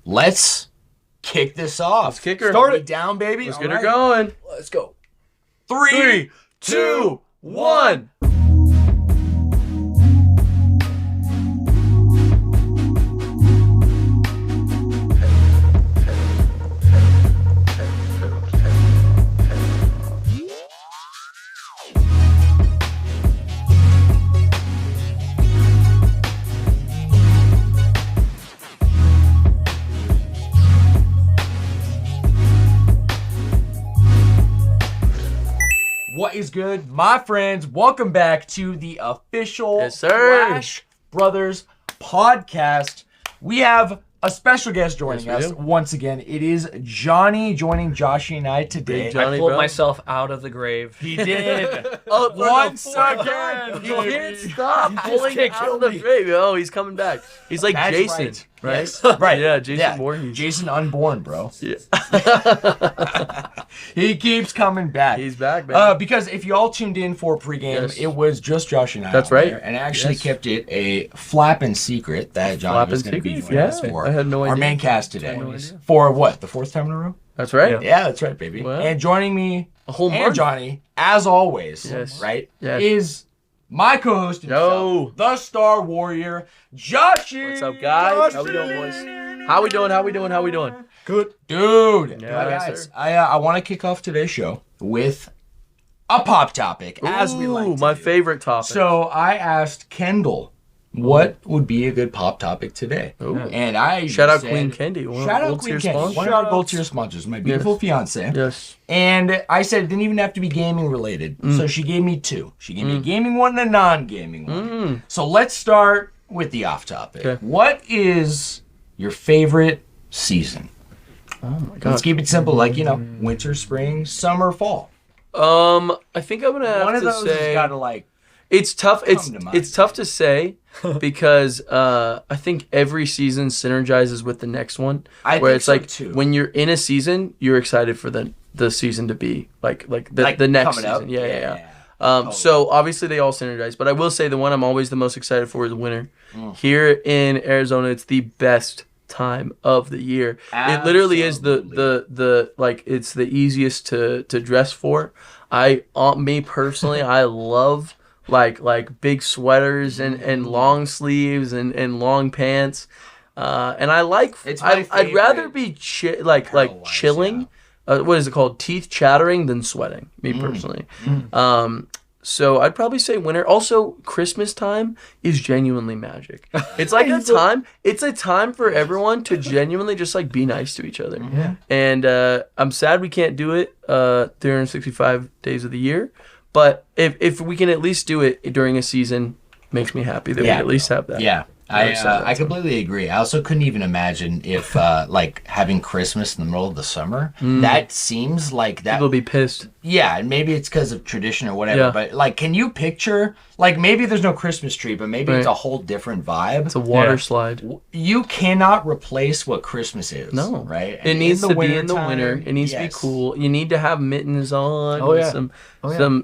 let's kick this off. Let's kick her. Start it down, baby. Let's get her going. Let's go. 3, 2, 1. What is good, my friends? Welcome back to the official Yes, sir. Flash Brothers podcast. We have a special guest joining Yes, we us do. once again. It is Johnny joining Joshy and I today. Big Johnny. I pulled bro. myself out of the grave. He did. Once again. He can't stop pulling can't out kill of the me. grave. Oh, he's coming back. He's like That's Jason, right. right? Yes. Right. Yeah, Jason Voorhees. Jason unborn, bro. Yeah. He keeps coming back. He's back, man. Because if you all tuned in for pregame, Yes. it was just Josh and I. That's out right. there, and I actually Yes. kept it a flapping secret that Johnny Flapping was going to be secret? joining us Yeah. for I had no our idea. main cast today. no idea. For what? The fourth time in a row? That's right. Yeah, that's right, baby. Wow. And joining me, A whole and month. Johnny, as always, Yes. right, Yes. is my co-host himself, Yo. the Star Warrior, Joshy. What's up, guys? How we doing, boys? How we doing? How we doing? How we doing? Good. Dude. Yeah, guys, sir. I want to kick off today's show with a pop topic, as we like to my do. favorite topic. So I asked Kendall, what would be a good pop topic today? Ooh. And I Shout out said- Queen Kendi. One of Shout our out gold Queen tier Kendi, sponsors. one of our gold tier sponsors, my beautiful fiance. Yes. And I said it didn't even have to be gaming related. So she gave me two. She gave me a gaming one and a non-gaming one. So let's start with the off topic. Okay. What is your favorite season? Oh my god. Let's keep it simple, like, winter, spring, summer, fall. I think I'm gonna have One of to those say has got to like. it's tough. It's come to mind. it's tough to say because I think every season synergizes with the next one. I where think it's so, like too. when you're in a season, you're excited for the season to be like the next coming up. season. Yeah. So obviously they all synergize, but I will say the one I'm always the most excited for is winter. Here in Arizona, it's the best time of the year. It literally is the like it's the easiest to dress for. Me personally, I love like big sweaters and long sleeves and long pants. And I like It's my I'd rather favorite be apparel-wise, chilling. What is it called? Teeth chattering than sweating. Me personally. So I'd probably say winter. Also, Christmas time is genuinely magic. It's like a time. It's a time for everyone to genuinely just like be nice to each other. Yeah. And I'm sad we can't do it 365 days of the year. But if we can at least do it during a season, makes me happy that we at least have that. Yeah. I'm excited. I completely agree. I also couldn't even imagine if like having Christmas in the middle of the summer. That seems like that. People be pissed. Yeah, and maybe it's because of tradition or whatever. Yeah. But like, can you picture like maybe there's no Christmas tree, but maybe it's Right. a whole different vibe. It's a water Yeah. slide. You cannot replace what Christmas is. No, right? It needs to be in the wintertime, winter. It needs to be yes. cool. You need to have mittens on. Oh, yeah.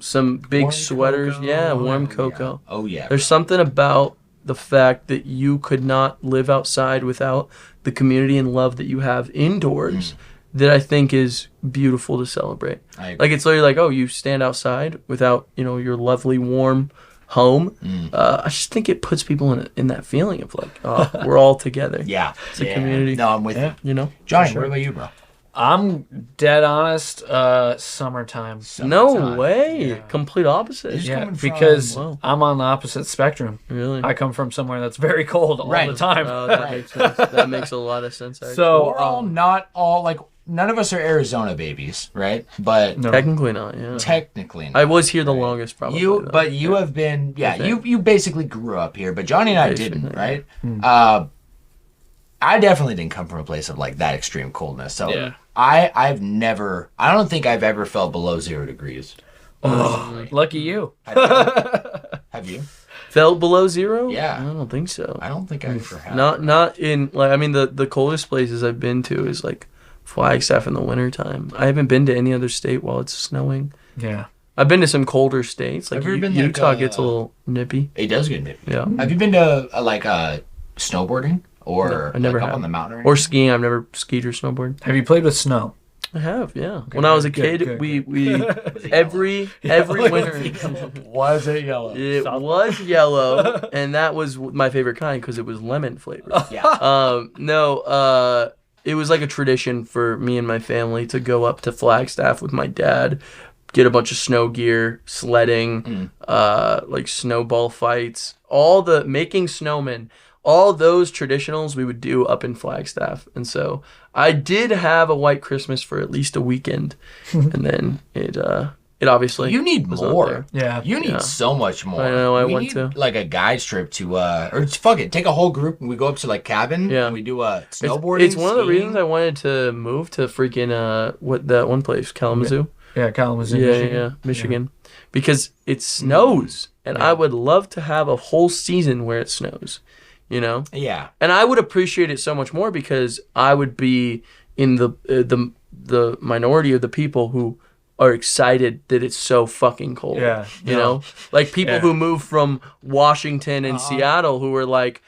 Some big Warm sweaters. cocoa. Yeah, warm Yeah. cocoa. Oh yeah. There's something about the fact that you could not live outside without the community and love that you have indoors that I think is beautiful to celebrate. I agree. Like it's literally like, oh, you stand outside without, your lovely warm home. I just think it puts people in that feeling of like, oh, we're all together. Yeah. It's a community. No, I'm with Yeah. you. Johnny, what about you, bro? I'm dead honest. Summertime. No Summertime. way. Yeah. Complete opposite. Just Yeah, coming from- because Wow. I'm on the opposite spectrum. Really? I come from somewhere that's very cold all Right. the time. Oh, that makes sense. That makes a lot of sense. Actually. So, We're all not all like none of us are Arizona babies, right? But No. technically not. Yeah. technically, not. I was here the longest, probably. though. You have been, I think. you basically grew up here, but Johnny and I Basically, didn't, yeah. right? I definitely didn't come from a place of like that extreme coldness. So Yeah. I don't think I've ever felt below 0 degrees. Lucky you. Have you? Felt below zero? Yeah. I don't think so. I don't think I ever have. Not in like I mean the coldest places I've been to is like Flagstaff in the wintertime. I haven't been to any other state while it's snowing. Yeah. I've been to some colder states. Like Have you ever been, like, Utah gets a little nippy. It does get nippy. Yeah. Have you been to snowboarding or I never like, up have. on the mountain Or skiing. I've never skied or snowboarded. Have you played with snow? I have, yeah. When I was a kid, good. we every winter Was it yellow? it was yellow, and that was my favorite kind because it was lemon flavored. Yeah. No, it was like a tradition for me and my family to go up to Flagstaff with my dad, get a bunch of snow gear, sledding, like snowball fights, making snowmen. All those traditionals we would do up in Flagstaff. And so I did have a white Christmas for at least a weekend. And then it obviously You need was not more. there. Yeah. You need so much more. I know, we went need, to. like a guide's trip to or fuck it, take a whole group and we go up to like cabin and we do snowboarding. It's one of the skiing. reasons I wanted to move to freaking what that one place, Kalamazoo. Yeah, Kalamazoo, Michigan. Because it snows. And I would love to have a whole season where it snows. You know? Yeah. And I would appreciate it so much more because I would be in the minority of the people who are excited that it's so fucking cold. Yeah. You know? Like people who move from Washington and Seattle who are like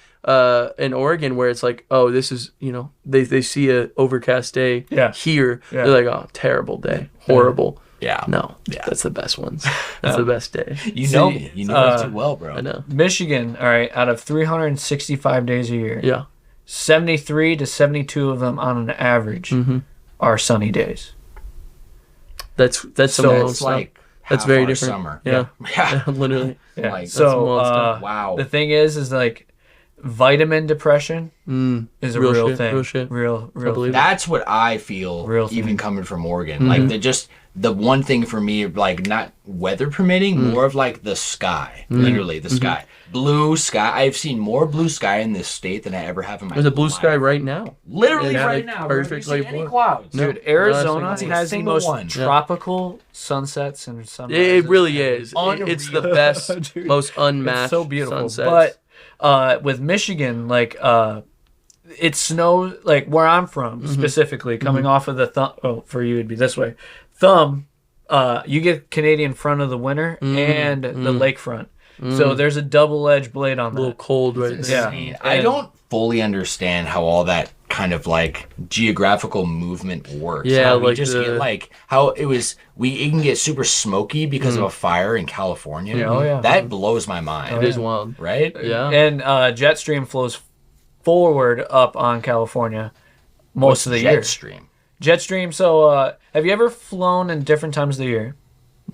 in Oregon where it's like, oh, this is, you know, they see a overcast day here. Yeah. They're like, oh, terrible day. Horrible. Yeah. No. Yeah. That's the best ones. That's the best day. You know me. You know me too well, bro. I know. Michigan, all right, out of 365 days a year, Yeah. 73 to 72 of them on an average are sunny days. That's So some It's stuff. like That's half very our different. Summer. Yeah. Yeah. Literally. Yeah. Like, So wild stuff. Wow. the thing is like vitamin depression is a Real real shit, thing. real shit. Real believe thing. That's what I feel Real even thing. coming from Oregon. Like the one thing for me, like not weather permitting, more of like the sky. Literally the sky. Blue sky. I've seen more blue sky in this state than I ever have in my There's a blue life. sky right now. Literally Yeah, right like now. Bro. Have you perfectly seen any blue. clouds? No. Dude, Arizona Not a single has the single most one. Yeah. tropical sunsets and sunrises. It really is. Unreal. It's the best, Dude, most unmatched It's so beautiful. sunsets. But with Michigan, like it snows like where I'm from specifically, coming off of the thumb. Oh, for you it'd be this way. Thumb, you get Canadian front of the winter and the lakefront. So there's a double-edged blade on a little that. cold right there. Yeah. I don't fully understand how all that kind of like geographical movement works. Yeah, how we like just the- get like how it can get super smoky because of a fire in California. Yeah, oh, yeah. That blows my mind. It is wild. Right? Yeah. And jet stream flows forward up on California most of the Jet year. stream. Jet stream. So have you ever flown in different times of the year?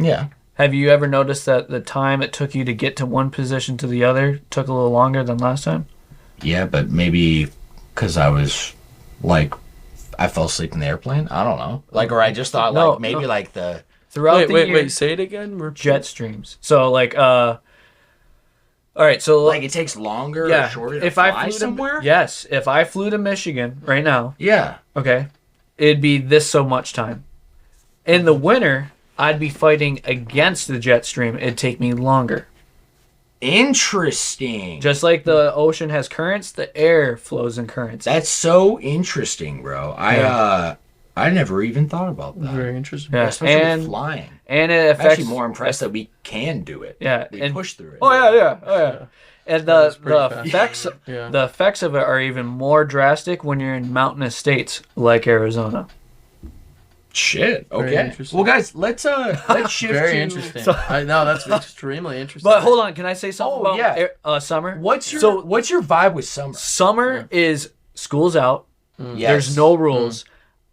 Yeah. Have you ever noticed that the time it took you to get to one position to the other took a little longer than last time? Yeah, but maybe because I was like, I fell asleep in the airplane. I don't know. Like, or I just thought No, like maybe no. like the Throughout the year, Wait, say it again. Repeat. jet streams. So like all right, so like it takes longer or shorter to if fly I flew somewhere. yes, if I flew to Michigan right now, Yeah. okay, it'd be this so much time. In the winter, I'd be fighting against the jet stream. It'd take me longer. Interesting. Just like the ocean has currents, the air flows in currents. That's so interesting, bro. I never even thought about that. Very interesting. Yeah, Especially and with flying. and it I'm affects. actually more impressed that we can do it. Yeah, We and push through it. oh yeah. And That's the pretty fast. effects Yeah. the effects of it are even more drastic when you're in mountainous states like Arizona. Shit. Very Okay. interesting. Well, guys, let's shift Very to interesting. I know that's extremely interesting. But hold on, can I say something Oh, about yeah. summer? What's your vibe with summer? Summer is school's out. Yes. There's no rules.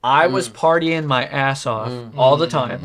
I was partying my ass off all the time.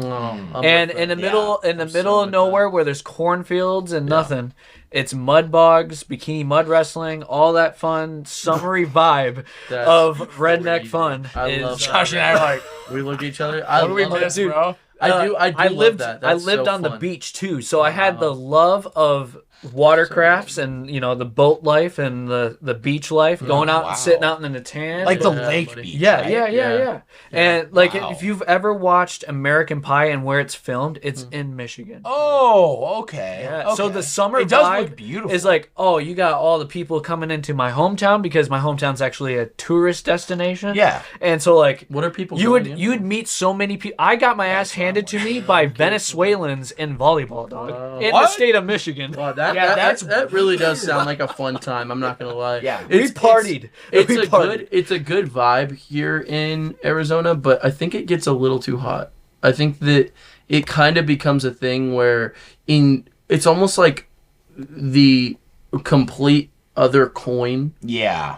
And in the middle of nowhere where there's cornfields and nothing, it's mud bogs, bikini mud wrestling, all that fun summery vibe That's of redneck crazy. fun. I is- love that. Josh and I are like, We look at each other. I what do we love miss, it. bro? I do I love lived that. I That's lived so on the fun. beach too, so I had the love of watercrafts and the boat life and the beach life, going out wow. and sitting out in the tan. Like the Yeah, lake buddy. beach. Yeah, right? yeah. And like Wow. if you've ever watched American Pie and where it's filmed, it's in Michigan. Oh, okay. Yeah. So Okay. the summer it does vibe look beautiful. is like, oh, you got all the people coming into my hometown because my hometown's actually a tourist destination. Yeah. And so like What are people? you going would in? you would meet so many people. I got my ass handed to me by Venezuelans in volleyball, dog, in the What? state of Michigan. Wow, That really does sound like a fun time. I'm not gonna lie. Yeah, we partied. It's a good vibe here in Arizona, but I think it gets a little too hot. I think that it kind of becomes a thing where it's almost like the complete other coin,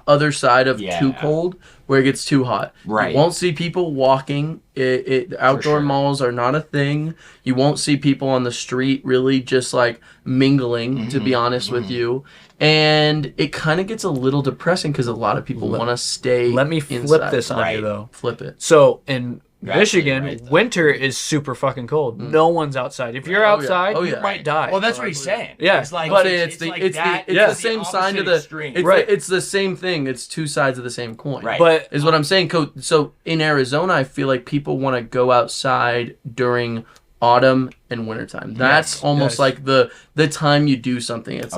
other side of too cold, where it gets too hot. Right. You won't see people walking. Outdoor malls are not a thing. You won't see people on the street really just like mingling, to be honest with you. And it kind of gets a little depressing because a lot of people want to stay. Let me flip inside. this on you though. Flip it. So in Michigan, winter is super fucking cold. No one's outside. If you're outside, you might die. Well, that's what he's saying. Yeah, it's like, but it's the same side of the extreme. It's the same thing. It's two sides of the same coin. Right. But is what I'm saying. So in Arizona, I feel like people want to go outside during autumn and wintertime. That's almost like the time you do something. It's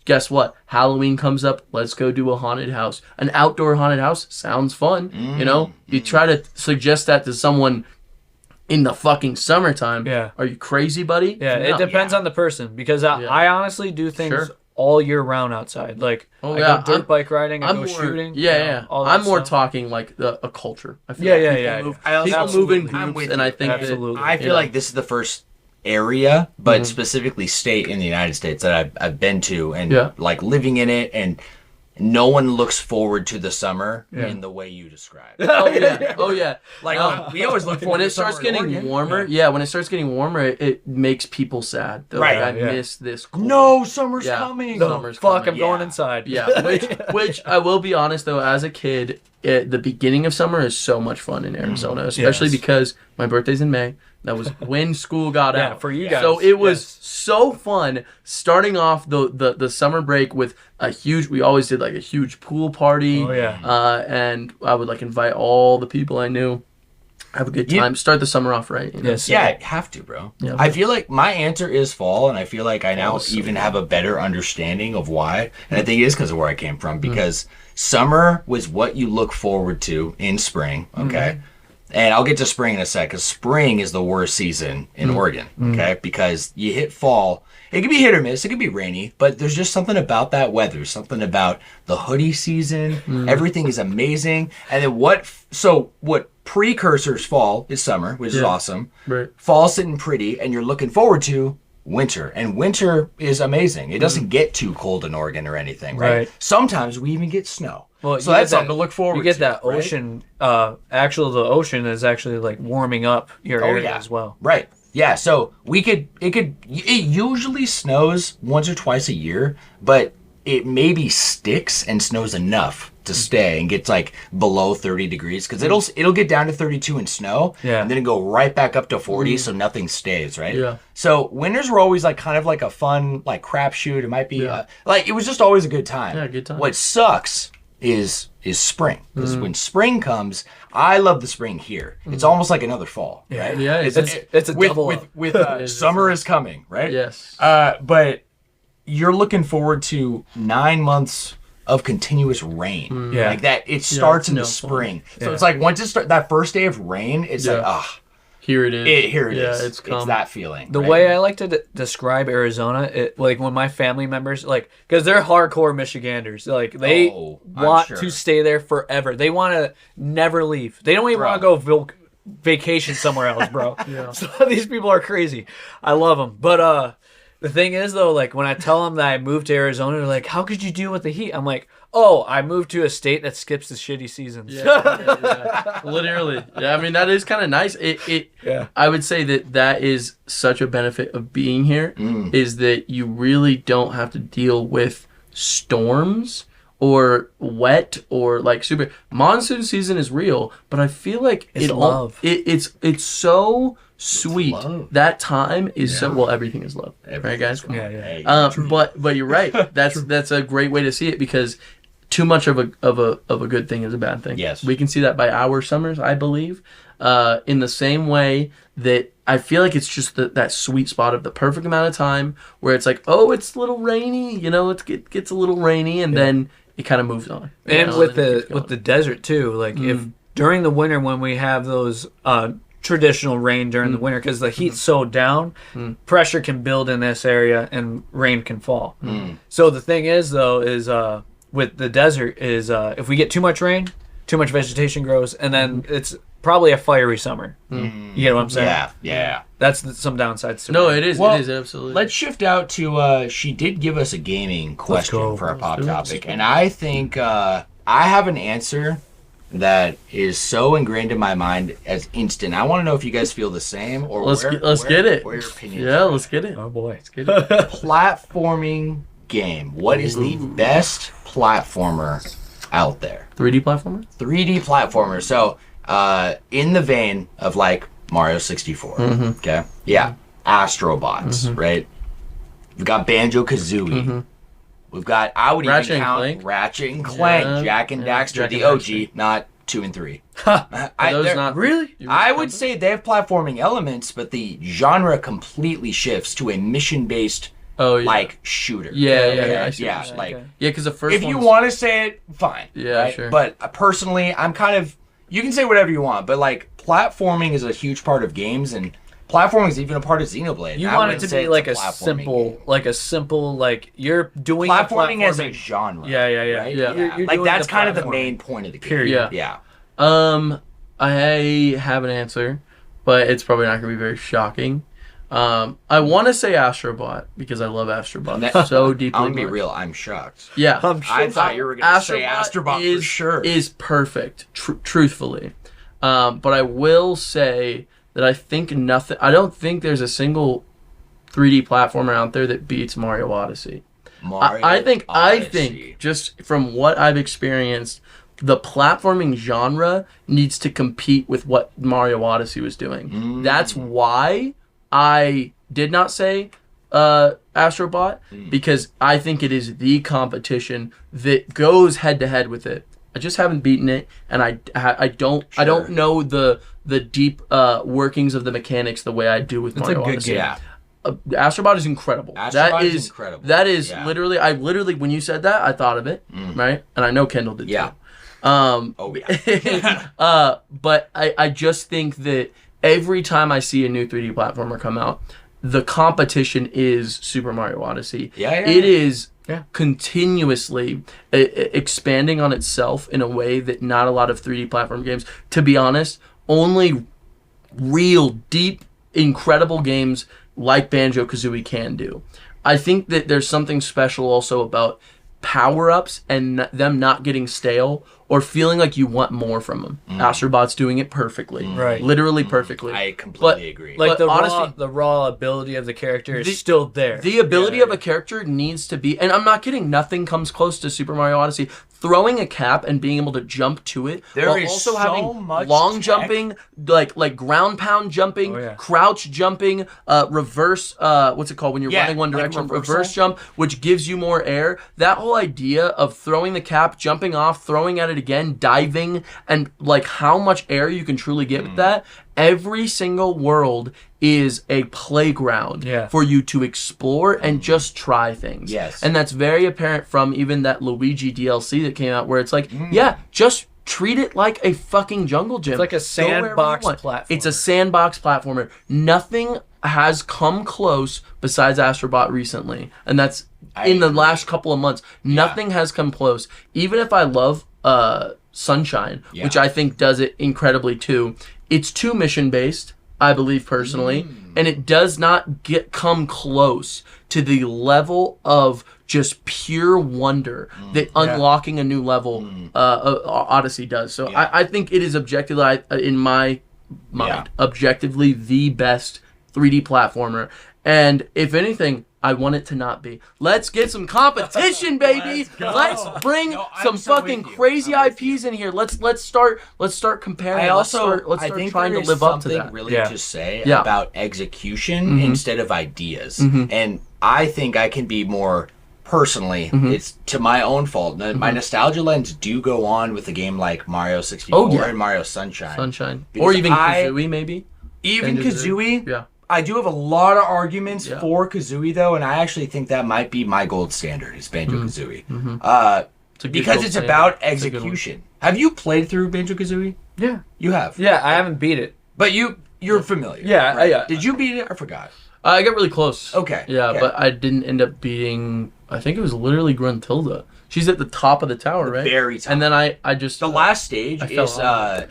guess what? Halloween comes up. Let's go do a haunted house. An outdoor haunted house sounds fun. You try to suggest that to someone in the fucking summertime. Yeah. Are you crazy, buddy? Yeah, it depends on the person because I honestly do things all year round outside. Like I go dirt bike riding, I go shooting. I'm more talking like a culture. I feel people move in groups, and I think I feel like this is the first area, but specifically state in the United States that I've been to and like living in it, and no one looks forward to the summer in the way you describe. Oh yeah. Like we always look forward when it to starts summer getting warmer. Yeah, when it starts getting warmer, it makes people sad. They're right. Like, I miss this. Cold. No, summer's coming. Summer's fuck, coming. I'm going inside. Yeah, which I will be honest though, as a kid, the beginning of summer is so much fun in Arizona, especially because my birthday's in May. That was when school got out for you guys. So it was so fun starting off the summer break with we always did like a huge pool party. Oh yeah. And I would like invite all the people I knew. Have a good time. Start the summer off right. Yes. Yeah, have to, bro. Yeah. I feel like my answer is fall, and I feel like I now even have a better understanding of why. And I think it is because of where I came from. Because summer was what you look forward to in spring. Okay. And I'll get to spring in a sec, because spring is the worst season in Oregon, okay? Because you hit fall, it can be hit or miss, it can be rainy, but there's just something about that weather, something about the hoodie season, everything is amazing. And then what precursors fall is summer, which is awesome. Right. Fall's sitting pretty, and you're looking forward to winter. And winter is amazing. It doesn't get too cold in Oregon or anything, right? Sometimes we even get snow. Well, so that's something to look forward to. You get that ocean. The ocean is actually like warming up your area as well. Right. Yeah. So it usually snows once or twice a year, but it maybe sticks and snows enough to stay and gets like below 30 degrees, because it'll get down to 32 in snow, and then it go right back up to 40, so nothing stays, right? Yeah. So winters were always like kind of like a fun like crapshoot. It might be like it was just always a good time. Yeah, good time. What sucks is spring, because when spring comes, I love the spring here. It's almost like another fall, right? Yeah, it's a double with summer is coming, right? Yes. But you're looking forward to 9 months of continuous rain. Like that, it starts in the spring. So it's like once it starts, that first day of rain, it's like, here it is. Here it is. It's that feeling. The way I like to describe Arizona, like when my family members, like, because they're hardcore Michiganders, like they want to stay there forever. They want to never leave. They don't even want to go vacation somewhere else, bro. So these people are crazy. I love them, but the thing is, though, like, when I tell them that I moved to Arizona, they're like, how could you deal with the heat? I'm like, I moved to a state that skips the shitty seasons. Yeah. Literally. Yeah, I mean, that is kind of nice. I would say that is such a benefit of being here, is that you really don't have to deal with storms or wet or, like, super... Monsoon season is real, but I feel like it's love. It's so... sweet. That time is so well. Everything is love, right, guys? Yeah. But you're right. That's a great way to see it, because too much of a good thing is a bad thing. Yes, we can see that by our summers, I believe. In the same way that I feel like it's just that sweet spot of the perfect amount of time where it's like, it's a little rainy. It gets a little rainy, and then it kind of moves on. And with the desert too, like if during the winter when we have those traditional rain during the winter because the heat's so down, pressure can build in this area and rain can fall. So the thing is, though, is with the desert is if we get too much rain, too much vegetation grows, and then it's probably a fiery summer. You get what I'm saying? Yeah. That's some downsides to No, it. it is. Well, it is absolutely. Let's shift out to. She did give us a gaming question for our pop topic, and I think I have an answer that is so ingrained in my mind as instant. I want to know if you guys feel the same or let's get it. Where your opinion? Yeah, let's get it. Oh boy, Let's get it. Platforming game. What is the best platformer out there? 3D platformer. 3D platformer. So, in the vein of like Mario 64. Okay. Yeah. Astrobots. Right. We've got Banjo-Kazooie. We've got, I would Ratchet even and count Clank. Ratchet and Clank, Yeah, Jack and Daxter, Jack the and OG, Daxter. not 2 and 3. Those not really? I would say they have platforming elements, but the genre completely shifts to a mission-based, like, shooter. Yeah. I see what Yeah, you're saying. like, Yeah, because the first. if you one's- want to say it, fine. Yeah, right? sure. But personally, I'm kind of, you can say whatever you want, but, like, platforming is a huge part of games, and platforming is even a part of Xenoblade. You I want it wouldn't to say be it's like a platforming simple, like you're doing platforming as a platforming. genre. Yeah. Right? Yeah. You're Like doing that's the kind of the platforming. main point of the game. Period. Yeah. I have an answer, but it's probably not going to be very shocking. I want to say Astrobot because I love Astrobot so deeply. I'm gonna be much. real. I'm shocked. Yeah, I thought you were gonna say Astrobot for sure. Is perfect, truthfully. But I will say that I think nothing. I don't think there's a single 3D platformer out there that beats Mario Odyssey. I think just from what I've experienced, the platforming genre needs to compete with what Mario Odyssey was doing. That's why I did not say Astrobot, because I think it is the competition that goes head to head with it. I just haven't beaten it, and I don't know the deep workings of the mechanics the way I do with Mario Odyssey. Yeah. Astrobot is incredible. Astrobot is incredible. That is Yeah. literally when you said that, I thought of it, right? And I know Kendall did too. But I just think that every time I see a new 3D platformer come out, the competition is Super Mario Odyssey. It is continuously expanding on itself in a way that not a lot of 3D platform games, to be honest, only real, deep, incredible games like Banjo-Kazooie can do. I think that there's something special also about power-ups and them not getting stale or feeling like you want more from them. Astrobot's doing it perfectly. Right. Literally perfectly. I completely agree. Like But the raw ability of the character is still there. The ability of a character needs to be, and I'm not kidding, nothing comes close to Super Mario Odyssey. Throwing a cap and being able to jump to it, There while is also so having much long tech. jumping, like ground pound jumping, crouch jumping, reverse, what's it called when you're running one like direction, reversal. reverse jump, which gives you more air. That whole idea of throwing the cap, jumping off, throwing at it again, diving, and like how much air you can truly get with that. Every single world is a playground for you to explore and just try things. Yes. And that's very apparent from even that Luigi DLC that came out where it's like, just treat it like a fucking jungle gym. It's like a Go wherever you sandbox want. platformer. It's a sandbox platformer. Nothing has come close besides Astrobot recently. And that's in the last couple of months. Nothing has come close. Even if I love Sunshine, which I think does it incredibly too, it's too mission based, I believe personally, and it does not come close to the level of just pure wonder that unlocking a new level Odyssey does. So I think it is objectively, in my mind, objectively the best 3D platformer. And if anything, I want it to not be. Let's get some competition, baby. Let's bring some so fucking with you. crazy IPs in here. Let's start comparing. Let's start I think trying there to is live up to something that. really to say Yeah. about execution instead of ideas. And I think I can be more personally, it's to my own fault. My nostalgia lens do go on with a game like Mario 64 and Mario Sunshine. Or even I- Kazooie, maybe. Even Kazooie, Yeah. I do have a lot of arguments for Kazooie though, and I actually think that might be my gold standard is Banjo-Kazooie. It's a good Because gold it's standard. about It's a good one. execution. Have you played through Banjo-Kazooie? Yeah. You have. Yeah, I haven't beat it. But you You're familiar. Yeah, right? yeah. Did you beat it? I forgot. I got really close. Okay. Yeah, okay. but I didn't end up beating. I think it was literally Gruntilda. She's at the top of the tower, right? Very top. And then I just the last stage is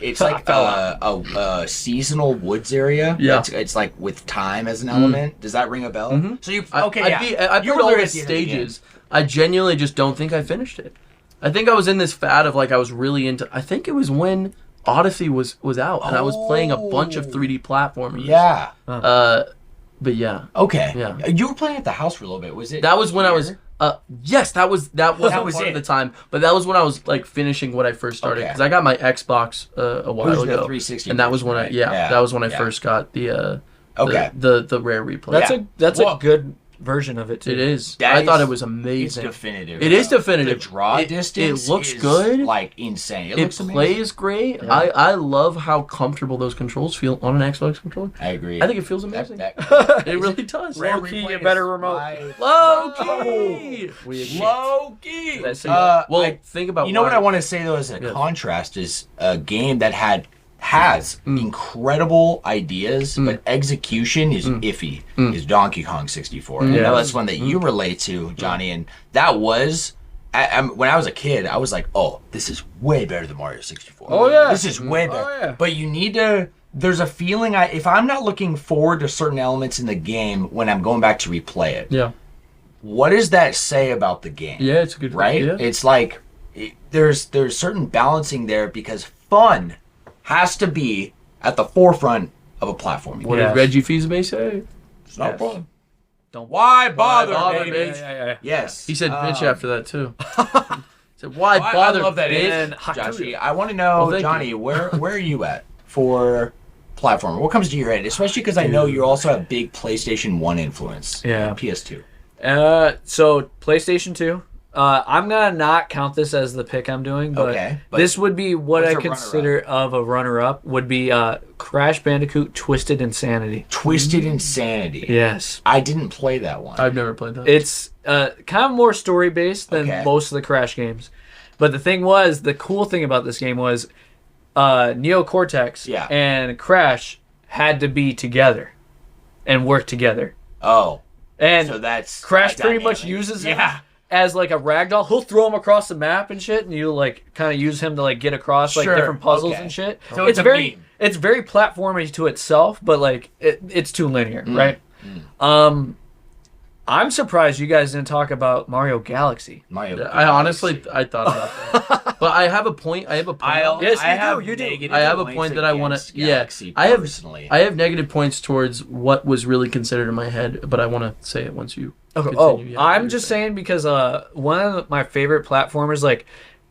it's like a seasonal woods area. Yeah. It's like with time as an element. Does that ring a bell? Mm-hmm. So you I played all the stages. I genuinely just don't think I finished it. I think I was in this fad of like I was really into. I think it was when Odyssey was out and I was playing a bunch of 3D platformers. Yeah. But yeah. Okay. Yeah. You were playing at the house for a little bit. Was it? That was when I was. Yes, that was part it. of the time. But that was when I was like finishing what I first started because I got my Xbox a while ago. The 360 and that was when right? that was when I first got the the rare replay. That's a good version of it too. It is. I thought it was amazing. It's definitive. It is definitive. The draw distance. It looks good. Like insane. It looks plays great. Yeah. I love how comfortable those controls feel on an Xbox controller. I agree. I think it feels amazing. It really does. Low key, a better remote. Low key. Low key. Well, think about. You know what I want to say though, as a contrast, is a game that has incredible ideas, but execution is iffy. Is Donkey Kong 64? I know that's one that you relate to, Johnny, and that was. When I was a kid, I was like, "Oh, this is way better than Mario 64." Oh yeah, this is way better. Oh, yeah. But you need to. There's a feeling if I'm not looking forward to certain elements in the game when I'm going back to replay it. Yeah. What does that say about the game? Yeah, it's a good right. Yeah. It's like there's certain balancing there because fun has to be at the forefront of a platforming. What did Reggie Fils-Aimé say? It's not fun. Why bother, baby? Yeah. Yes. He said bitch after that too. He said, why bother, I love that. bitch? Joshy, I want to know, Johnny, where are you at for platformer? What comes to your head? Especially because I know you also have big PlayStation 1 influence. Yeah. PS2. So PlayStation 2. I'm gonna not count this as the pick I'm doing, but this would be what I consider of a runner-up. Would be Crash Bandicoot Twisted Insanity. Twisted Insanity. Yes. I didn't play that one. I've never played that. It's kind of more story-based than most of the Crash games. But the cool thing about this game was Neo Cortex and Crash had to be together and work together. Oh. And so that's Crash pretty much uses it as like a ragdoll. He'll throw him across the map and shit, and you like kind of use him to like get across like different puzzles and shit. So it's very platformy to itself, but like it's too linear, right? I'm surprised you guys didn't talk about Mario Galaxy. I honestly thought about that, but I have a point. I have a point. You do. I have a point that I want to. Yeah, I have negative points towards what was really considered in my head, but I want to say it once you. Okay. I'm just saying because one of my favorite platformers, like,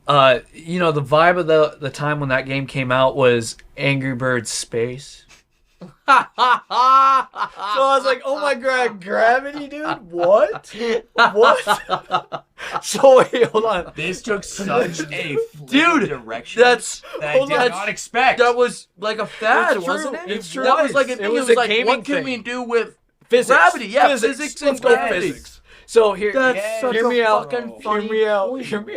the vibe of the time when that game came out was Angry Birds Space. So I was like, oh my god, gravity, dude? What? So wait, hold on. This took such a direction that I did not expect. That was like a fad, wasn't it? It's true. That was like it was a like, gaming what can thing. we do with Physics. gravity? Yeah, physics and gravity. Physics. So hear me out. Hear me out.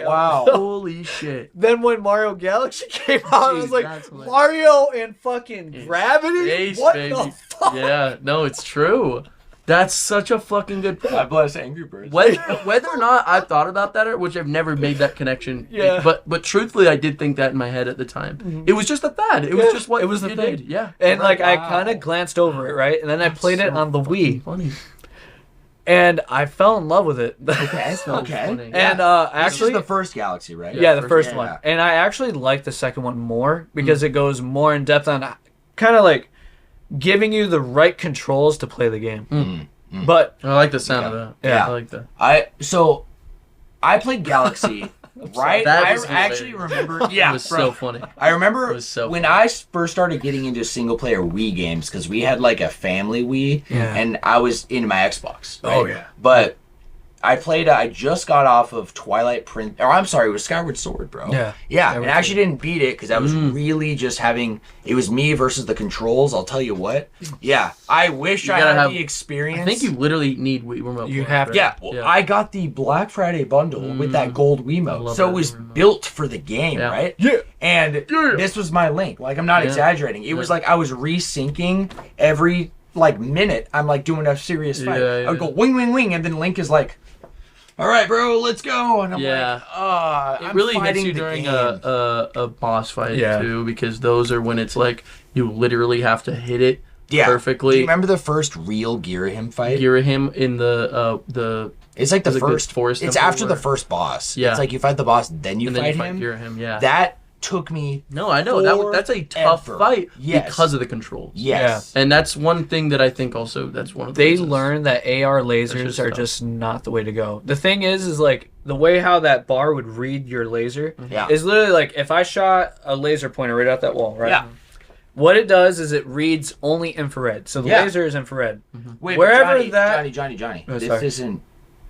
Wow. Holy shit. Then when Mario Galaxy came out, I was like, Mario and fucking gravity? Space, what baby. the fuck? Yeah, no, it's true. That's such a fucking good point. God bless Angry Birds. Whether or not I've thought about that, which I've never made that connection. Yeah. But truthfully, I did think that in my head at the time. Mm-hmm. It was just a fad. It was just what it was the thing. Did. Yeah. And like I kind of glanced over it, right? And then I played it on the Wii. Funny. And I fell in love with it. Okay. And actually, this is the first Galaxy, right? Yeah, the first one. Yeah. And I actually like the second one more because it goes more in depth on kind of like giving you the right controls to play the game. But I like the sound of that. Yeah, I like that. I played Galaxy. Right, I actually remember. Yeah, it was so funny. I remember when I first started getting into single-player Wii games because we had like a family Wii, and I was into my Xbox. Right? Oh yeah. But I just got off of Twilight Prince, or I'm sorry, it was Skyward Sword, bro. Yeah, and I actually didn't beat it because I was really just it was me versus the controls. I'll tell you what. Yeah, I wish I had the experience. I think you literally need Wii Remote. You have to. Yeah, I got the Black Friday bundle with that gold Wiimote, so it was built for the game, right? Yeah. And this was my link. Like, I'm not exaggerating. It was like I was resyncing every minute. I'm like doing a serious fight. I would go wing, wing, wing, and then Link is like, all right, bro, let's go. And I'm like, it really hits you during a boss fight too, because those are when it's like you literally have to hit it perfectly. Do you remember the first real Girahim fight? Girahim in the it's like the first forest. It's after the first boss. Yeah, it's like you fight the boss, then you fight him. Girahim, yeah. That took me. No, I know that's a tough fight because of the controls. Yes, and that's one thing that I think also that's one of the they learned that AR lasers are just not the way to go. The thing is like the way how that bar would read your laser is literally like if I shot a laser pointer right out that wall, right? Yeah. What it does is it reads only infrared, so the laser is infrared. Wait, wherever Johnny, this isn't.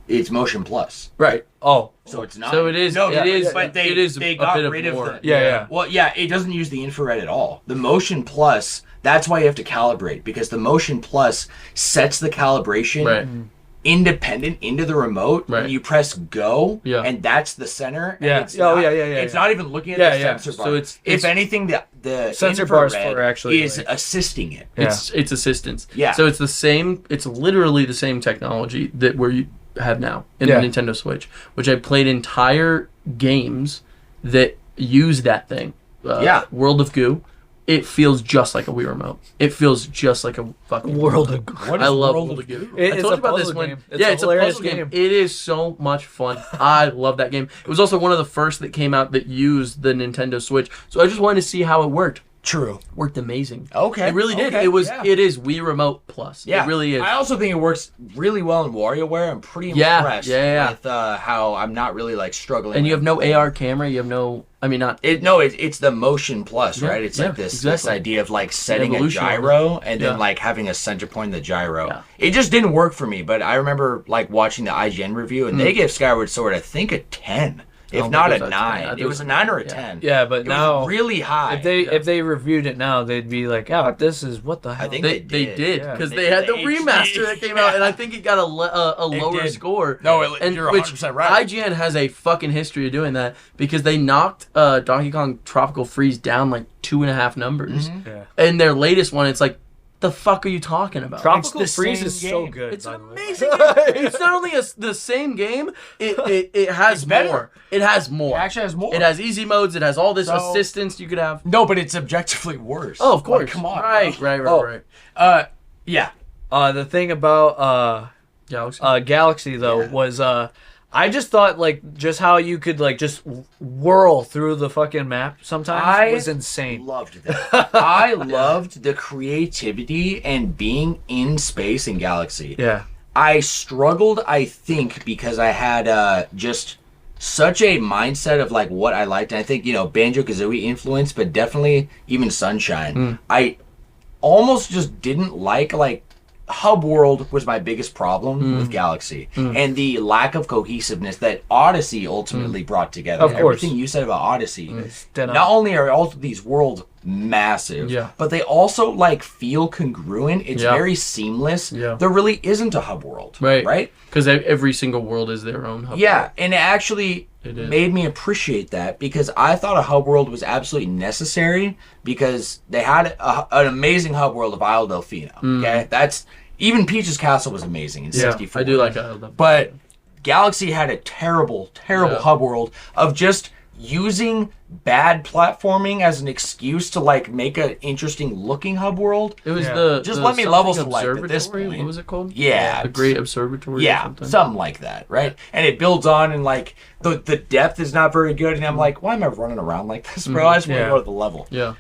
It's Motion Plus. Right. Oh. So it's not. So it is. No, it is. But they got rid of the. Yeah. Well, yeah, it doesn't use the infrared at all. The Motion Plus, that's why you have to calibrate, because the Motion Plus sets the calibration independent into the remote. Right. And you press go, and that's the center. Yeah. It's It's not even looking at the sensor bar. So it's if anything, the sensor bars for actually is assisting it. It's assistance. Yeah. So it's the same. It's literally the same technology that we have now in the Nintendo Switch, which I played entire games that use that thing. World of Goo. It feels just like a Wii Remote. It feels just like a fucking World of Goo. I love World of Goo. I told you about this one. It's a puzzle game. It is so much fun. I love that game. It was also one of the first that came out that used the Nintendo Switch. So I just wanted to see how it worked. True. It worked amazing. Okay. It really did. It was. It is Wii Remote Plus. Yeah. It really is. I also think it works really well in WarioWare. I'm pretty impressed with how I'm not really struggling. And you have no AR camera. You have no. I mean, not. It's the Motion Plus, right? It's like this idea of setting a gyro and then having a center point in the gyro. Yeah. It just didn't work for me. But I remember watching the IGN review, and they gave Skyward Sword, I think, a 10. If not a 9. It was a 9 or a 10. Yeah, but it now was really high. If they reviewed it now, they'd be like, "Oh, this is what the hell." I think they did because they had the remaster that came out, and I think it got a lower score. No, you're 100% right. IGN has a fucking history of doing that because they knocked Donkey Kong Tropical Freeze down 2.5 numbers. Mm-hmm. Yeah. And their latest one, it's like, the fuck are you talking about? Tropical Freeze is so good. It's an amazing game. It's not only the same game, it has more. It has more. It actually has more. It has easy modes. It has all this assistance you could have. No, but it's objectively worse. Oh, of course. Come on. Right. Yeah. The thing about Galaxy though was I just thought just how you could just whirl through the fucking map sometimes was insane. Loved that. I loved the creativity and being in space in Galaxy. Yeah. I struggled, I think, because I had just such a mindset of what I liked. And I think, Banjo-Kazooie influence, but definitely even Sunshine. I almost just didn't like Hub World was my biggest problem with Galaxy, and the lack of cohesiveness that Odyssey ultimately brought together. Of course. Everything you said about Odyssey, not only are all of these worlds massive, but they also feel congruent. It's very seamless. Yeah. There really isn't a Hub World, right? Because every single world is their own Hub World. Yeah, and it actually made me appreciate that because I thought a Hub World was absolutely necessary because they had an amazing Hub World of Isle Delfino. Okay, even Peach's Castle was amazing in 64. I do like Isle Delfino. But Galaxy had a terrible Hub World of just using bad platforming as an excuse to make an interesting looking Hub World. It was let me level select at this point. What was it called? Yeah, the Great Observatory. Yeah, or something like that, right? And it builds on, and the depth is not very good, and I'm like, why am I running around like this, bro? I just want to go to the level. Yeah.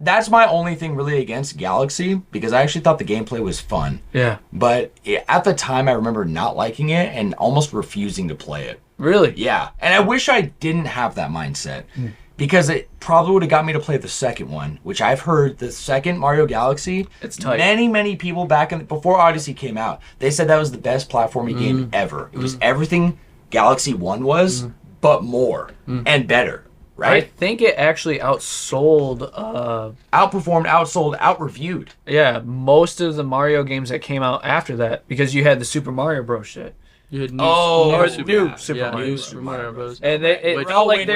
That's my only thing really against Galaxy because I actually thought the gameplay was fun. Yeah. But at the time, I remember not liking it and almost refusing to play it. Really? Yeah. And I wish I didn't have that mindset because it probably would have got me to play the second one, which I've heard the second Mario Galaxy. It's tight. Many people before Odyssey came out, they said that was the best platforming game ever. It was everything Galaxy 1 was, but more and better. Right? I think it actually outsold, outperformed, outsold, outreviewed. Yeah, most of the Mario games that came out after that, because you had the Super Mario Bros. Shit. You had new Super Mario Bros. And it felt like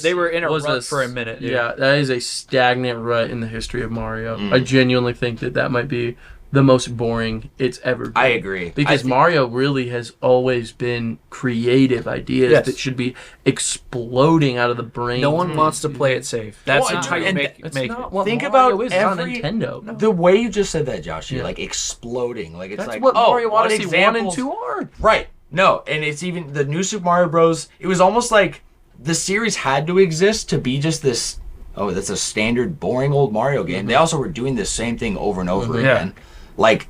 they were in a rut for a minute. Yeah, that is a stagnant rut in the history of Mario. I genuinely think that might be the most boring it's ever been. I agree. Because Mario really has always been creative ideas that should be exploding out of the brain. No one wants to play it safe. That's not how you make it. Think Mario about is every Nintendo. The way you just said that, Josh, you're like exploding. Like it's That's like what Mario what Odyssey 1 and 2 are. Right. No, and it's even the new Super Mario Bros. It was almost like the series had to exist to be just this. Oh, that's a standard boring old Mario game. They also were doing the same thing over and over again. Like,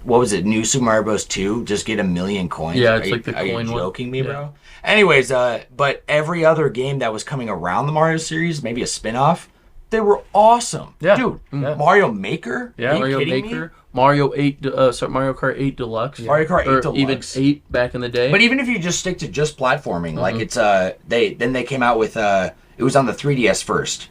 what was it? New Super Mario Bros. 2? Just get 1 million coins. Yeah, it's like the coin one. Are you joking me, Yeah. bro? Anyways, but every other game that was coming around the Mario series, maybe a spin-off, they were awesome. Yeah. Dude, Yeah. Mario Maker? Yeah. Are you Mario kidding Maker, me? Mario Kart 8 Deluxe. Mario Kart 8 or Deluxe. even 8 back in the day. But even if you just stick to just platforming, like it's they came out with it was on the 3DS first.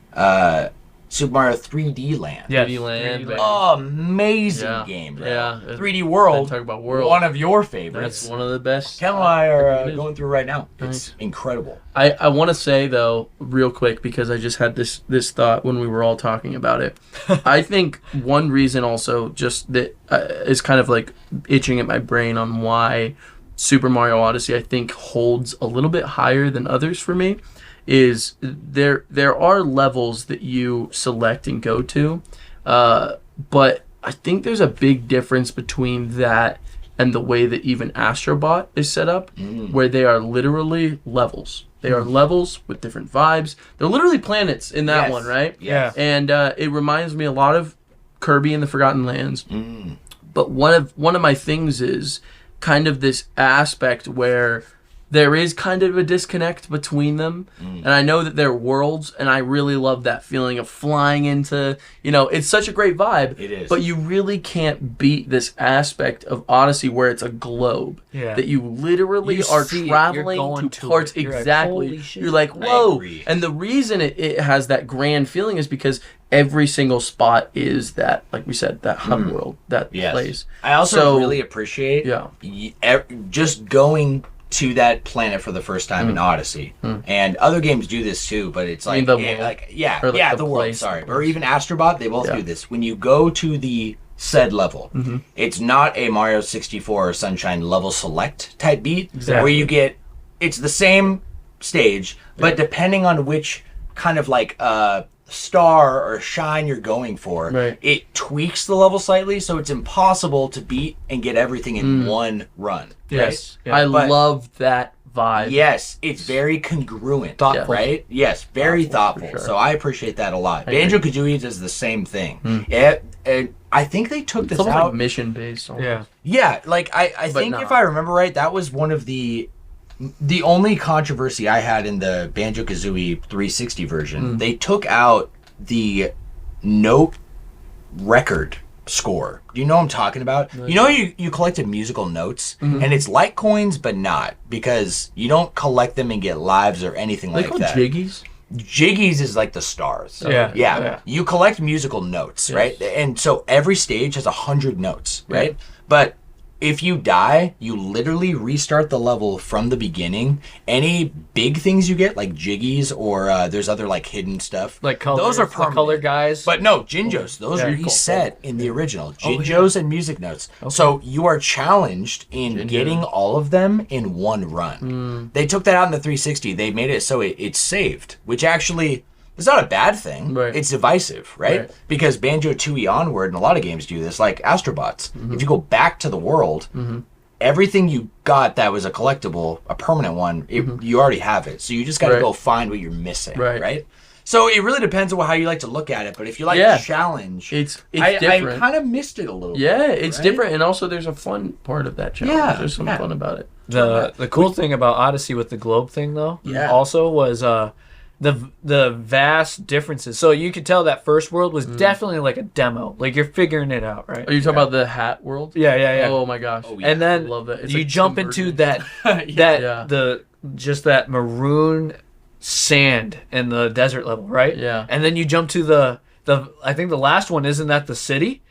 Super Mario 3D Land. Yeah, 3D Land. Amazing game, bro. Yeah. 3D World. Talk about World. One of your favorites. That's one of the best. Ken and I are going through right now. It's incredible. I want to say though, real quick, because I just had this thought when we were all talking about it. I think one reason also just that is kind of like itching at my brain on why Super Mario Odyssey I think holds a little bit higher than others for me is there are levels that you select and go to, but I think there's a big difference between that and the way that even Astrobot is set up, where they are literally levels. They are levels with different vibes. They're literally planets in that one, right? Yeah. And it reminds me a lot of Kirby and the Forgotten Lands. But one of my things is kind of this aspect where there is kind of a disconnect between them. And I know that they're worlds, and I really love that feeling of flying into, it's such a great vibe. It is. But you really can't beat this aspect of Odyssey where it's a globe. Yeah. That you literally You are see it, traveling you're going to to parts. it. You're like, Exactly. holy shit. You're like, I whoa. agree. And the reason it has that grand feeling is because every single spot is that, like we said, that hub world, that place. I also really appreciate just going to that planet for the first time in Odyssey. And other games do this too, but it's like, the the world. world, Place. sorry. Or even Astrobot, they both do this. When you go to the said level, it's not a Mario 64 or Sunshine level select type beat, where you get, it's the same stage, but depending on which kind of like star or shine you're going for, it tweaks the level slightly, so it's impossible to beat and get everything in one run. Yes. Yeah. I love that vibe. Yes, it's very congruent. Thoughtful. Right? Yes, very thoughtful. for sure. So I appreciate that a lot. Banjo-Kazooie does the same thing. I think they took this It's almost out. like mission based. Yeah. Yeah, like I think not. if I remember right, that was one of the only controversy I had in the Banjo-Kazooie 360 version. They took out the note record score. Do you know what I'm talking about? You know, you collected musical notes, and it's like coins, but not, because you don't collect them and get lives or anything They like call that. Jiggies. Jiggies is like the stars. Yeah. You collect musical notes, right? And so every stage has 100 notes, right? But if you die, you literally restart the level from the beginning. Any big things you get, like Jiggies, or there's other like hidden stuff. Like color, those are the permanent. color guys. But no, Jinjos, those Yeah, reset in the original. Jinjos and music notes. So you are challenged in getting all of them in one run. They took that out in the 360. They made it so it's saved, which actually is not a bad thing. Right. It's divisive, right? Because Banjo-Tooie onward, and a lot of games do this, like Astrobots. If you go back to the world, everything you got that was a collectible, a permanent one, you already have it. So you just got to go find what you're missing, right? So it really depends on how you like to look at it. But if you like the challenge, it's I different. kind of missed it a little bit. Yeah, it's right? different, and also there's a fun part of that challenge. Yeah, There's some fun about it. The cool thing about Odyssey with the globe thing though, also was the vast differences. So you could tell that first world was definitely like a demo. Like you're figuring it out, right? Are you talking about the hat world? Yeah. Oh my gosh. Oh, yeah. And then love it. It's you like jump into that that maroon sand in the desert level, right? Yeah. And then you jump to the I think the last one, isn't that the city?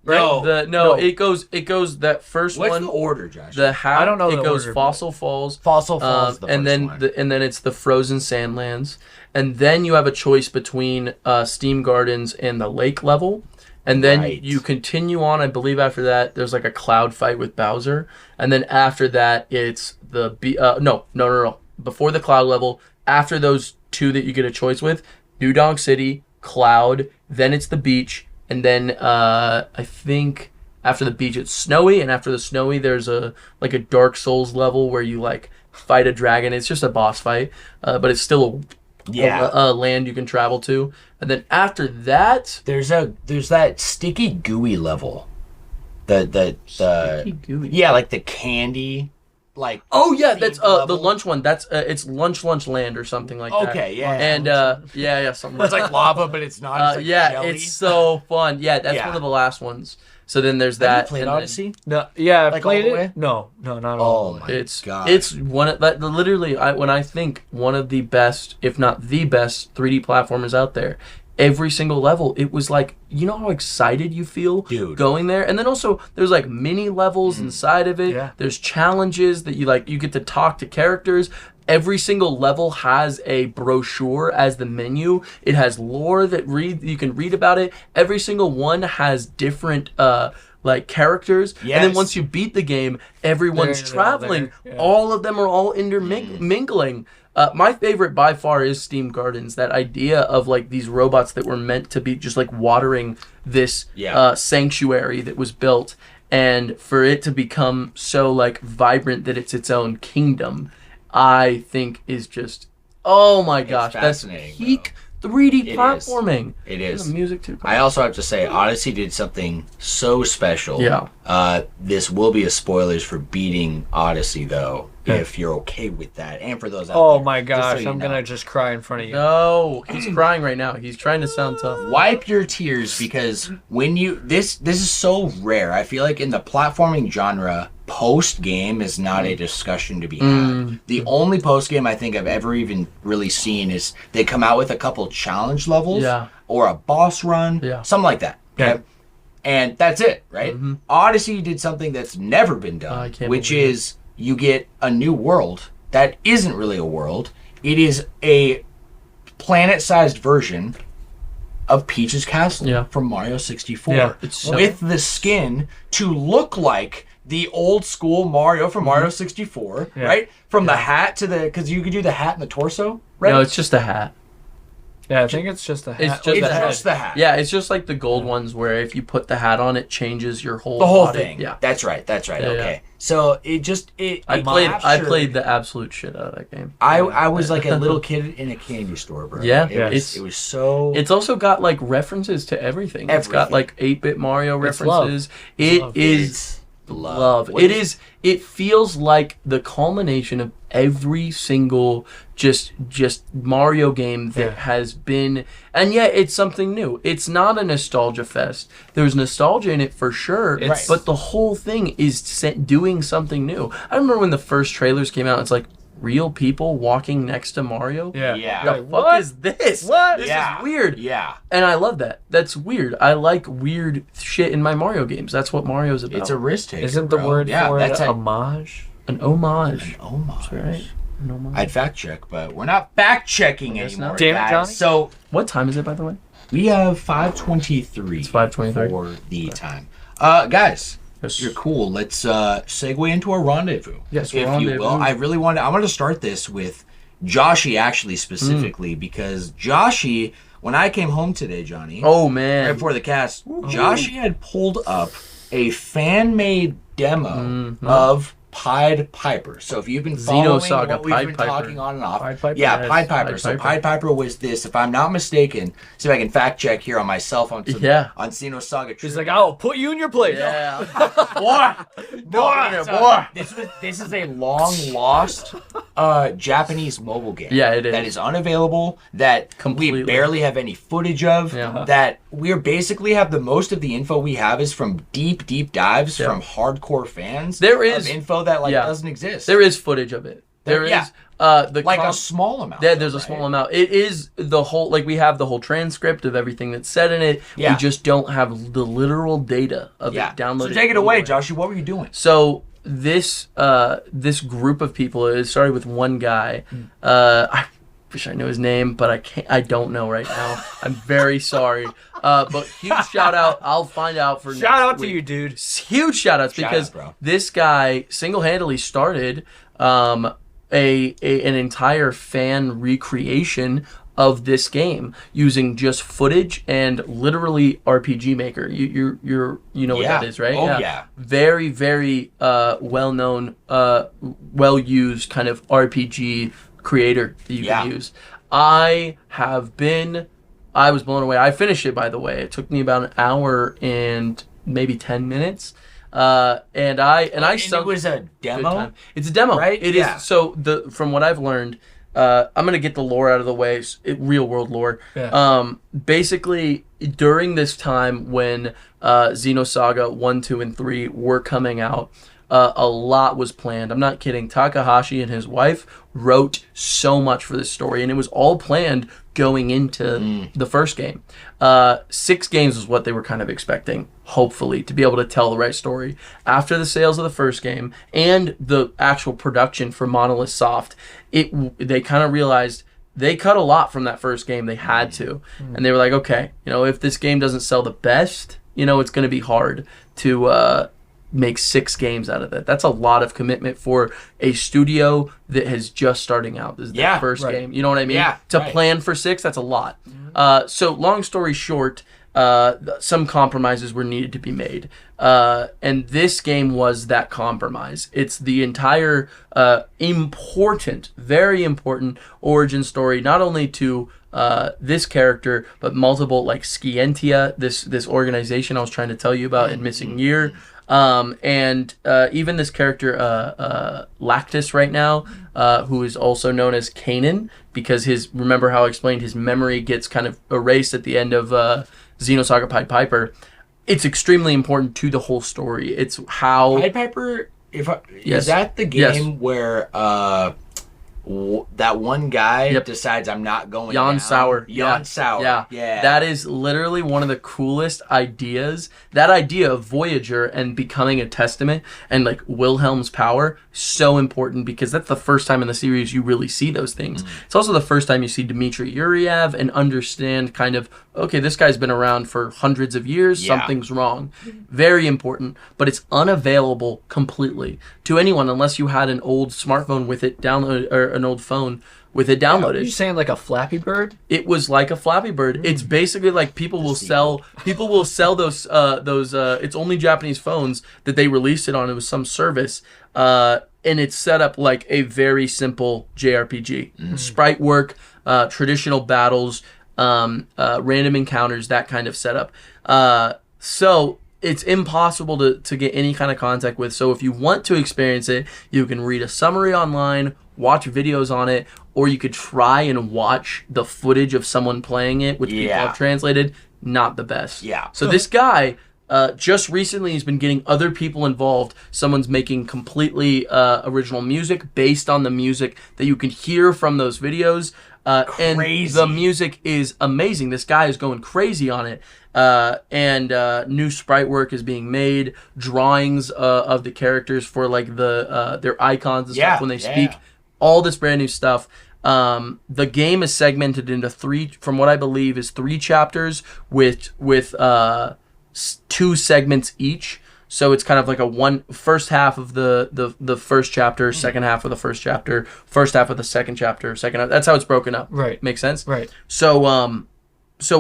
Right? No. It goes that first What's one. the order, Josh? The hat. I don't know It the goes order, Fossil Falls. Fossil Falls, the and first then one. and then it's the Frozen Sandlands, and then you have a choice between Steam Gardens and the lake level, and then you continue on. I believe after that there's like a cloud fight with Bowser, and then after that it's the no. Before the cloud level, after those two that you get a choice with, New Donk City, Cloud, then it's the beach, and then I think. After the beach, it's snowy, and after the snowy, there's a Dark Souls level where you like fight a dragon. It's just a boss fight, but it's still a land you can travel to. And then after that, there's that sticky gooey level, Sticky gooey. yeah, like the candy, like that's the level. lunch one. That's it's lunch land or something like that. Okay, yeah, And something. it's like lava, but it's not. It's like jelly. it's so fun. Yeah, that's one of the last ones. So then there's that. Have you played Odyssey? No, yeah, I've Like played all the it. way? No, not all. Oh my God! god! It's one of literally. When I think one of the best, if not the best, 3D platformers out there. Every single level, it was like, you know how excited you feel going there? And then also, there's like mini levels inside of it. Yeah. There's challenges that you get to talk to characters. Every single level has a brochure as the menu. It has lore that you can read about it. Every single one has different like characters. Yes. And then once you beat the game, everyone's traveling. All of them are all intermingling. My favorite by far is Steam Gardens. That idea of like these robots that were meant to be just like watering this sanctuary that was built, and for it to become so like vibrant that it's its own kingdom, I think is just oh my gosh, that's peak 3D platforming. It is. And the music too. I also have to say, Odyssey did something so special. Yeah. This will be a spoilers for beating Odyssey, though, if you're okay with that, and for those out there. Oh my gosh, so I'm gonna just cry in front of you. No, he's crying right now. He's trying to sound tough. Wipe your tears, because when you this is so rare. I feel like in the platforming genre, post game is not a discussion to be had. The only post game I think I've ever even really seen is they come out with a couple challenge levels or a boss run, something like that. Okay. And that's it, right? Odyssey did something that's never been done, which is you get a new world that isn't really a world. It is a planet-sized version of Peach's Castle from Mario 64 with the skin to look like the old school Mario from Mario 64, right? From the hat to because you could do the hat and the torso, right? No, it's just a hat. Yeah, I think it's just a hat. It's just the hat. Yeah, it's just like the gold ones where if you put the hat on, it changes your whole body. Thing. Yeah, that's right. Okay, so I played the absolute shit out of that game. I was like a little kid in a candy store, bro. Yeah, it was so. It's also got like references to everything. It's got like 8-bit Mario references. It is love. It feels like the culmination of every single just Mario game that has been, and yet it's something new. It's not a nostalgia fest. There's nostalgia in it for sure, but the whole thing is doing something new. I remember when the first trailers came out, it's like real people walking next to Mario. The fuck is this? What? This is weird. Yeah. And I love that. That's weird. I like weird shit in my Mario games. That's what Mario's about. It's a risk taker. Isn't the word for it homage? An homage. An homage. That's right. An homage. I'd fact check, but we're not fact checking anymore. Damn it, Johnny. So what time is it, by the way? we have 5:23. It's 5:23 for the time. Guys. Yes. You're cool. Let's segue into a rendezvous. Yes, if rendezvous. you will. I want to start this with Joshy actually specifically because Joshy, when I came home today, Johnny. Oh man. Right before the cast, Joshy had pulled up a fan-made demo of Pied Piper. So if you've been following Xenosaga, what we've Pied been Piper. talking on and off, Pied Piper, Pied Piper. Pied So Piper. Pied Piper was this, if I'm not mistaken. See if I can fact check here on my cell phone. On Xenosaga. He's like, I'll put you in your place. Yeah. Boy, this is a long lost Japanese mobile game. Yeah, it is. That is unavailable, that Completely. we barely have any footage of, Yeah. that we're basically have the most of the info we have is from deep dives from hardcore fans. There is of info that doesn't exist. There is footage of it. There is a small amount. Yeah, there's a small amount. It is the whole, like, we have the whole transcript of everything that's said in it. Yeah. We just don't have the literal data of it downloaded. So take it away, Joshie. What were you doing? So this group of people, it started with one guy. I wish I knew his name, but I don't know right now. I'm very sorry. But huge shout out. I'll find out for Shout out to week. you, dude. Huge shout outs because this guy single-handedly started an entire fan recreation of this game using just footage and literally RPG Maker. You know what that is, right? Oh yeah. Very, very well-known, well-used kind of RPG creator that you can use. I was blown away. I finished it, by the way. It took me about an hour and maybe 10 minutes. And it was a demo. It's a demo, right? It is. So from what I've learned, I'm gonna get the lore out of the way, real world lore. Yeah. Basically, during this time when Xenosaga 1, 2, and 3 were coming out, a lot was planned. I'm not kidding. Takahashi and his wife wrote so much for this story, and it was all planned going into the first game. 6 games was what they were kind of expecting, hopefully, to be able to tell the right story. After the sales of the first game and the actual production for Monolith Soft, they kind of realized they cut a lot from that first game. They had to. And they were like, okay, if this game doesn't sell the best, it's going to be hard to make 6 games out of it. That's a lot of commitment for a studio that has just starting out. This is their first game. You know what I mean? Yeah, to plan for 6, that's a lot. So long story short, some compromises were needed to be made. And this game was that compromise. It's the entire important, very important origin story, not only to this character, but multiple, like Scientia, this organization I was trying to tell you about in Missing Year. And even this character, Lactus right now, who is also known as Kanan, because remember how I explained his memory gets kind of erased at the end of Xenosaga Pied Piper. It's extremely important to the whole story. It's how... Pied Piper, is that the game where... that one guy decides I'm not going Jan down. Sauer. Jan Sauer. Yeah. That is literally one of the coolest ideas. That idea of Voyager and becoming a testament and like Wilhelm's power, so important because that's the first time in the series you really see those things. It's also the first time you see Dmitry Yuriev and understand kind of, okay, this guy's been around for hundreds of years, something's wrong. Very important, but it's unavailable completely to anyone unless you had an old smartphone with it downloaded, or an old phone with it downloaded. You saying like a Flappy Bird? It was like a Flappy Bird. It's basically like people will sell those it's only Japanese phones that they released it on. It was some service. And it's set up like a very simple JRPG. Sprite work, traditional battles, random encounters, that kind of setup. So it's impossible to get any kind of contact with. So if you want to experience it, you can read a summary online, watch videos on it, or you could try and watch the footage of someone playing it, which people have translated. Not the best. Yeah. So this guy just recently has been getting other people involved. Someone's making completely original music based on the music that you can hear from those videos. And the music is amazing. This guy is going crazy on it. And new sprite work is being made. Drawings of the characters for like their icons and stuff when they speak. All this brand new stuff. The game is segmented into 3, from what I believe is 3 chapters with 2 segments each. So it's kind of like first half of the first chapter, second half of the first chapter, first half of the second chapter, second half. That's how it's broken up. Right. Makes sense? Right. So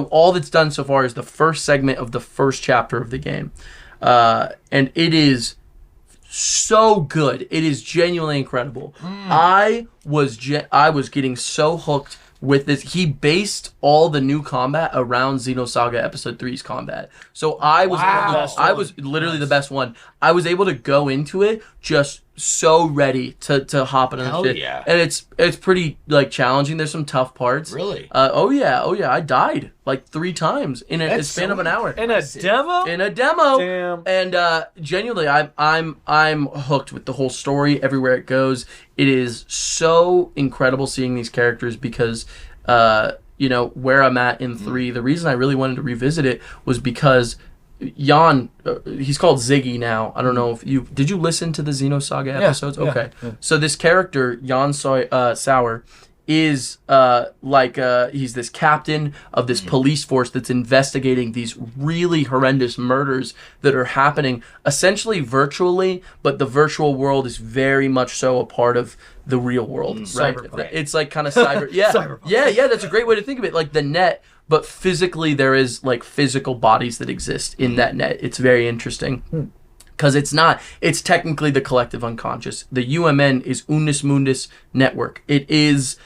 all that's done so far is the first segment of the first chapter of the game. And it is so good. It is genuinely incredible. I was getting so hooked with this. He based all the new combat around Xenosaga Episode 3's combat. So I was literally the best one. I was able to go into it just so ready to hop into this shit. Yeah. And it's pretty like challenging. There's some tough parts. Really? Oh yeah. I died like 3 times in a span of an hour. In a demo? In a demo. Damn. And genuinely, I'm hooked with the whole story everywhere it goes. It is so incredible seeing these characters because where I'm at in 3. The reason I really wanted to revisit it was because Jan, he's called Ziggy now. I don't know if did you listen to the Xenosaga episodes? Yeah, Okay. yeah. So this character, Jan Sauer, is he's this captain of this police force that's investigating these really horrendous murders that are happening essentially virtually, but the virtual world is very much so a part of the real world, right? Cyberpunk. It's like kind of cyber. Yeah. Cyberpunk. Yeah, that's a great way to think of it. Like the net, but physically there is like physical bodies that exist in that net. It's very interesting. Because it's technically the collective unconscious. The UMN is Unus Mundus Network. It is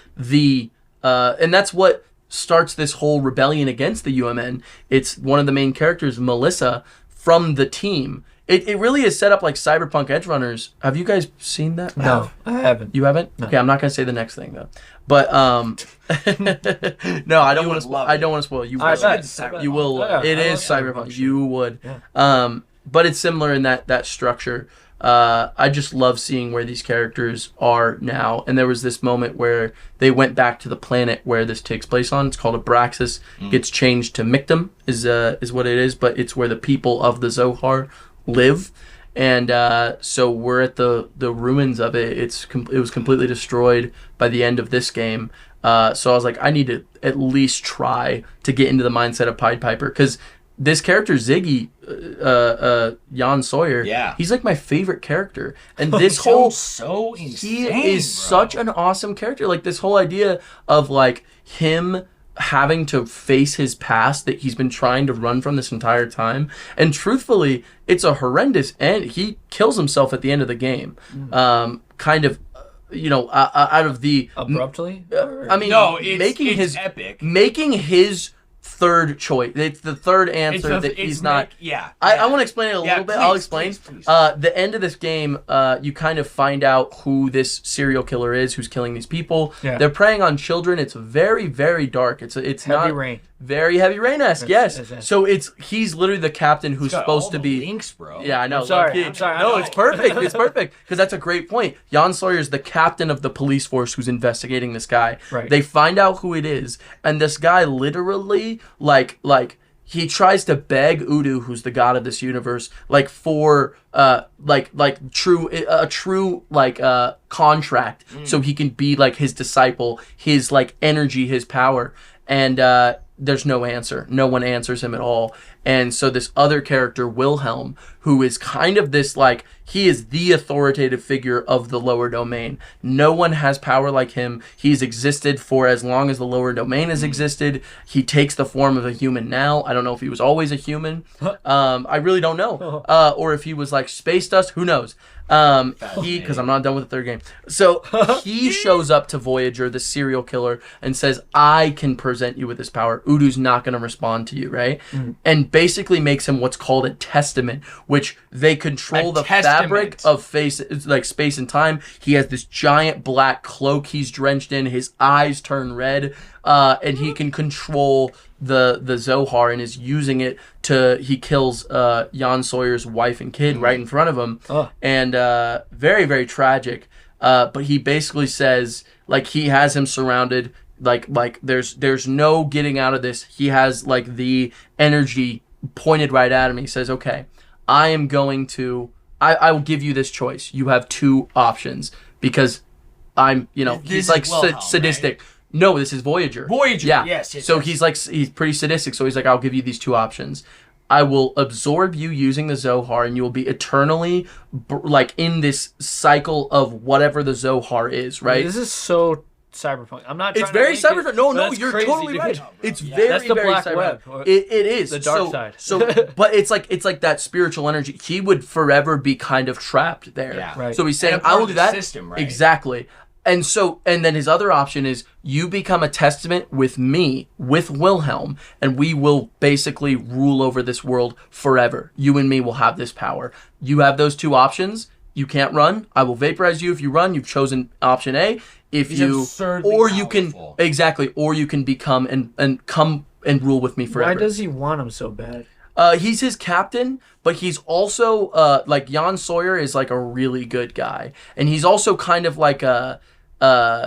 and that's what starts this whole rebellion against the UMN. It's one of the main characters, Melissa, from the team. It really is set up like Cyberpunk Edgerunners. Have you guys seen that? No, I haven't. You haven't? No. Okay, I'm not gonna say the next thing though. But no, I don't want to. I don't want to spoil. You will. I bet. You will. Yeah, It I is love Cyberpunk. Cyberpunk. You would. Yeah. But it's similar in that structure. I just love seeing where these characters are now. And there was this moment where they went back to the planet where this takes place on. It's called Abraxas. Gets changed to Mictum is what it is, but it's where the people of the Zohar live. And so we're at the ruins of it. It was completely destroyed by the end of this game. So I was like, I need to at least try to get into the mindset of Pied Piper, because this character Ziggy, Jan Sawyer, he's like my favorite character, and this whole so insane, he is such an awesome character. Like this whole idea of like him having to face his past that he's been trying to run from this entire time, and truthfully, it's a horrendous end. He kills himself at the end of the game, kind of. Out of the Abruptly? I mean, No, it's epic. Making his third choice. It's the third answer that he's not. I want to explain it a little bit. I'll explain. Please. The end of this game, you kind of find out who this serial killer is, who's killing these people. Yeah. They're preying on children. It's very, very dark. It's Heavy not Rain. very Heavy Rain-esque. Yes. It's- So he's literally the captain who's supposed to be. Links, bro. Yeah, I know. I'm sorry. No, it's perfect. It's perfect because that's a great point. Jan Sawyer is the captain of the police force who's investigating this guy. Right. They find out who it is, and this guy literally, like he tries to beg Udu, who's the god of this universe, like for a true contract, so he can be like his disciple, his like energy, his power, and there's no answer. No one answers him at all. And so this other character, Wilhelm, who is kind of this like, he is the authoritative figure of the lower domain. No one has power like him. He's existed for as long as the lower domain has existed. He takes the form of a human now. I don't know if he was always a human. I really don't know. Or if he was like space dust. Who knows? Because I'm not done with the third game. So he shows up to Voyager, the serial killer, and says, I can present you with this power. Udu's not going to respond to you, right? And basically makes him what's called a testament, which they control the fabric of space and time. He has this giant black cloak he's drenched in. His eyes turn red, and he can control the Zohar and is using it he kills Jan Sawyer's wife and kid right in front of him. And very, very tragic. But he basically says, like, he has him surrounded, like there's no getting out of this. He has like the energy pointed right at him. He says, okay, I will give you this choice. You have 2 options, because he's like sadistic. Right? No, this is Voyager. Yeah. Yes. So he's pretty sadistic. So he's like, I'll give you these 2 options. I will absorb you using the Zohar, and you will be eternally in this cycle of whatever the Zohar is, right? This is so cyberpunk. I'm not. It's very cyberpunk. No, you're crazy, totally dude. right. It's very, that's the very black cyberpunk. web. It is the dark side. So, but it's like that spiritual energy. He would forever be kind of trapped there. Yeah. Right. So he's saying, And a I part will of do the that. system, right? Exactly. And then his other option is you become a testament with me, with Wilhelm, and we will basically rule over this world forever. You and me will have this power. You have those 2 options. you can't run. I will vaporize you if you run. You've chosen option A. If He's you absurdly or you can powerful. exactly, or you can become and come and rule with me forever. Why does he want him so bad? He's his captain, but he's also like Jan Sawyer is like a really good guy, and he's also kind of like a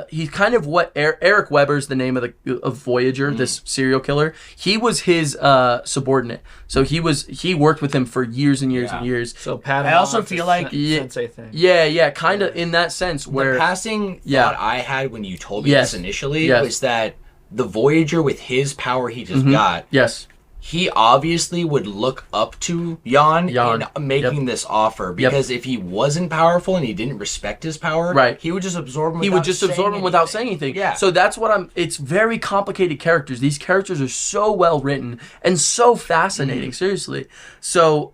he's kind of what Eric Weber's the name of Voyager, this serial killer. He was his subordinate, so he worked with him for years and years and years. So Pat, I also feel like sensei thing. Yeah, kind of in that sense where the passing thought I had when you told me this initially was that the Voyager with his power he just got. Yes. He obviously would look up to Jan in making this offer because if he wasn't powerful and he didn't respect his power, he would just absorb him without saying anything. Yeah. So that's what it's very complicated characters. These characters are so well written and so fascinating, seriously. So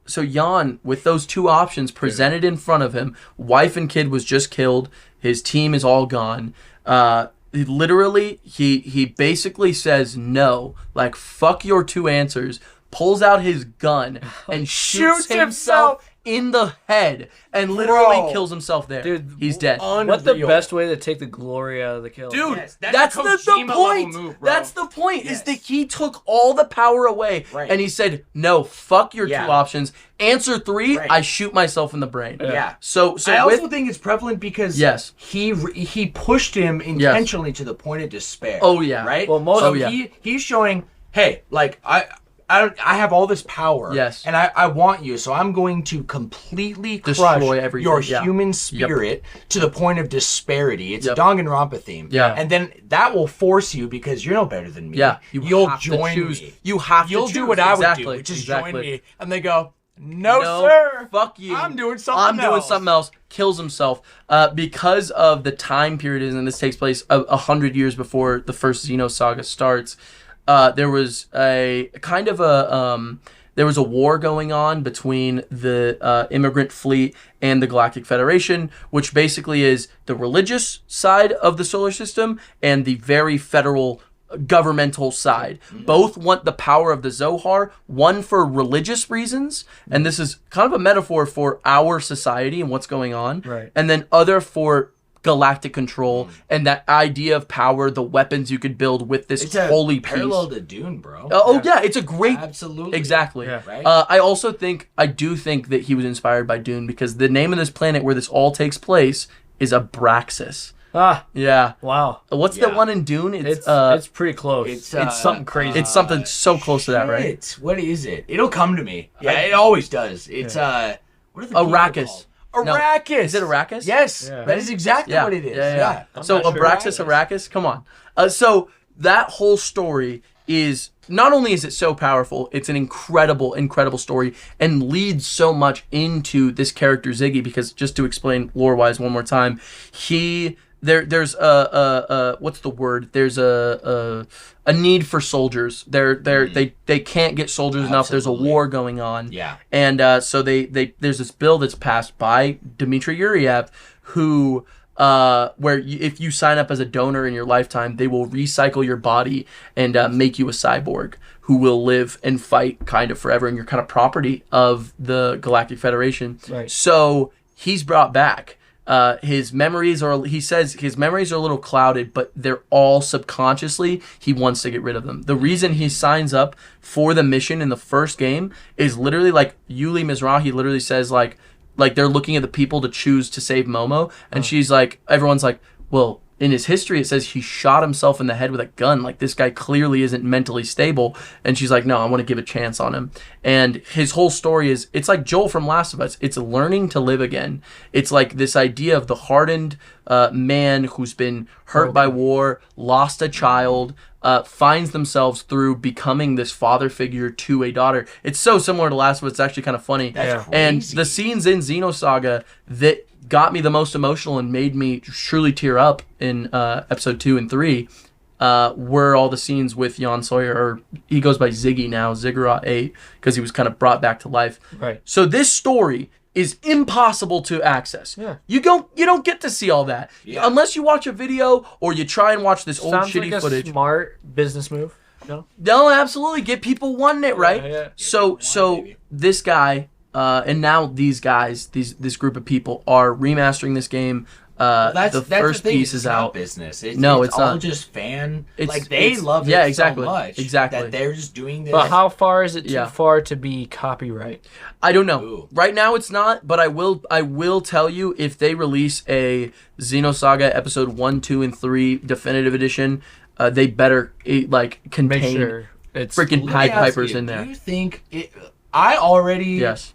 Jan, with those two options presented in front of him, wife and kid was just killed, his team is all gone. Literally, he basically says no, like fuck your two answers, pulls out his gun and shoots himself in the head and literally kills himself there. Dude, he's dead. What the best way to take the glory out of the kill? Dude, that's the point. Move, that's the point, is that he took all the power away and he said, no, fuck your two options. Answer 3, I shoot myself in the brain. Yeah. So I also think it's prevalent because he pushed him intentionally to the point of despair. Oh, yeah. Right? Well, he's showing, hey, like, I have all this power. Yes. And I want you, so I'm going to completely destroy everything. Your human spirit to the point of disparity. It's a Danganronpa theme. Yeah. And then that will force you, because you're no better than me. Yeah. You'll join me. You have to You'll choose. do what I would do, which is join me. And they go, no, sir. Fuck you. I'm doing something else. Kills himself because of the time period, and this takes place 100 years before the first Xenosaga starts. There was a kind of there was a war going on between the immigrant fleet and the Galactic Federation, which basically is the religious side of the solar system and the very federal governmental side. Both want the power of the Zohar, one for religious reasons, and this is kind of a metaphor for our society and what's going on, and then other for galactic control and that idea of power, the weapons you could build with this holy piece. Parallel to Dune, bro. It's a great, absolutely, exactly. Yeah. Right? I do think that he was inspired by Dune, because the name of this planet where this all takes place is Abraxas. Yeah. Wow. What's the one in Dune? It's pretty close. It's something crazy. It's something so close to that, right? What is it? It'll come to me. Yeah, it always does. It's what are the Arrakis. Arrakis. No. Is it Arrakis? Yes. Yeah. That is exactly what it is. Yeah. So Abraxas, Arrakis, come on. So that whole story is, not only is it so powerful, it's an incredible, incredible story and leads so much into this character Ziggy, because just to explain lore-wise one more time, there's what's the word? There's a need for soldiers. They can't get soldiers enough. There's a war going on. Yeah. And so there's this bill that's passed by Dmitry Yuriev, who where if you sign up as a donor in your lifetime, they will recycle your body and make you a cyborg who will live and fight kind of forever, and you're kind of property of the Galactic Federation. Right. So he's brought back. His memories are a little clouded, but they're all subconsciously, he wants to get rid of them. The reason he signs up for the mission in the first game is literally like Yuli Mizrahi literally says like they're looking at the people to choose to save Momo, and she's like, everyone's like, well, in his history it says he shot himself in the head with a gun, like this guy clearly isn't mentally stable, and she's like, no, I want to give a chance on him. And his whole story is, it's like Joel from Last of Us, it's learning to live again. It's like this idea of the hardened man who's been hurt by war, lost a child, finds themselves through becoming this father figure to a daughter. It's so similar to Last of Us, it's actually kind of funny. That's crazy. And the scenes in Xenosaga that got me the most emotional and made me truly tear up in episode 2 and 3 were all the scenes with Jan Sawyer, or he goes by Ziggy now, Ziggurat 8, because he was kind of brought back to life. Right. So this story is impossible to access. Yeah. You don't get to see all that unless you watch a video or you try and watch this old shitty like footage. A smart business move. No, absolutely, get people wanting it, right? Yeah. So this guy and now these guys, this group of people are remastering this game. The first piece is out. Business. It's all not. Just fan. It's, they love it exactly, so much that they're just doing this. But how far is it too far to be copyright? I don't know. Ooh. Right now it's not, but I will tell you if they release a Xenosaga episode 1, 2, and 3 definitive edition, they better contain Make sure it's freaking Pied Pipers in there. Do you think I already? Yes.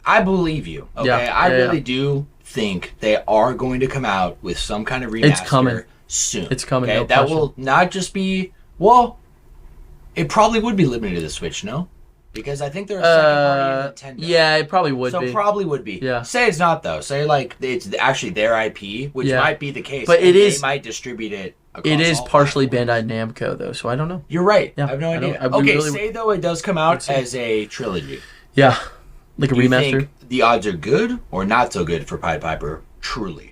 I believe you. Okay, I really do think they are going to come out with some kind of remaster. It's coming soon. It's coming. Okay, no that question. will not just be it probably would be limited to the Switch, no? Because I think they're a second party Nintendo. Yeah, it probably would be. So probably would be. Yeah. Say it's not though. Say it's actually their IP, which might be the case. But they might distribute it. It is all partially platforms. Bandai Namco though, so I don't know. You're right. Yeah, I have no idea. Okay, say though it does come out as a trilogy. Yeah, like a Do you remaster. think the odds are good or not so good for Pied Piper? Truly.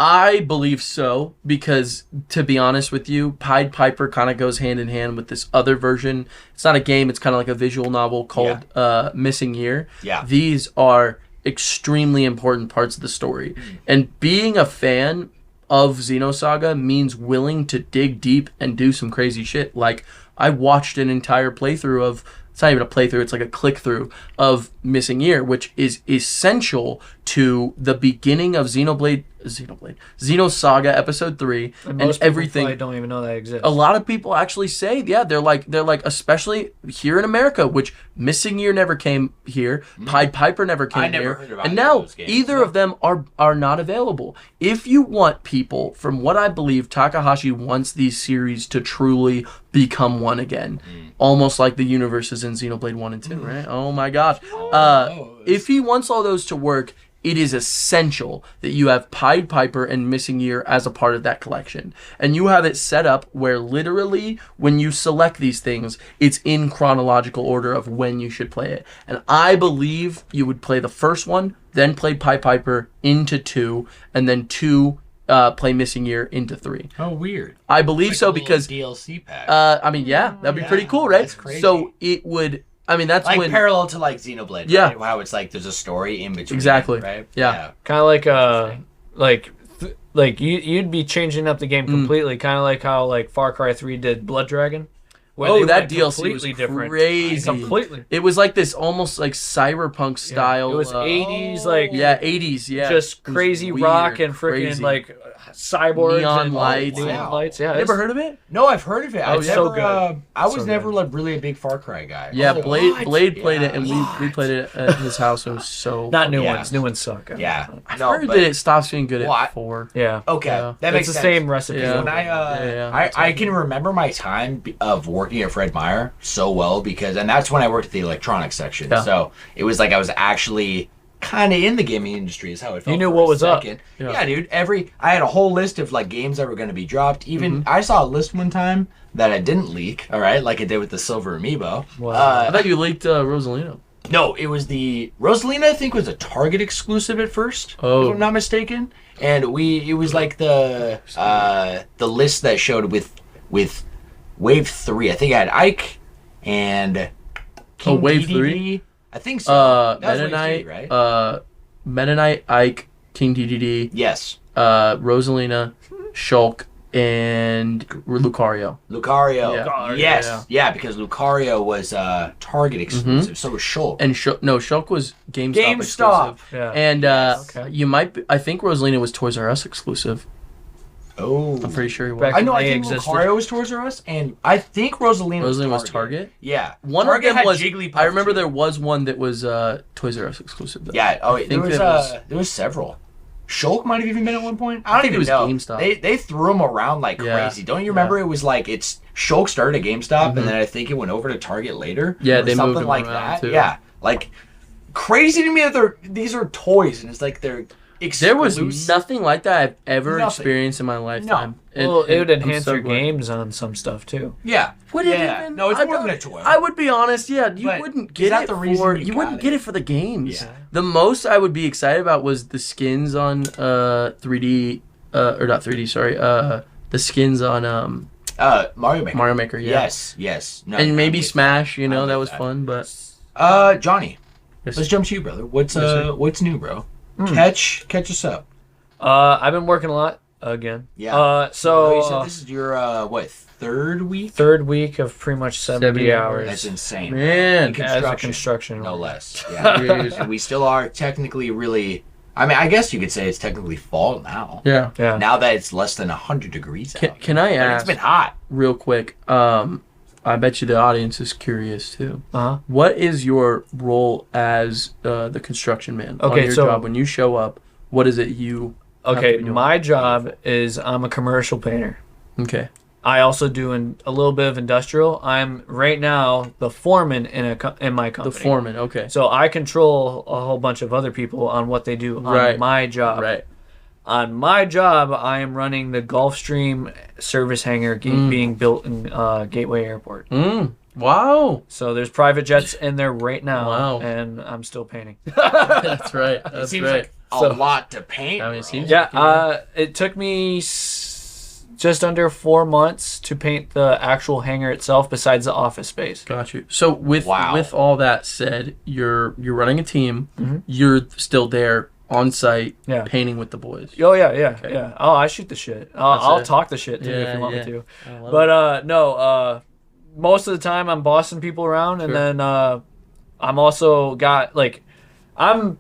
I believe so, because to be honest with you, Pied Piper kind of goes hand in hand with this other version. It's not a game, it's kind of like a visual novel called Missing Year. Yeah. These are extremely important parts of the story. And being a fan of Xenosaga means willing to dig deep and do some crazy shit. Like, I watched an entire playthrough of, it's not even a playthrough, it's like a click-through of Missing Year, which is essential to the beginning of Xenosaga Episode 3 and most everything. I don't even know that exists. A lot of people actually say, they're like, especially here in America, which Missing Year never came here, Pied Piper never came I never here, heard about and any of now those games, either of them are not available. If you want people, from what I believe, Takahashi wants these series to truly become one again, almost like the universes in Xenoblade 1 and 2, right? Oh my gosh. If he wants all those to work, it is essential that you have Pied Piper and Missing Year as a part of that collection. And you have it set up where literally when you select these things, it's in chronological order of when you should play it. And I believe you would play the first one, then play Pied Piper into 2, and then 2 play Missing Year into 3. Oh, weird. I believe so because DLC pack. I mean, that'd be pretty cool, right? That's crazy. So it would. I mean, that's like when parallel to like Xenoblade. Yeah. Right? How it's like there's a story in between. Exactly. Right. Yeah. Kind of like you'd be changing up the game completely, kind of like how like Far Cry 3 did Blood Dragon. Oh, that DLC was crazy. Completely. It was like this almost like cyberpunk style. It was 80s, like 80s, just crazy rock and freaking like cyborgs neon and lights. neon lights. Yeah, You never heard of it? No, I've heard of it. Oh, it's so good. I was So never good. like really a big Far Cry guy. Yeah, Oh, Blade what? played it, and Yeah. we played it at his house. It was so not new Yeah. ones. New ones suck. Yeah. I've No, heard but- that it stops being good Well, at 4. Yeah. Okay, Yeah. that makes It's the sense. same recipe. Yeah. When Yeah. I can remember my time of working at Fred Meyer so well and that's when I worked at the electronics section. Yeah. So it was like I was actually kind of in the gaming industry is how it felt. You knew for what a was up. second. Yeah. Yeah, dude. I had a whole list of like games that were going to be dropped. Even I saw a list one time that I didn't leak. All right, like I did with the Silver Amiibo. Wow. I thought you leaked Rosalina. No, it was the Rosalina. I think was a Target exclusive at first. Oh. If I'm not mistaken. And it was like the list that showed with Wave 3. I think I had Ike and King Wave DDD. 3? I think so. That was Meta Wave Knight, 3, right? Meta Knight, Ike, King DDD, Yes. Rosalina, Shulk, and Lucario. Lucario. Yeah. Yes. Yeah, because Lucario was Target exclusive. So was Shulk. And Shulk was GameStop GameStop. exclusive. Yeah. And Okay. you might be, I think Rosalina was Toys R Us exclusive. Oh. I'm pretty sure he was. Back I know. I They think existed. Lucario was Toys R Us, and I think Rosalina was Target. Yeah. One Target of them had was. Jigglypuff I remember too. there was one that was Toys R Us exclusive. Though. Yeah. Oh, I there think was, that there was several. Shulk might have even been at one point. I don't think even it was know. GameStop. They threw him around like Yeah. crazy. Don't you remember? It was like Shulk started at GameStop, and then I think it went over to Target later. Yeah, or they moved something him like around, that. too. Yeah, like crazy to me that these are toys, and it's like they're exclusive. There was nothing like that I've ever Nothing. experienced in my lifetime. Well, it would I'm enhance so your glad. games on some stuff too. Yeah. Would it Yeah. even? No, it's I more than don't- a toy. I would be honest. Yeah, you But wouldn't is get that it the reason for. you You got wouldn't it? get it for the games. Yeah. The most I would be excited about was the skins on 3D, or not 3D. Sorry, the skins on Mario Maker. Mario Maker. Yeah. Yes. No, And maybe I'm with Smash. You I'm know with that was that. fun, but you. Johnny. let's jump to you, brother. What's new, bro? Catch us up. I've been working a lot again. Yeah. So you said this is your third week? Third week of pretty much 70 hours. That's insane, man. As a construction, no less. Yeah. And we still are technically really. I mean, I guess you could say it's technically fall now. Yeah. Now that it's less than 100 degrees out. Can I ask? It's been hot. Real quick. I bet you the audience is curious too. What is your role as the construction man on your job when you show up? What is it you? Okay, my job is I'm a commercial painter. Okay. I also do a little bit of industrial. I'm right now the foreman in my company. The foreman, okay. So I control a whole bunch of other people on what they do on my job. Right. On my job, I am running the Gulfstream service hangar being built in Gateway Airport. Wow. So there's private jets in there right now, and I'm still painting. That's right. That's it seems like a lot to paint. I mean, it seems it took me just under 4 months to paint the actual hangar itself, besides the office space. Got you. So with all that said, you're running a team. You're still there on site, painting with the boys. Oh yeah. Oh, I shoot the shit. I'll talk the shit too if you want me to. But no. Most of the time I'm bossing people around, and then I'm also got like I'm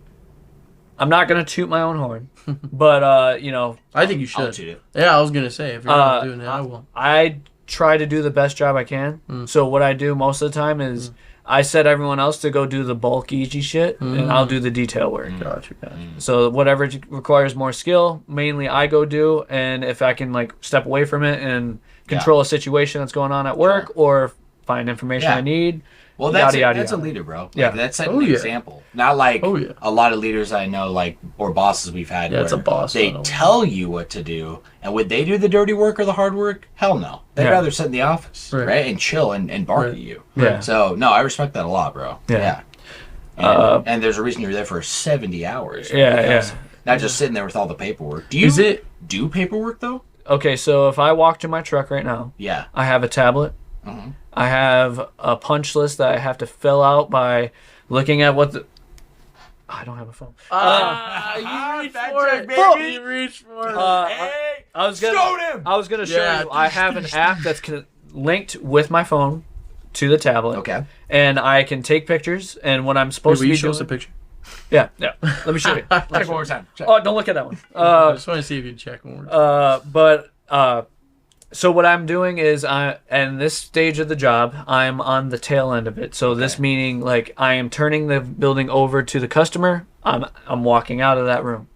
not gonna toot my own horn, but I think you should. I'll toot it. Yeah, I was gonna say if you're not doing it, I will. I try to do the best job I can. So what I do most of the time is I set everyone else to go do the bulk easy shit, and I'll do the detail work. Gotcha. So whatever requires more skill, mainly I go do, and if I can like step away from it and control a situation that's going on at work or find information I need. Well, that's a leader, bro. Like, that's setting an example. Not like a lot of leaders I know, like, or bosses we've had. Yeah, it's a boss. They tell you what to do, and would they do the dirty work or the hard work? Hell no. They'd rather sit in the office, right? And chill and bark at you. Yeah. So, no, I respect that a lot, bro. Yeah. And there's a reason you're there for 70 hours. Yeah. Not just sitting there with all the paperwork. Do you do paperwork, though? Okay, so if I walk to my truck right now, I have a tablet. I have a punch list that I have to fill out by looking at what the... I don't have a phone. You reached for it. I was gonna show you. I have an app that's linked with my phone to the tablet. Okay. And I can take pictures, and when I'm supposed to be show us a picture? Yeah. Let me show you. Check one more time. Oh, don't look at that one. I just want to see if you can check one more time. So what I'm doing is in this stage of the job, I'm on the tail end of it. So this meaning like I am turning the building over to the customer. I'm walking out of that room.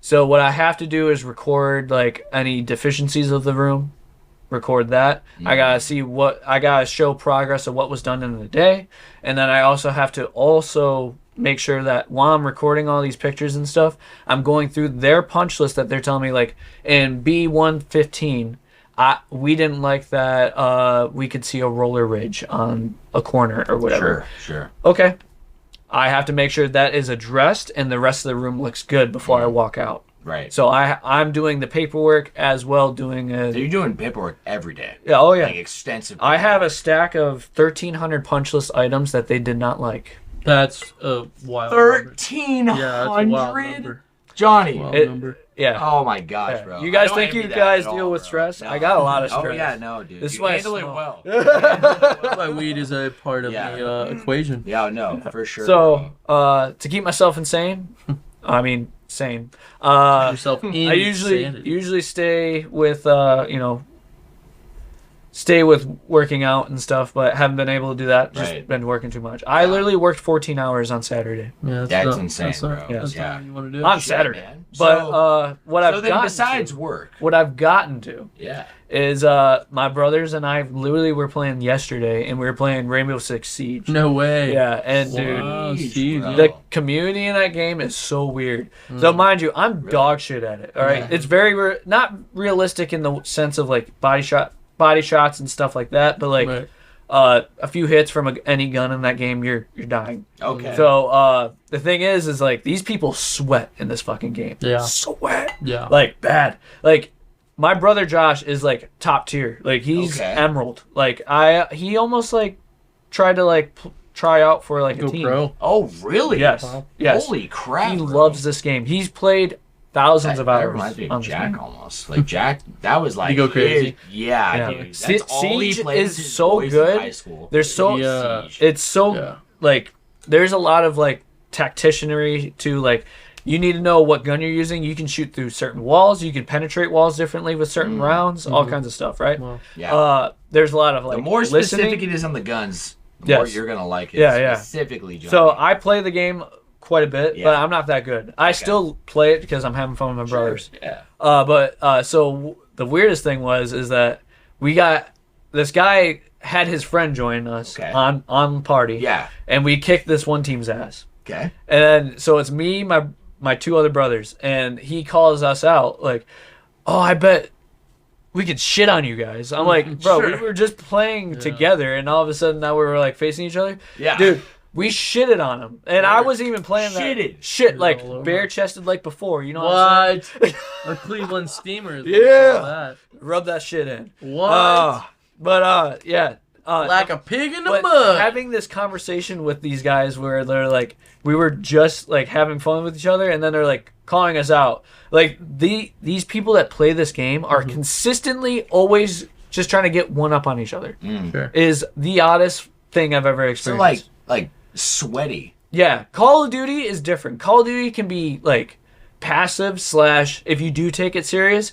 So what I have to do is record like any deficiencies of the room, record that. I gotta show progress of what was done in the day, and then I also have to make sure that while I'm recording all these pictures and stuff, I'm going through their punch list that they're telling me like in B115. We didn't like that we could see a roller ridge on a corner or whatever. Sure. Okay. I have to make sure that is addressed and the rest of the room looks good before I walk out. Right. So I'm doing the paperwork as well. So you're doing paperwork every day. Yeah. Oh yeah. Like extensive. I have a stack of 1,300 punch list items that they did not like. That's a wild 1,300. Yeah, that's a wild number. Johnny. Number. Yeah. Oh my gosh, bro. You guys think you guys deal with stress? No. I got a lot of stress. Oh yeah, no, dude. This you handle it well. That's why weed is a part of the equation. Yeah, no, for sure. So, to keep myself sane. I usually stay with working out and stuff, but haven't been able to do that. Just been working too much. I literally worked 14 hours on Saturday. Yeah, that's insane, bro. That's not you want to do. On Saturday. Man. But besides work, what I've gotten to is my brothers and I literally were playing yesterday, and we were playing Rainbow Six Siege. No way. Yeah, and dude, the community in that game is so weird. So mind you, I'm dog shit at it. All right, it's very not realistic in the sense of like body shots and stuff like that, but like a few hits from any gun in that game, you're dying. Okay. So the thing is like these people sweat in this fucking game. Yeah. Sweat. Yeah. Like bad. Like my brother Josh is like top tier. Like he's emerald. Like he almost like tried to like try out for like a Go team. pro. Oh, really? Yes. Wow. Yes. Holy crap! He bro. loves this game. He's played thousands of That hours. reminds me on of this Jack game. almost. Like Jack, that was like You go crazy. Yeah, Yeah. dude. That's all he Siege played is with his so boys in good. high school. There's so Yeah. it's so Yeah. like there's a lot of like tacticianry to like you need to know what gun you're using. You can shoot through certain walls. You can penetrate walls differently with certain rounds. All kinds of stuff, right? Wow. Yeah. There's a lot of like The more listening. specific it is on the guns, the more Yes. you're gonna like it. Yeah, yeah. Specifically, Johnny. So I play the game quite a bit, Yeah. but I'm not that good. I still play it because I'm having fun with my brothers. Yeah. So the weirdest thing is that we got this guy had his friend join us Okay. on party. Yeah. And we kicked this one team's ass. Okay. And then so it's me, my two other brothers, and he calls us out like, "Oh, I bet we could shit on you guys." I'm like, "Bro, we were just playing together, and all of a sudden now we were like facing each other." Yeah. Dude, we shitted on him, and I wasn't even playing that Shitted. shit like all over. bare chested like before. You know what I'm saying? What? A Cleveland Steamer. Is what Yeah. we call that. Rub that shit in. What? Yeah. Like a pig in the But mud. having this conversation with these guys where they're like, we were just like having fun with each other, and then they're like calling us out. Like these people that play this game are consistently always just trying to get one up on each other. Sure. Is the oddest thing I've ever So experienced. like sweaty. Yeah, Call of Duty is different. Call of Duty can be like passive / if you do take it serious,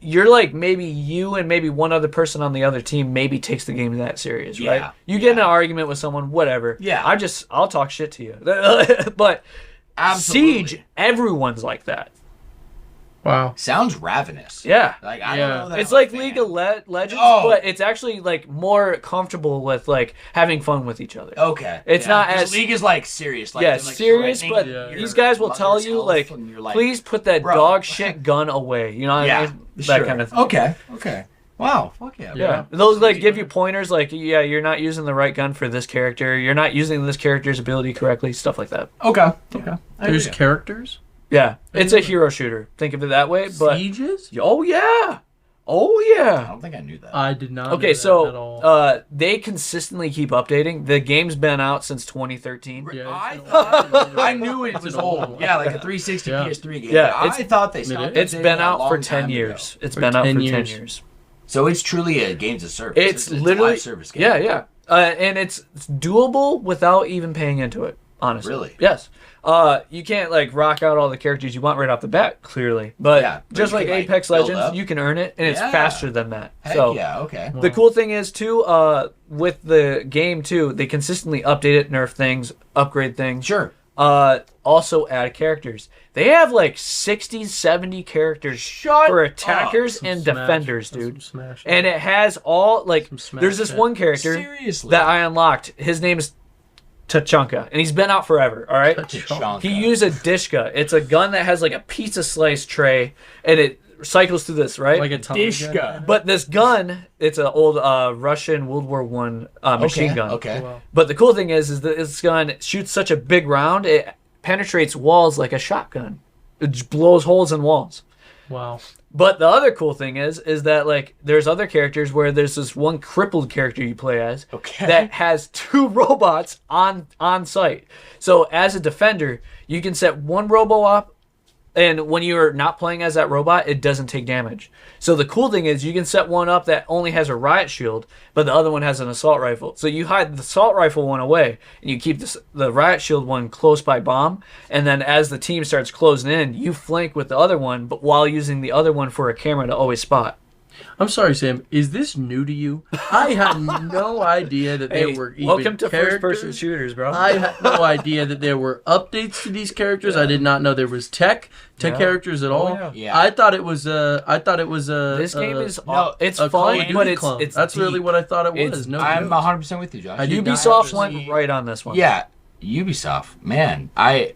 you're like maybe you and maybe one other person on the other team maybe takes the game that serious, Yeah, right? You get in an argument with someone, whatever. Yeah. I'll talk shit to you. But Absolutely. Siege, everyone's like that. Wow. Sounds ravenous. Yeah. Like I Yeah. don't know that It's I'm a like fan. League of Legends, Oh. but it's actually like more comfortable with like having fun with each other. Okay. It's not 'Cause as- League is like serious. Like, Yeah, they're, like, serious, threatening but Yeah. these guys will your tell mother's you health, like, and you're like, please put that bro. dog shit gun away. You know what I mean? That sure. kind of thing. Okay. Okay. Wow. Fuck yeah. Yeah. They'll like give you pointers like, yeah, you're not using the right gun for this character. You're not using this character's ability correctly. Stuff like that. Okay. Okay. There's characters. Yeah. It's a hero shooter. Think of it that way. But Sieges. oh yeah. Oh I yeah. don't think I knew that. I did not. Okay, know that at all. so they consistently keep updating. The game's been out since 2013. Yeah, I it's thought I knew it It's was an old old. one. Yeah, like a 360 Yeah. PS3 game. Yeah, I it's- thought they stopped. It's updating been a out for long 10 time years. ago. It's For been out 10 for years. 10 years. So it's truly a games of service. It's a literally live service game. Yeah, yeah. And it's doable without even paying into it, honestly. Really? Yes. You can't like rock out all the characters you want right off the bat, clearly. But Yeah, but just you like can, like, Apex build Legends, up. you can earn it, and it's Yeah. faster than that. Heck so yeah. Okay. the cool thing is too, with the game too, they consistently update it, nerf things, upgrade things. Sure. Also add characters. They have like 60, 70 characters Shut for up. attackers Some and smash. defenders, Some dude. smash. And it has all like Some smash there's this shit. one character Seriously. that I unlocked. His name is Tachanka, and he's been out forever. All right. Tachanka. He used a dishka. It's a gun that has like a pizza slice tray, and it cycles through this, right? like a Tommy gun. Dishka. But this gun, it's an old Russian World War One machine Okay. gun. Okay. Wow. But the cool thing is that this gun shoots such a big round, it penetrates walls like a shotgun. It just blows holes in walls. Wow. But the other cool thing is that like there's other characters where there's this one crippled character you play as Okay. that has 2 robots on site. So as a defender, you can set one robo up, and when you're not playing as that robot, it doesn't take damage. So the cool thing is you can set one up that only has a riot shield, but the other one has an assault rifle. So you hide the assault rifle one away, and you keep the riot shield one close by bomb. And then as the team starts closing in, you flank with the other one, but while using the other one for a camera to always spot. I'm sorry, Sam. Is this new to you? I had no idea that there were even welcome to characters. first-person shooters, bro. I had no idea that there were updates to these characters. I did not know there was tech to Yeah. characters at all. yeah. Yeah. I thought it was This game is it's a Call fun, of Duty but clone. it's That's really deep. what I thought it It's- was. No, I'm joke. 100% with you, Josh. I did not Ubisoft actually- went right on this one. Yeah, Ubisoft. Man,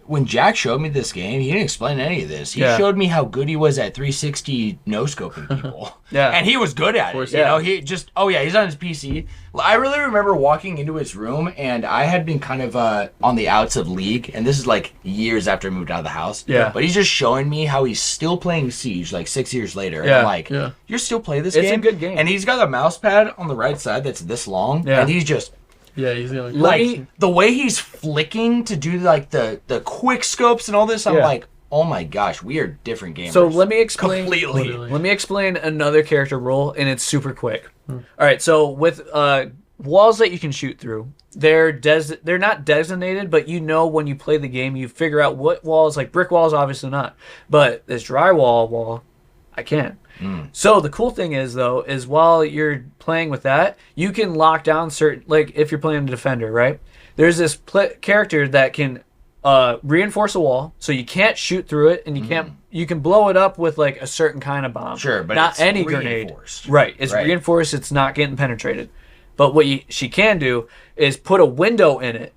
when Jack showed me this game, he didn't explain any of this. He Yeah. showed me how good he was at 360 no scoping people. Yeah. and he was good at it. course, You yeah. know, he just he's on his PC. I really remember walking into his room, and I had been kind of on the outs of League, and this is like years after I moved out of the house. Yeah. but he's just showing me how he's still playing Siege like 6 years later. And Yeah. I'm like, Yeah. you're still playing this It's a game? good game. And he's got a mouse pad on the right side that's this long, Yeah. and he's just Yeah, he's the only. Like the way he's flicking to do like the quick scopes and all this, I'm like, oh my gosh, we are different gamers. So let me explain completely. Let me explain another character role, and it's super quick. All right, so with walls that you can shoot through, they're not designated, but you know when you play the game, you figure out what walls. Like brick walls, obviously not, but this drywall wall, I can. So the cool thing is though, is while you're playing with that, you can lock down certain, like if you're playing a defender, right? There's this character that can reinforce a wall, so you can't shoot through it, and you can blow it up with like a certain kind of bomb. Sure, but not it's any reinforced. grenade. Right, it's reinforced. It's not getting penetrated. But what she can do is put a window in it,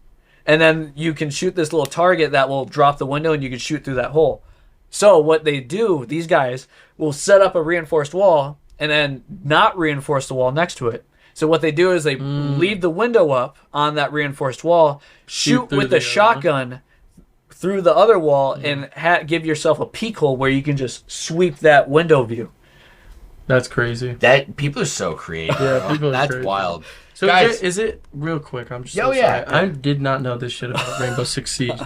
and then you can shoot this little target that will drop the window, and you can shoot through that hole. So what they do, these guys will set up a reinforced wall and then not reinforce the wall next to it. So what they do is they leave the window up on that reinforced wall, shoot with a shotgun through the other wall, and give yourself a peek hole where you can just sweep that window view. That's crazy. That people are so creative. Yeah, people are That's crazy. wild. So guys, is it real quick? I'm just Oh, yeah. sorry. I did not know this shit about Rainbow Six Siege.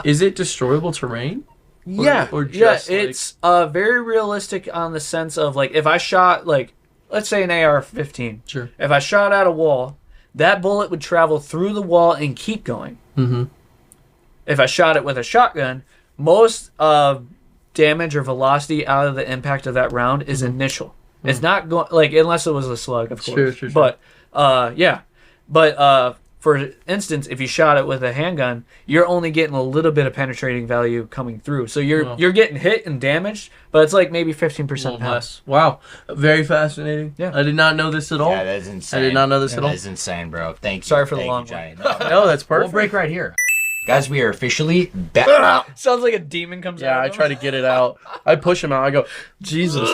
Is it destroyable terrain? Or just it's very realistic on the sense of like if I shot like let's say an AR-15. Sure. If I shot at a wall, that bullet would travel through the wall and keep going. Mm-hmm. If I shot it with a shotgun, most damage or velocity out of the impact of that round is initial. It's not going like unless it was a slug, of course. Sure. But for instance, if you shot it with a handgun, you're only getting a little bit of penetrating value coming through. So you're getting hit and damaged, but it's like maybe 15% less. Wow, very fascinating. Yeah, I did not know this at all. Yeah, that's insane. I did not know this at all. That is insane, bro. Thank you. Sorry for the Thank long you, Johnny. one. No, that's perfect. We'll break right here. Guys, we are officially back. Sounds like a demon comes out. Yeah, I try to get it out. I push him out. I go, Jesus.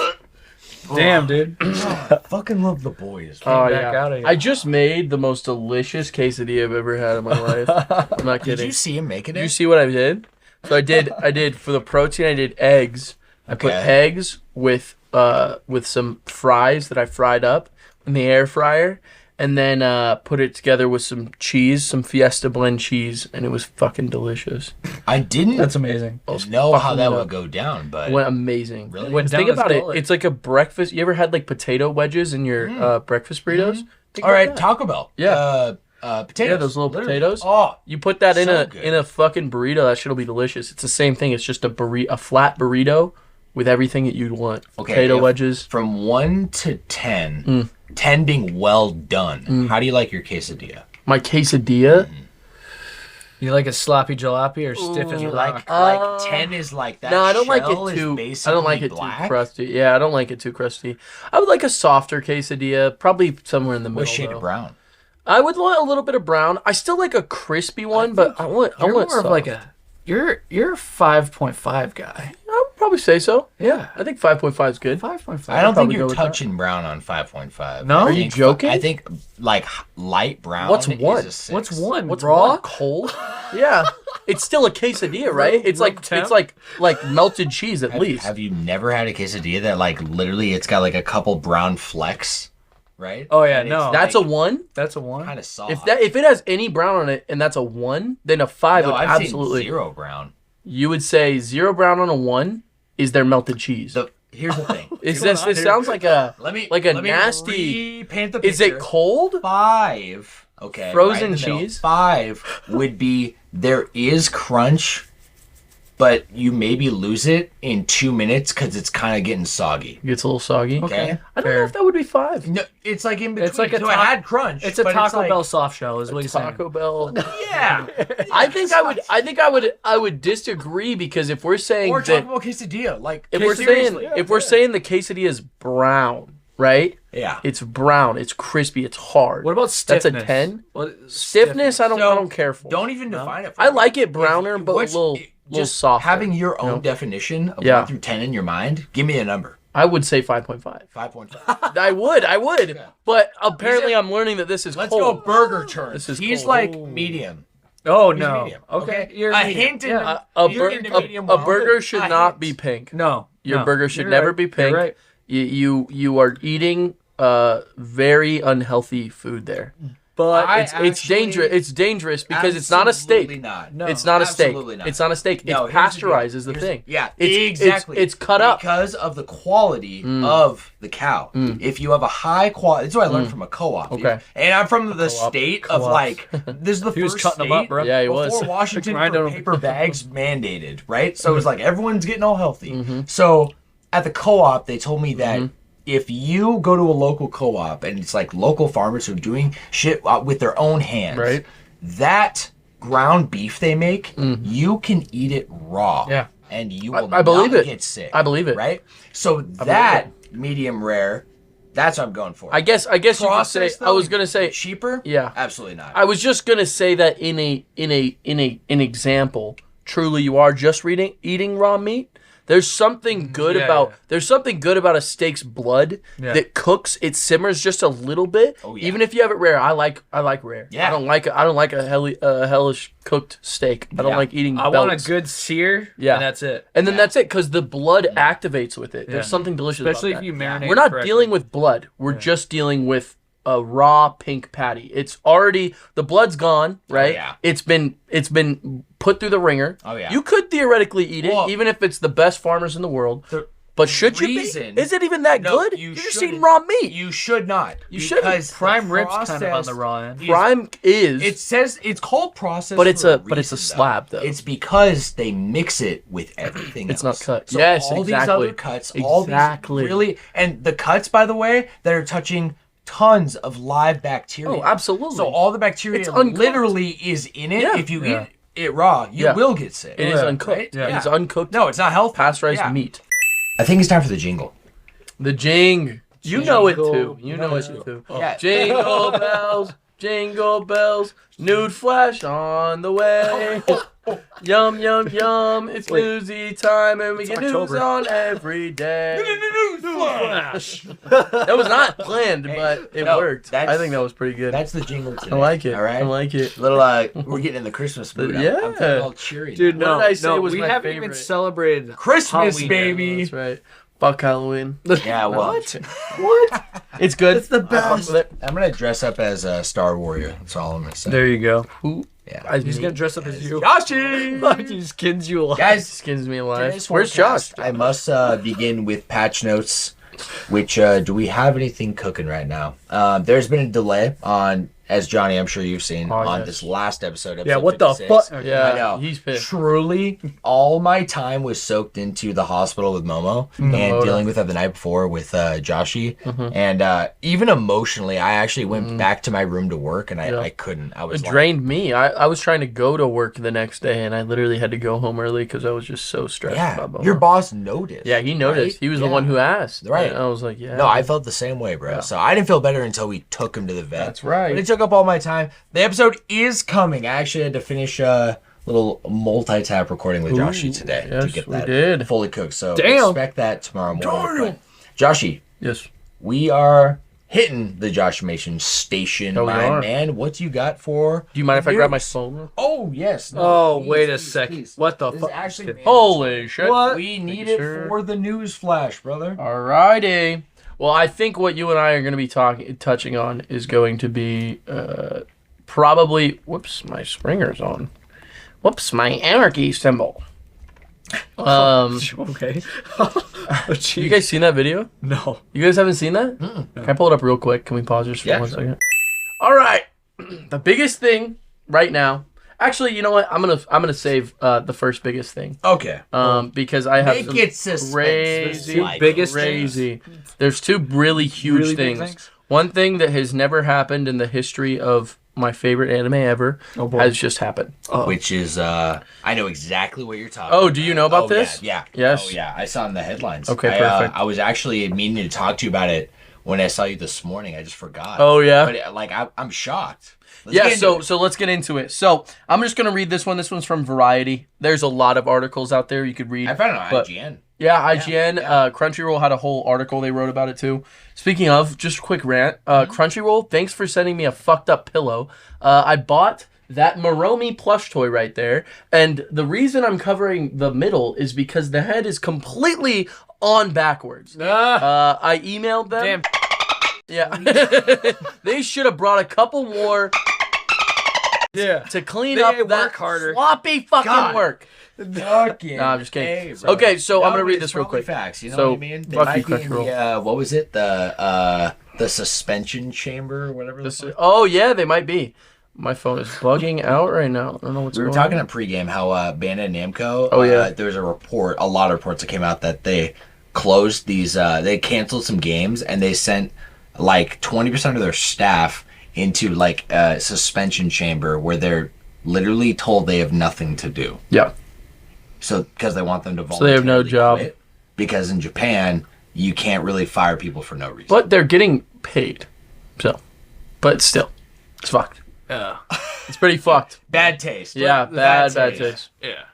Damn, dude. I fucking love the boys. Oh, back out of here. I just made the most delicious quesadilla I've ever had in my life. I'm not kidding. Did you see him making it? Did you see what I did? So I did for the protein. I did eggs. I put eggs with some fries that I fried up in the air fryer, and then put it together with some cheese, some Fiesta blend cheese, and it was fucking delicious. I didn't. That's amazing. Know how that would go down, but It went amazing. Really? Went down Think about it. gullet. It's like a breakfast. You ever had like potato wedges in your breakfast burritos? Think all about right, that. Taco Bell. Yeah. Potatoes. Yeah, those little Literally. potatoes. Oh, You put that in So good. a fucking burrito. That shit'll be delicious. It's the same thing. It's just a flat burrito with everything that you'd want. Okay, Potato if- wedges. from 1 to 10, 10 being well done. How do you like your quesadilla? My quesadilla. You like a sloppy jalopy or stiff as a rock? Like 10 is like that. No, I don't like shell it is too. I basically don't like it black. too crusty. Yeah, I don't like it too crusty. I would like a softer quesadilla, probably somewhere in the middle. What shade though. of brown? I would want a little bit of brown. I still like a crispy one, but I want You're more soft. of like a you're a 5.5 guy. I would probably say so. Yeah, I think 5.5 is good. 5.5. I don't think probably you're go with that. touching brown on 5.5. No? I Are you think- joking? I think like light brown. What's is one? a 6. What's one? What's raw? one? Cold? Yeah, it's still a quesadilla, right? It's room like temp? it's like melted cheese at least. Have you never had a quesadilla that like literally it's got like a couple brown flecks, right? Oh, yeah, And no. it's, That's a 1. That's a one. kind of soft. If it has any brown on it and that's a 1, then a 5 no, would I've absolutely. seen 0 brown. You would say 0 brown on a 1 is their melted cheese. Here's the thing. Is this? It sounds like a Let me nasty. paint the Is picture. it cold? 5. Okay. Frozen right in the middle. cheese? 5 would be there is crunch, but you maybe lose it in 2 minutes because it's kind of getting soggy. It gets a little soggy. Okay. I don't know if that would be 5. No, it's like in between. It's like a so it had crunch. It's a but Taco like- Bell soft shell, is what you're saying. Taco Bell. Yeah. I think I would disagree because if we're saying Or that Taco Bell quesadilla. Like if we're saying the quesadilla is brown, right? yeah. It's brown. It's crispy. It's hard. What about That's stiffness? a 10. What, Stiffness, I don't care for. Don't even define it. For I me. like it browner, but a What's- little just softer. having your own definition of Yeah. 1 through 10 in your mind. Give me a number. I would say 5.5. 5.5. I would. But apparently I'm learning that this is Let's cold. go burger terms. This is He's cold. like medium. Oh He's no. medium. Okay. You're a medium. hint in Yeah. you're into medium A well. burger should A not hint. be pink. No. Your no. burger should You're never right. be pink. You're right. You are eating very unhealthy food there. But it's dangerous. It's dangerous because it's not a steak. No, it's not a steak. Not. It's not a steak. No, it's pasteurized is the thing. Yeah, exactly. It's cut up because of the quality of the cow. If you have a high quality, that's what I learned from a co-op. Okay, and I'm from the state of like this is the first cutting state them up, bro. Yeah, he before was. Washington for paper bags mandated, right? So it was like everyone's getting all healthy. So at the co-op, they told me that. If you go to a local co-op and it's like local farmers who are doing shit with their own hands, right? That ground beef they make, you can eat it raw. Yeah. And you will I believe not it. get sick. I believe it. Right? So that medium rare, that's what I'm going for. I guess you could say Though, I was gonna say cheaper? Yeah. Absolutely not. I was just gonna say that in an example, truly you are just eating raw meat. There's something good there's something good about a steak's blood that cooks. It simmers just a little bit. Oh, yeah. Even if you have it rare, I like rare. Yeah. I don't like a hellish cooked steak. I don't like eating belts. I want a good sear. Yeah, and that's it. And then that's it because the blood activates with it. There's something delicious especially about if you marinate. We're not dealing with blood. We're just dealing with a raw pink patty. It's already the blood's gone, right? Oh, yeah. It's been put through the ringer. Oh yeah. You could theoretically eat it, even if it's the best farmers in the world. But should you be? Is it even that good? You're just eating raw meat. You should not. You should. Because prime ribs kind of on the raw end. Prime is. It says it's called processed, but it's a slab though. It's because they mix it with everything. It's not cut. So all these other cuts, all these really, and the cuts, by the way, that are touching tons of live bacteria. Oh, absolutely. So all the bacteria literally is in it. If you eat it raw, you will get sick. It is uncooked. Right? Yeah. It's uncooked. No, it's not healthy. Pasteurized meat. I think it's time for the jingle. The jing. You know it too. You know it too. Yeah. Jingle bells, jingle bells, nude flash on the way. Yum, yum, yum. It's newsy time and we get news on every day. That was not planned, but it worked. I think that was pretty good. That's the jingle today. I like it. All right? I like it. Little, we're getting in the Christmas mood. Yeah. I'm feeling all cheery. Dude, What did I say was we my haven't favorite? even celebrated Christmas, Halloween. baby. That's right. Fuck Halloween. Yeah, well. What? It's good. It's the best. I'm going to dress up as a Star Warrior. That's all I'm going to say. There you go. Yeah. He's going to dress up as you. Joshy! He skins you alive. Guys, skins me alive. today's Where's forecast, Josh? I must begin with patch notes, which do we have anything cooking right now? There's been a delay on, as Johnny, I'm sure you've seen, on this last episode. Yeah, what the 56. fuck? Yeah, I know. he's pissed. Truly, all my time was soaked into the hospital with Momo and dealing with her the night before with Joshi. And even emotionally, I actually went back to my room to work, and I couldn't. I was It drained me. I was trying to go to work the next day, and I literally had to go home early because I was just so stressed about Momo. Your boss noticed. Yeah, he noticed. Right? He was the one who asked. Right. And I was like, yeah. No, I felt the same way, bro. So I didn't feel better until we took him to the vet. That's right. But it took up all my time. The episode is coming. I actually had to finish a little multi-tap recording with Joshi today to get that fully cooked. So expect that tomorrow morning. But Joshi. Yes. We are hitting the Joshimation station, my man. What you got for? Do you mind if I grab my phone? Oh, yes. No, wait a second. What the fuck? Holy shit. What? We need it for the news flash, brother. Alrighty. Well, I think what you and I are going to be touching on is going to be probably... Whoops, my springer's on. Whoops, my anarchy symbol. Okay. You guys seen that video? No. You guys haven't seen that? Can I pull it up real quick? Can we pause just for 1 second? All right. The biggest thing right now. Actually, you know what? I'm gonna save the first biggest thing. Okay. Because I have Make it suspense. crazy. There's two really huge things. One thing that has never happened in the history of my favorite anime ever has just happened. Which is, I know exactly what you're talking about. Oh, do you know about this? Yeah. Yes. Oh, yeah. I saw it in the headlines. Okay, perfect. I was actually meaning to talk to you about it when I saw you this morning. I just forgot. Oh, yeah? But, I'm shocked. So let's get into it. So I'm just going to read this one. This one's from Variety. There's a lot of articles out there you could read. I found it on IGN. Yeah, IGN. Crunchyroll had a whole article they wrote about it too. Speaking of, just a quick rant. Crunchyroll, thanks for sending me a fucked up pillow. I bought that Moromi plush toy right there. And the reason I'm covering the middle is because the head is completely on backwards. I emailed them. Damn. Yeah. They should have brought a couple more to clean up that sloppy fucking work. Fucking. No, I'm just kidding. Hey, okay, so I'm gonna read this real quick. Facts, you know So, what I mean? They fuck might you, be in Crunchyroll. what was it? The suspension chamber or whatever. Oh yeah, they might be. My phone is bugging out right now. I don't know what's We going were talking on. at pregame how Bandai Namco. Oh, yeah. There's a lot of reports that came out that they closed these. They canceled some games and they sent like 20% of their staff into like a suspension chamber where they're literally told they have nothing to do. Yeah. So because they want them to voluntarily So they have no job. quit, because in Japan you can't really fire people for no reason. But they're getting paid. So, but still, it's fucked. It's pretty fucked. Bad taste. Yeah, bad taste. Yeah.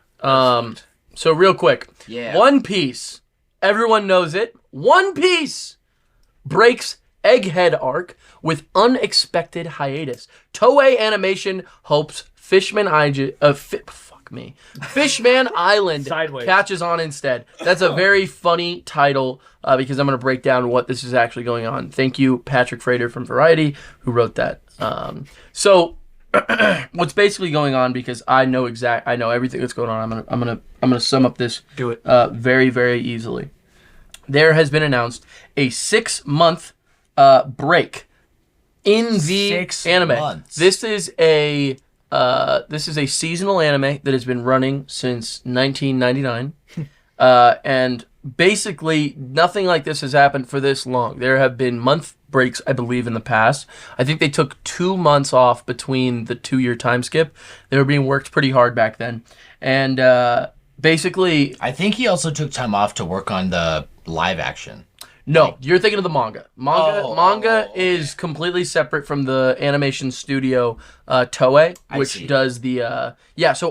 So real quick. Yeah. One Piece. Everyone knows it. One Piece breaks Egghead arc with unexpected hiatus. Toei Animation hopes Fishman Island Sideways. catches on instead. That's a very funny title because I'm going to break down what this is actually going on. Thank you, Patrick Frater from Variety, who wrote that. So what's basically going on, because I know everything that's going on. I'm gonna sum up this. Do it. Very, very easily. There has been announced a 6-month break in the 6 anime. months. This is a seasonal anime that has been running since 1999, and basically nothing like this has happened for this long. There have been month breaks, I believe, in the past. I think they took 2 months off between the 2-year time skip. They were being worked pretty hard back then, and basically, I think he also took time off to work on the live action. no, you're thinking of the manga. Manga Okay. is completely separate from the animation studio Toei, I which see. does the so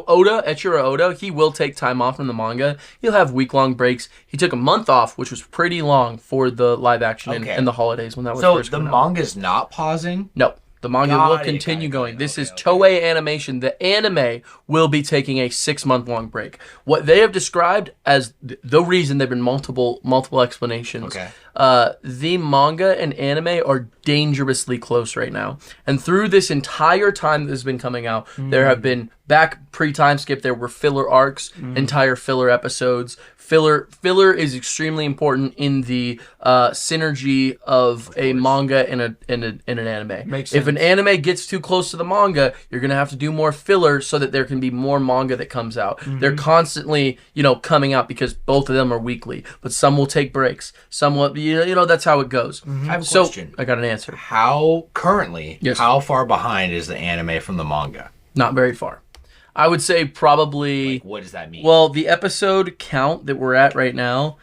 Echiro Oda, he will take time off from the manga. He'll have week-long breaks. He took a month off, which was pretty long for the live action Okay. and the holidays when that was So first the coming out. manga's not pausing? No, the manga Got will it, continue got it, going. got it. This is Okay, Toei Animation. The anime will be taking a 6-month-long break. What they have described as the reason, there've been multiple explanations. Okay. The manga and anime are dangerously close right now. And through this entire time that has been coming out, there have been, back pre-time skip, there were filler arcs, entire filler episodes. Filler is extremely important in the synergy of a manga and an anime. Makes If an sense. anime gets too close to the manga, you're going to have to do more filler so that there can be more manga that comes out. They're constantly, coming out because both of them are weekly, but some will take breaks. Some will, that's how it goes. I have a So, question. I got an answer. How Yes. how far behind is the anime from the manga? Not very far. I would say probably, What does that mean? well, the episode count that we're at right now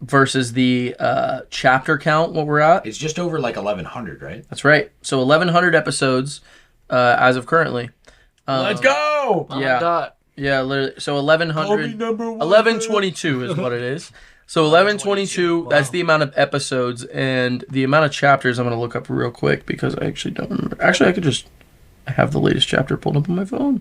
versus the chapter count, what we're at. It's just over like 1100, right? That's right. So 1,100 episodes as of currently. Let's go! Yeah. Dot. Yeah, literally. So 1,100. 1122 is what it is. So 1122, that's the amount of episodes, and the amount of chapters I'm going to look up real quick because I actually don't remember. Actually, I have the latest chapter pulled up on my phone.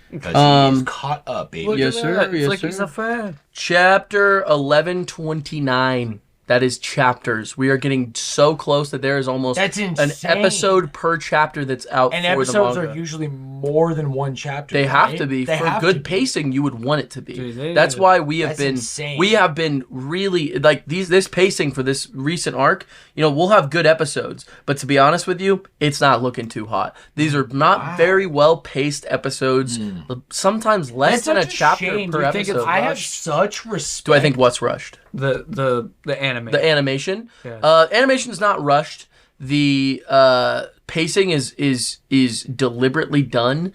Because he's caught up, baby. Look Yes, at sir. that. It's Yes, like he's sir. a fan. Chapter 1129. That is chapters. We are getting so close that there is almost That's an insane. episode per chapter that's out And for episodes the are manga. usually more than one chapter. They have right? to be. They For have good to be. pacing, you would want it to be. Dude, That's why we have That's been insane. really like this pacing for this recent arc. We'll have good episodes, but to be honest with you, it's not looking too hot. These are not very well paced episodes. Sometimes less That's than a such chapter shame. per Do you think it's episode. I have such respect. Do I think what's rushed? The anime. The animation. Yeah. Animation is not rushed. The pacing is deliberately done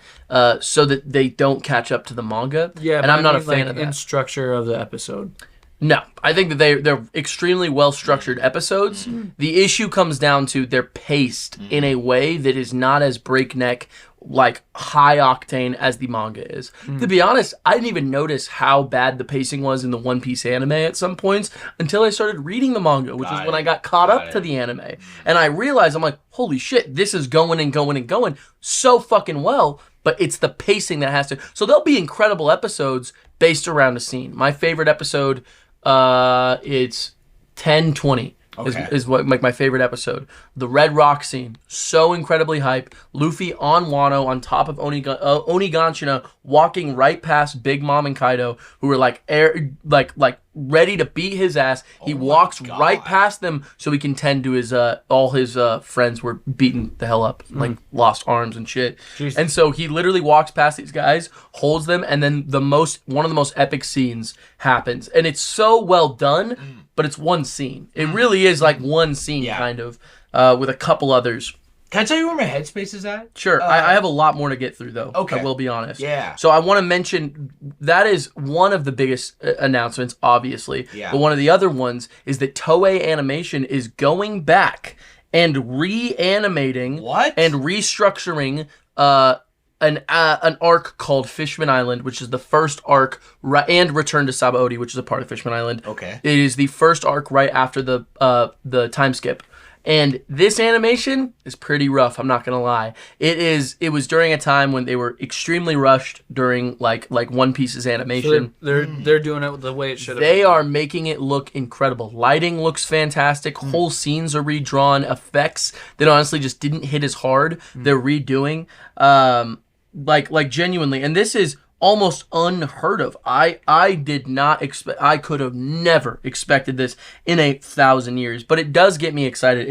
so that they don't catch up to the manga. Yeah, and but I'm not I a mean, fan like, of that. in structure of the episode. No, I think that they're extremely well structured episodes. The issue comes down to they're paced in a way that is not as breakneck, like high octane as the manga is. To be honest, I didn't even notice how bad the pacing was in the One Piece anime at some points until I started reading the manga, which is when I got caught up to the anime. And I realized, I'm like, holy shit, this is going and going and going so fucking well, but it's the pacing that has to. So there'll be incredible episodes based around a scene. My favorite episode, it's 10:20. is what like my favorite episode. The Red Rock scene, so incredibly hype. Luffy on Wano on top of Oniganshina, walking right past Big Mom and Kaido, who were like ready to beat his ass. He walks right past them so he can tend to his all his friends were beaten the hell up, like lost arms and shit. Jeez. And so he literally walks past these guys, holds them, and then one of the most epic scenes happens. And it's so well done, but it's one scene. It really is like one scene kind of with a couple others. Can I tell you where my headspace is at? Sure. I have a lot more to get through, though. Okay. I will be honest. Yeah. So I want to mention that is one of the biggest announcements, obviously. Yeah. But one of the other ones is that Toei Animation is going back and reanimating and restructuring an arc called Fishman Island, which is the first arc, and Return to Sabaody, which is a part of Fishman Island. Okay. It is the first arc right after the time skip. And this animation is pretty rough, I'm not gonna lie. It was during a time when they were extremely rushed during like One Piece's animation. So they're doing it the way it should have been. They are making it look incredible. Lighting looks fantastic. Whole scenes are redrawn. Effects that honestly just didn't hit as hard, they're redoing. Like genuinely. And this is almost unheard of. I did not expect. I could have never expected this in 1,000 years. But it does get me excited.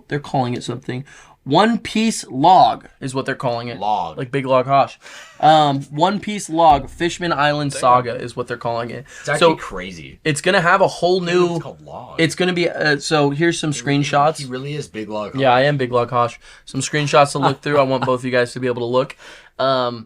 They're calling it something. One Piece Log is what they're calling it. Log. Like Big Log Hosh. One Piece Log Fishman Island Saga is what they're calling it. It's actually crazy. It's going to have a whole new... It's called Log. It's going to be... so here's some screenshots. He really is Big Log Hosh. Yeah, I am Big Log Hosh. Some screenshots to look through. I want both of you guys to be able to look. It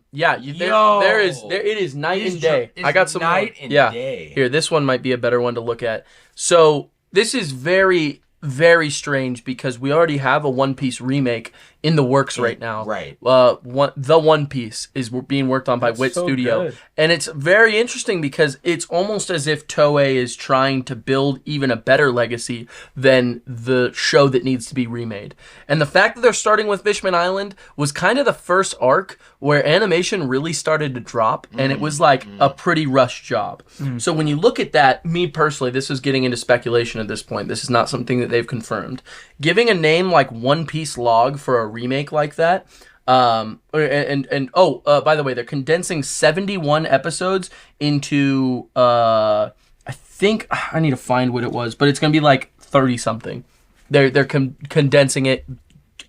is night and day. I got some night and day. Here, this one might be a better one to look at. So this is very, very strange because we already have a One Piece remake in the works right now. Right. The One Piece is being worked on by Wit Studio. Good. And it's very interesting because it's almost as if Toei is trying to build even a better legacy than the show that needs to be remade. And the fact that they're starting with Fishman Island was kind of the first arc where animation really started to drop, and it was like a pretty rushed job. So when you look at that, me personally, this is getting into speculation at this point. This is not something that they've confirmed. Giving a name like One Piece Log for a remake like that, by the way, they're condensing 71 episodes into I think I need to find what it was, but it's gonna be like 30 something. They're condensing it,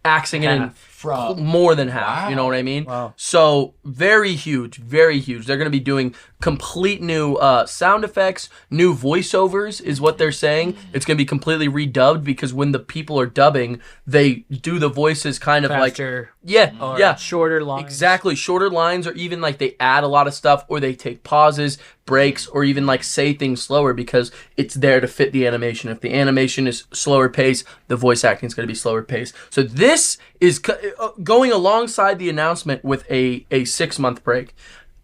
axing it in more than half. Wow. You know what I mean? Wow. So very huge, very huge. They're going to be doing complete new sound effects, new voiceovers is what they're saying. It's going to be completely redubbed because when the people are dubbing, they do the voices kind of faster, like shorter lines. Exactly, shorter lines, or even like they add a lot of stuff, or they take pauses, breaks, or even like say things slower because it's there to fit the animation. If the animation is slower pace, the voice acting is going to be slower pace. So this is going alongside the announcement with a 6-month break.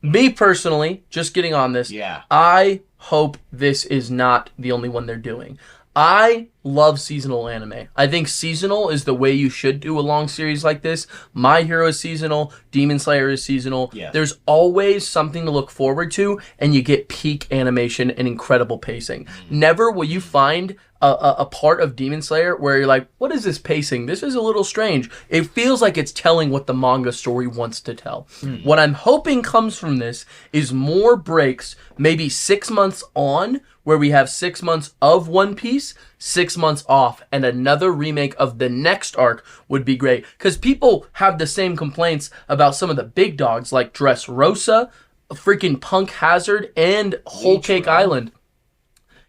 Me personally, just getting on this, I hope this is not the only one they're doing. I love seasonal anime. I think seasonal is the way you should do a long series like this. My Hero is seasonal. Demon Slayer is seasonal. Yes. There's always something to look forward to, and you get peak animation and incredible pacing. Never will you find a part of Demon Slayer where you're like, what is this pacing? This is a little strange. It feels like it's telling what the manga story wants to tell. What I'm hoping comes from this is more breaks, maybe 6 months on, where we have 6 months of One Piece, 6 months off, and another remake of the next arc would be great. Because people have the same complaints about some of the big dogs like Dressrosa, freaking Punk Hazard, and Whole Cake Island.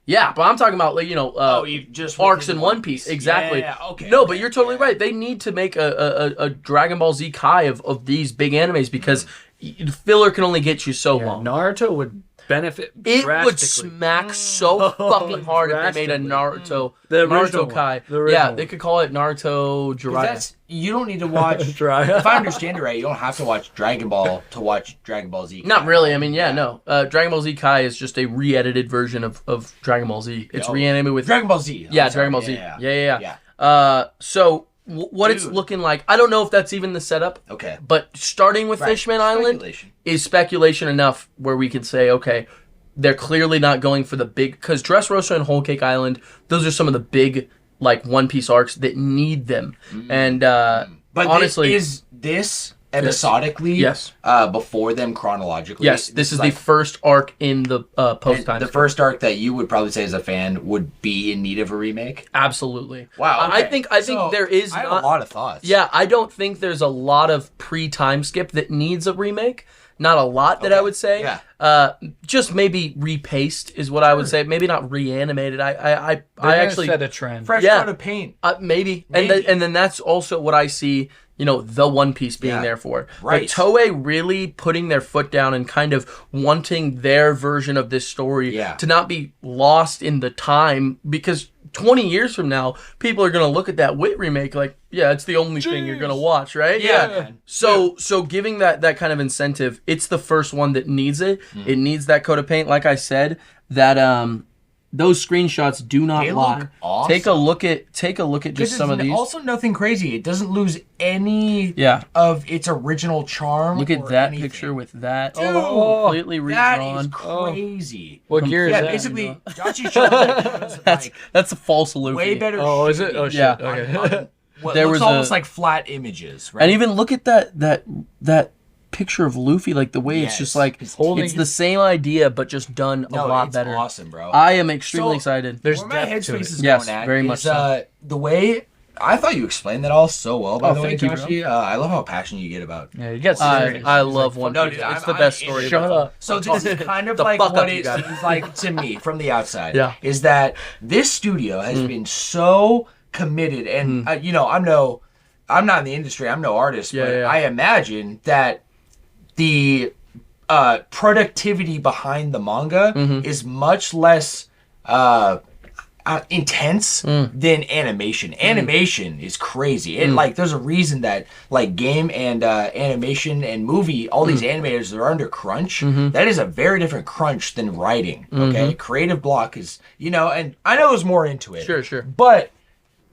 Yeah, but I'm talking about, like, just arcs in One Piece. Exactly. Yeah, okay. No, but you're totally right. They need to make a Dragon Ball Z Kai of these big animes because filler can only get you so long. Naruto would benefit It would smack so fucking hard if they made a Naruto Kai. Yeah, they could call it Naruto Jiraiya. You don't need to watch... If I understand it right, you don't have to watch Dragon Ball to watch Dragon Ball Z Kai. Not really. I mean, no. Dragon Ball Z Kai is just a re-edited version of Dragon Ball Z. It's reanimated with... Dragon Ball Z. Dragon Ball Z. Yeah. So... What it's looking like, I don't know if that's even the setup. Okay. But starting with Fishman Island is speculation enough where we can say, okay, they're clearly not going for the big... Because Dressrosa and Whole Cake Island, those are some of the big like One Piece arcs that need them. And but honestly, is this episodically yes before them chronologically? Yes, this is like, the first arc in the post time. The first arc that you would probably say as a fan would be in need of a remake. Absolutely. Wow. Okay. I think there is. I have a lot of thoughts. Yeah, I don't think there's a lot of pre-time skip that needs a remake. Not a lot that I would say. Yeah. Just maybe repaced is what I would say. Maybe not reanimated. I actually set a trend. Fresh coat of paint. Maybe. And then that's also what I see. The One Piece being there for. Right. But Toei really putting their foot down and kind of wanting their version of this story to not be lost in the time, because 20 years from now, people are going to look at that Wit remake like, yeah, it's the only thing you're going to watch, right? Yeah. So giving that kind of incentive, it's the first one that needs it. It needs that coat of paint. Like I said, that those screenshots do not lie. Awesome. Take a look at just some of these. Also, nothing crazy. It doesn't lose any of its original charm. Look at that picture with that. Completely redrawn. That is crazy. What gear is that? Yeah, basically, Dachi showed that's a false Luffy. way better. Oh, is it? Oh shit. Yeah. Okay. What there looks almost like flat images, right? And even look at that picture of Luffy, like the way it's just like it's the same idea but just done a lot better. Awesome, bro. I am extremely excited. There's where my headspace is yes, going at very is, much so. The way I thought you explained that all so well. By the way, thank you, Joshi, I love how passionate you get about. Yeah, you got. I love One No, Piece. dude, It's the best story. Shut up. So this is kind of The like fuck what up, you it guys. seems like to me from the outside. Yeah. Is that this studio has been so committed, and I'm not in the industry. I'm no artist, but I imagine that the productivity behind the manga is much less intense than animation. Animation is crazy. And like, there's a reason that like game and animation and movie, all these animators are under crunch. That is a very different crunch than writing. Okay, creative block is and I know there's more into it. Sure. But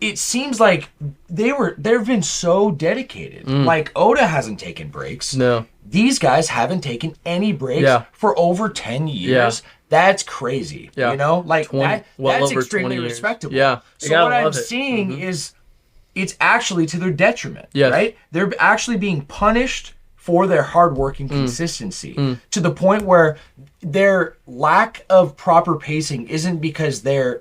it seems like they've been so dedicated. Like Oda hasn't taken breaks. No. These guys haven't taken any breaks for over 10 years. That's crazy. Yeah. Like 20, that's over extremely 20 years. respectable. Yeah. So what I'm seeing is it's actually to their detriment. Yes. Right? They're actually being punished for their hard work and consistency to the point where their lack of proper pacing isn't because they're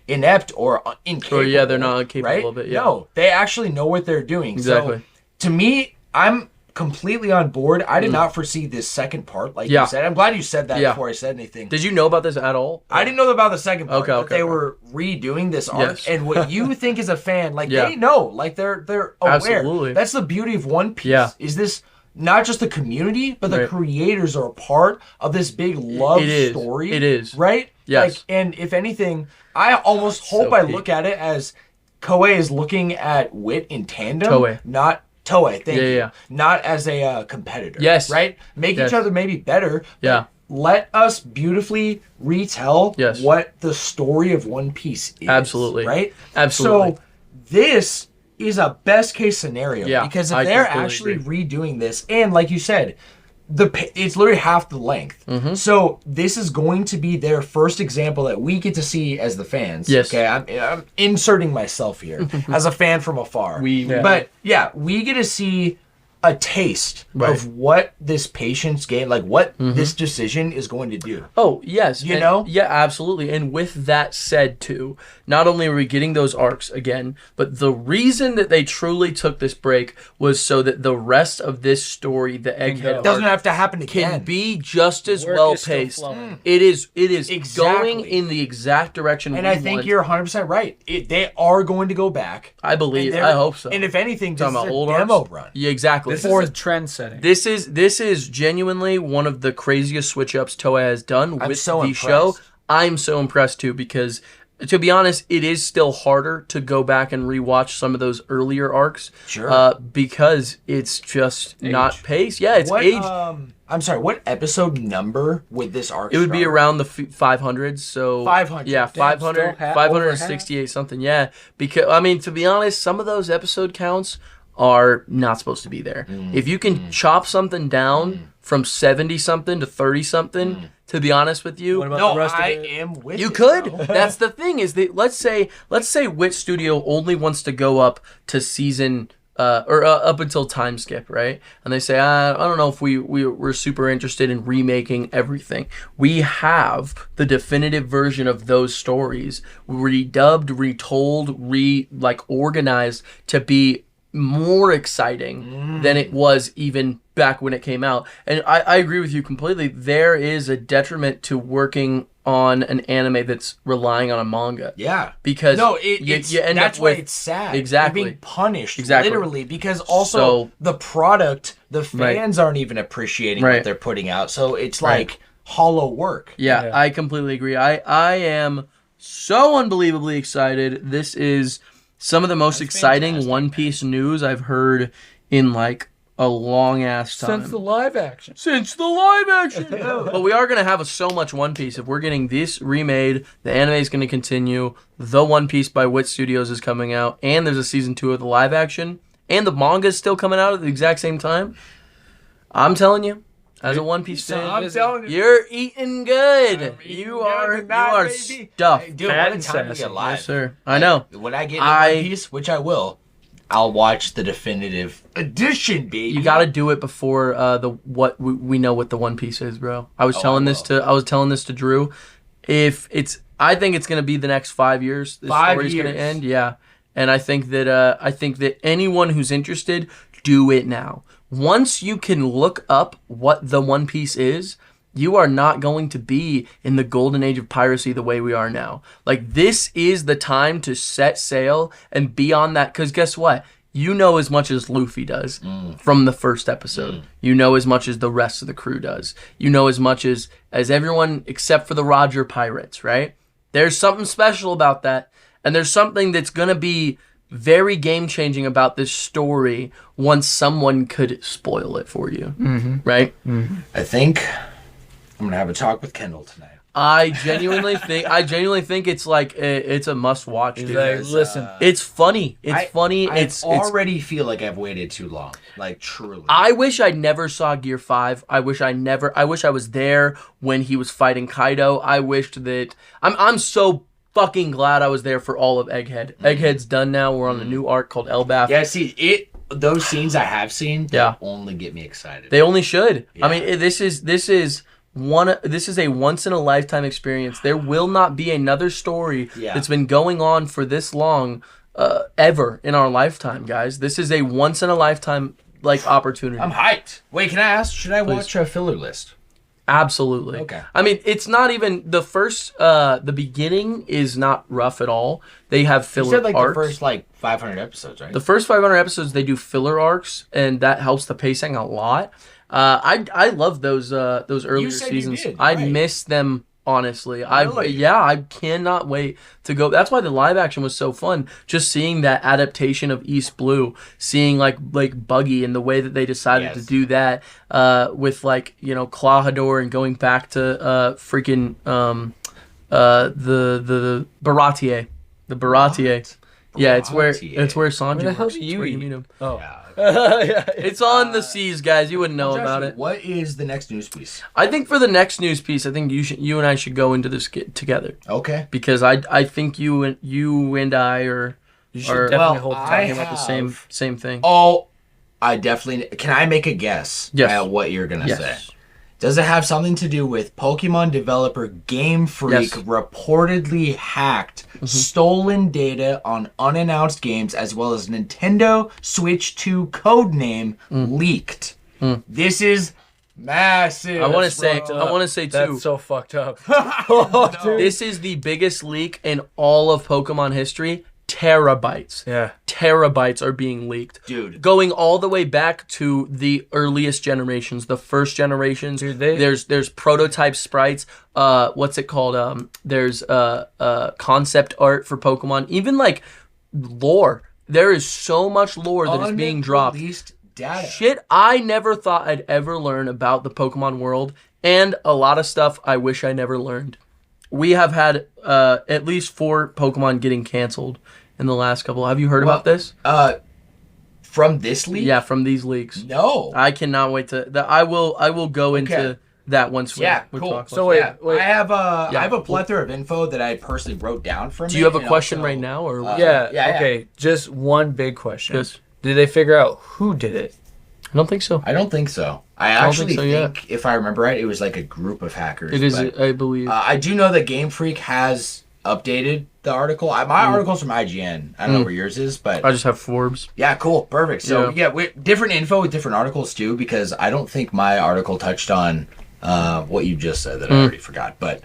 inept or incapable. Or they're not capable of it. Yeah. No, they actually know what they're doing. Exactly. So, to me, I'm completely on board. I did not foresee this second part, like you said. I'm glad you said that before I said anything. Did you know about this at all? I didn't know about the second part. Okay. They were redoing this arc, Yes. and what you think as a fan, like they know, like they're aware. Absolutely. That's the beauty of One Piece. Yeah. Is this not just the community, but the creators are a part of this big love story. It is. Right? Yes. Like, and if anything, I almost hope I look at it as Koei is looking at Wit in tandem. Toei, thank you. Yeah. Not as a competitor. Yes. Right? Make each other maybe better. Yeah. Let us beautifully retell what the story of One Piece is. Absolutely. Right? Absolutely. So this is a best case scenario. Yeah, because if I they're completely actually agree. redoing this, and like you said, it's literally half the length. So this is going to be their first example that we get to see as the fans. Yes. Okay, I'm inserting myself here as a fan from afar. But yeah, we get to see a taste of what this patience game, like what this decision is going to do. Oh, yes. You know? Yeah, absolutely. And with that said, too, not only are we getting those arcs again, but the reason that they truly took this break was so that the rest of this story, the Egghead doesn't arc, have to happen again. can be just as Work well is still paced. flowing. It is Exactly. going in the exact direction And we I think want. you're 100% right. They are going to go back. I believe. I hope so. And if anything, this Talking is about a old demo arcs? run. Yeah, exactly. This is trend setting. This is genuinely one of the craziest switch ups Toei has done with so the impressed. show. I'm so impressed too, because to be honest, it is still harder to go back and rewatch some of those earlier arcs. Sure. Because it's just not paced. Yeah, it's aged. I'm sorry, what episode number would this arc It would be start? around the 500s. So 500. Yeah, Damn, 500, still 568 something. Yeah, because I mean, to be honest, some of those episode counts are not supposed to be there. If you can chop something down from 70 something to 30 something, to be honest with you, What about the rest of it? am with you it, could. bro. That's the thing is that let's say Wit Studio only wants to go up to season or up until time skip, right? And they say, I don't know if we're super interested in remaking everything. We have the definitive version of those stories redubbed, retold, organized to be more exciting than it was even back when it came out. And I agree with you completely. There is a detriment to working on an anime that's relying on a manga. Yeah. Because you end that's up why it's sad. Exactly. You're being punished, Exactly. literally, because also the product, the fans aren't even appreciating what they're putting out. So it's like hollow work. Yeah, I completely agree. I am so unbelievably excited. This is some of the most exciting fantastic, One Piece news I've heard in like a long ass time. Since the live action. But we are going to have so much One Piece. If we're getting this remade, the anime is going to continue. The One Piece by Wit Studios is coming out. And there's a season 2 of the live action. And the manga is still coming out at the exact same time. I'm telling you, as a One Piece fan, I'm telling you. you're eating good. You are baby. stuffed. Dude, Fat what a and time to sassy. be alive. Yes, sir. I know. When I get into One Piece, which I will, I'll watch the definitive edition, baby. You got to do it before we know what the One Piece is, bro. I was telling this to Drew. I think it's gonna be the next 5 years. This 5 story's years. gonna end, yeah. And I think that anyone who's interested, do it now. Once you can look up what the One Piece is, you are not going to be in the golden age of piracy the way we are now. Like, this is the time to set sail and be on that. Because guess what? You know as much as Luffy does from the first episode. You know as much as the rest of the crew does. You know as much as everyone except for the Roger Pirates, right? There's something special about that. And there's something that's going to be very game-changing about this story once someone could spoil it for you, right? I think I'm gonna have a talk with Kendall tonight. I genuinely think it's like it's a must-watch, dude. Like, listen, It's funny. Funny. I It's already feel like I've waited too long. Like, truly. I wish I never saw Gear 5. I wish I was there when he was fighting Kaido. I wished that I'm so fucking glad I was there for all of Egghead. Egghead's done now. We're on a new arc called Elbaf. Yeah, see, those scenes I have seen only get me excited. They only should. Yeah. I mean, this is a once in a lifetime experience. There will not be another story that's been going on for this long ever in our lifetime, guys. This is a once in a lifetime opportunity. I'm hyped. Wait, can I ask? Should I watch a filler list? Absolutely. Okay. I mean, it's not even the first. The beginning is not rough at all. They have filler You said arcs. the first 500 episodes, right? The first 500 episodes, they do filler arcs, and that helps the pacing a lot. I love those earlier said you seasons. did, I right. miss them, honestly. Really? I cannot wait to go. That's why the live action was so fun. Just seeing that adaptation of East Blue, seeing like Buggy and the way that they decided to do that with Clawhador and going back to freaking the Baratier. The Baratier. What? Yeah, it's where Baratier. Sanji Where the hell works. do It's you where eat? meet him. oh, Yeah. It's on the seas, guys. You wouldn't know about it. What is the next news piece? I think for the next news piece, I think you and I should go into this together Okay. because I think you and I are definitely hold talking about the same thing. Oh, I definitely. Can I make a guess Yes. at what you're going to Yes. say? Does it have something to do with Pokemon developer Game Freak Yes. reportedly hacked stolen data on unannounced games as well as Nintendo Switch 2 codename leaked? This is massive. I want to say too. that's so fucked up. This is the biggest leak in all of Pokemon history. Terabytes. Yeah. Terabytes are being leaked. Dude. Going all the way back to the earliest generations, the first generations. Dude, there's prototype sprites. What's it called? There's concept art for Pokemon. Even like lore. There is so much lore that is being dropped. Unreleased data. Shit I never thought I'd ever learn about the Pokemon world, and a lot of stuff I wish I never learned. We have had at least 4 Pokemon getting canceled in the last couple. Have you heard about this? From this leak? Yeah, from these leaks. No. I cannot wait to. I will go into that once we Yeah, we cool. talk. So wait. I have a plethora of info that I personally wrote down from. Do you have a question right now, or Yeah. Okay. Just one big question. Yes. Did they figure out who did it? I don't think so. I don't think so. I don't actually think so, think, if I remember right, it was like a group of hackers. It is, but, I believe. I do know that Game Freak has updated the article. My article's from IGN. I don't know where yours is, but I just have Forbes. yeah, cool, perfect. So different info with different articles too, because I don't think my article touched on what you just said that I already forgot. But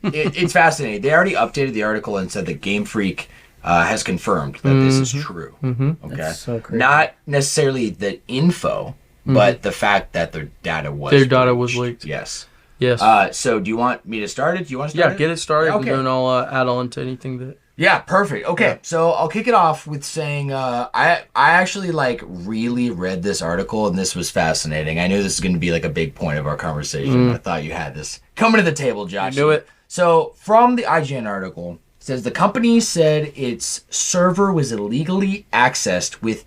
it's fascinating. They already updated the article and said that Game Freak has confirmed that this is true. Okay, That's so crazy. not necessarily the info, but the fact that their data was leaked. Yes. Yes. So do you want me to start it? Do you want to start it? Get it started, Okay. and then I'll add on to anything that. Yeah, perfect. Okay, so I'll kick it off with saying I actually really read this article, and this was fascinating. I knew this was going to be like a big point of our conversation. But I thought you had this coming to the table, Josh. You knew it. So from the IGN article, it says the company said its server was illegally accessed with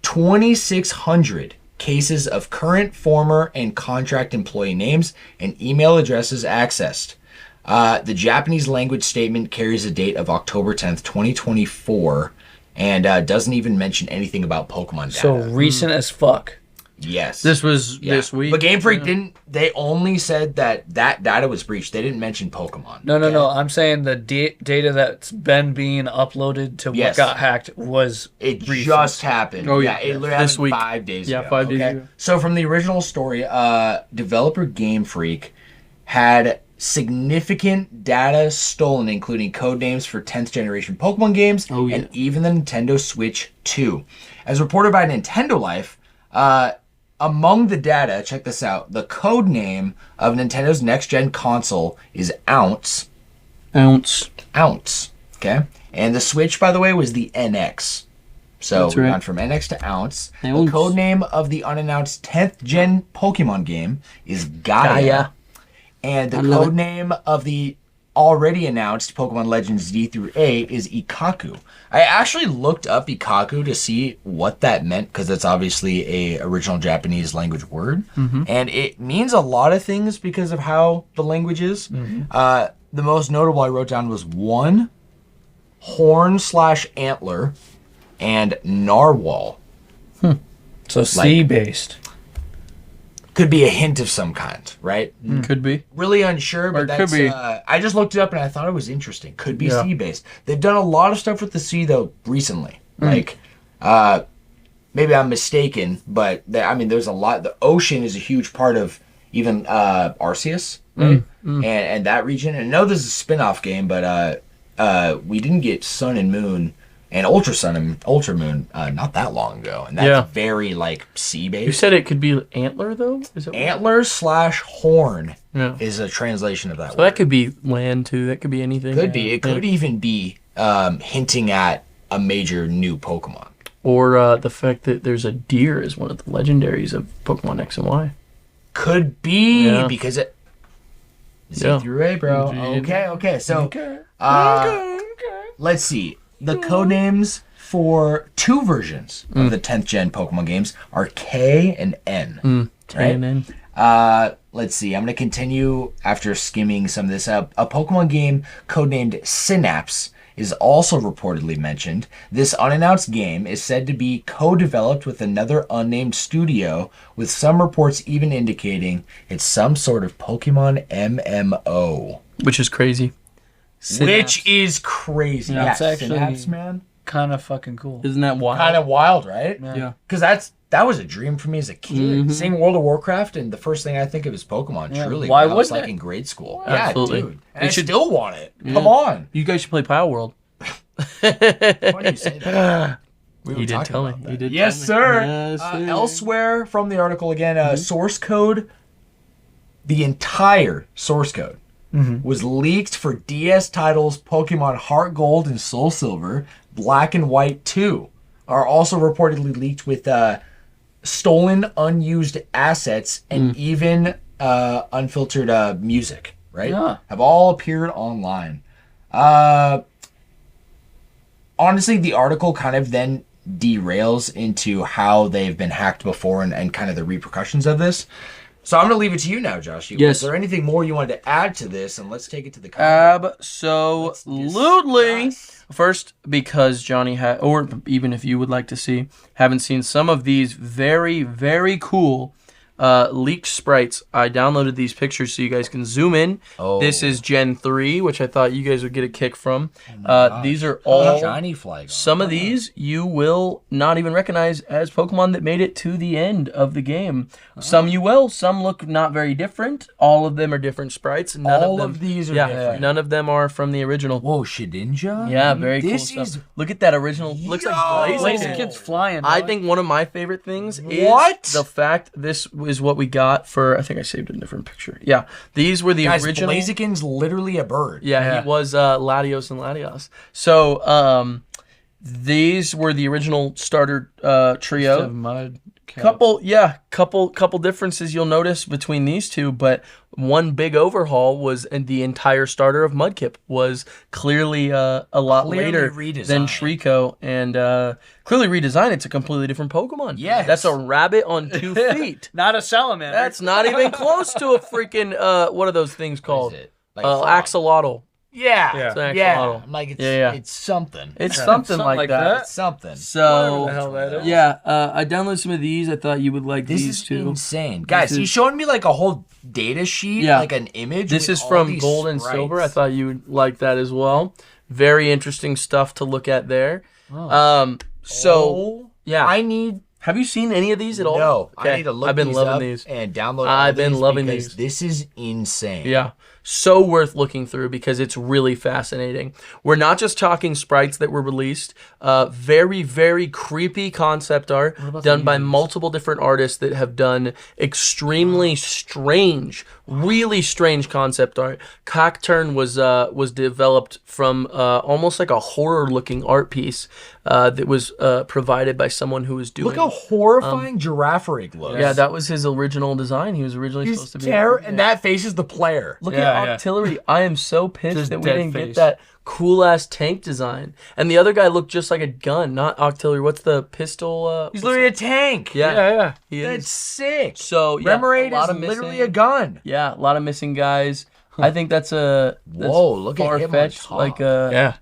2,600 cases of current, former, and contract employee names and email addresses accessed. The Japanese language statement carries a date of October 10th, 2024, and doesn't even mention anything about Pokemon data. So recent as fuck. Yes. This was this week. But Game Freak didn't, they only said that data was breached. They didn't mention Pokemon. No. I'm saying the data that's been being uploaded to what got hacked was It recent. just happened. Oh, yeah. It literally This happened week. 5 days ago. Yeah, 5 days ago. So from the original story, developer Game Freak had significant data stolen, including code names for 10th generation Pokemon games and even the Nintendo Switch 2. As reported by Nintendo Life, among the data, check this out, the code name of Nintendo's next-gen console is Ounce. Ounce. Okay? And the Switch, by the way, was the NX. So That's we right. went from NX to Ounce. Ounce. The code name of the unannounced 10th gen Pokemon game is Gaia. And the code name of the already announced Pokemon Legends D through A is Ikaku. I actually looked up Ikaku to see what that meant, because it's obviously a original Japanese language word. And it means a lot of things because of how the language is. The most notable I wrote down was 1, horn/antler, and narwhal. So sea-based. Could be a hint of some kind, right? Could be. Really unsure, but Or it that's, could be. I just looked it up and I thought it was interesting. Could be sea-based. They've done a lot of stuff with the sea, though, recently. Like, maybe I'm mistaken, but there's a lot. The ocean is a huge part of even Arceus, right? And that region. And I know this is a spin-off game, but we didn't get Sun and Moon and Ultra Sun and Ultra Moon not that long ago, and that's very sea-based. You said it could be antler though. Is it Antler/horn is a translation of that So word. that could be land too. That could be anything. Could be. It could even be hinting at a major new Pokemon. Or the fact that there's a deer is one of the legendaries of Pokemon X and Y. Could be because it. Z through A, bro. Z. Okay. So, let's see. The codenames for 2 versions of the 10th gen Pokemon games are K and N. Right? And then Let's see. I'm going to continue after skimming some of this up. A Pokemon game codenamed Synapse is also reportedly mentioned. This unannounced game is said to be co-developed with another unnamed studio, with some reports even indicating it's some sort of Pokemon MMO. which is crazy. Which is crazy. Yeah, it's actually Synapse, man. kind of fucking cool. Isn't that wild? Kind of wild, right? Yeah. Because that was a dream for me as a kid. Seeing World of Warcraft, and the first thing I think of is Pokemon. Yeah, Truly, why when I was wouldn't it? in grade school. Absolutely. Yeah, dude. And It I should- still want it. Come on. You guys should play Power World. Why do you say that? We were You did talking tell me. about that. You did Yes, tell me. sir. Yes, sir. Elsewhere from the article again, source code. The entire source code was leaked for DS titles Pokemon Heart Gold and Soul Silver, Black and White 2 are also reportedly leaked with stolen, unused assets and even unfiltered music, right? Yeah. Have all appeared online. Honestly, the article kind of then derails into how they've been hacked before and kind of the repercussions of this. So I'm going to leave it to you now, Josh. Yes. Is there anything more you wanted to add to this? And let's take it to the Absolutely. First, because Johnny or even if you would like to see, haven't seen some of these very, very cool leaked sprites. I downloaded these pictures so you guys can zoom in. Oh. This is Gen 3, which I thought you guys would get a kick from. These are all shiny flag. Some of these you will not even recognize as Pokemon that made it to the end of the game. Some you will. Some look not very different. All of them are different sprites. All of these are different. None of them are from the original. Whoa, Shedinja? Yeah, very cool stuff. Look at that original. Looks like Blaziken's flying. I think one of my favorite things is the fact this is what we got for, I think I saved a different picture. Yeah, these were the original. Blaziken's literally a bird. Yeah, he was Latios and Latios. So these were the original starter trio. Mud. Couple differences you'll notice between these two, but one big overhaul was, and the entire starter of Mudkip was clearly a lot later than Shriko, and clearly redesigned. It's a completely different Pokemon. Yes. That's a rabbit on 2 feet. Not a salamander. That's not even close to a freaking what are those things called? What is it? Like axolotl. Yeah. It's an Yeah. axolotl. I'm like, it's something. It's something like that. It's something. So, Whatever the hell that is. yeah, I downloaded some of these. I thought you would like This these is too. insane. Guys, he's showing me like a whole data sheet, like an image. This with is all from these Gold and sprites. Silver. I thought you would like that as well. Very interesting stuff to look at there. Have you seen any of these at all? No, Okay. I need to look I've been these loving up these. and download. I've been loving because these. This is insane. Yeah. So worth looking through because it's really fascinating. We're not just talking sprites that were released. Very, very creepy concept art done by multiple different artists that have done extremely strange, really strange concept art. Cockturn was developed from almost like a horror-looking art piece that was provided by someone who was doing. Look how horrifying Girafarig looks. Yeah, that was his original design. He was originally supposed to be. And that face is the player. Look at Octillery. I am so pissed Just that we dead didn't face. get that cool ass tank design. And the other guy looked just like a gun, not Octillery. What's the pistol? He's literally a tank. Yeah, he is. That's sick. So yeah, Remoraid a lot is of literally missing, a gun. Yeah, a lot of missing guys. I think that's look at him on far-fetched, top.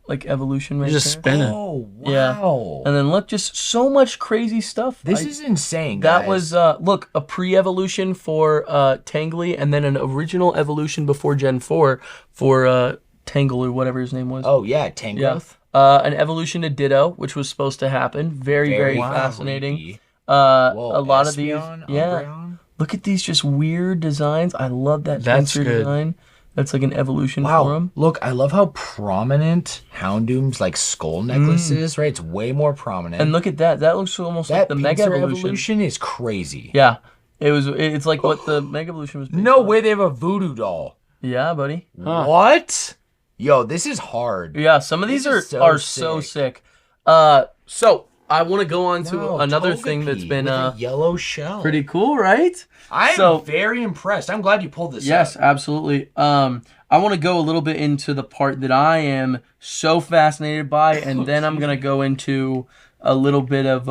like evolution right Just there. spinning. Oh, wow. Yeah. And then look, just so much crazy stuff. This is insane, guys. That was look, a pre-evolution for Tangly, and then an original evolution before Gen 4 for Tangle or whatever his name was. Oh, yeah, Tangrowth. An evolution to Ditto, which was supposed to happen. Very fascinating. A lot of these. Umbreon. Look at these just weird designs. I love that That's Tensor good. design. That's like an evolution for him. Look, I love how prominent Houndoom's like skull necklace is, right? It's way more prominent. And look at that. That looks almost like the Mega Pinsir Evolution. is crazy. Yeah. It's like what the Mega Evolution was based No on. way they have a voodoo doll. Yeah, buddy. What? Yo, this is hard. Yeah, some of these This are is so so sick. So I want to go on to Wow, another thing that's Togepi been with a yellow shell. pretty cool, right? I'm very impressed. I'm glad you pulled this Yes, up. absolutely. I want to go a little bit into the part that I am so fascinated by, and then I'm gonna go into a little bit of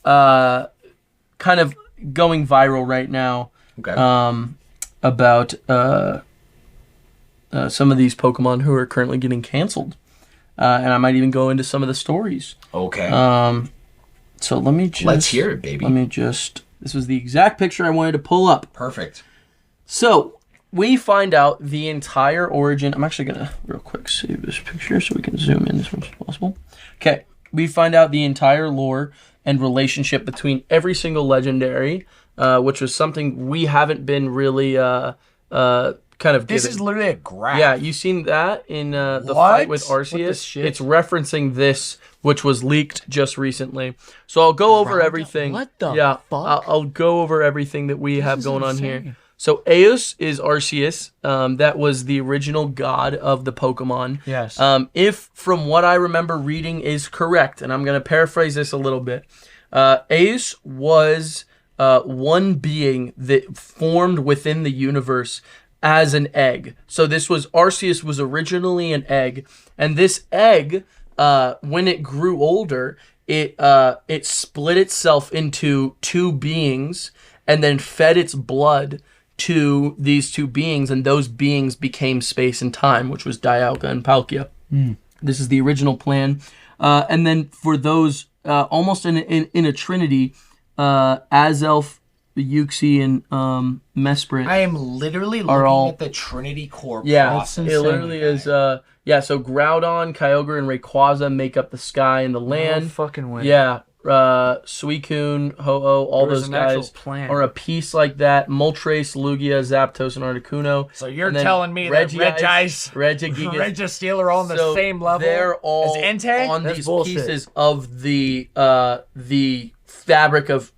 kind of going viral right now. Okay. About some of these Pokemon who are currently getting canceled, and I might even go into some of the stories. Okay. So let me just Let's hear it, baby. This was the exact picture I wanted to pull up. Perfect. So we find out the entire origin. I'm actually gonna real quick save this picture so we can zoom in as much as possible. Okay, we find out the entire lore and relationship between every single legendary, which was something we haven't been really kind of This given. is literally a graph. Yeah, you seen that in the What? fight with What the Arceus? shit? It's referencing this, which was leaked just recently. So I'll go over everything. What the fuck? I'll go over everything that we have going on here. So Eos is Arceus. That was the original god of the Pokemon. Yes. If from what I remember reading is correct, and I'm going to paraphrase this a little bit, Eos was one being that formed within the universe as an egg. So this was Arceus was originally an egg, and this egg when it grew older, it split itself into two beings and then fed its blood to these two beings, and those beings became space and time, which was Dialga and Palkia. This is the original plan. And then for those, almost in a trinity, Azelf, Yuxi, and Mesprit. I am literally looking at the Trinity Core process. It literally is. So Groudon, Kyogre, and Rayquaza make up the sky and the land. No fucking way. Yeah. Suicune, Ho-Oh, all those guys are a piece like that. Moltres, Lugia, Zapdos, and Articuno. So you're telling me that Regice, Registeel are all on the same level? They're all as Entei? on these pieces of the fabric of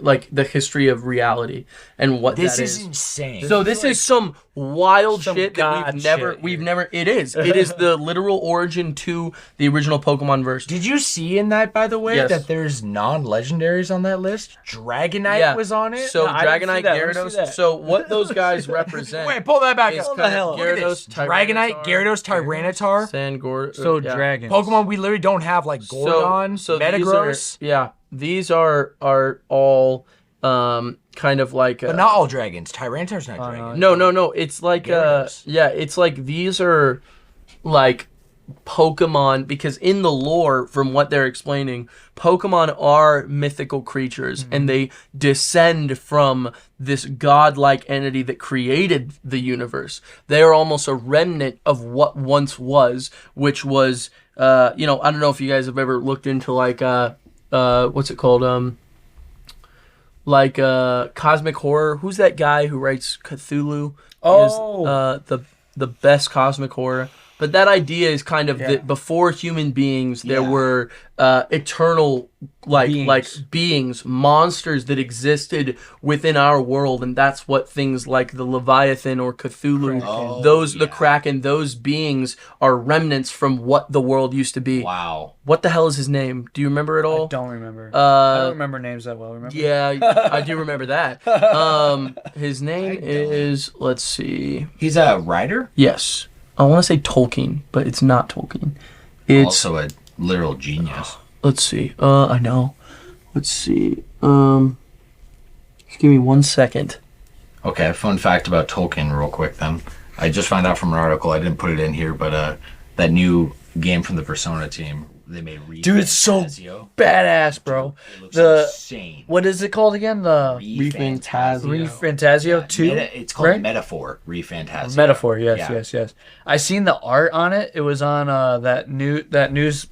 like the history of reality and what this that is insane. So this is some wild shit that we've never it is the literal origin to the original Pokemon verse. Did you see in that, by the way, that there's non-legendaries on that list? Dragonite was on it. So Dragonite, Gyarados. So what those guys represent? Wait, pull that back up. What the hell? Gyarados, Dragonite, Gyarados, Tyranitar, Sandgord. Dragons. Pokemon we literally don't have, like Gordon, Metagross. These are all kind of like but not all dragons. Tyranitar's not dragon. No. It's like it's like these are like Pokemon, because in the lore, from what they're explaining, Pokemon are mythical creatures and they descend from this godlike entity that created the universe. They are almost a remnant of what once was, which was I don't know if you guys have ever looked into like what's it called? Cosmic Horror. Who's that guy who writes Cthulhu? The best cosmic horror. But that idea is kind of that before human beings, there were eternal beings, monsters that existed within our world, and that's what things like the Leviathan or Cthulhu, the Kraken, those beings are remnants from what the world used to be. Wow. What the hell is his name? Do you remember it all? I don't remember. I don't remember names that well. Remember? Yeah, I do remember that. His name is, let's see. He's a writer? Yes. I want to say Tolkien, but it's not Tolkien. It's also a literal genius. Let's see. I know. Let's see. Just give me 1 second. Okay, fun fact about Tolkien real quick then. I just found out from an article, I didn't put it in here, but that new game from the Persona team, they made Dude, it's so badass, bro. It looks insane. What is it called again? The Refantasio 2? It's called Metaphor. Refantasio. Metaphor, yes. I seen the art on it. It was on that news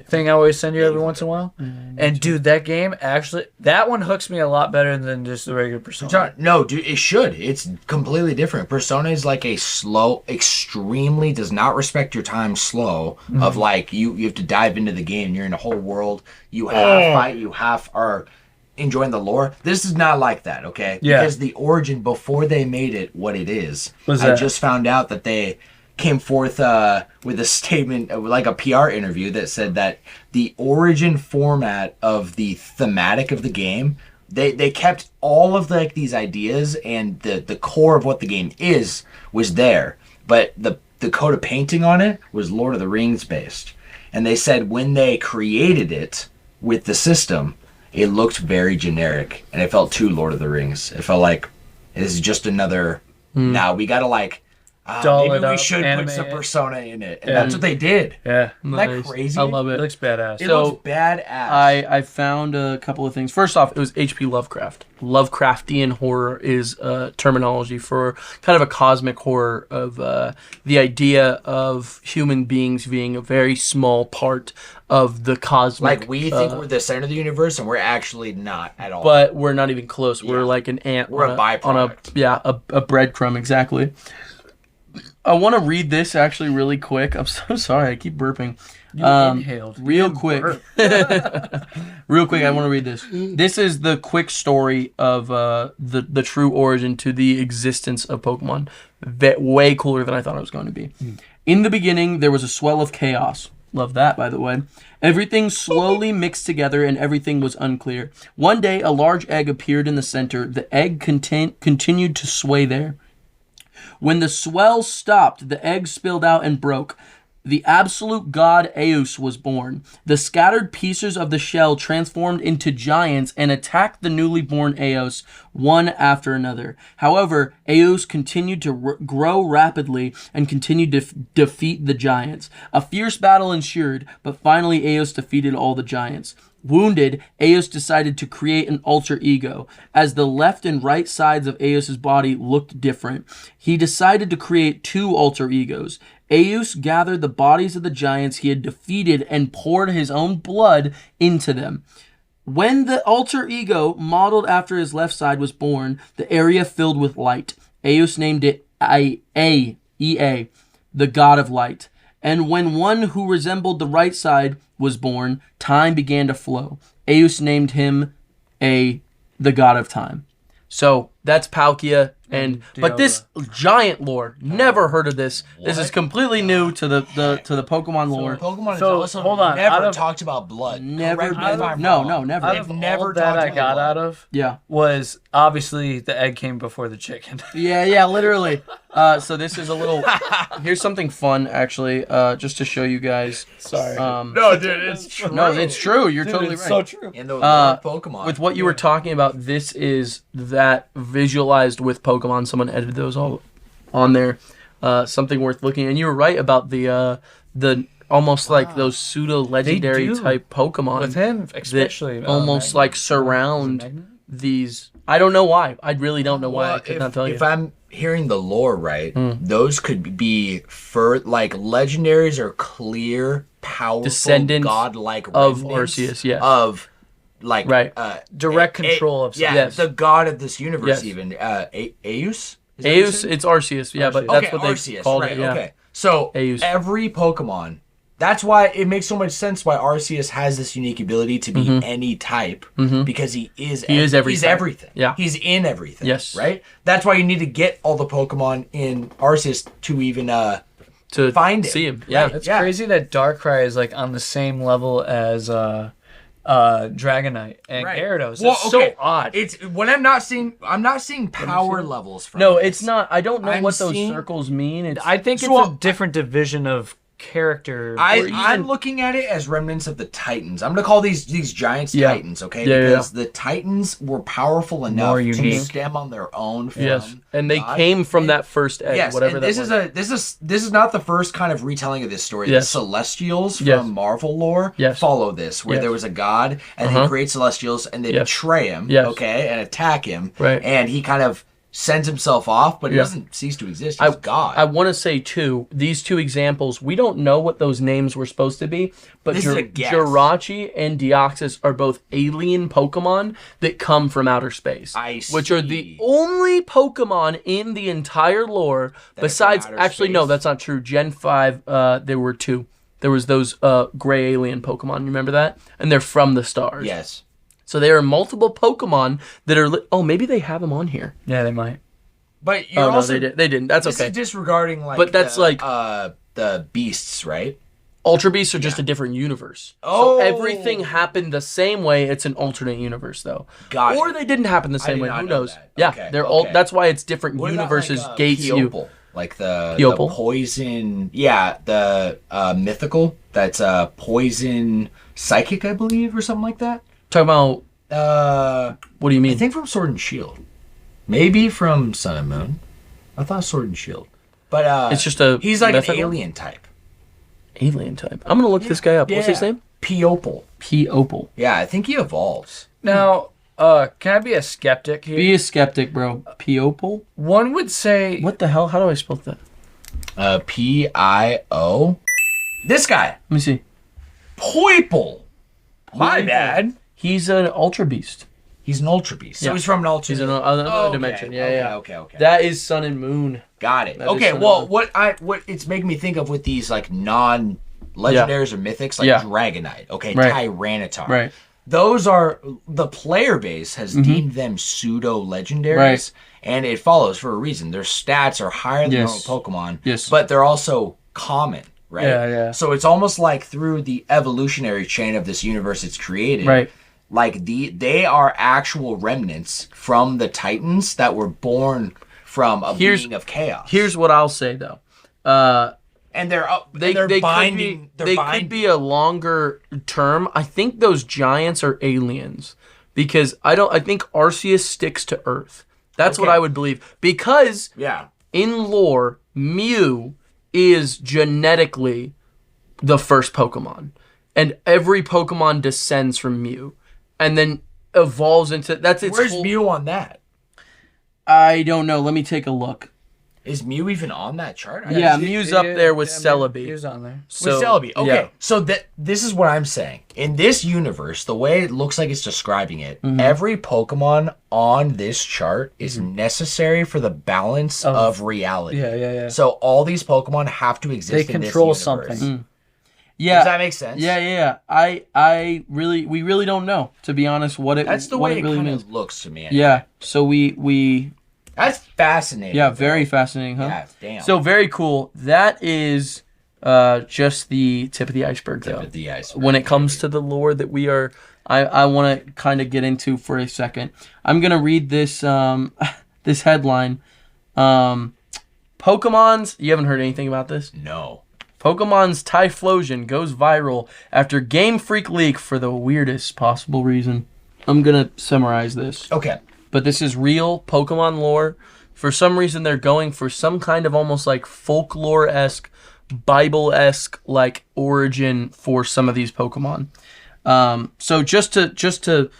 thing I always send you every once in a while. And dude, that game that one hooks me a lot better than just the regular Persona. No, dude, it should. It's completely different. Persona is like a slow, extremely does not respect your time slow of like you have to dive into the game. You're in a whole world. You half fight, you half are enjoying the lore. This is not like that, okay? Yeah. Because the origin before they made it what it is. I just found out that they came forth with a statement, like a PR interview that said that the origin format of the thematic of the game, they kept all of these ideas and the core of what the game was there, but the coat of painting on it was Lord of the Rings based. And they said when they created it with the system, it looked very generic and it felt too Lord of the Rings. It felt like this is just another. Now we gotta maybe we should put some Persona in it. And that's what they did. Yeah. Isn't that crazy? I love it. It looks badass. It looks badass. I found a couple of things. First off, it was H.P. Lovecraft. Lovecraftian horror is terminology for kind of a cosmic horror of the idea of human beings being a very small part of the cosmic. Like we think we're the center of the universe, and we're actually not at all. But we're not even close. We're like an ant. We're a byproduct. A breadcrumb, exactly. I want to read this actually really quick. I'm so sorry. I keep burping. You inhaled. Real quick. Real quick, I want to read this. This is the quick story of the true origin to the existence of Pokemon. Way cooler than I thought it was going to be. In the beginning, there was a swell of chaos. Love that, by the way. Everything slowly mixed together and everything was unclear. One day, a large egg appeared in the center. The egg continued to sway there. When the swell stopped, the egg spilled out and broke. the absolute god Eos was born. The scattered pieces of the shell transformed into giants and attacked the newly born Eos one after another. However, Eos continued to grow rapidly and continued to defeat the giants. A fierce battle ensued, but finally Eos defeated all the giants. Wounded, Eos decided to create an alter ego. As the left and right sides of Eos' body looked different, he decided to create two alter egos. Eos gathered the bodies of the giants he had defeated and poured his own blood into them. When the alter ego, modeled after his left side, was born, the area filled with light. Eos named it Ea, the god of light. And when one who resembled the right side was born, time began to flow. Eos named him the god of time. So that's Palkia, but this giant lore, never heard of this. What? This is completely new to the Pokemon lore. Pokemon is also hold on, never talked about blood. Never. Never. They've never that I got out of. Yeah. Was obviously the egg came before the chicken. Yeah, literally. So this is a little. Here's something fun, actually, just to show you guys. Sorry. No, dude, it's true. No, it's true. You're totally right. So true. In the Pokemon. With what you were talking about, this is that visualized with Pokemon. Someone edited those all on there. Something worth looking. And you were right about the almost like those pseudo legendary type Pokemon with him, especially almost like surround these. I don't know why. I really don't know why. I could not tell you. If I'm hearing the lore right, those could be for like legendaries or clear, powerful, descendants godlike of remnants Arceus. Yes. Of like direct control of something. Yes. The god of this universe. Yes. Even Eus. Eus, it's Arceus. Yeah, but that's what they called it. Yeah. Okay. So Eus. every Pokemon. That's why it makes so much sense why Arceus has this unique ability to be any type, because he is everything. He's everything. Yeah. He's in everything. Yes. Right? That's why you need to get all the Pokemon in Arceus to even to find it. See him. Yeah. Right? It's crazy that Darkrai is like on the same level as Dragonite and Gyarados. It's so odd. It's when I'm not seeing power levels from No, this. it's not. I don't know what those circles mean. I think it's a different division of character. I'm looking at it as remnants of the Titans. I'm gonna call these giants Titans, okay? Because the Titans were powerful enough to stem on their own from and they came from that first egg, whatever that was. This is not the first kind of retelling of this story. The Celestials from Marvel lore follow this, where there was a god and they create Celestials and they betray him, okay, and attack him, and he kind of sends himself off, but he doesn't cease to exist. He's God. I want to say, too, these two examples, we don't know what those names were supposed to be, but Jirachi and Deoxys are both alien Pokemon that come from outer space. Which are the only Pokemon in the entire lore besides... Actually, no, that's not true. Gen 5, there were two. There was those gray alien Pokemon. You remember that? And they're from the stars. Yes. So there are multiple Pokemon that are... maybe they have them on here. Yeah, they might. But you're also... No, they didn't. That's okay. okay. This is disregarding, like... But that's the beasts, right? Ultra Beasts are just a different universe. So everything happened the same way. It's an alternate universe, though. Or they didn't happen the same way. Who knows? Yeah, they're all... That's why it's different universes gates Piople? you. Like the poison... Yeah, the mythical. That's poison psychic, I believe, or something like that. Talking about what do you mean? I think from Sword and Shield, maybe from Sun and Moon. I thought Sword and Shield, but it's just he's like an alien type. Alien type. I'm gonna look this guy up. What's his name? Piople. Yeah, I think he evolves. Now, can I be a skeptic here? Be a skeptic, bro. Piople. One would say. What the hell? How do I spell that? P-I-O. This guy. Let me see. Poiple. My bad. He's an Ultra Beast. He's an Ultra Beast. So he's from an alternate. He's in another dimension. Okay. That is Sun and Moon. Got it. Okay, well, what it's making me think of with these like non-legendaries or mythics, like Dragonite, Tyranitar. Right. Those are, the player base has deemed them pseudo-legendaries, and it follows for a reason. Their stats are higher than normal Pokemon, but they're also common. Right? Yeah. So it's almost like through the evolutionary chain of this universe it's created. Right. Like they are actual remnants from the Titans that were born from a being of chaos. Here's what I'll say though. And they're up. They binding. Could be a longer term. I think those giants are aliens because I think Arceus sticks to Earth. That's what I would believe because in lore, Mew is genetically the first Pokemon, and every Pokemon descends from Mew, and then evolves into that's its. Where's Mew on that? I don't know. Let me take a look. Is Mew even on that chart? Mew's up there with Celebi. Mew's on there. With Celebi. Okay, so this is what I'm saying. In this universe, the way it looks like it's describing it, every Pokemon on this chart is necessary for the balance of reality. Yeah. So all these Pokemon have to exist in this control universe. something. Yeah. Does that make sense? Yeah. We really don't know, to be honest, what it That's the what way it really kind means. of looks to me. Anyway. Yeah. So we That's fascinating. yeah, very fascinating, huh? Yeah, damn. So very cool. That is just the tip of the iceberg, though. Tip of the iceberg. When it comes to the lore that we are, I want to kind of get into for a second. I'm gonna read this this headline. Pokemon's. You haven't heard anything about this? No. Pokemon's Typhlosion goes viral after Game Freak leak for the weirdest possible reason. I'm gonna summarize this. Okay. But this is real Pokemon lore. For some reason, they're going for some kind of almost like folklore-esque, Bible-esque like origin for some of these Pokemon. So just to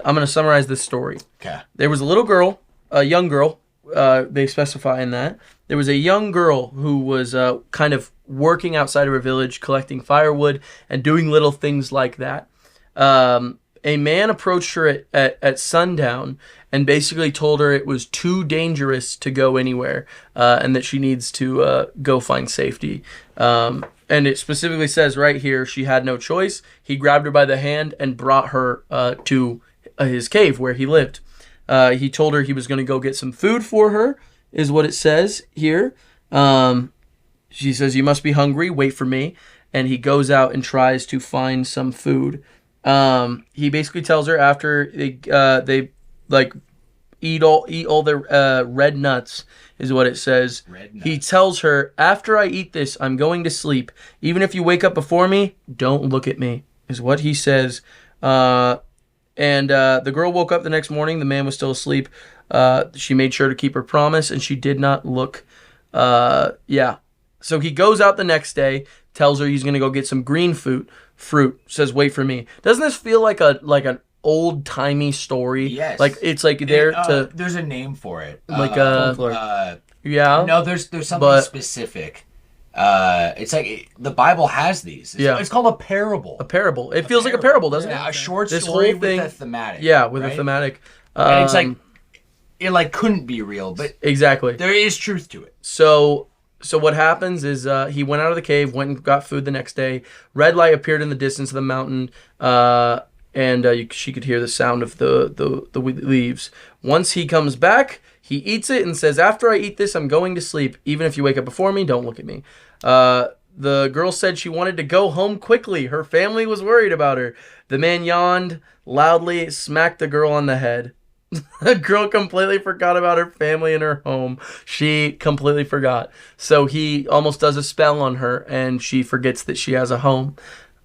I'm gonna summarize this story. Okay. There was a little girl, a young girl. They specify in that there was a young girl who was kind of working outside of her village, collecting firewood and doing little things like that. A man approached her at sundown and basically told her it was too dangerous to go anywhere and that she needs to go find safety. And it specifically says right here she had no choice. He grabbed her by the hand and brought her to his cave where he lived. He told her he was going to go get some food for her, is what it says here. She says, "You must be hungry. Wait for me." And he goes out and tries to find some food. He basically tells her after they like eat all the red nuts, is what it says. He tells her, "After I eat this, I'm going to sleep. Even if you wake up before me, don't look at me," is what he says. And the girl woke up the next morning. The man was still asleep. She made sure to keep her promise, and she did not look. So he goes out the next day, tells her he's going to go get some green fruit. Says, "Wait for me." Doesn't this feel like an old timey story? Yes. Like it's like there's a name for it. Like yeah. No, there's something specific. It's like the Bible has these. It's called a parable. A parable. It feels like a parable, doesn't it? A short this story whole thing, with a thematic. Yeah, with a thematic. And it's like it like couldn't be real, but exactly there is truth to it. So what happens is he went out of the cave, went and got food the next day. Red light appeared in the distance of the mountain, and she could hear the sound of the leaves. Once he comes back, he eats it and says, "After I eat this, I'm going to sleep. Even if you wake up before me, don't look at me." The girl said she wanted to go home quickly. Her family was worried about her. The man yawned loudly, smacked the girl on the head. The girl completely forgot about her family and her home. She completely forgot. So he almost does a spell on her, and she forgets that she has a home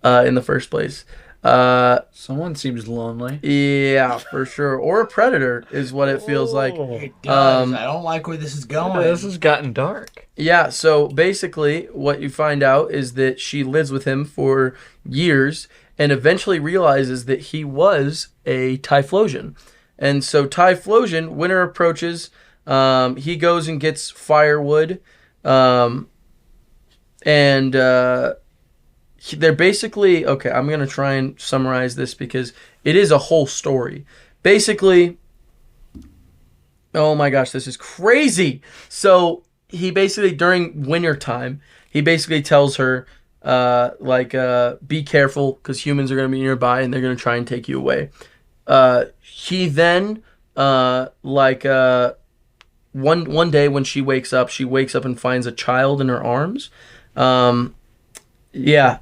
in the first place. Someone seems lonely. Yeah, for sure. Or a predator is what it feels like. It does. I don't like where this is going. This has gotten dark. Yeah, so basically what you find out is that she lives with him for years and eventually realizes that he was a Typhlosion. And so Typhlosion, winter approaches, he goes and gets firewood, and they're basically, okay, I'm going to try and summarize this because it is a whole story. Basically, oh my gosh, this is crazy. So he basically, during winter time, he basically tells her, be careful because humans are going to be nearby and they're going to try and take you away. He then, one day when she wakes up and finds a child in her arms. Yeah.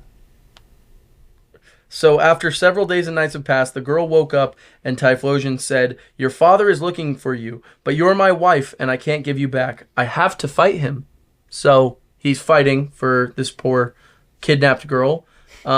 So after several days and nights have passed, the girl woke up and Typhlosion said, "Your father is looking for you, but you're my wife and I can't give you back. I have to fight him." So he's fighting for this poor kidnapped girl. With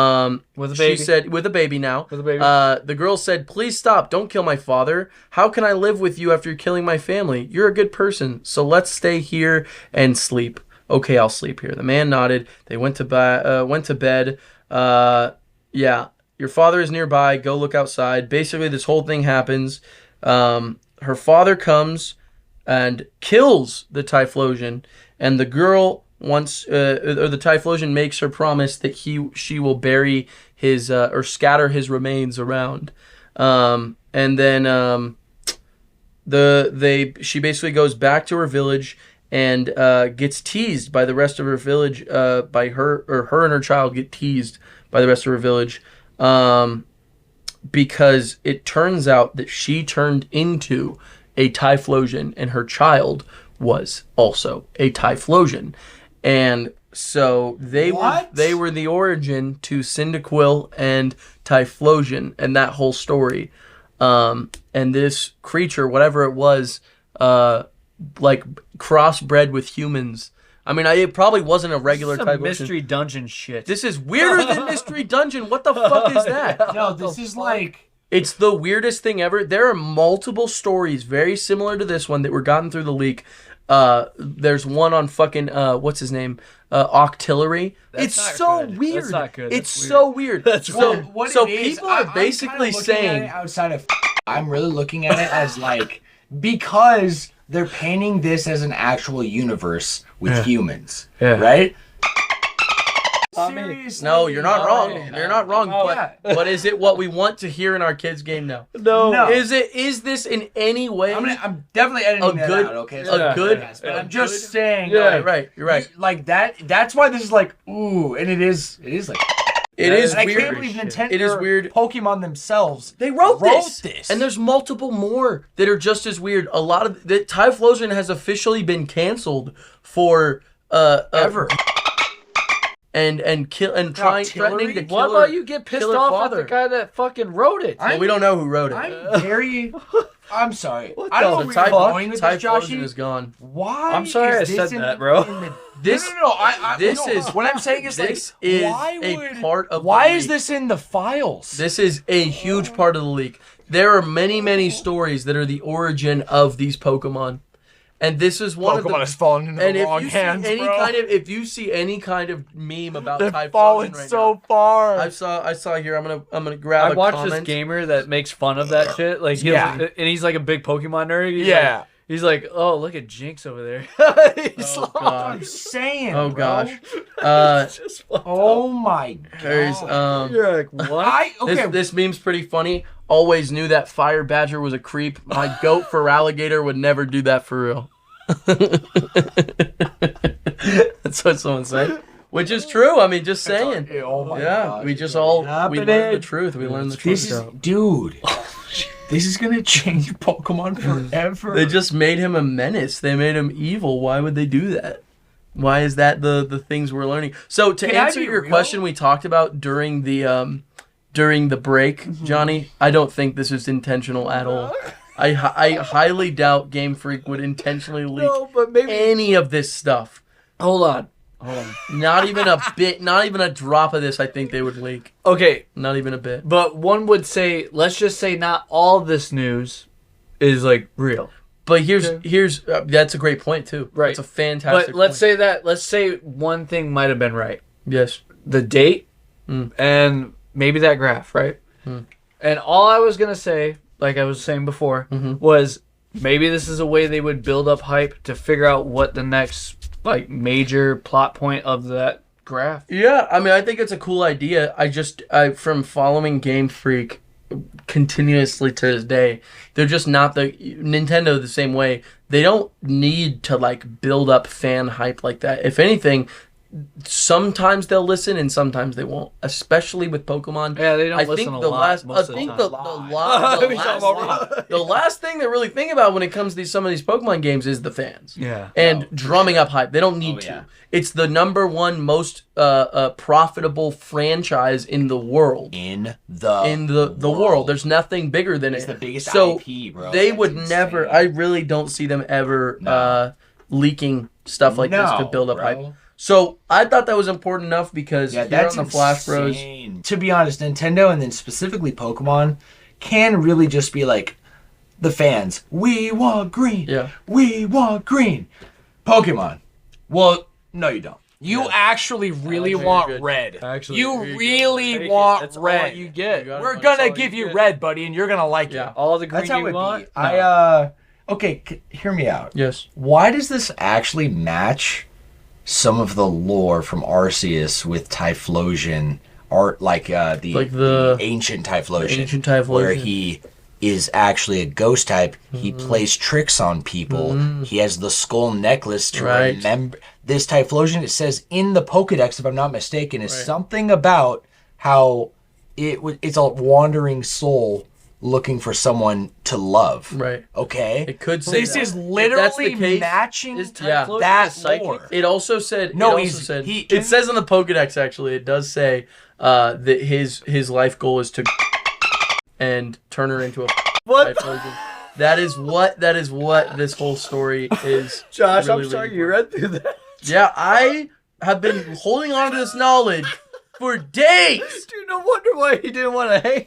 a baby. She said, with a baby now. With a baby. The girl said, please stop. Don't kill my father. How can I live with you after you're killing my family? You're a good person. So let's stay here and sleep. Okay, I'll sleep here. The man nodded. They went to bed. Yeah, your father is nearby. Go look outside. Basically, this whole thing happens. Her father comes and kills the Typhlosion, and the girl once or the Typhlosion makes her promise that she will bury his or scatter his remains around, and then she basically goes back to her village and gets teased by the rest of her village. By her and her child get teased by the rest of her village, because it turns out that she turned into a Typhlosion and her child was also a Typhlosion. And so they were the origin to Cyndaquil and Typhlosion and that whole story. And this creature, whatever it was, like crossbred with humans. I mean, it probably wasn't a regular Typhlosion. Mystery Dungeon shit. This is weirder than Mystery Dungeon. What the fuck is that? No, this is like... It's the weirdest thing ever. There are multiple stories very similar to this one that were gotten through the leak. There's one on fucking what's his name, Octillery. It's so good. weird. That's not good. It's That's so weird. That's so weird. What so it is, people are I'm basically kinda looking at saying it outside of. I'm really looking at it as like, because they're painting this as an actual universe with humans, right? Seriously? no, you're not wrong. You're not wrong. Yeah. But is it what we want to hear in our kids' game now? No. Is this in any way? I'm definitely editing that out. Okay, but I'm just saying. Yeah, right. You're right. Like that. That's why this is like ooh, and it is like. It is I weird. can't believe Nintendo. It is weird. Pokemon themselves. They wrote this, and there's multiple more that are just as weird. A lot of the Typhlosion has officially been canceled for ever. And threatening to kill. What about you get pissed kill her off father? at the guy that fucking wrote it? Well, we don't know who wrote it. I'm very. I'm sorry. I don't know the where you're going with this, Typhlosion Joshy. is gone. Why? I'm sorry is I this said in- that, bro. in the- This No. is what I'm saying is this like, is why a would, part of why the is leak. this in the files? This is a huge part of the leak. There are many stories that are the origin of these Pokemon. And this is one of them. Pokemon has fallen into And the if wrong you hands, see any bro. if you see any kind of meme about They're Typhlosion falling right so now, far. I saw here. I'm gonna grab. I watched comment. this gamer that makes fun of that shit. Like, and he's like a big Pokemon nerd. He's like, oh, look at Jinx over there. He's Oh, like, God. I'm saying. Oh bro. gosh. it's just fucked Oh my god. There's You're like, what? This meme's pretty funny. Always knew that Fire Badger was a creep. My goat for alligator would never do that for real. That's what someone said. Which is true. I mean, just saying. Oh my Yeah, god. we just all we learned the truth. We learned the truth. This is, dude. This is gonna change Pokemon forever. They just made him a menace. They made him evil. Why would they do that? Why is that the things we're learning? So to answer your question we talked about during the break, Johnny, I don't think this is intentional at all. I highly doubt Game Freak would intentionally leak any of this stuff. Hold on. Not even a bit, not even a drop of this I think they would leak. Okay, Not even a bit. but one would say, let's just say not all this news is like real. But here's that's a great point too. Right. It's a fantastic But let's point. say one thing might have been right. Yes. The date and maybe that graph, right? And all I was gonna say, like I was saying before, was maybe this is a way they would build up hype to figure out what the next like major plot point of that graph. Yeah, I mean, I think it's a cool idea. From following Game Freak continuously to this day, they're just not Nintendo the same way. They don't need to like build up fan hype like that. If anything, sometimes they'll listen and sometimes they won't, especially with Pokemon. Yeah, they don't I listen think a the lot last, most I of the think time. the last thing they really think about when it comes to some of these Pokemon games is the fans. Yeah. And drumming up hype. They don't need to. yeah. It's the number one most profitable franchise in the world. in the world. There's nothing bigger than It's it. the biggest so IP, bro. They That's would insane. never. I really don't see them ever leaking stuff like this to build up hype. So I thought that was important enough because Yeah, here that's on the Flash Bros. insane. To be honest, Nintendo and then specifically Pokemon can really just be like the fans. We want green. Yeah. We want green. Pokemon. Well, no, you don't. You actually really want red. Actually, you here you really go. want That's red. all you get. We're gonna give you red, buddy, and you're gonna like Yeah. it. All the green That's how you it want. be. No. Okay, hear me out. Yes. Why does this actually match some of the lore from Arceus with Typhlosion, art like the ancient Typhlosion, ancient Typhlosion, where he is actually a ghost type. He plays tricks on people. He has the skull necklace to remember. This Typhlosion, it says in the Pokedex, if I'm not mistaken, is something about how it's a wandering soul looking for someone to love. Right. Okay. It could say This that. is literally If that's the case, matching yeah, that lore. lore. It also said. No, it says on the Pokedex actually. It does say that his life goal is to and turn her into a What? Typhlosion. That is what this whole story is. Josh, really I'm sorry leading you for. read through that. Yeah, I have been holding on to this knowledge for days. Dude, no wonder why he didn't want to hang.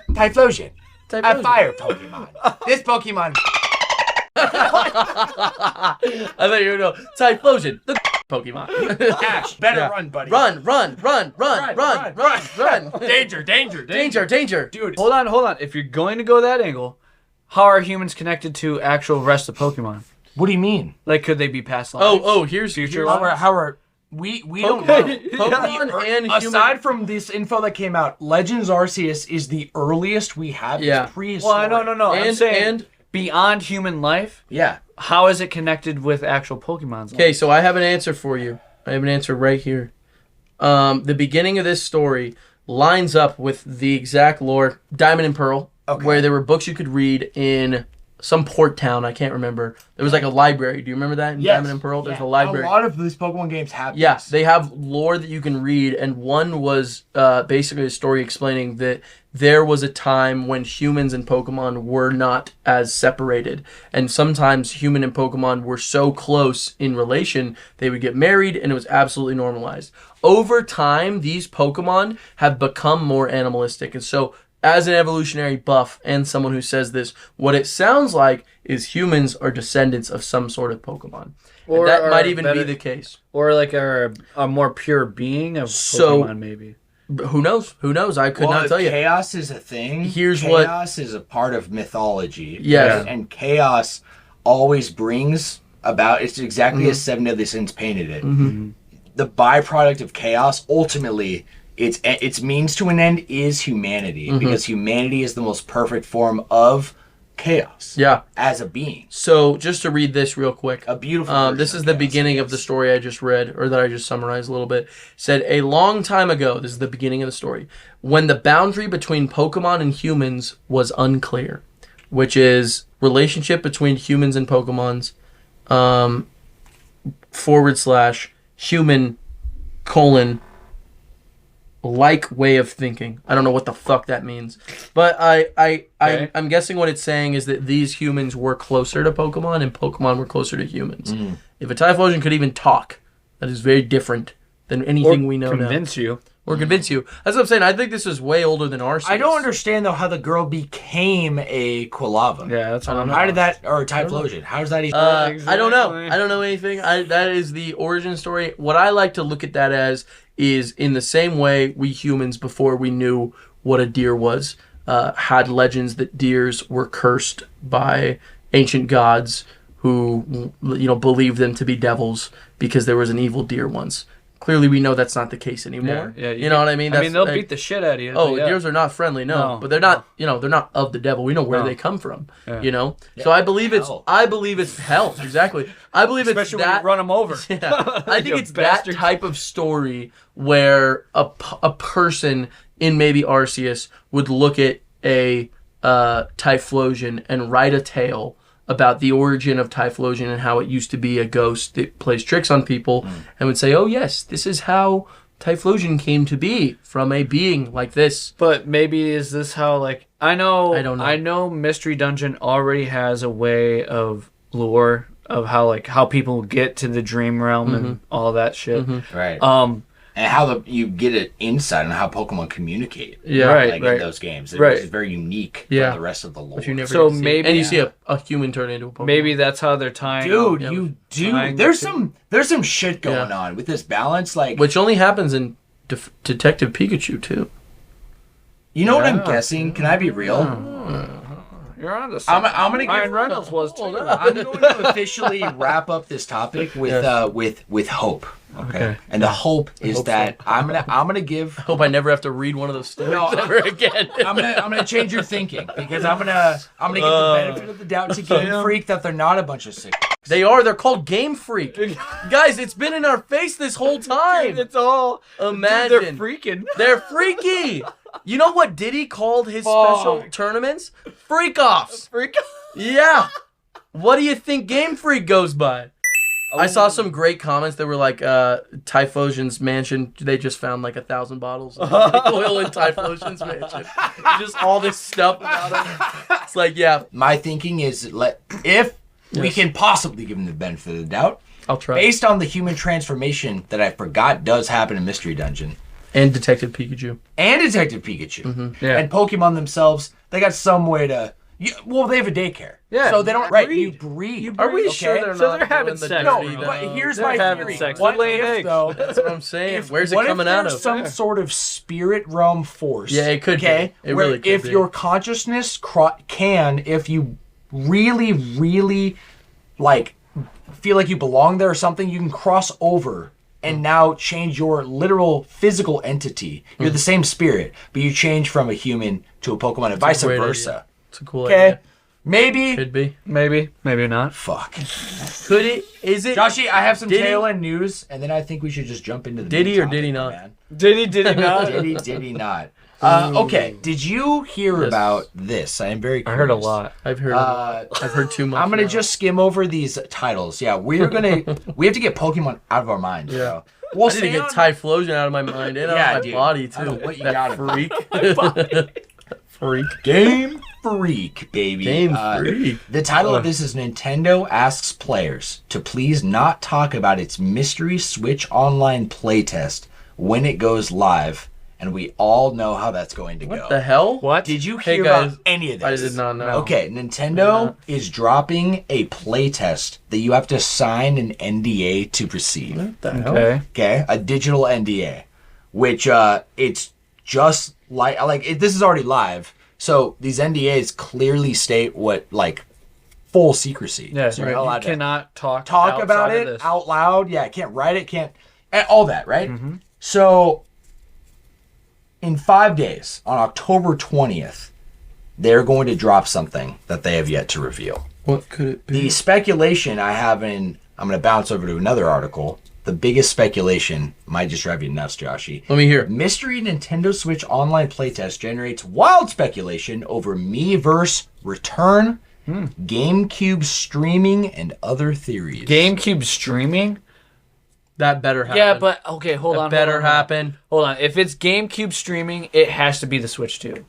Typhlosion. A Typhlosion. fire Pokemon. This Pokemon. I thought you were going to go Typhlosion, the Pokemon. Ash, better Yeah. run, buddy. Run. Danger. Danger. Dude. Hold on. If you're going to go that angle, how are humans connected to actual rest of Pokemon? What do you mean? Like, could they be past lives? Here's Future here's- How are we don't know. Pokemon and Aside from this info that came out, Legends Arceus is the earliest we have. Yeah. It's prehistoric. Well, no. I'm And- saying and- beyond human life, Yeah. how is it connected with actual Pokemon's life? Okay, so I have an answer for you. I have an answer right here. The beginning of this story lines up with the exact lore, Diamond and Pearl, where there were books you could read in some port town. I can't remember. There was like a library. Do you remember that in Diamond and Pearl? There's a library. A lot of these Pokemon games have Yeah, this. they have lore that you can read, and one was basically a story explaining that there was a time when humans and Pokemon were not as separated, and sometimes human and Pokemon were so close in relation they would get married, and it was absolutely normalized. Over time, these Pokemon have become more animalistic, and so as an evolutionary buff and someone who says this, what it sounds like is humans are descendants of some sort of Pokemon. Or that might are even better- be the case. Or like a more pure being of Pokemon, maybe. Who knows? I could not tell you. Chaos is a thing. Here's what- Chaos is a part of mythology. Yes. And chaos always brings about, it's exactly as Seven Deadly Sins painted it. The byproduct of chaos, ultimately, its means to an end is humanity, because humanity is the most perfect form of chaos. Yeah. As a being. So just to read this real quick. A beautiful version This of is the chaos, beginning I of the guess. story I just read, or that I just summarized a little bit. Said, a long time ago, this is the beginning of the story, when the boundary between Pokemon and humans was unclear, which is relationship between humans and Pokemons, / human, like way of thinking. I don't know what the fuck that means, but I'm guessing what it's saying is that these humans were closer to Pokemon and Pokemon were closer to humans. If a Typhlosion could even talk, that is very different than anything we know convince now. you. Or convince you. That's what I'm saying. I think this is way older than Arceus. I don't understand, though, how the girl became a Quilava. Yeah, that's what I'm How did that, or a Typhlosion, how does that even... I don't know. Exactly. I don't know anything. That is the origin story. What I like to look at that as is in the same way we humans, before we knew what a deer was, had legends that deers were cursed by ancient gods who, believed them to be devils because there was an evil deer once. Clearly, we know that's not the case anymore. Yeah, you know what I mean? They'll beat the shit out of you. Oh, yeah. deers are not friendly, no. But they're not, they're not of the devil. We know where they come from, So I believe it's hell, exactly. I believe Especially it's when that. you run them over. Yeah. I think You it's bastards. that type of story where a person in maybe Arceus would look at a Typhlosion and write a tale about the origin of Typhlosion and how it used to be a ghost that plays tricks on people, and would say, oh yes, this is how Typhlosion came to be, from a being like this. But maybe is this how, like, I don't know. I know. I know Mystery Dungeon already has a way of lore of how people get to the dream realm and all that shit. Right. And you get an insight on how Pokemon communicate. Yeah, right. In those games. It's very unique from the rest of the lore. So maybe you see a human turn into a Pokemon. Maybe that's how they're tying. Dude, you do. There's some shit going on with this balance, which only happens in Detective Pikachu too. You know what I'm guessing? Can I be real? You're on the I'm gonna Ryan Reynolds was too. I'm going to officially wrap up this topic with hope. Okay. And the hope is that I'm gonna give. I hope I never have to read one of those stories ever again. I'm gonna change your thinking because I'm gonna give the benefit of the doubt to Game Freak that they're not a bunch of sick. They are. They're called Game Freak. Guys, it's been in our face this whole time. Dude, it's all. Imagine. Dude, they're freaking. They're freaky. You know what Diddy called his special tournaments? Freak-offs. Yeah. What do you think Game Freak goes by? I saw some great comments that were like, Typhlosion's mansion, they just found like 1,000 bottles of oil in Typhlosion's mansion. Just all this stuff about him. It's like, yeah. My thinking is if we can possibly give him the benefit of the doubt, I'll try. Based on the human transformation that I forgot does happen in Mystery Dungeon. And Detective Pikachu. And Pokemon themselves, they got some way to... they have a daycare. Yeah. So they don't... You breed. Are we sure they're not so they're having sex? No, but here's my theory. Sex. What if, though... That's what I'm saying. Where's it coming out of? Some sort of spirit realm force. Yeah, it could be. It really could be. If your consciousness if you really, really, feel like you belong there or something, you can cross over and now change your literal physical entity. You're the same spirit, but you change from a human to a Pokemon and vice versa. Idea. It's a cool idea. Maybe. Could be. Maybe not. Fuck. Could it? Is it? Joshy, I have some tail end news, and then I think we should just jump into the Did he or topic, did he not? Man. Did he not? Did he not? Okay, did you hear about this? I am very curious. I heard a lot. I've heard a lot. I've heard too much. I'm going to just skim over these titles. Yeah, we have to get Pokemon out of our minds. Yeah. We'll I need to get Typhlosion out of my mind and out of my body, too. I don't know what you that freak. Freak. Game Freak, baby. Game Freak. The title of this is Nintendo asks players to please not talk about its Mystery Switch Online playtest when it goes live. And we all know how that's going to go. What the hell? What? Did you hear about any of this? I did not know. Okay, Nintendo is dropping a playtest that you have to sign an NDA to proceed. What the hell? Okay, a digital NDA, which it's just this is already live. So these NDAs clearly state what full secrecy. Yeah, so you cannot talk about it out loud. Yeah, can't write it, can't all that, right? Mm-hmm. So in 5 days, on October 20th, they're going to drop something that they have yet to reveal. What could it be? The speculation I have I'm going to bounce over to another article. The biggest speculation might just drive you nuts, Joshy. Let me hear. Mystery Nintendo Switch Online playtest generates wild speculation over Miiverse return, GameCube streaming, and other theories. GameCube streaming? That better happen. Yeah, but okay, hold on. Better happen. Hold on. If it's GameCube streaming, it has to be the Switch 2.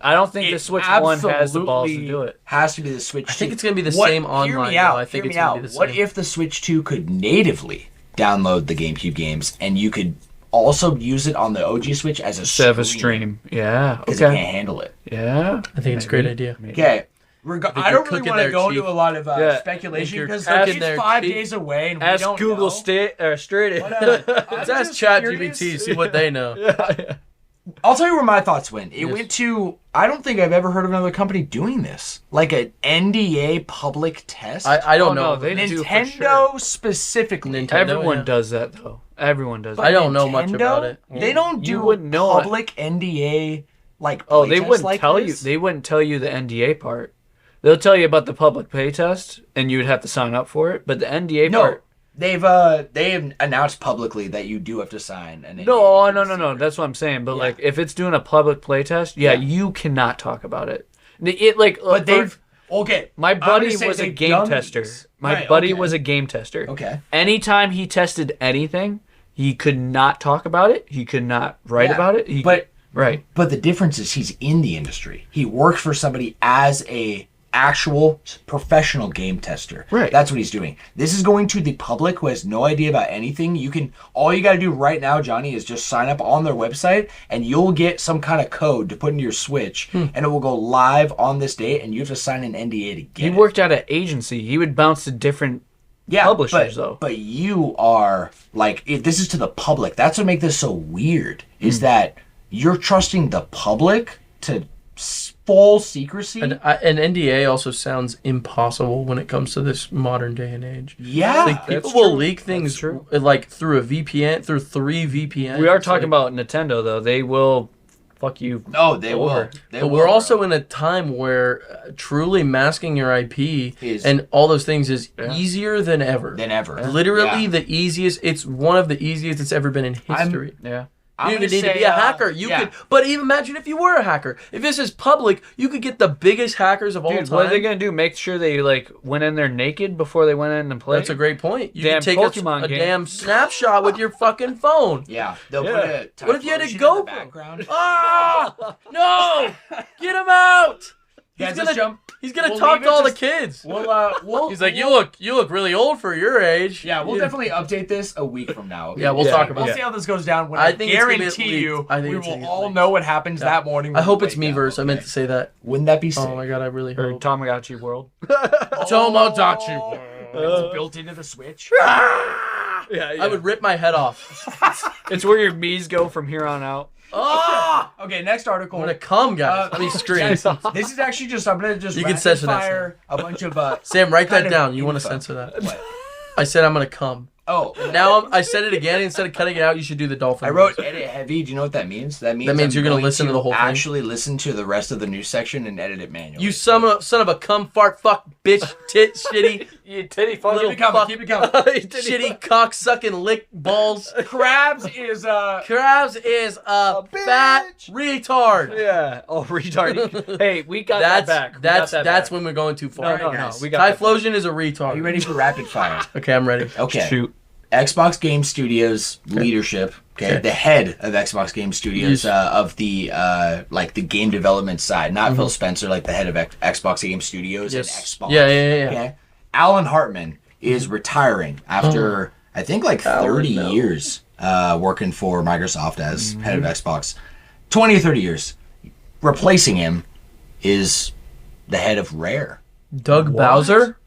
I don't think the Switch 1 has the balls to do it. Has to be the Switch 2. I think it's going to be the same online. Hear me out. I think it's going to be the same. What if the Switch 2 could natively download the GameCube games and you could also use it on the OG Switch as a stream? Yeah. Because it can't handle it. Yeah. I think it's a great idea. Okay. I don't really want to go into a lot of speculation because it's 5 days away and we don't know. Ask Google straight. Let's ask ChatGPT, see what they know. I'll tell you where my thoughts went. It went to, I don't think I've ever heard of another company doing this. Like an NDA public test. I don't know. Nintendo specifically. Everyone does that, though. Everyone does that. I don't know much about it. They don't do public NDA they wouldn't tell you. They wouldn't tell you the NDA part. They'll tell you about the public play test, and you would have to sign up for it. But the NDA part, they have announced publicly that you do have to sign an NDA. No. That's what I'm saying. But if it's doing a public play test, you cannot talk about it. My buddy was a game tester. My buddy was a game tester. Okay. Anytime he tested anything, he could not talk about it. He could not write about it. But the difference is he's in the industry. He works for somebody as a actual professional game tester. Right. That's what he's doing. This is going to the public who has no idea about anything. All you got to do right now, Johnny, is just sign up on their website and you'll get some kind of code to put into your Switch and it will go live on this date and you have to sign an NDA to get it. He worked at an agency. He would bounce to different publishers, though. But you are, like, if this is to the public. That's what makes this so weird, is that you're trusting the public to full secrecy. An NDA also sounds impossible when it comes to this modern day and age. Yeah. Like, people will leak things like through a VPN, through 3 VPNs. We are talking about Nintendo, though. They will fuck you. No, they will. But we're also in a time where truly masking your IP and all those things is easier than ever. Literally the easiest. It's one of the easiest it's ever been in history. You don't even need to be a hacker. You could, but even imagine if you were a hacker. If this is public, you could get the biggest hackers of all time. What are they gonna do? Make sure they went in there naked before they went in and played? That's a great point. You can take a damn snapshot with your fucking phone. Yeah, they'll put a what if you had to go background? Ah, no! Get him out! He's gonna talk to all the kids. He's like, you look really old for your age. Yeah, we'll definitely update this a week from now. Okay? Yeah, we'll talk about it. We'll see how this goes down. I guarantee you, we will all know what happens that morning. I hope it's Miiverse. I meant to say that. Wouldn't that be sick? Oh my god, I really hope. Tamagotchi World. Tamagotchi World. It's built into the Switch. I would rip my head off. It's where your Mii's go from here on out. Oh! Okay, next article. I'm gonna come, guys. Let me scream. This is actually I'm gonna just you can censor fire a bunch of Sam, write that down. You want to censor that? What? I said I'm gonna come. Oh. Now I said it again. Instead of cutting it out, you should do the dolphin. I wrote edit heavy. Do you know what that means? That means you're gonna listen to the whole thing. Actually listen to the rest of the news section and edit it manually. You son of a cum fart fuck bitch tit shitty. You titty fuck. Keep it coming. Keep it coming. Shitty cock sucking lick balls. Crabs is a fat retard. Yeah. Oh, retard. Hey, we got that back. That's when we're going too far. No. We got Typhlosion is a retard. Are you ready for rapid fire? Okay, I'm ready. Okay. Shoot. Xbox Game Studios leadership, the head of Xbox Game Studios of the the game development side, not Phil Spencer, like the head of Xbox Game Studios and Xbox. Yeah. Okay? Alan Hartman is retiring after I think 30 years working for Microsoft as head of Xbox. 20 or 30 years. Replacing him is the head of Rare. Doug Bowser?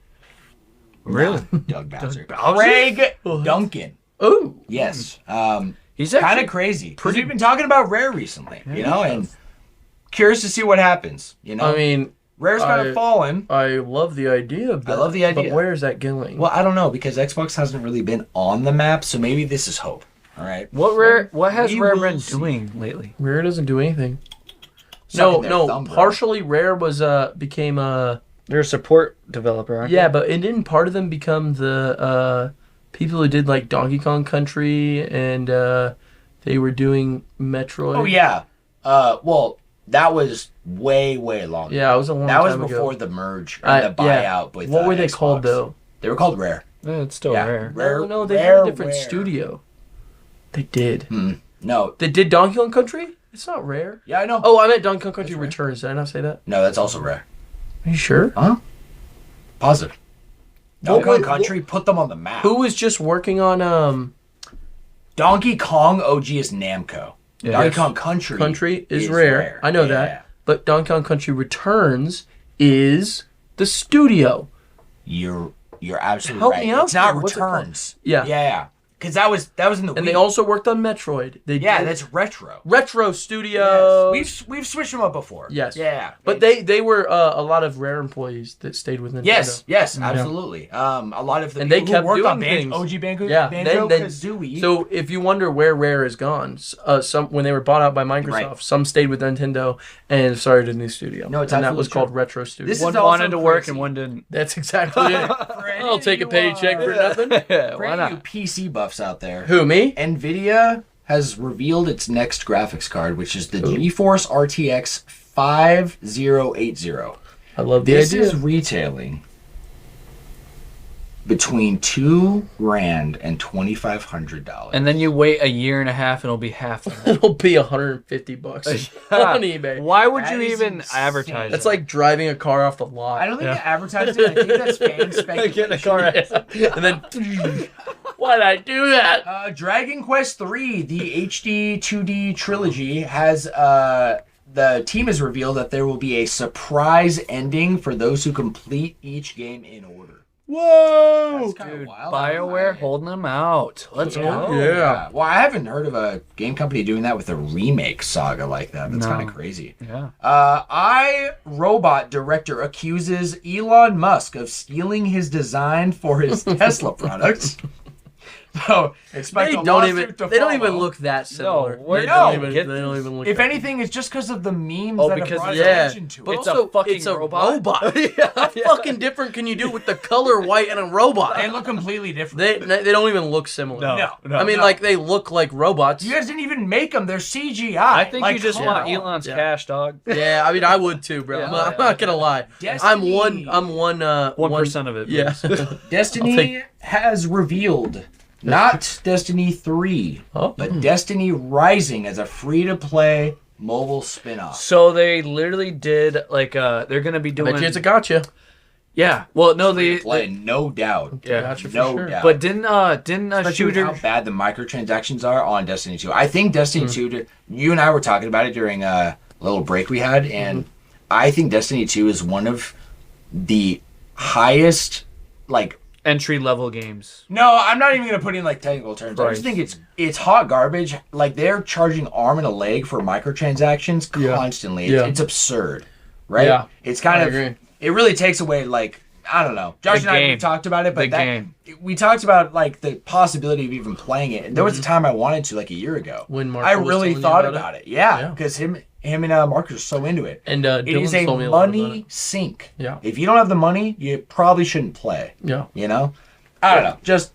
Really? Doug Bowser. Craig Duncan. Oh. Yes. He's kind of crazy. Because we've been talking about Rare recently, and curious to see what happens. I mean, Rare's kind of fallen. I love the idea of that. I love the idea. But where is that going? Well, I don't know, because Xbox hasn't really been on the map, so maybe this is hope. All right. What has Rare been doing lately? Rare doesn't do anything. No. Partially, Rare became a... They're a support developer, aren't they? Yeah, but didn't part of them become the people who did Donkey Kong Country and they were doing Metroid? Oh yeah. Well, that was way long. Yeah, it was a long time ago. That was before the merge and the buyout with what were they Xbox. called though? They were called Rare. Yeah, it's still Rare. No, they had a different studio. They did. No. They did Donkey Kong Country? It's not Rare. Yeah, I know. Oh, I meant Donkey Kong Country Returns. Did I not say that? No, that's also Rare. Are you sure? Huh? Positive. Donkey Kong Country put them on the map. Who was just working on Donkey Kong OG is Namco. Yeah. Donkey Kong Country is Rare. I know that. But Donkey Kong Country Returns is the studio. You're absolutely Help right. me out. It's not What's Returns. Yeah. Because that was in the And Wii. they also worked on Metroid. That's Retro. Retro Studios. Yes. We've switched them up before. Yes. Yeah. But they were a lot of Rare employees that stayed with Nintendo. Yes, absolutely. A lot of the and people they kept who worked doing on things. OG Banjo, Then Banjo-Kazooie. So if you wonder where Rare is gone, when they were bought out by Microsoft, some stayed with Nintendo and started a new studio. No, it's and that was true. called Retro Studios. One wanted to work and one didn't. That's exactly it. I'll take a paycheck for nothing. For any of you PC buffs out there. Who, me? NVIDIA has revealed its next graphics card, which is the GeForce RTX 5080. I love the This idea. is retailing between $2,000 and $2,500. And then you wait a year and a half, and it'll be half of it. It'll be $150 on eBay. Why would That you is even insane. advertise? That's it? like driving a car off the lot. I don't think they advertised it. I think that's fan speculation. Get in a car. And then, why'd I do that? Dragon Quest III, the HD 2D trilogy, has the team has revealed that there will be a surprise ending for those who complete each game in order. Whoa! That's kind of wild. BioWare holding them out. Let's go. Yeah. Well, I haven't heard of a game company doing that with a remake saga like that. That's No. kind of crazy. Yeah. iRobot director accuses Elon Musk of stealing his design for his Tesla products. So expect They a don't lawsuit to even. They don't follow. even look that similar. where They do don't you even. get They don't even look. If that anything, it's just because of the memes Oh, that have because- brought yeah. attention to But it. It's a also, fucking it's a robot. How fucking different can you do with the color white and a robot? They look completely different. They don't even look similar. No. I mean, like they look like robots. You guys didn't even make them. They're CGI. I think Like, you just come want on. Elon's Yeah. cash, dog. Yeah, I mean, I would too, bro. Yeah. I'm not gonna lie. Destiny. I'm one. 1% of it. Yeah. Destiny has revealed not Destiny 3, Oh. but Destiny Rising as a free-to-play mobile spin-off. So they literally did like they're gonna be doing. Bet you it's a gotcha. Yeah. Well, no, they. Play, no doubt. Yeah. Gotcha for No sure. doubt. But didn't Especially with shooter? how bad the microtransactions are on Destiny 2. I think Destiny 2, you and I were talking about it during a little break we had, and I think Destiny 2 is one of the highest, like, Entry level games. no, I'm not even gonna put in like technical terms. I just think it's hot garbage. Like they're charging arm and a leg for microtransactions constantly. Yeah. It's absurd, right? Yeah. It's kind I of agree. it really takes away like I don't know. Josh The and I game. we talked about it, but The game. we talked about like the possibility of even playing it. And there was a time I wanted to like a year ago. When Mark I was really telling you thought about about it. Yeah, Yeah. because him and Marcus are so into it. And It is a told me a lot about money it. sink. Yeah. If you don't have the money, you probably shouldn't play. Yeah. You know? I don't know. Just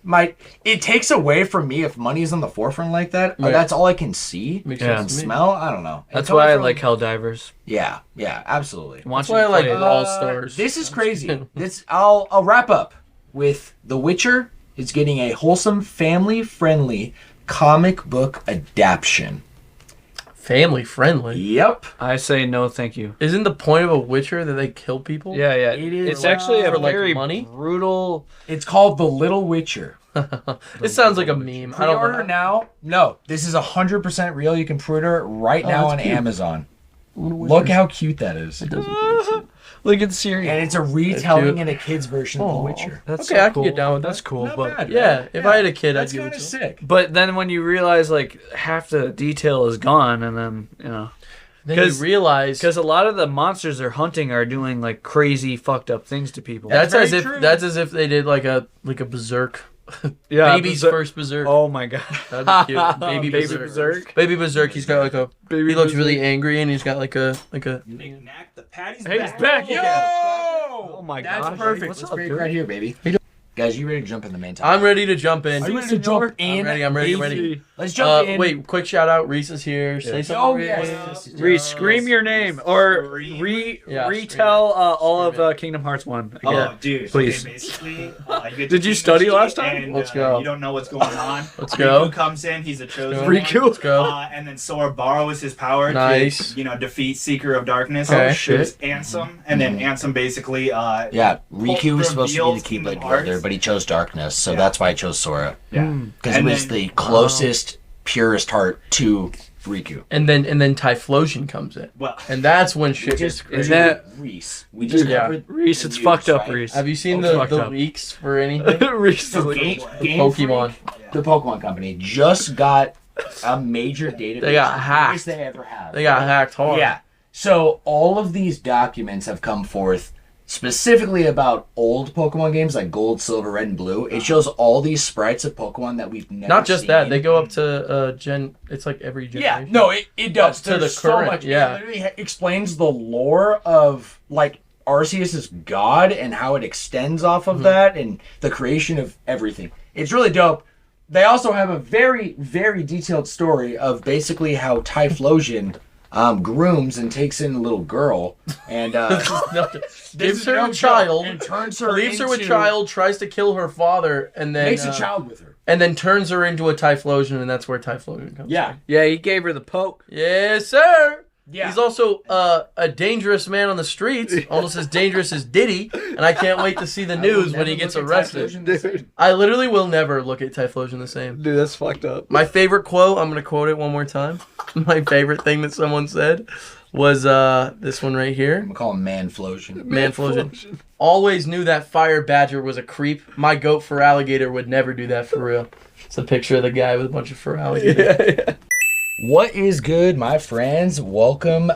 it takes away from me if money is on the forefront like that. Right. That's all I can see Makes Yeah. and sense to me. smell. I don't know. That's It's all why I from- like Helldivers. Yeah, absolutely. Want That's you why to I like play it. Brawl Stars. This is crazy. I'll wrap up with The Witcher is getting a wholesome, family-friendly comic book adaptation. Family friendly. Yep. I say no, thank you. Isn't the point of a Witcher that they kill people? Yeah. It is It's actually a for, like, very money? brutal. It's called The Little Witcher. It sounds like a meme. I don't Pre-order know. now. No, this is 100% real. You can pre-order it right now that's on cute. Amazon. Look how cute that is. Look at Siri. And it's a retelling cute. in a kid's version of The Witcher. That's Okay, I can cool. get down with that. That's cool, Not but bad, Yeah, right? if I had a kid, That's I'd give kind it of to him. sick. but then when you realize like half the detail is gone, and then Then you 'Cause- realize because a lot of the monsters they're hunting are doing like crazy fucked up things to people. that's very as if true. that's as if they did like a berserk. Yeah, Baby's Berserk- first berserk. Oh my god. That'd be cute. Baby, Baby berserk. Berserk. Baby berserk. He's got like a. Baby he looks Berserk. really angry and he's got like a. Knick-knack, the patty's Hey, back. he's back. Yo! Yeah. Oh my That's gosh. perfect. What's Let's up, break dude? right here, baby. Guys, you ready to jump in the main topic? I'm ready to jump in. Are you ready to jump in? I'm ready. Let's jump in. Wait, quick shout out. Reese is here. Say something. Oh, Reese. yes. Reese, scream your name or Yeah, retell all of Kingdom Hearts 1 Oh, again. dude. Please. Okay, basically, you get Did to you King study Michi last time? And, Let's go. You don't know what's going on. Let's go. Riku comes in. He's a chosen Riku? one. Let's go. And then Sora borrows his power Nice. to, defeat Seeker of Darkness. Okay. Oh, shit. There's Ansem. And then Ansem basically, Yeah, Riku was supposed to be reveals the Keyblade Kingdom Hearts. wielder, but he chose darkness, so Yeah. that's why I chose Sora. Yeah. Because it And was then- the closest, purest heart to Riku. And then Typhlosion comes in, Well, and that's when shit gets crazy. Isn't that Reese? We just Yeah. covered Reese? the It's news, fucked up, right? Reese. Have you seen Oh, the fucked up. leaks for anything? Reese So is Game, like, Game Pokemon. Freak, the Pokemon company, just got a major database. They got the hacked. biggest they ever have. They got hacked hard. Yeah. So all of these documents have come forth specifically about old Pokemon games like Gold, Silver, Red, and Blue. It shows all these sprites of Pokemon that we've never Not just seen. that, they go up to Gen. It's like every generation. Yeah, no, it does. Up to the There's current, so much. yeah. It literally explains the lore of like Arceus' god and how it extends off of that and the creation of everything. It's really dope. They also have a very, very detailed story of basically how Typhlosion grooms and takes in a little girl and gives her a child, and turns her leaves her with child, tries to kill her father, and then makes a child with her. And then turns her into a Typhlosion, and that's where Typhlosion comes from. Yeah, he gave her the poke. Yes, sir. Yeah. He's also a dangerous man on the streets, almost as dangerous as Diddy, and I can't wait to see the news when he gets arrested. Dude. I literally will never look at Typhlosion the same. Dude, that's fucked up. My favorite quote, I'm going to quote it one more time. My favorite thing that someone said was this one right here. I'm gonna call him Manflosion. Manflosion. Always knew that fire badger was a creep. My goat for alligator would never do that for real. It's a picture of the guy with a bunch of fur alligators. Yeah. What is good, my friends? Welcome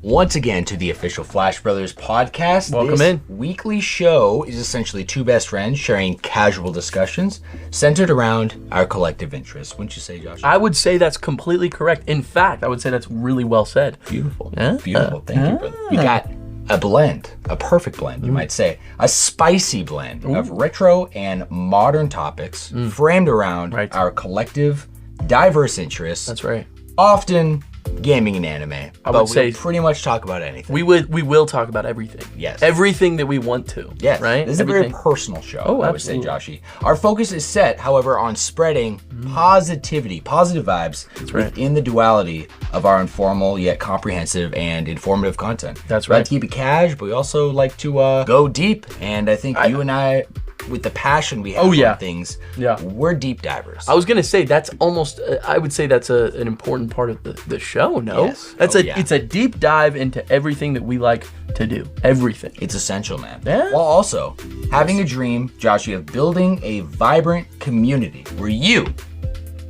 once again to the official Flash Brothers podcast. Welcome this in. Weekly show is essentially two best friends sharing casual discussions centered around our collective interests. Wouldn't you say, Josh? I would say that's completely correct. In fact, I would say that's really well said. Beautiful. Yeah. Beautiful. Thank you, brother. We got a blend, a perfect blend, you might say. A spicy blend of retro and modern topics framed around our collective, diverse interests. That's right. Often gaming and anime. I would say we'll pretty much talk about anything. we will talk about everything. Yes. Everything that we want to. Yes. Right? This is Everything. a very personal show, Oh, I would say, absolutely. Joshy. Our focus is set, however, on spreading positivity, positive vibes right. within the duality of our informal yet comprehensive and informative content. That's We like right. to keep it cash, but we also like to go deep. And I think you and I, with the passion we have on things, we're deep divers. I was gonna say that's almost. I would say that's an important part of the show. No, Yes. that's Oh, It's a deep dive into everything that we like to do. Everything. It's essential, man. Yeah. While also having a dream, Josh, of building a vibrant community where you,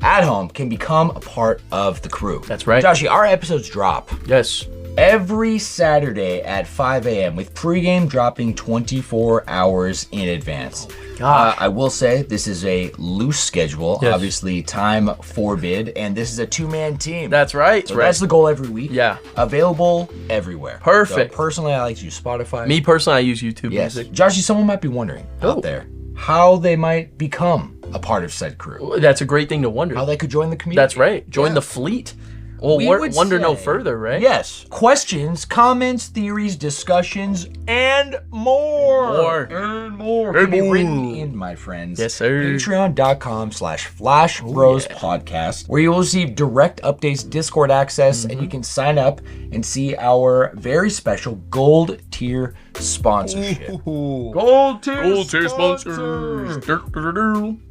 at home, can become a part of the crew. That's right. Joshy, our episodes drop Yes. every Saturday at 5 a.m. with pregame dropping 24 hours in advance. gosh. I will say this is a loose schedule, Yes. obviously time forbid, and this is a two-man team. That's right. So that's the goal every week. Yeah. Available everywhere. Perfect. So personally, I like to use Spotify. Me personally, I use YouTube Yes. music. Joshy, someone might be wondering out there how they might become a part of said crew. That's a great thing to wonder. How they could join the community. That's right. Join the fleet. Well, We would wonder no say- further, right? Yes. Questions, comments, theories, discussions, and more. And more. Can be written in, my friends. Yes, sir. Patreon.com/Flash Bros Podcast, where you will receive direct updates, Discord access, and you can sign up and see our very special gold tier sponsorship. Gold tier sponsor.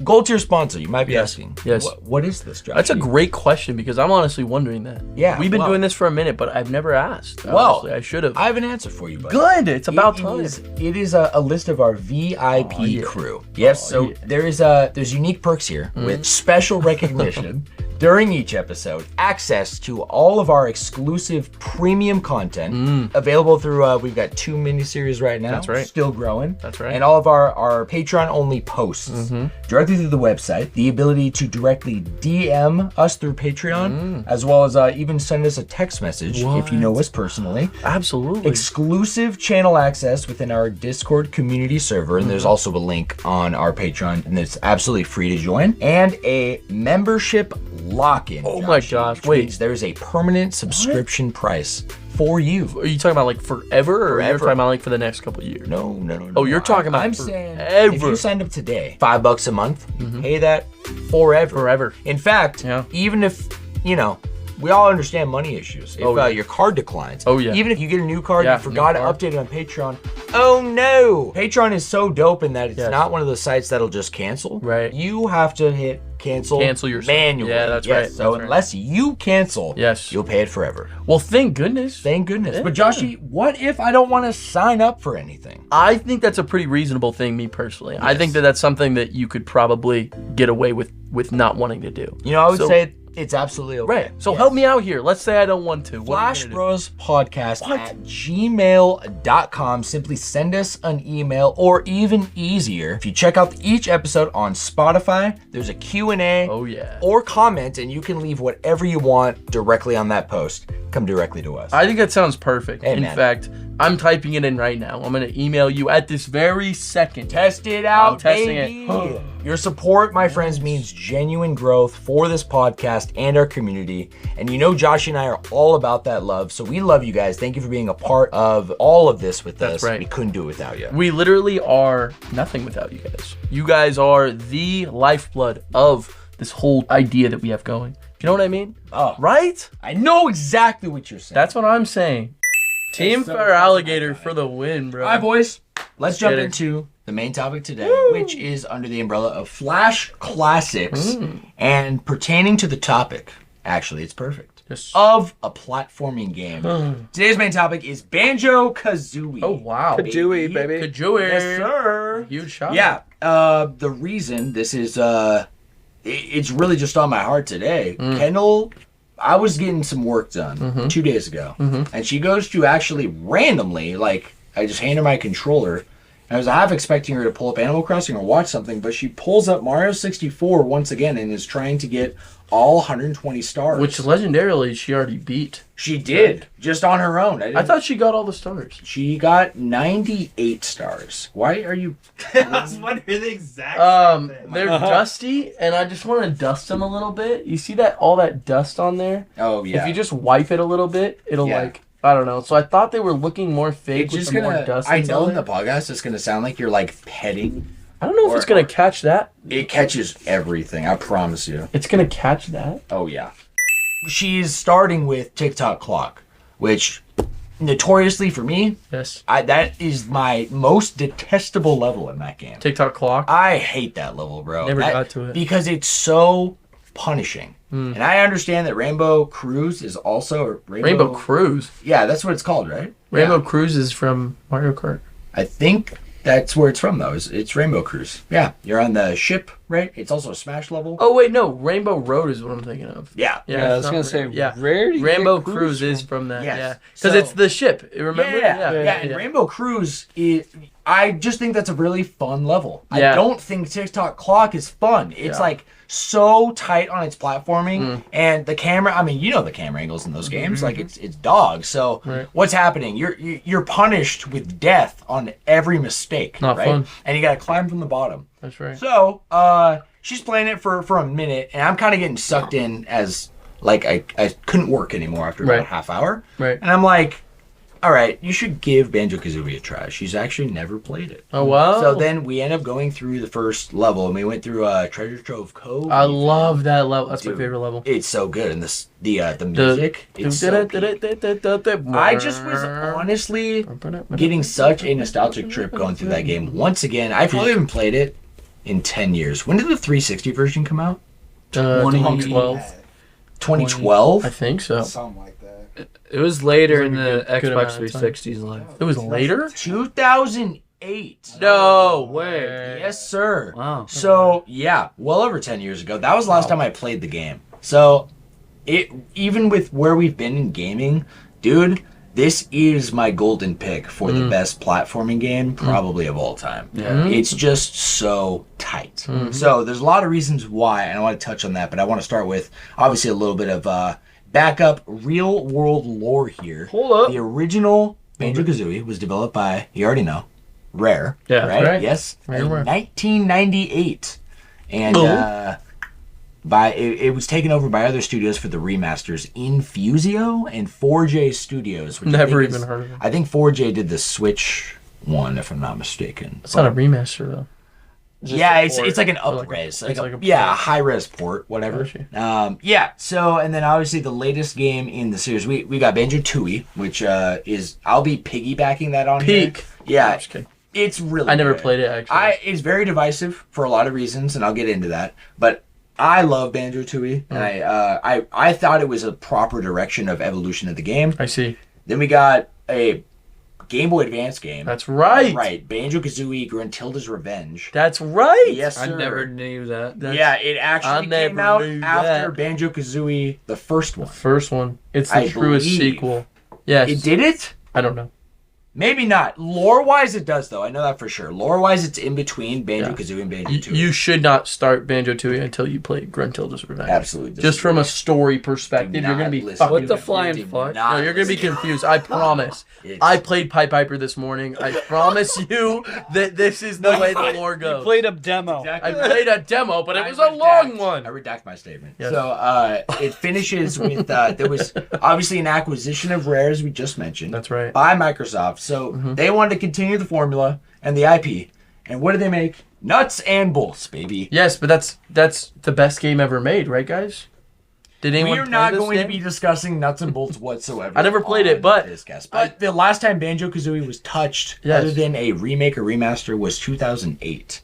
Gold tier sponsor. You might be asking. Yes. What is this, Josh? That's a great question because I'm honestly wondering that. Yeah, We've been well- doing this for a minute, but I've never asked. Well, honestly. I should have. I have an answer for you, buddy. Good. It's about time. It is a list of our VIP crew. Yes, so there's unique perks here with special recognition during each episode, access to all of our exclusive premium content available through we've got 2 miniseries right now. That's right. Still growing. That's right. And all of our Patreon only posts directly through the website, the ability to directly DM us through Patreon, as well as even send us a text message if you know us personally. Absolutely. Exclusive channel access within our Discord community server, and there's also a link on our Patreon, and it's absolutely free to join. And a membership lock-in. Oh my gosh, which wait. means there's a permanent subscription price for you. Are you talking about like forever, or you're Forever. talking about like for the next couple of years? No. Oh, you're talking about I'm forever. saying if you signed up today, $5 a month, pay that forever. Forever. In fact, Yeah. even if we all understand money issues. If your card declines, even if you get a new card, Yeah, you forgot to new card. update it on Patreon. Oh no! Patreon is so dope in that it's not one of those sites that'll just cancel. Right. You have to hit cancel yourself. manually. Yeah, that's Yes, right. So That's right. unless you cancel, Yes. you'll pay it forever. Well, thank goodness. Thank goodness. But Joshy, what if I don't want to sign up for anything? I think that's a pretty reasonable thing, me personally. I think that that's something that you could probably get away with not wanting to do. I would So- say it's absolutely okay. Right. So Yes. help me out here. Let's say I don't want to. What are you Flash gonna do? Bros Podcast at gmail.com. Simply send us an email, or even easier, if you check out each episode on Spotify, there's a Q&A Oh, yeah. or comment, and you can leave whatever you want directly on that post. Come directly to us. I think that sounds perfect. Hey, In man. fact, I'm typing it in right now. I'm gonna email you at this very second. Test it out, I'm testing baby. it. Your support, my friends, means genuine growth for this podcast and our community. And you know Josh and I are all about that love. So we love you guys. Thank you for being a part of all of this with us. That's right. We couldn't do it without you. We literally are nothing without you guys. You guys are the lifeblood of this whole idea that we have going. You know what I mean? Oh, Right? I know exactly what you're saying. That's what I'm saying. Team so Fair Alligator for the win, bro. All right, boys. Let's jump get it. into the main topic today, which is under the umbrella of Flash Classics and pertaining to the topic. Actually, it's perfect. Yes. Of a platforming game. Today's main topic is Banjo-Kazooie. Oh, wow. Kazooie, baby. Kazooie. Yes, sir. Huge shot. Yeah. The reason this is, it's really just on my heart today. Kendall, I was getting some work done 2 days ago, and she goes to actually randomly, like, I just hand her my controller, and I was half expecting her to pull up Animal Crossing or watch something, but she pulls up Mario 64 once again and is trying to get all 120 stars. Which legendarily she already beat. she did, just on her own. I thought she got all the stars. she got 98 stars. Why are you... I was wondering the exact same thing. They're dusty, and I just want to dust them a little bit. You see that all that dust on there? Oh, yeah. If you just wipe it a little bit, it'll Yeah. like, I don't know. So I thought they were looking more fake It's with just some more gonna... dust. I that's know on in the there. podcast it's gonna sound like you're, like, petting. I don't know if it's going to catch that. It catches everything, I promise you. It's going to catch that. Oh, yeah. She's starting with TikTok Clock, which notoriously for me, Yes. that is my most detestable level in that game. TikTok clock. I hate that level, bro. Never That- got to it. because it's so punishing. And I understand that Rainbow Cruise is also or Rainbow Cruise. Yeah, that's what it's called, right? Rainbow Yeah. Cruise is from Mario Kart. I think that's where it's from, though. It's Rainbow Cruise. Yeah, you're on the ship, right? It's also a Smash level. Oh, wait, no. Rainbow Road is what I'm thinking of. Yeah. Yeah, I was it's gonna not say, Yeah. rare to Rainbow get Cruise is from that. Yes. Yeah. Because So- it's the ship. Remember? Yeah. And Rainbow Cruise, I just think that's a really fun level. Yeah. I don't think TikTok Clock is fun. It's like so tight on its platforming and the camera. I mean, you know the camera angles in those games. Like it's dog. So Right. what's happening? You're punished with death on every mistake. Not right? fun. And you got to climb from the bottom. That's right. So she's playing it for a minute, and I'm kind of getting sucked in as like I couldn't work anymore after about Right. a half hour. Right. And I'm like, all right, you should give Banjo-Kazooie a try. She's actually never played it. Oh, wow. So then we end up going through the first level, and we went through Treasure Trove Cove. I love that level. That's my Dude, favorite level. It's so good, and the music. It's so peak. I just was honestly getting such a nostalgic trip going through that game. Once again, I probably haven't played it in 10 years. When did the 360 version come out? 2012. 2012? I think so. Something like that. It was later in It was the a good amount Xbox of time. 360's life. It was later? 2008. No way. Yes, sir. Wow. So, yeah, well over 10 years ago. That was the last time I played the game. So, even with where we've been in gaming, dude, this is my golden pick for the best platforming game probably of all time. Yeah. It's just so tight. So, there's a lot of reasons why, and I want to touch on that, but I want to start with, obviously, a little bit of backup real-world lore here. Hold up. The original Banjo-Kazooie was developed by, you already know, Rare. Yeah, right? right. Yes. Rare. In 1998. And it was taken over by other studios for the remasters, Infusio and 4J Studios. Which Never I think even heard of it. I think 4J did the Switch one, if I'm not mistaken. It's not a remaster, though. Yeah, a it's port. like an Or like up-res. it's like a yeah, a port. high-res port, whatever. Gotcha. Yeah, so, and then obviously the latest game in the series, we got Banjo-Tooie, which is, I'll be piggybacking that on here. Peak. Yeah, I'm just kidding. it's really I never good. played it, actually. It's very divisive for a lot of reasons, and I'll get into that. But I love Banjo-Tooie, and I thought it was a proper direction of evolution of the game. I see. Then we got a Game Boy Advance game. That's right. Right, Banjo-Kazooie Gruntilda's Revenge. That's right. Yes, I sir. never knew that. Yeah, it actually I came never out knew after that. Banjo-Kazooie, the first one. First one. It's the I truest believe. sequel. Yes. It did it? I don't know. Maybe not. Lore-wise, it does, though. I know that for sure. Lore-wise, it's in between Banjo-Kazooie and Banjo-Tooie. You should not start Banjo-Tooie until you play Gruntilda's Revenge. Absolutely. Just from a story perspective, you're going to be listen. What the flying fuck? No, you're going to be confused. I promise. I played Pied Piper this morning. I promise you that this is the way the lore goes. You played a demo. Exactly. I played a demo, but it was a long one. I redact my statement. Yes. So it finishes with there was obviously an acquisition of Rare, as we just mentioned. That's right. By Microsoft. So they wanted to continue the formula and the IP. And what do they make? Nuts and bolts, baby. Yes, but that's the best game ever made, right, guys? Did anyone? We're not going to be discussing nuts and bolts whatsoever. I never played it, but the last time Banjo-Kazooie was touched, other than a remake or remaster, was 2008.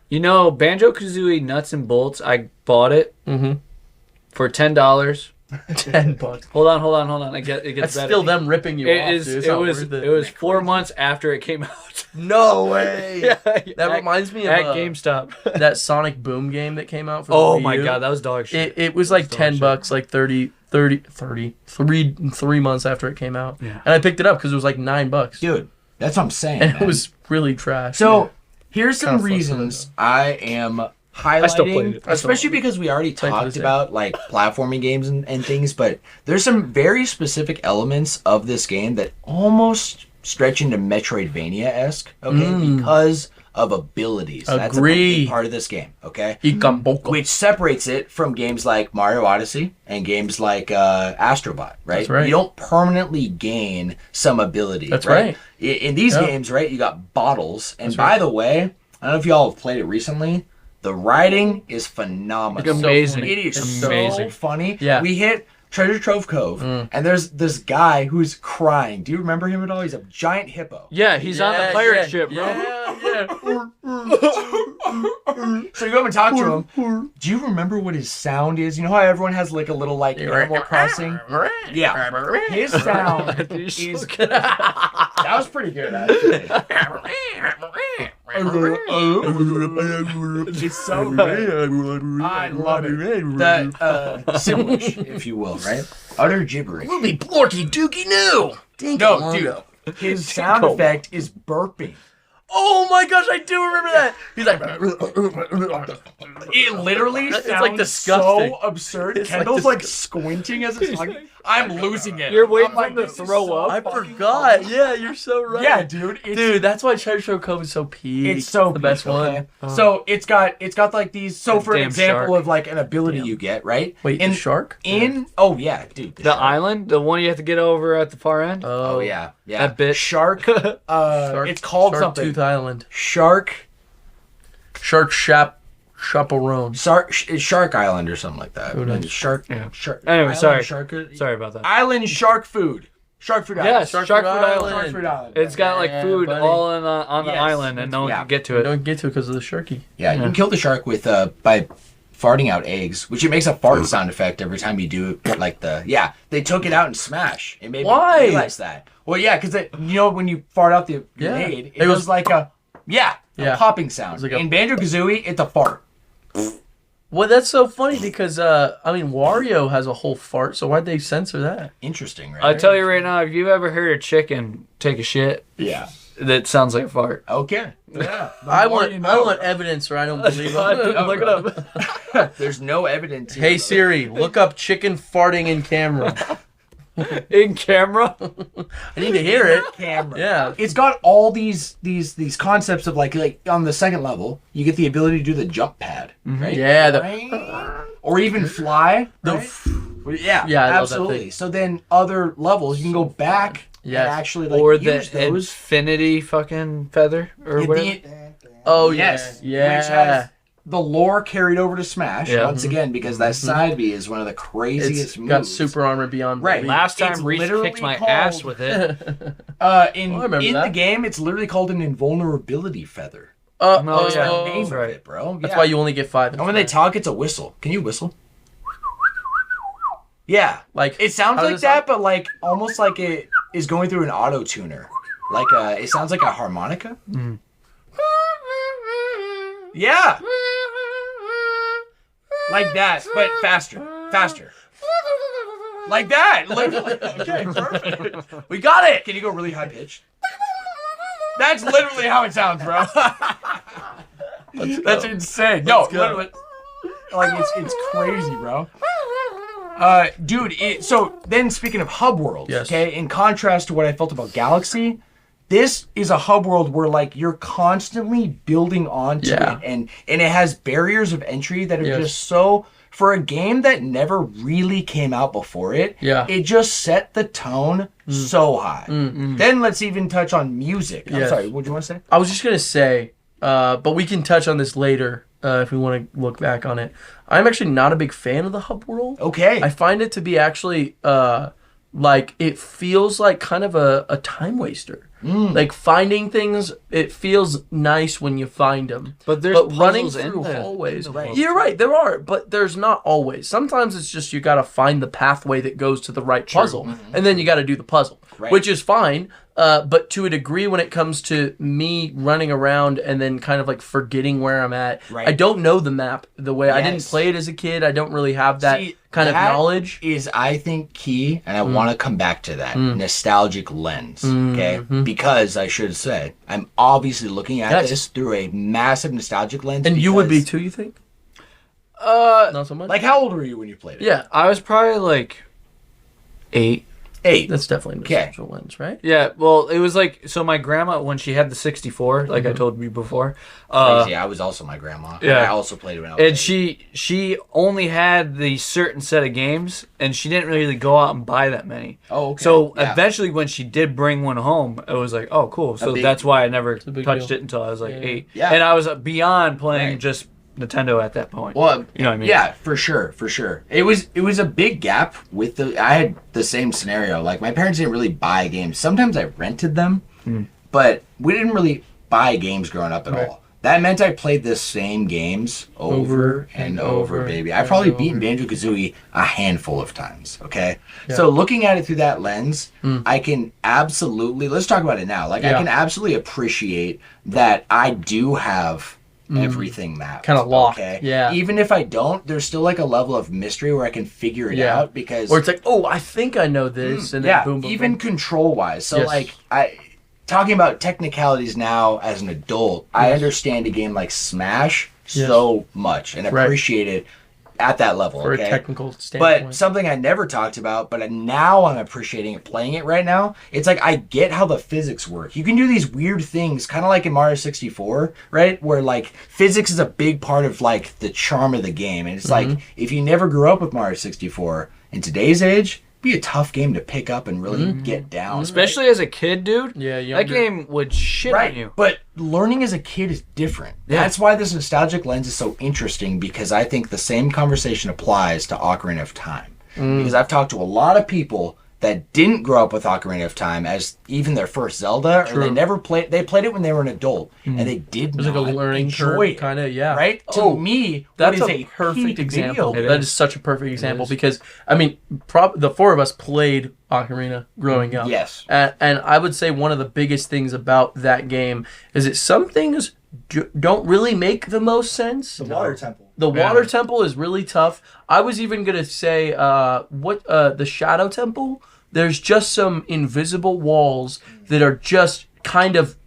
You know, Banjo-Kazooie Nuts and Bolts, I bought it for $10. $10. Hold on. It gets That's better. still them ripping you off. Dude. It was 4 months after it came out. No way. That reminds me of at GameStop. that Sonic Boom game that came out for Oh the Wii my U. god, that was dog shit. It was like $10, like 3 months after it came out. Yeah. And I picked it up because it was like $9. Dude, that's what I'm saying. And man. it was really trash. So here's some Kinda reasons I am highlighting, still played it. especially because we already talked about like platforming games and things, but there's some very specific elements of this game that almost stretch into Metroidvania-esque, okay, because of abilities. That's a big part of this game, okay? Which separates it from games like Mario Odyssey and games like Astrobot, right? That's right. You don't permanently gain some ability. That's right. In these games, right, you got bottles. And by the way, I don't know if y'all have played it recently, the writing is phenomenal. It's amazing. It is amazing. so funny. Yeah. We hit Treasure Trove Cove, and there's this guy who's crying. Do you remember him at all? He's a giant hippo. Yeah, he's on the pirate ship, bro. So you go up and talk to him. Do you remember what his sound is? You know how everyone has like a little like Animal Crossing? Yeah. His sound is... That was pretty good, actually. It's so good. I love it. The Simlish, if you will, right? Utter gibberish. Movie Plorky Dookie New. No, dude. His sound effect is burping. Oh my gosh, I do remember that. He's like, it literally sounds like disgusting. so absurd. It's Kendall's like like squinting as it's talking. I'm losing it. You're waiting I'm for him to throw up. I forgot. Yeah, you're so right. Yeah, dude. Dude, that's why Treasure Trove Cove is so peak. It's so the best peak, one. okay? So it's got like these. So for an Damn example shark. of like an ability you get, right? Wait, the shark? Oh yeah, dude. The island, the one you have to get over at the far end. Oh yeah. That bitch. Shark. It's called Shark something. Tooth Island. Shark Chaperone. Shark Island or something like that. Who knows? Shark. Yeah. Shark. Anyway, Island, sorry. Sorry about that. Island Shark Food. Shark Food Island. Yes, Shark Food Island. Shark Food Island. It's got like Yeah, food buddy. all on the Yes. island, and no one Yeah. can get to You it. don't get to it because of the sharky. Yeah, you can kill the shark with by farting out eggs, which it makes a fart sound effect every time you do it. Like they took it out and smash. It made Why? me realize that. Well, yeah, because you know when you fart out the grenade, it was like a popping sound. Like in Banjo-Kazooie, it's a fart. Well, that's so funny because Wario has a whole fart. So why'd they censor that? Interesting, right? I tell you right now, if you've ever heard a chicken take a shit, Yeah. that sounds like a fart. Okay. Yeah. I want evidence, or I don't believe it. Look it up. There's no evidence. Hey Siri, look up chicken farting in camera. In camera. I need to hear it. Camera. Yeah. It's got all these concepts of like on the second level, you get the ability to do the jump pad, right? Yeah. Or even fly. Right? Yeah, Yeah, I love that absolutely. thing. So then other levels, you can go back Yes. and actually like Or use the those. infinity fucking feather or whatever. Oh Yes. Yeah. Which has the lore carried over to Smash Yeah. once again because that side B is one of the craziest It's moves. got super armor beyond Right. belief. Last time It's Reese literally kicked my called- ass with it. In remember the that. game, it's literally called an invulnerability feather. No, That's yeah. the name of right. it, bro. That's Yeah. why you only get 5. And when they talk, it's a whistle. Can you whistle? Yeah. Like It sounds how like does that, but like almost like it is going through an auto tuner. Like it sounds like a harmonica. Yeah. Like that, but faster. Like that. Like, okay, perfect. We got it. Can you go really high pitched? That's literally how it sounds, bro. That's insane. No, literally. Like it's crazy, bro. Dude, so then speaking of hub worlds, okay, in contrast to what I felt about Galaxy, this is a hub world where like you're constantly building onto it, and it has barriers of entry that are just so, for a game that never really came out before it, it just set the tone so high. Then let's even touch on music. I'm sorry, what do you want to say? I was just gonna say, but we can touch on this later. If we want to look back on it, I'm actually not a big fan of the hub world. Okay. I find it to be actually like it feels like kind of a time waster. Like finding things, it feels nice when you find them. But there's running through hallways. You're right, there are, but there's not always. Sometimes it's just you got to find the pathway that goes to the right puzzle, and then you got to do the puzzle, which is fine. But to a degree, when it comes to me running around and then kind of like forgetting where I'm at, I don't know the map the way I didn't play it as a kid. I don't really have that kind of knowledge. Is, I think, key, and I want to come back to that nostalgic lens, okay? Because I should have said, I'm obviously looking at this through a massive nostalgic lens. And you would be too, you think? Not so much. Like, how old were you when you played it? Yeah, I was probably like 8. 8. That's definitely nostalgic lens, right? Yeah, well, it was like, so my grandma, when she had the 64, like I told you before. Crazy, I was also my grandma. Yeah. I also played it when I was 8. And she only had the certain set of games, and she didn't really go out and buy that many. Oh, okay. So eventually when she did bring one home, it was like, oh, cool. So that's why I never touched it until I was like 8. Yeah. And I was beyond playing just Nintendo at that point. Well, you know what I mean? Yeah, for sure. It was a big gap with I had the same scenario. Like, my parents didn't really buy games. Sometimes I rented them, but we didn't really buy games growing up at all. That meant I played the same games over and over, baby. I've probably beaten Banjo-Kazooie a handful of times, okay? Yeah. So looking at it through that lens, I can absolutely, let's talk about it now. Like, I can absolutely appreciate that I do have everything mapped. Kind of locked. Okay? Yeah. Even if I don't, there's still like a level of mystery where I can figure it out, because... Or it's like, oh, I think I know this. And then boom, boom, even boom. control-wise. So, like, talking about technicalities now as an adult, I understand a game like Smash so much and appreciate it at that level. For a technical standpoint. But something I never talked about, but now I'm appreciating it playing it right now, it's like I get how the physics work. You can do these weird things, kind of like in Mario 64, right? Where like physics is a big part of like the charm of the game. And it's like, if you never grew up with Mario 64, in today's age, be a tough game to pick up and really get down. Especially as a kid, dude. Yeah, that game would shit on you. But learning as a kid is different. Yeah. That's why this nostalgic lens is so interesting, because I think the same conversation applies to Ocarina of Time. Because I've talked to a lot of people that didn't grow up with Ocarina of Time as even their first Zelda, or they never played. They played it when they were an adult, and they did not like a learning curve, kind of, right? To me, that's a perfect example. That is such a perfect example, because I mean, the four of us played Ocarina growing up. Yes, and I would say one of the biggest things about that game is that some things don't really make the most sense. The water temple. The water temple is really tough. I was even gonna say the shadow temple. There's just some invisible walls that are just kind of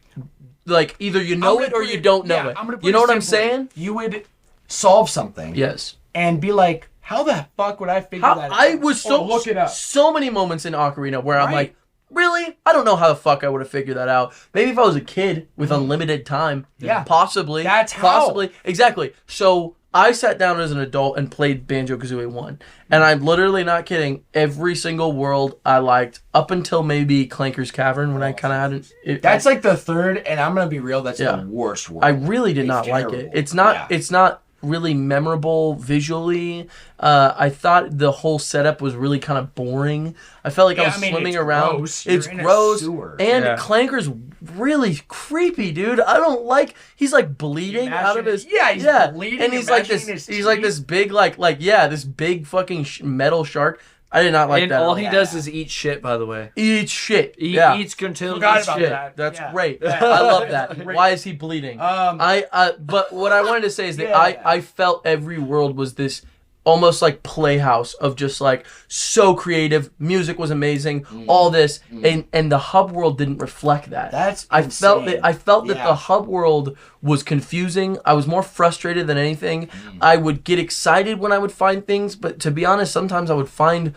like either you know it or you don't know it. You know what I'm saying? You would solve something. Yes. And be like, how the fuck would I figure that out? I was look it up. So many moments in Ocarina where I'm like, really? I don't know how the fuck I would have figured that out. Maybe if I was a kid with unlimited time. Yeah. Possibly. That's how. Possibly. Exactly. So I sat down as an adult and played Banjo-Kazooie 1. And I'm literally not kidding. Every single world I liked, up until maybe Clanker's Cavern, when I kind of hadn't... That's like the third, and I'm going to be real, that's the worst world. I really did not like it. It's not really memorable visually. I thought the whole setup was really kind of boring. I felt like I was swimming around. Gross. It's gross. And Clanker's really creepy, dude. I don't like. He's like bleeding out of his. He's bleeding. And he's like this. He's like this big, this big fucking metal shark. I did not like that. And all he does is eat shit, by the way. Eat shit. He eats continually. Forgot about that. That's great. I love that. Why is he bleeding? But what I wanted to say is that I felt every world was this almost like playhouse of just like so creative. Music was amazing. All this and the hub world didn't reflect that. That's I insane. felt that the hub world was confusing. I was more frustrated than anything. I would get excited when I would find things, but to be honest, sometimes I would find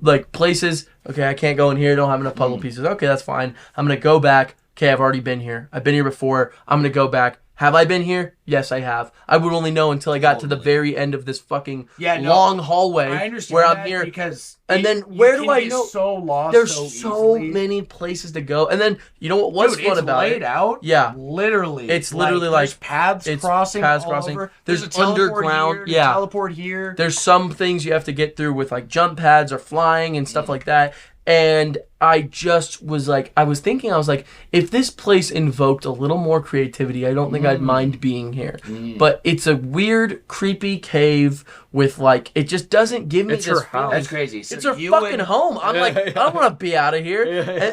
like places. Okay, I can't go in here. Don't have enough puzzle pieces. Okay, that's fine. I'm gonna go back. Okay, I've already been here. I've been here before. I'm gonna go back. Have I been here? Yes, I have. I would only know until I got to the very end of this fucking long hallway I understand where that I'm here. Because and then where do I know? So lost. There's so many places to go. And then you know what was fun about it? It's laid out. Yeah, literally. It's literally like there's paths crossing. Paths all crossing. over. There's a teleport underground. Here, Yeah, teleport here. There's some things you have to get through with like jump pads or flying and stuff like that. And I just was like, I was like, if this place invoked a little more creativity, I don't think I'd mind being here. But it's a weird, creepy cave with like, it just doesn't give me It's this her house. feeling. That's crazy. So It's her fucking home. I'm like, I don't want to be out of here.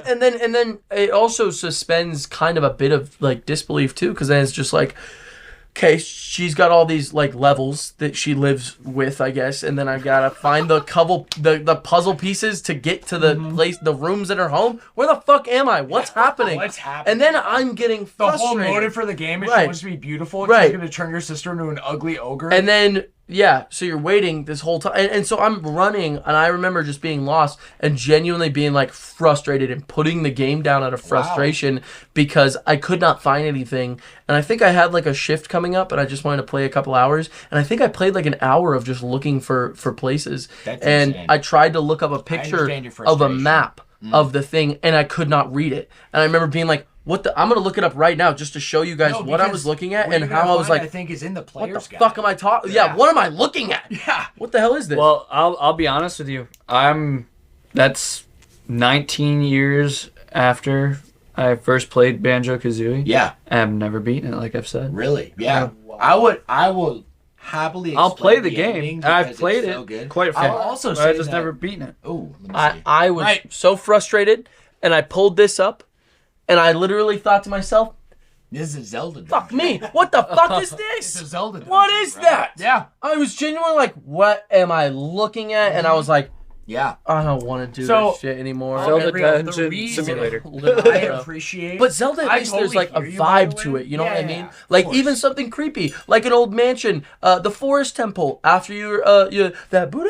And then it also suspends kind of a bit of like disbelief too, because then it's just like, okay, she's got all these like levels that she lives with, I guess, and then I gotta find the puzzle pieces to get to the place, the rooms in her home. Where the fuck am I? What's happening? What's happening? And then I'm getting the frustrated. whole motive for the game is Right. she wants to be beautiful. And Right. she's gonna turn your sister into an ugly ogre. And then so you're waiting this whole time, and so I'm running, and I remember just being lost and genuinely being like frustrated and putting the game down out of frustration because I could not find anything. And I think I had like a shift coming up, and I just wanted to play a couple hours, and I think I played like an hour of just looking for places. That's and insane. I tried to look up a picture understand your of a frustration. map of the thing, and I could not read it. And I remember being like, I'm gonna look it up right now just to show you guys what I was looking at and how I was like, I think is in the what player's the guide. fuck am I talking? Yeah, what am I looking at? Yeah. What the hell is this? Well, I'll be honest with you. That's 19 years after I first played Banjo-Kazooie. Yeah. I've never beaten it, like I've said. Really? Yeah. I will happily. I'll play explain the ending game. because I've played it's it so good. quite a I'll bit. also but say I've just that- never beaten it. Oh, let me see. I was so frustrated, and I pulled this up, and I literally thought to myself, This is a Zelda. fuck me, what the fuck is It's a this? Zelda. What dungeon, is bro. that? Yeah. I was genuinely like, what am I looking at? And I was like, Yeah. I don't want to do So- this shit anymore. Zelda Gabriel, Dungeon reason Simulator. Literally, I bro. appreciate. But Zelda, at I least there's totally like a hear you, by the vibe to way. it. You know what I Yeah, mean? yeah, of Like course. even something creepy, like an old mansion, the forest temple. After you that Buddha,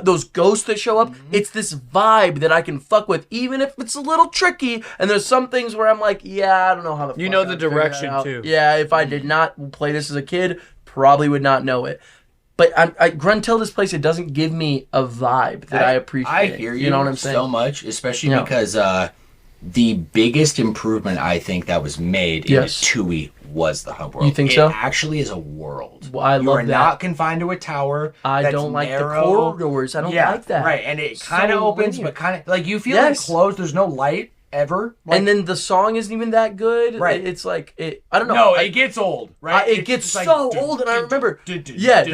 those ghosts that show up. It's this vibe that I can fuck with, even if it's a little tricky. And there's some things where I'm like, yeah, I don't know how the. You fuck know I'd the figure that direction, out. too. Yeah, if I did not play this as a kid, probably would not know it. But Gruntilda's place, it doesn't give me a vibe that I appreciate. I hear you. You know what I'm saying? So much, especially Yeah. because the biggest improvement I think that was made in Tui was the hub world. You think so? It actually is a world. Well, I you love are that. not confined to a tower. I that's don't like narrow. the corridors. I don't like that. Right, and it kind of So opens, linear. but kind of like you feel like Yes. closed. There's no light ever. Like, And then the song isn't even that good. Right. It's like I don't know. no, I- it gets old, right? it It's gets just like, so old, and I remember, yeah, and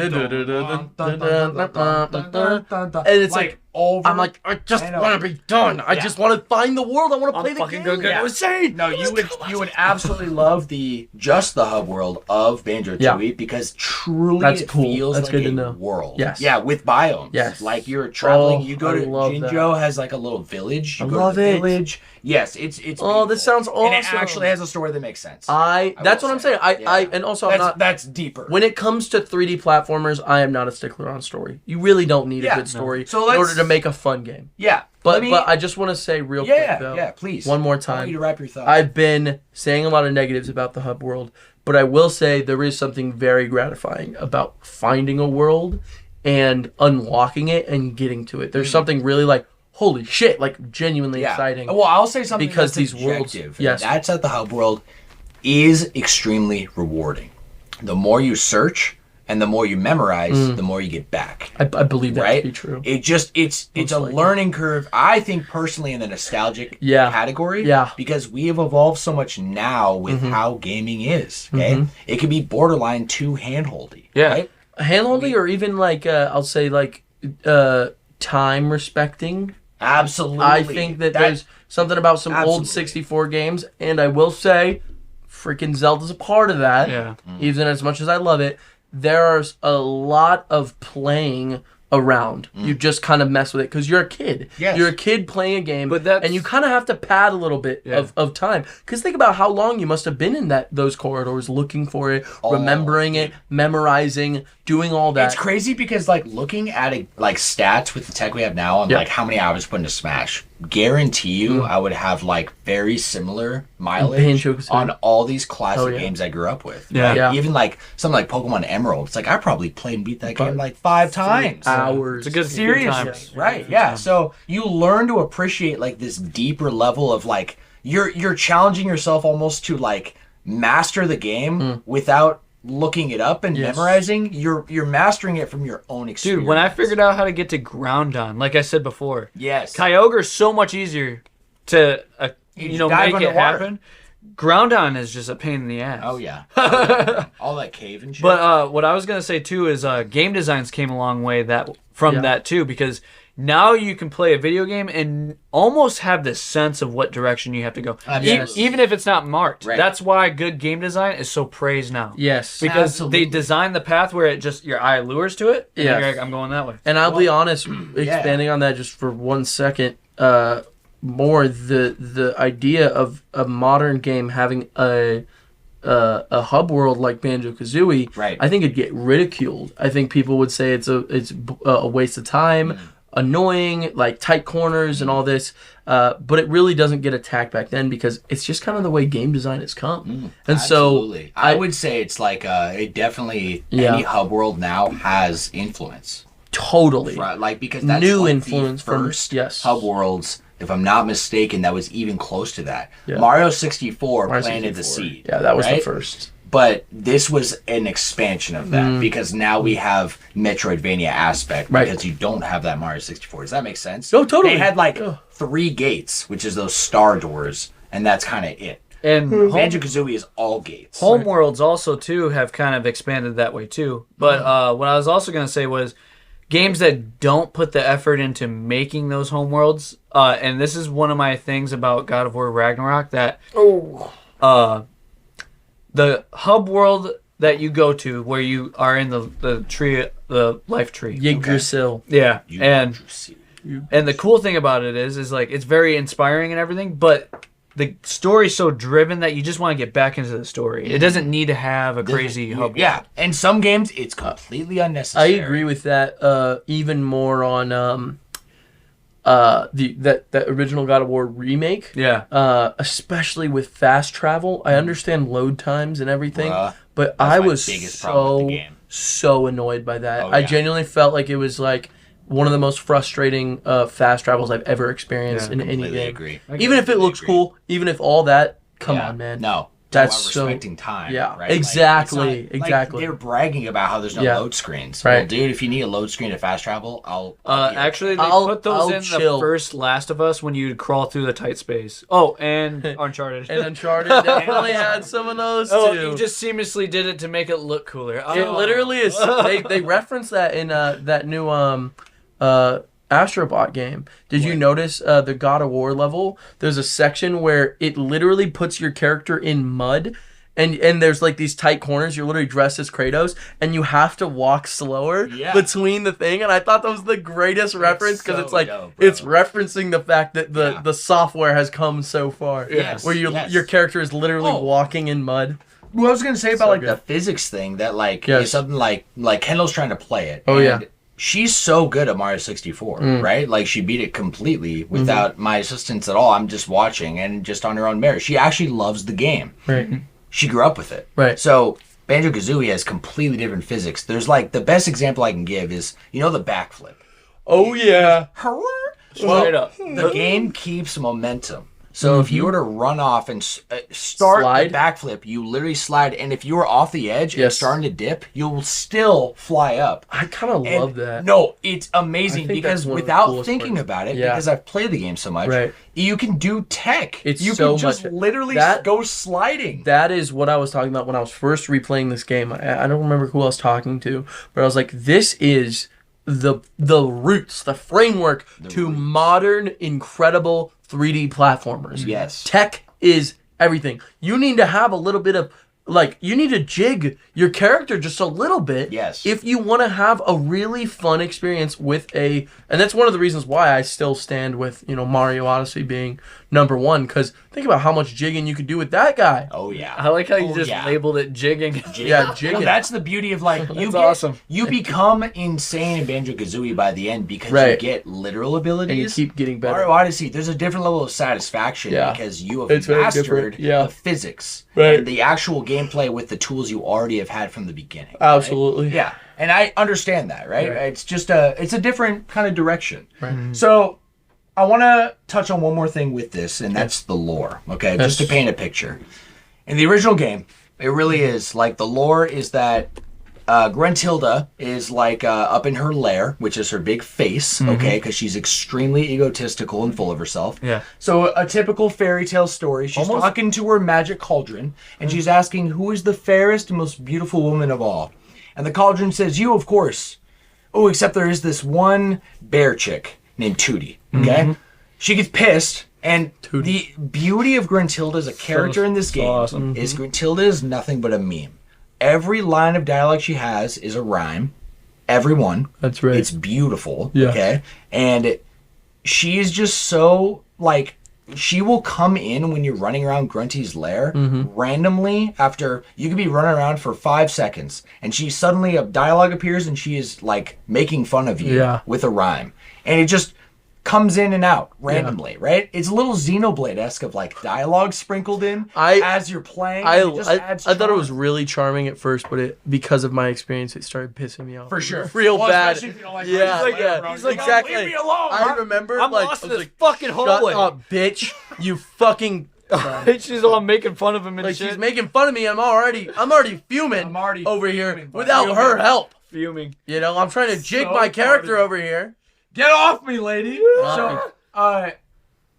it's like over. I'm like, I just I know. want to be done. I Yeah. just want to find the world. I want to play I'm the fucking game. gonna go insane. No, you would absolutely love the hub world of Banjo-Tooie because truly That's it cool. feels That's like good to a know. world. Yes. Yeah, with biomes. Yes. Like you're traveling, Oh, you go I to love Jinjo has like a little village. You I go love to the it. village. Yes, it's Oh, beautiful. this sounds And it awesome. actually has a story that makes sense. That's will what I'm say. saying. Yeah. And also I'm not. That's deeper. When it comes to 3D platformers, I am not a stickler on story. You really don't need a Yeah, good story So in let's- order to make a fun game. yeah. But let me, I just want to say real quick though. Yeah, please. One more I want time. you to wrap your thoughts. I've been saying a lot of negatives about the hub world, but I will say there is something very gratifying about finding a world and unlocking it and getting to it. There's something really like, holy shit, like genuinely exciting. Well, I'll say something Because that's these worlds- objective, and yes. that's at the hub world is extremely rewarding. The more you search and the more you memorize, the more you get back. I believe that Right? to be true. It's a like learning curve. I think personally in the nostalgic category. Yeah. Because we have evolved so much now with how gaming is. Okay. It can be borderline too handholdy. Yeah. Right? Handholdy or even like, I'll say like time respecting. Absolutely. I think that there's something about some old Absolutely. 64 games, and I will say, freaking Zelda's a part of that. Yeah. Even as much as I love it, there's a lot of playing around. You just kind of mess with it because you're a kid. Yes. You're a kid playing a game, and you kind of have to pad a little bit of time. Because think about how long you must have been in those corridors looking for it, remembering it, memorizing, doing all that. It's crazy because like looking at it, like stats with the tech we have now and like how many hours put into Smash, guarantee you I would have like very similar mileage on all these classic games I grew up with. Yeah. Right? Even like something like Pokemon Emerald. It's like I probably played and beat that game like 5 times. Hours. It's a good Seriously. Right. Yeah. So you learn to appreciate like this deeper level of like you're challenging yourself almost to like master the game without looking it up and memorizing. You're mastering it from your own experience. Dude, when I figured out how to get to Groundon, like I said before, Kyogre's so much easier to make it happen. Groundon is just a pain in the ass. Oh yeah. All that cave and shit. But what I was gonna say too is game designs came a long way from that too, because now you can play a video game and almost have this sense of what direction you have to go, even if it's not marked. Right. That's why good game design is so praised now. Yes, because they design the path where it just your eye lures to it. And you're like, I'm going that way. And I'll be honest, expanding on that just for 1 second. More the idea of a modern game having a hub world like Banjo-Kazooie, right. I think it'd get ridiculed. I think people would say it's a waste of time, annoying, like tight corners and all this. But it really doesn't get attacked back then because it's just kind of the way game design has come. And absolutely. So I would say it's like it definitely any hub world now has influence. Totally. Right, like because that's new like influence the first from hub worlds. If I'm not mistaken, that was even close to that. Mario 64 planted the seed. Yeah, that was the first. But this was an expansion of that because now we have Metroidvania aspect because you don't have that Mario 64. Does that make sense? Oh, totally. They had like 3 gates, which is those star doors, and that's kind of it. And Banjo-Kazooie is all gates. Homeworlds also too have kind of expanded that way too. But what I was also going to say was games that don't put the effort into making those homeworlds, and this is one of my things about God of War Ragnarok, that the hub world that you go to where you are in the tree, the life tree. Yggdrasil. Yeah. And the cool thing about it is like it's very inspiring and everything, but the story's so driven that you just want to get back into the story. It doesn't need to have a crazy hub. Yeah, and some games it's completely unnecessary. I agree with that. Even more on that original God of War remake. Yeah. Especially with fast travel. I understand load times and everything, but I was so annoyed by that. I genuinely felt like it was like one of the most frustrating fast travels I've ever experienced in any game. Agree. Even if it looks cool, even if all that, come on, man. No. That's so respecting time. Yeah, right? exactly, like, exactly. Like they're bragging about how there's no load screens. Right. Well, dude, if you need a load screen to fast travel, I'll actually, they put those in the first Last of Us when you crawl through the tight space. Oh, and Uncharted. And Uncharted definitely had some of those too. You just seamlessly did it to make it look cooler. It literally is. They reference that in that new Astrobot game. Did you notice the God of War level? There's a section where it literally puts your character in mud, and there's like these tight corners. You're literally dressed as Kratos, and you have to walk slower between the thing. And I thought that was the greatest reference because it's like it's referencing the fact that the software has come so far. Yes. Where your character is literally walking in mud. Well, I was gonna say about the physics thing that is something like Kendall's trying to play it. Oh yeah. She's so good at Mario 64, right? Like, she beat it completely without my assistance at all. I'm just watching and just on her own merit. She actually loves the game. Right. She grew up with it. Right. So, Banjo-Kazooie has completely different physics. There's, like, the best example I can give is, the backflip. Oh, yeah. Straight up. The game keeps momentum. So if you were to run off and start the backflip, you literally slide. And if you were off the edge and starting to dip, you'll still fly up. I kind of love that. No, it's amazing because without thinking about it, because I've played the game so much, you can do tech. You can just literally go sliding. That is what I was talking about when I was first replaying this game. I don't remember who I was talking to, but I was like, this is the roots, the framework to modern, incredible 3D platformers. Yes. Tech is everything. You need to have a little bit of, like, you need to jig your character just a little bit. Yes. If you want to have a really fun experience with and that's one of the reasons why I still stand with, Mario Odyssey being number one, because think about how much jigging you could do with that guy. Oh, yeah. I like how you just labeled it jigging. Yeah, jigging. Well, that's the beauty of, like, awesome. You become insane in Banjo-Kazooie by the end because you get literal abilities. And you keep getting better. Mario Odyssey, there's a different level of satisfaction because you have It's very mastered different. Yeah. the physics Right. and the actual gameplay with the tools you already have had from the beginning. Absolutely. Right? Yeah, and I understand that, right? It's just it's a different kind of direction. Right. So I want to touch on one more thing with this, and that's the lore, okay? Just to paint a picture. In the original game, it really is, like, the lore is that Gruntilda is, like, up in her lair, which is her big face, okay? Because she's extremely egotistical and full of herself. Yeah. So a typical fairy tale story. She's talking to her magic cauldron, and she's asking, who is the fairest and most beautiful woman of all? And the cauldron says, you, of course. Oh, except there is this one bear chick named Tootie, okay? She gets pissed, and the beauty of Gruntilda as a character in this game is Gruntilda is nothing but a meme. Every line of dialogue she has is a rhyme. Every one. That's right. It's beautiful, okay? And she is just so, like, she will come in when you're running around Grunty's lair randomly after you could be running around for 5 seconds, and she suddenly, a dialogue appears and she is, like, making fun of you with a rhyme. And it just comes in and out randomly, right? It's a little Xenoblade-esque of, like, dialogue sprinkled in as you're playing. I thought it was really charming at first, but because of my experience, it started pissing me off. For sure. Real bad. Especially if you don't like He's like, exactly. Leave me alone. I remember, I'm like, lost I in was this like, fucking hallway. shut up, bitch. You fucking... She's all making fun of him and Like, shit. she's making fun of me. I'm already fuming over here without her help. Fuming. I'm trying to jig my character over here. Get off me, lady! So,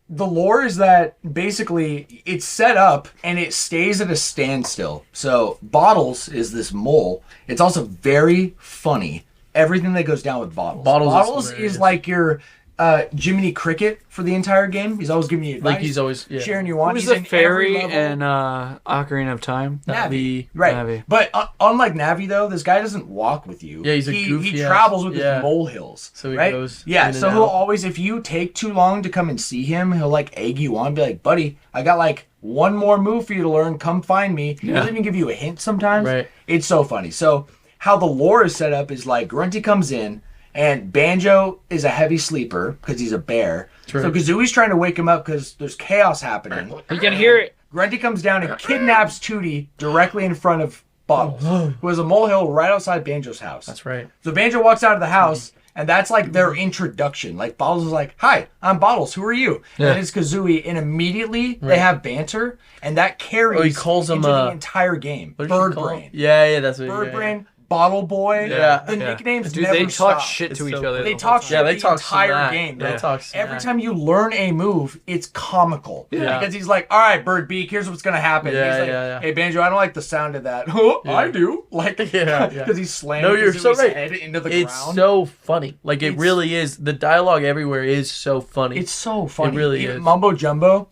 the lore is that basically it's set up and it stays at a standstill. So Bottles is this mole. It's also very funny. Everything that goes down with Bottles. Bottles is like your Jiminy Cricket for the entire game. He's always giving you advice. Like he's always sharing your wants. Who's the fairy and Ocarina of Time? Navi. Right. Navi. But unlike Navi, though, this guy doesn't walk with you. Yeah, he's a goofy He travels with his molehills. So he right? goes Yeah, in so and he'll out. always, if you take too long to come and see him, he'll, like, egg you on, be like, buddy, I got, like, one more move for you to learn. Come find me. Yeah. He'll even give you a hint sometimes. Right. It's so funny. So how the lore is set up is, like, Grunty comes in, and Banjo is a heavy sleeper because he's a bear. True. So Kazooie's trying to wake him up because there's chaos happening. You can hear it. Grunty comes down and kidnaps Tootie directly in front of Bottles, who has a molehill right outside Banjo's house. That's right. So Banjo walks out of the house, and that's like their introduction. Like, Bottles is like, hi, I'm Bottles, who are you? Yeah. And it's Kazooie, and immediately they have banter, and that carries he calls him, into the entire game. What does she Bird call Brain. him? Yeah, that's what. Bird yeah, Brain, Bottle Boy. Yeah. The nicknames Dude, never they talk stop. shit to It's each so other. They the talk whole shit time. they the talk entire smack. game. They bro. talk Every smack. time you learn a move, it's comical. Yeah. Because he's like, all right, Bird Beak, here's what's going to happen. Yeah, he's like, yeah. hey, Banjo, I don't like the sound of that. Oh, I do. Like, Yeah. because he's slamming No, you're so Kazooie's right. head into the It's ground. so funny. Like, it It's- really is. The dialogue everywhere is so funny. It's so funny. It really Even is. Mumbo Jumbo,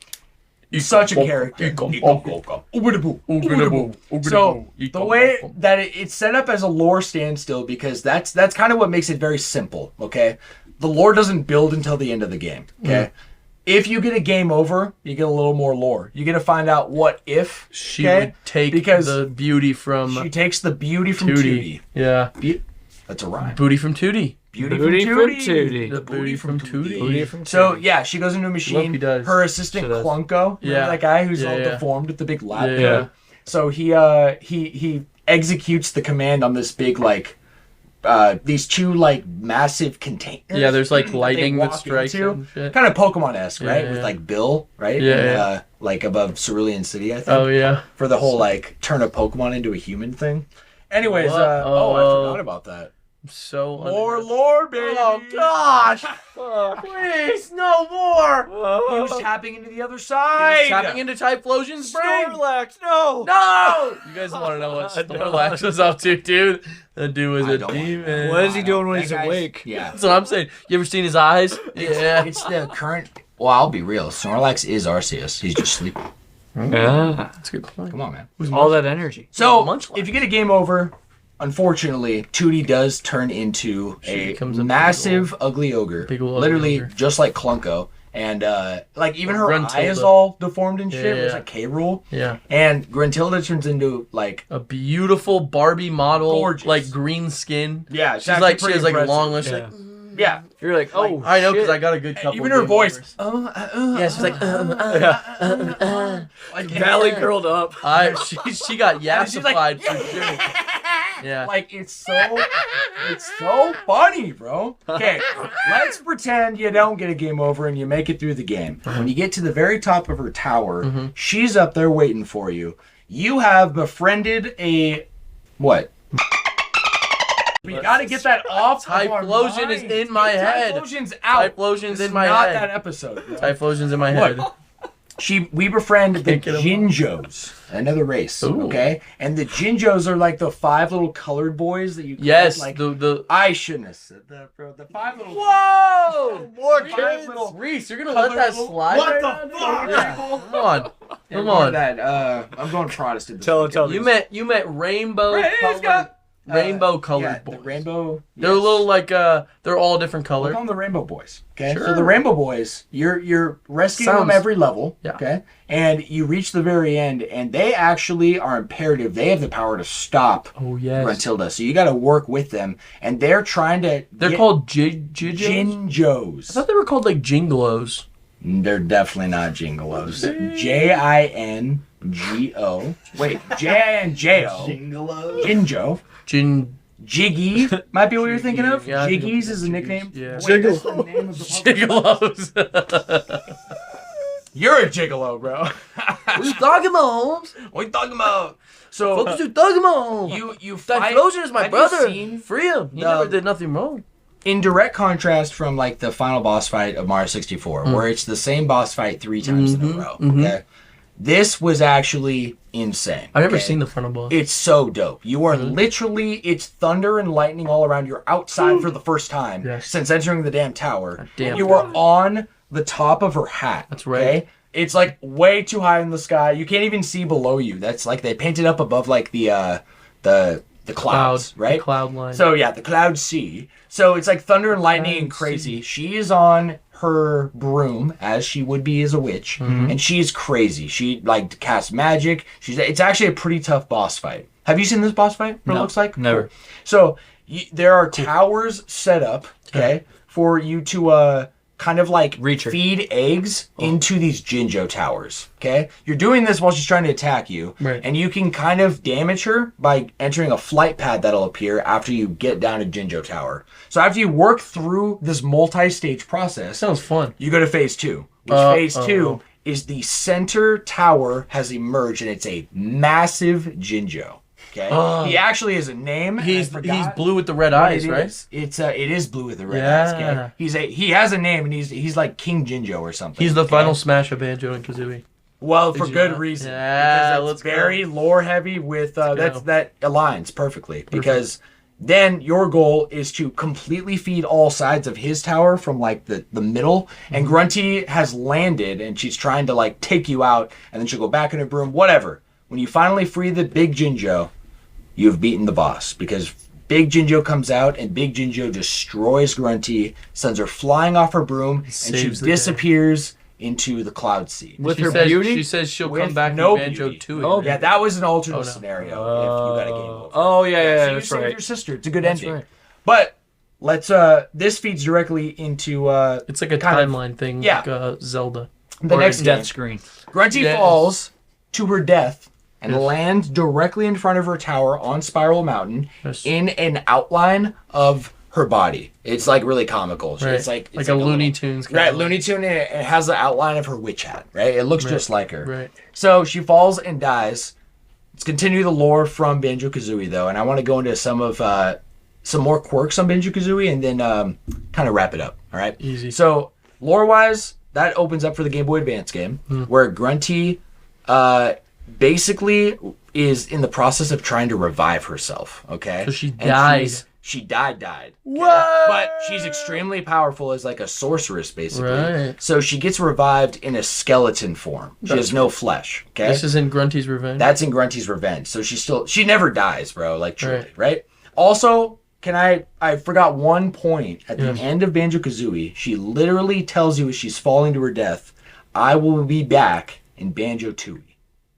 he's such a character. So the way that it's set up as a lore standstill, because that's kind of what makes it very simple. Okay, the lore doesn't build until the end of the game. Okay, if you get a game over, you get a little more lore. You get to find out what if she would take because the beauty from she takes the beauty from Tootie. Tootie. Yeah. That's a rhyme. Booty from Tootie. Beauty Booty from from Tootie. Tootie. The booty from Tootie. Booty from So Tootie. yeah, she goes into a machine. Loki does. Her assistant She does. Clunko, remember that guy who's all deformed with the big lab Yeah, coat? yeah. So he executes the command on this big these two like massive containers. Yeah, there's like they lightning that walk strikes into. and shit. Kind of Pokemon-esque, right? Yeah, With yeah. like Bill, right? Yeah, And, yeah. like above Cerulean City, I think. Oh, yeah. For the whole like turn a Pokemon into a human thing. Anyways, What? I forgot about that. So More lore, baby. Oh, gosh. Please, no more. He was tapping into the other He's side. tapping into Typhlosion's brain. Snorlax, no. No! You guys want to know what Snorlax was up to, dude? That dude was I a don't wanna demon. What is he doing when That he's guy's- awake? Yeah. That's what I'm saying. You ever seen his eyes? Yeah. It's the current. Well, I'll be real. Snorlax is Arceus. He's just sleeping. Yeah. That's a good point. Come on, man. All that energy. So, Munchlax. if you get a game over, unfortunately, Tootie does turn into becomes a a massive, ugly ogre. big ol' ugly Literally, ogre. just like Clunko. And, like, even her Gruntilda. eye is all deformed and shit. Yeah. It's like K-Rool. Yeah. And Gruntilda turns into, like... A beautiful Barbie model, Gorgeous. like green skin. Yeah, She's like, she has like long lips. Yeah. Like, Yeah. You're like, oh, I know because shit. I got a good couple. Even her game voice. overs. Yeah, she's like, Like, Valley girled up. she got she's like, yassified for sure. Yeah. Like, it's so funny, bro. Okay, let's pretend you don't get a game over and you make it through the game. When you get to the very top of her tower, she's up there waiting for you. You have befriended a... What? We gotta get that off. Typhlosion is in my head. Typhlosion's out. Typhlosion's This in my is not head. that episode. Bro. Typhlosion's in my head. Look, we befriend the Can't get 'em Jinjos, another race. Ooh. Okay, and the Jinjos are like the 5 little colored boys that you. Yes, like. the I shouldn't have said that, bro. The 5 little. Whoa! More Five kids. little Reese, you're gonna let colored that little- slide? What right the now, fuck? dude? Yeah. Come on. Yeah, Come more of on. that. I'm going Protestant. this Tell weekend. You met rainbow Right, he's got, rainbow colored yeah, boys. the rainbow. They're a little like they're all different We'll color. call them the Rainbow Boys. Okay, Sure. so the Rainbow Boys, you're rescuing them Sounds- every level. Yeah. Okay, and you reach the very end, and they actually are imperative. They have the power to stop Oh yes. Gruntilda, so you got to work with them, and they're trying to. They're get called Jijos? I Jinjos. thought they were called like Jinglos. They're definitely not Jingolos. Jingo. Wait, Jinjo. Jinjo. Jin Jiggy might be what you're thinking of. Yeah, I think Jiggies I'm is a nickname. Yeah. Wait, that's the name of the Gigolos. You're a gigolo, bro. What you talking about, Holmes? What are you talking about? So What you talking about, Holmes? you fight. Typhlosion is my have you brother. seen- Free him. He the- never did nothing wrong. in direct contrast from like the final boss fight of Mario 64, where it's the same boss fight 3 times in a row. Okay, this was actually insane. I've never okay? seen the final boss. It's so dope. You are literally, it's thunder and lightning all around. You're outside for the first time Yes. since entering the damn tower. Damn You are on the top of her hat. That's right. Okay? It's like way too high in the sky. You can't even see below you. That's like they painted up above like the clouds, right? The cloud line. So yeah, the cloud sea. So it's like thunder and lightning and crazy. She is on her broom as she would be as a witch, and she's crazy. She like casts magic. It's actually a pretty tough boss fight. Have you seen this boss fight? What it looks like? never. Cool. So there are towers set up, okay, for you to kind of like Reach her. feed eggs into these Jinjo towers. Okay, you're doing this while she's trying to attack you, Right. and you can kind of damage her by entering a flight pad that'll appear after you get down to Jinjo Tower. So after you work through this multi-stage process, Sounds fun. you go to phase 2, which phase 2 is the center tower has emerged, and it's a massive Jinjo. Okay, he actually has a name. and I He's forgot blue with the red what eyes, it right? is. It is blue with the red Yeah. eyes. Okay? He has a name, and he's like King Jinjo or something. He's the okay? final smash of Banjo and Kazooie. Well, for you good not? reason. Yeah, because let's it's very lore heavy with go. that aligns perfectly because then your goal is to completely feed all sides of his tower from like the middle, and Grunty has landed and she's trying to like take you out, and then she'll go back in her broom, whatever. When you finally free the big Jinjo, you've beaten the boss because Big Jinjo comes out and Big Jinjo destroys Grunty, sends her flying off her broom, and she saves the day. disappears into the cloud sea. With She her says, beauty? She says she'll With come back no in Banjo beauty. 2. Oh, Yeah, that was an alternate no. scenario if you got a game over. Oh, yeah, So you that's saved right. your sister. It's a good That's ending. right. But let's this feeds directly into It's like a kind of- timeline thing, yeah. like Zelda. the Or next a death game. screen. Grunty Yes. falls to her death and Yes. lands directly in front of her tower on Spiral Mountain Yes. in an outline of her body. It's like really comical. Right. It's like a Looney Tunes kind Right, of Looney Tune. It has the outline of her witch hat. Right, it looks just like her. Right. So she falls and dies. Let's continue the lore from Banjo-Kazooie though, and I want to go into some more quirks on Banjo-Kazooie and then kind of wrap it up. All right. Easy. So lore-wise, that opens up for the Game Boy Advance game where Grunty basically is in the process of trying to revive herself. Okay. 'Cause she And died. She died. Okay? What? But she's extremely powerful as like a sorceress, basically. Right. So she gets revived in a skeleton form. She has no flesh. Okay. This is in Grunty's Revenge. That's in Grunty's Revenge. So she never dies, bro. Like truly, right? Also, I forgot one point at the end of Banjo-Kazooie. She literally tells you as she's falling to her death, "I will be back in Banjo-Tooie."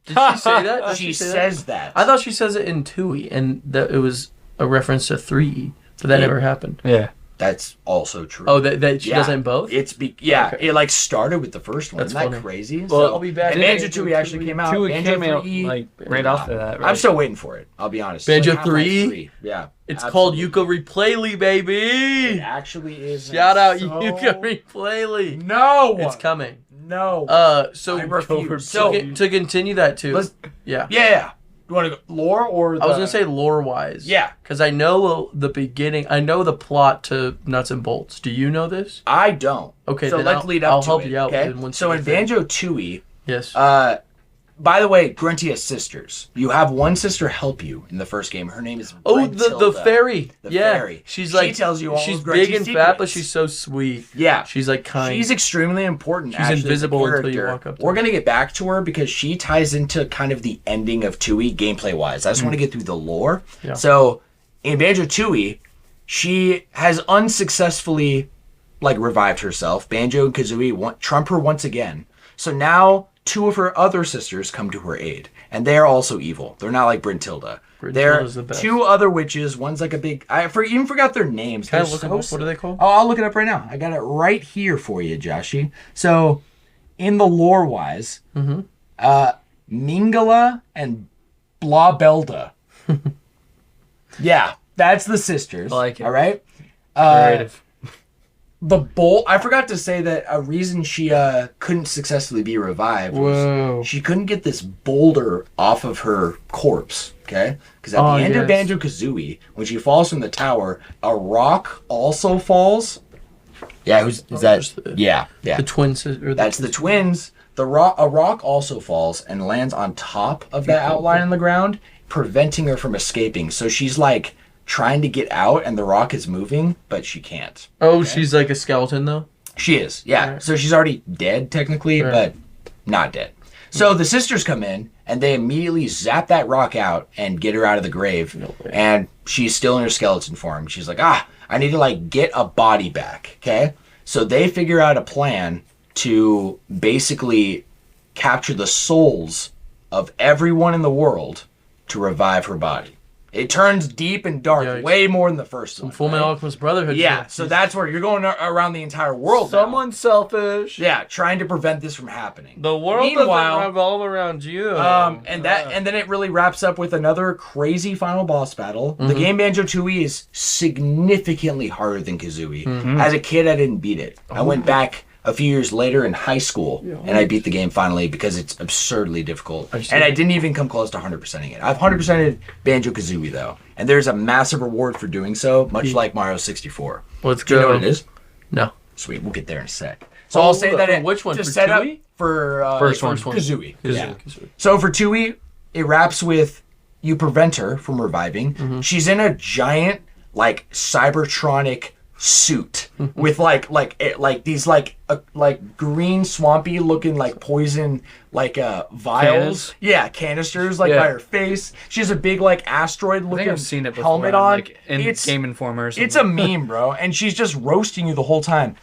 Did she say that? Did She say says that. I thought she says it in Tooie, and that it was a reference to 3E, but that never happened. Yeah. That's also true. Oh, that she does it in both? It like started with the first one. That's Isn't that funny. crazy? Well, I'll be back. And Banjo-Tooie actually came out. Two came out 3E, like right after that. Right? I'm still waiting for it. I'll be honest. Banjo It's like Half-Life 3? 3. Yeah. It's called absolutely. Yuka Replayley, baby! It actually is. Shout out so... Yuka Replayley! No! It's coming. No. So I refuse. to continue that too. Yeah. Yeah. You want to go lore or? I was gonna say lore wise. Yeah. Because I know the beginning. I know the plot to Nuts and Bolts. Do you know this? I don't. Okay. So then let's lead up I'll to help it. you out. Okay. Once So you in get there. Banjo-Tooie, Yes. by the way, Grunty has sisters. You have one sister help you in the first game. Her name is the Brentilda. fairy. The yeah. fairy. She's She like tells you all she's of big Grunty's and fat, but secrets. she's so sweet. Yeah. She's like kind. She's extremely important. She's actually, as a invisible until you character. walk up to We're her. gonna get back to her because she ties into kind of the ending of Tooie gameplay wise. I just want to get through the lore. Yeah. So in Banjo-Tooie, she has unsuccessfully like revived herself. Banjo and Kazooie trump her once again. So now 2 of her other sisters come to her aid, and they're also evil. They're not like Brentilda. They're Brentilda's the best. 2 other witches. One's like a big. even forgot their names. Can I They're look them so up? What are they called? Oh, I'll look it up right now. I got it right here for you, Joshy. So, in the lore wise, Mingala and Blabelda. Yeah, that's the sisters. I like it. All right. Creative. The bolt. I forgot to say that a reason she couldn't successfully be revived Whoa. was she couldn't get this boulder off of her corpse. Okay, because at the end of Banjo-Kazooie, when she falls from the tower, a rock also falls. Yeah, is that? Yeah. The twin sister. That's the twins. A rock also falls and lands on top of that outline in the ground, preventing her from escaping. So she's like trying to get out, and the rock is moving, but she can't. Oh, she's like a skeleton though. She is, yeah. Right. So she's already dead technically, but not dead. So the sisters come in, and they immediately zap that rock out and get her out of the grave. No way. And she's still in her skeleton form. She's like, I need to like get a body back. Okay. So they figure out a plan to basically capture the souls of everyone in the world to revive her body. It turns deep and dark, Yikes. way more than the first one. Full Metal Alchemist Brotherhood. Yeah, shit. so that's where you're going around the entire world. now. Someone's selfish. Yeah, trying to prevent this from happening. The world Meanwhile, doesn't revolve around you. and then it really wraps up with another crazy final boss battle. The game Banjo-Tooie is significantly harder than Kazooie. As a kid, I didn't beat it. I went back a few years later in high school, and I beat the game finally because it's absurdly difficult. And I didn't even come close to 100%ing it. I've 100%ed Banjo-Kazooie though, and there's a massive reward for doing so, much like Mario 64. Let's Do you know go. what it is? No. Sweet, we'll get there in a sec. So I'll say that which one? to For set up Tooie? for First one. Kazooie. Yeah. Kazooie. So for Tooie, it wraps with you prevent her from reviving. She's in a giant like Cybertronic suit with like these like green swampy looking like poison like vials. Cannons? Yeah, canisters like by her face. She has a big like asteroid I looking think I've seen it before helmet on, on. like in Game Informer or something. It's a meme, bro, and she's just roasting you the whole time.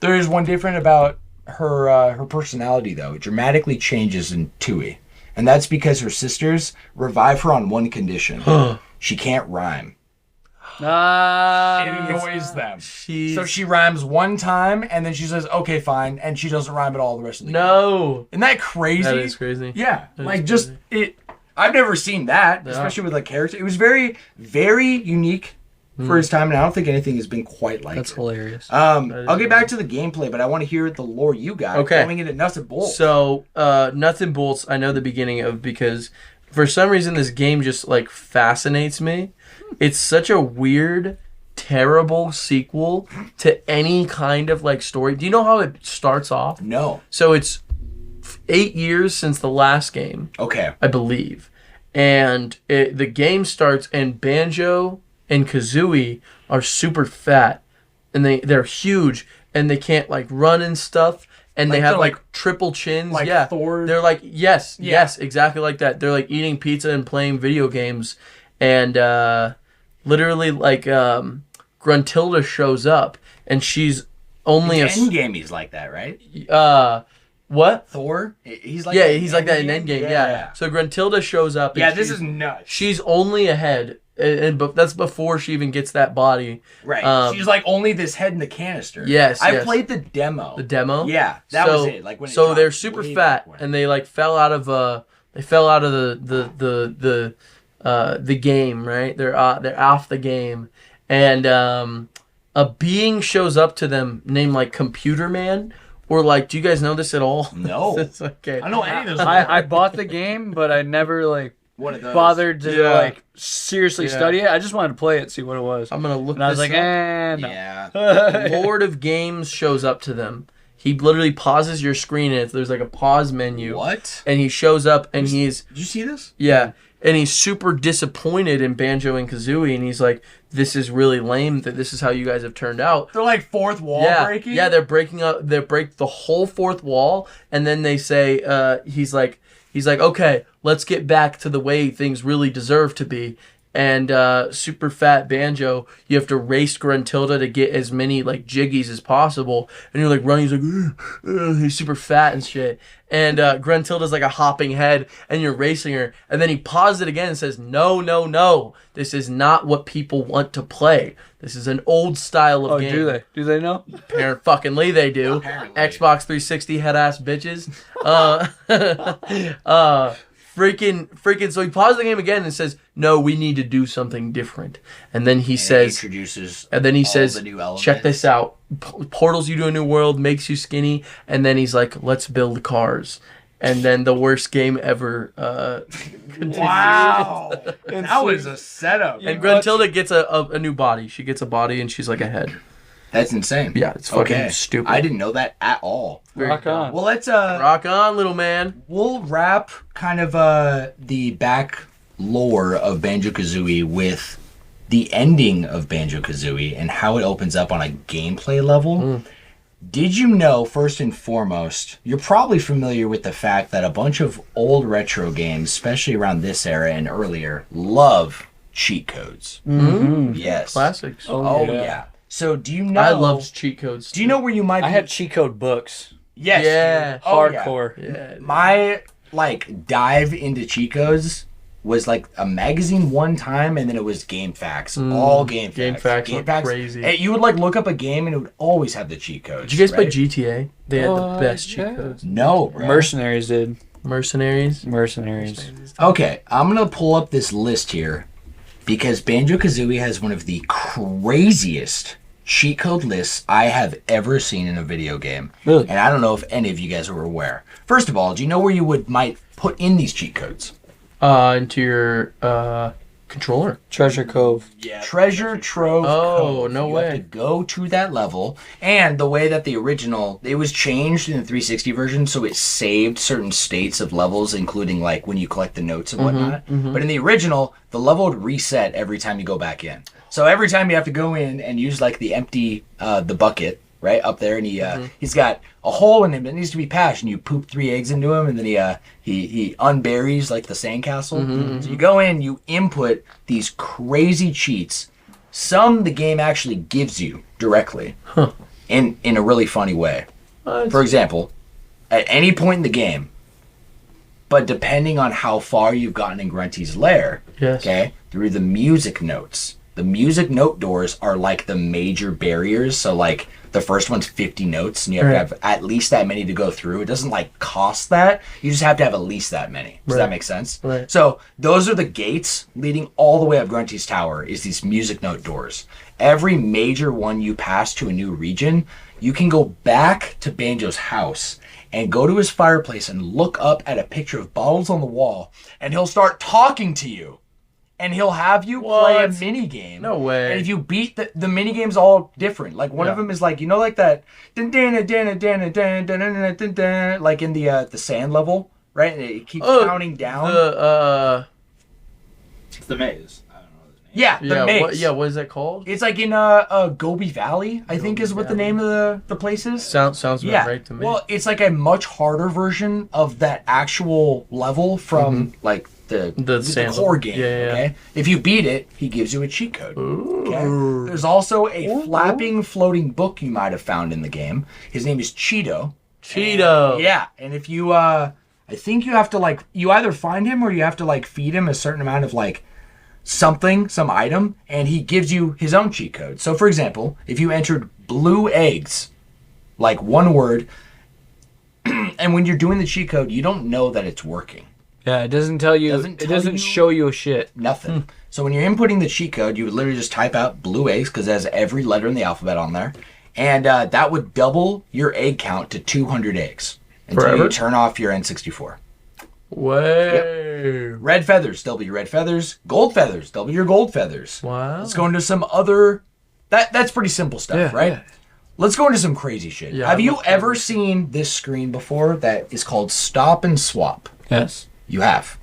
There is one different about her personality though. It dramatically changes in Tooie, and that's because her sisters revive her on one condition: she can't rhyme. It annoys them. So she rhymes one time, and then she says, "Okay, fine," and she doesn't rhyme at all the rest of the game. No. Isn't that crazy? That is crazy. Yeah, That like is just it. I've never seen that, Yeah. especially with like character. It was very, very unique for its time, and I don't think anything has been quite like That's it. hilarious. I'll get back to the gameplay, but I want to hear the lore you got. Okay. Going into nuts and bolts. So, Nuts and Bolts, I know the beginning of because for some reason this game just like fascinates me. It's such a weird, terrible sequel to any kind of like story. Do you know how it starts off? No. So it's 8 years since the last game, Okay. I believe. And the game starts and Banjo and Kazooie are super fat, and they're huge, and they can't like run and stuff, and they have like triple chins. Like yeah, Thor. they're like yes, exactly like that. They're like eating pizza and playing video games, and literally like Gruntilda shows up, and she's only Endgame. He's like that, right? What? Thor? He's like he's like that in Endgame. Yeah. So Gruntilda shows up. And this is nuts. She's only a head, and that's before she even gets that body. Right. She's like only this head in the canister. Yes. I played the demo. The demo. Yeah, that was it. Like when so they're super fat, and they like fell out of the game. Right. They're off the game, and a being shows up to them named like Computer Man. Or like, do you guys know this at all? No. It's okay. I don't know any of those. I bought the game, but I never like bothered to like seriously study it. I just wanted to play it, see what it was. I'm gonna look. And I was like, no. Yeah. Lord of Games shows up to them. He literally pauses your screen, and there's like a pause menu. What? And he shows up, and he's. Did you see this? Yeah. And he's super disappointed in Banjo and Kazooie, and he's like, "This is really lame. That this is how you guys have turned out." They're like fourth wall breaking. Yeah, they're breaking up. They break the whole fourth wall, and then they say, "He's like, okay, let's get back to the way things really deserve to be." And super fat Banjo, you have to race Gruntilda to get as many like jiggies as possible, and you're like running. He's like, he's super fat and shit. And Gruntilda's like a hopping head, and you're racing her. And then he pauses it again and says, "No, no, no. This is not what people want to play. This is an old style of game." Do they? Do they know? Apparently they do. Apparently. Xbox 360 head ass bitches. Freaking. So he pauses the game again and says, "No, we need to do something different." And then he says, introduces. and then he all says, the new elements. "Check this out. Portals you to a new world, makes you skinny." And then he's like, "Let's build cars." And then the worst game ever. Wow, that was a setup. And Gruntilda gets a new body. She gets a body, and she's like a head. That's insane. Yeah, it's fucking stupid. I didn't know that at all. Rock on. Well, let's rock on, little man. We'll wrap kind of the back lore of Banjo-Kazooie with the ending of Banjo-Kazooie and how it opens up on a gameplay level. Did you know, first and foremost, you're probably familiar with the fact that a bunch of old retro games, especially around this era and earlier, love cheat codes. Yes. Classics. Oh yeah. So do you know? I love cheat codes. Do you know where you might? I had cheat code books. Yes. Yeah. Dude. Oh, yeah. Hardcore. Yeah. My like dive into cheat codes was like a magazine one time, and then it was Game Facts. All Game Facts. Game Facts were crazy. Hey, you would like look up a game, and it would always have the cheat codes. Did you guys play right? GTA? They had the best cheat yeah. codes. No, bro. Mercenaries did. Mercenaries. Okay, I'm gonna pull up this list here because Banjo-Kazooie has one of the craziest cheat code lists I have ever seen in a video game. Really? And I don't know if any of you guys are aware. First of all, do you know where you might put in these cheat codes? Into your controller. Treasure Cove. Yeah. Treasure Trove. Oh, Cove. no you way. have to go to that level. And the way that the original, it was changed in the 360 version, so it saved certain states of levels, including like when you collect the notes and whatnot. But in the original, the level would reset every time you go back in. So every time you have to go in and use like the empty, the bucket, right up there, and he's got a hole in him that needs to be patched, and you poop 3 eggs into him, and then he unburies like the sandcastle. So you go in, you input these crazy cheats. Some the game actually gives you directly, in a really funny way. For example, at any point in the game, but depending on how far you've gotten in Grunty's lair, okay, through the music notes. The music note doors are like the major barriers. So like the first one's 50 notes, and you have to have at least that many to go through. It doesn't like cost that. You just have to have at least that many. Does that make sense? Right. So those are the gates leading all the way up Grunty's tower is these music note doors. Every major one you pass to a new region, you can go back to Banjo's house and go to his fireplace and look up at a picture of bottles on the wall, and he'll start talking to you. And he'll have you play a mini game. No way. And if you beat the mini game's all different. Like one of them is like, you know, like that like in the sand level, right? And it keeps counting down. It's the maze. I don't know his Yeah, the maze. What is that called? It's like in Gobi Valley, I think is what the name of the place is. Sounds about right to me. Well, it's like a much harder version of that actual level from like the core game. Yeah. Okay, if you beat it, he gives you a cheat code. Okay? There's also a flapping, floating book you might have found in the game. His name is Cheeto. And if you I think you have to like you either find him or you have to like feed him a certain amount of like some item, and he gives you his own cheat code. So for example, if you entered blue eggs, like one word, and when you're doing the cheat code, you don't know that it's working. Yeah, it doesn't tell you. It doesn't show you a shit. Nothing. So when you're inputting the cheat code, you would literally just type out blue eggs because it has every letter in the alphabet on there, and that would double your egg count to 200 eggs until you turn off your N64. Way. Yep. Red feathers, double your red feathers. Gold feathers, double your gold feathers. Wow. Let's go into some other. That's pretty simple stuff, right? Yeah. Let's go into some crazy shit. Yeah, have you ever seen this screen before that is called Stop and Swap? Yes. You have?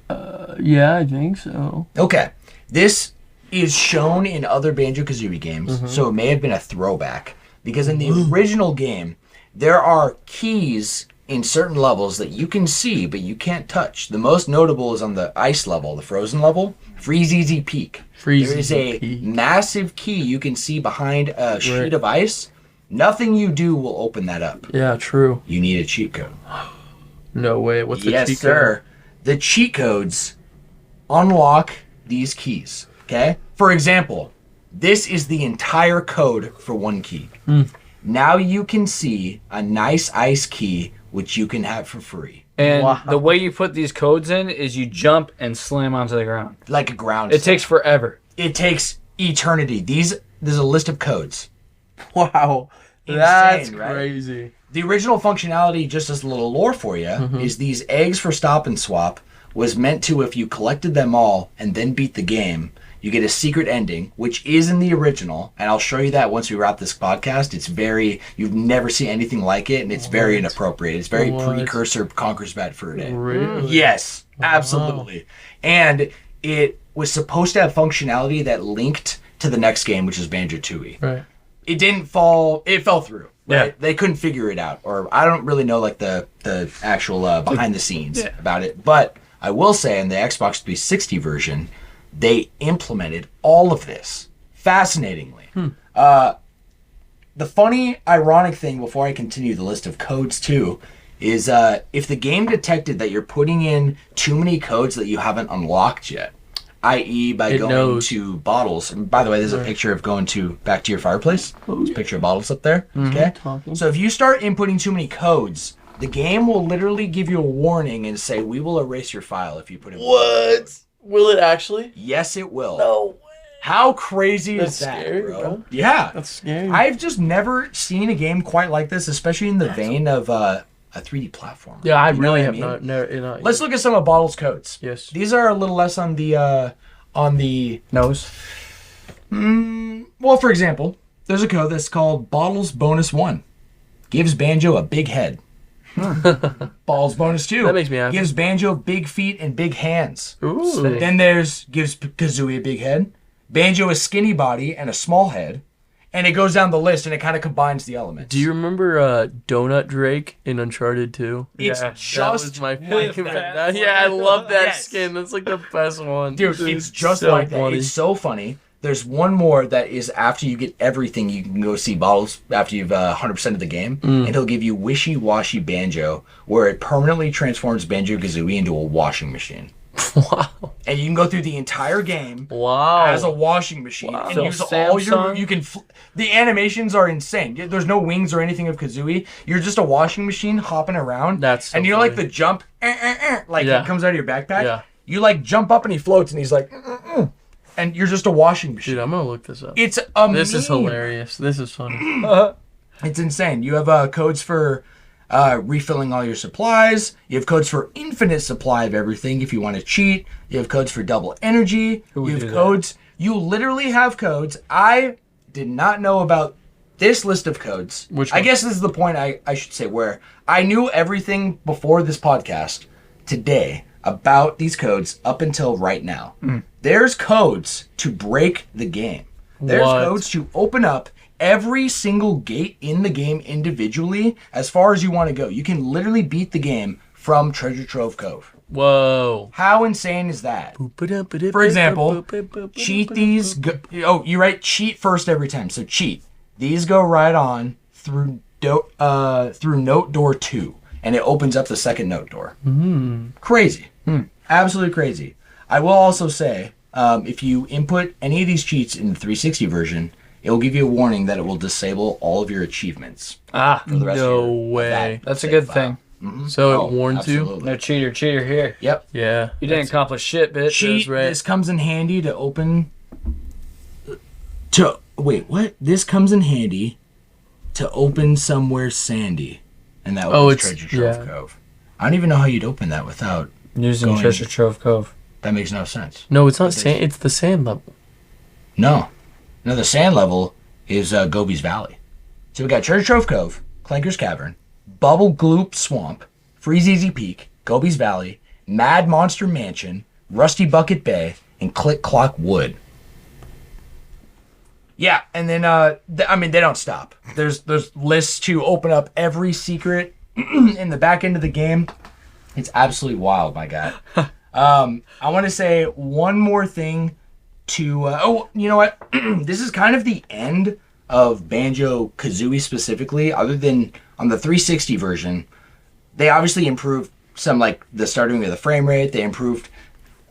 Yeah, I think so. Okay. This is shown in other Banjo-Kazooie games, so it may have been a throwback. Because in the original game, there are keys in certain levels that you can see, but you can't touch. The most notable is on the ice level, the frozen level, Freeze Easy Peak. There is a massive key you can see behind a sheet of ice. Nothing you do will open that up. Yeah, true. You need a cheat code. No way. What's the cheat code? Yes, sir. The cheat codes unlock these keys, okay? For example, this is the entire code for one key. Now you can see a nice ice key, which you can have for free. And the way you put these codes in is you jump and slam onto the ground. Like a ground. It takes forever. It takes eternity. There's a list of codes. Wow. Insane, That's right? crazy. The original functionality, just as a little lore for you, is these eggs for Stop and Swap was meant to, if you collected them all and then beat the game, you get a secret ending, which is in the original, and I'll show you that once we wrap this podcast. It's you've never seen anything like it, and it's very inappropriate. It's very precursor Conker's Bad Fur Day. Really? Yes, absolutely. And it was supposed to have functionality that linked to the next game, which is Banjo-Tooie. Right. It didn't fall, it fell through. Right? Yeah. They couldn't figure it out, or I don't really know like the actual behind the scenes about it, but I will say in the Xbox 360 version, they implemented all of this fascinatingly. The funny, ironic thing before I continue the list of codes too is if the game detected that you're putting in too many codes that you haven't unlocked yet, i.e. by going to bottles. And by the way, there's a picture of going back to your fireplace. There's a picture of bottles up there. Okay. So if you start inputting too many codes, the game will literally give you a warning and say, we will erase your file if you put in What? Will it actually? Yes, it will. No way. How crazy That's is that, scary, bro? Yeah. That's scary. I've just never seen a game quite like this, especially in the vein of a 3D platform. Yeah, I really have not. not. Let's look at some of Bottle's codes. Yes. These are a little less on the Nose. Well, for example, there's a code that's called Bottles Bonus 1. Gives Banjo a big head. Balls Bonus 2. That makes me happy. Gives Banjo big feet and big hands. Ooh. Then gives Kazooie a big head. Banjo a skinny body and a small head. And it goes down the list and it kind of combines the elements. Do you remember Donut Drake in Uncharted 2? It's Yeah, just That was my fucking yeah, I love that Yes. skin. That's like the best one. Dude, it's just so like that. funny. It's so funny. There's one more that is after you get everything, you can go see Bottles after you've 100% of the game, and he'll give you Wishy Washy Banjo, where it permanently transforms Banjo-Kazooie into a washing machine. Wow. And you can go through the entire game Wow. as a washing machine and So use all your. Samsung? You can. The animations are insane. There's no wings or anything of Kazooie. You're just a washing machine hopping around. That's so and you know, like funny. the jump, like Yeah. it comes out of your backpack. Yeah. You like jump up and he floats and he's like, and you're just a washing machine. Dude, I'm gonna look this up. It's amazing. This is hilarious. This is funny. It's insane. You have codes for refilling all your supplies. You have codes for infinite supply of everything if you want to cheat. You have codes for double energy. Who would You have do that? codes. You literally have codes. I did not know about this list of codes. Which I one? guess this is the point I should say where I knew everything before this podcast today about these codes up until right now. There's codes to break the game. There's codes to open up every single gate in the game individually as far as you want to go. You can literally beat the game from Treasure Trove Cove. Whoa. How insane is that? For example, cheat these. You write cheat first every time. So cheat. These go right on through note door 2. And it opens up the second note door. Crazy. Absolutely crazy. I will also say, if you input any of these cheats in the 360 version, it will give you a warning that it will disable all of your achievements. Ah, for the rest no of your, way. That's a good thing. So it warns you? No cheater here. Yep. Yeah. You didn't accomplish shit, bitch. Cheat. right. This comes in handy to open. Wait, what? This comes in handy to open somewhere sandy, and that was Treasure Trove Cove. I don't even know how you'd open that without using Treasure Trove Cove. That makes no sense. No, it's not sand. It's the sand level. No, the sand level is Gobi's Valley. So we got Treasure Trove Cove, Clanker's Cavern, Bubble Gloop Swamp, Freeze Easy Peak, Gobi's Valley, Mad Monster Mansion, Rusty Bucket Bay, and Click Clock Wood. Yeah, and then they don't stop. There's lists to open up every secret in the back end of the game. It's absolutely wild, my guy. I want to say one more thing to. You know what? This is kind of the end of Banjo-Kazooie specifically. Other than on the 360 version, they obviously improved some, like the starting of the frame rate. They improved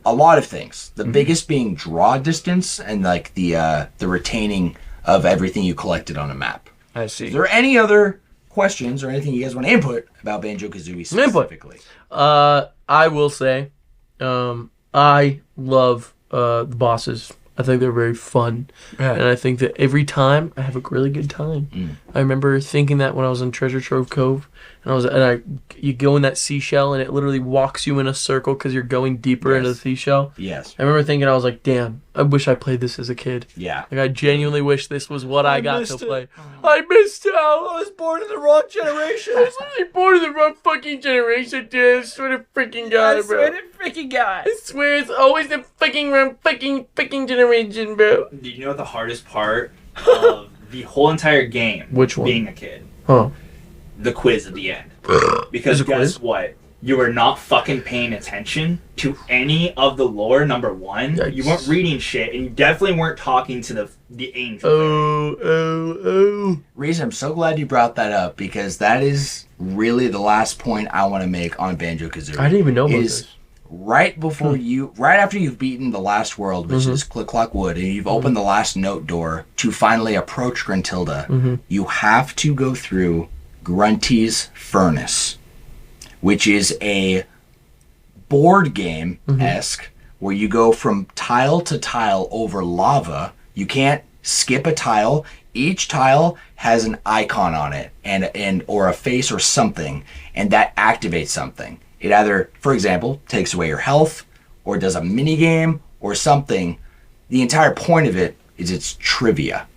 a lot of things. The biggest being draw distance and like the retaining of everything you collected on a map. I see. Is there any other questions or anything you guys want to input about Banjo-Kazooie specifically? I will say, I love the bosses. I think they're very fun, and I think that every time I have a really good time. I remember thinking that when I was in Treasure Trove Cove, you go in that seashell and it literally walks you in a circle because you're going deeper into the seashell. Yes. I remember thinking, I was like, damn, I wish I played this as a kid. Yeah. Like I genuinely wish this was what I got to play. I missed out. I was born in the wrong generation. I was literally born in the wrong fucking generation, dude. I swear to freaking God, bro. I swear it's always the fucking wrong fucking generation, bro. Do you know the hardest part of the whole entire game? Which one? Being a kid. Huh. The quiz at the end. Because guess what? You were not fucking paying attention to any of the lore, number one. Yikes. You weren't reading shit, and you definitely weren't talking to the angel. Reese, I'm so glad you brought that up because that is really the last point I want to make on Banjo-Kazooie. I didn't even know about this. Right before right after you've beaten the last world, which is Click Clock Wood, and you've opened the last note door to finally approach Gruntilda, you have to go through Grunty's Furnace, which is a board game-esque where you go from tile to tile over lava. You can't skip a tile. Each tile has an icon on it and or a face or something, and that activates something. It either, for example, takes away your health or does a mini game or something. The entire point of it is it's trivia.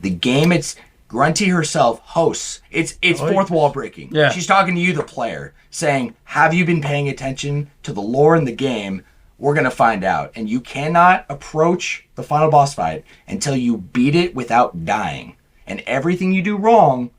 The game, it's Grunty herself hosts. It's fourth wall breaking. Yeah. She's talking to you, the player, saying, have you been paying attention to the lore in the game? We're going to find out. And you cannot approach the final boss fight until you beat it without dying. And everything you do wrong,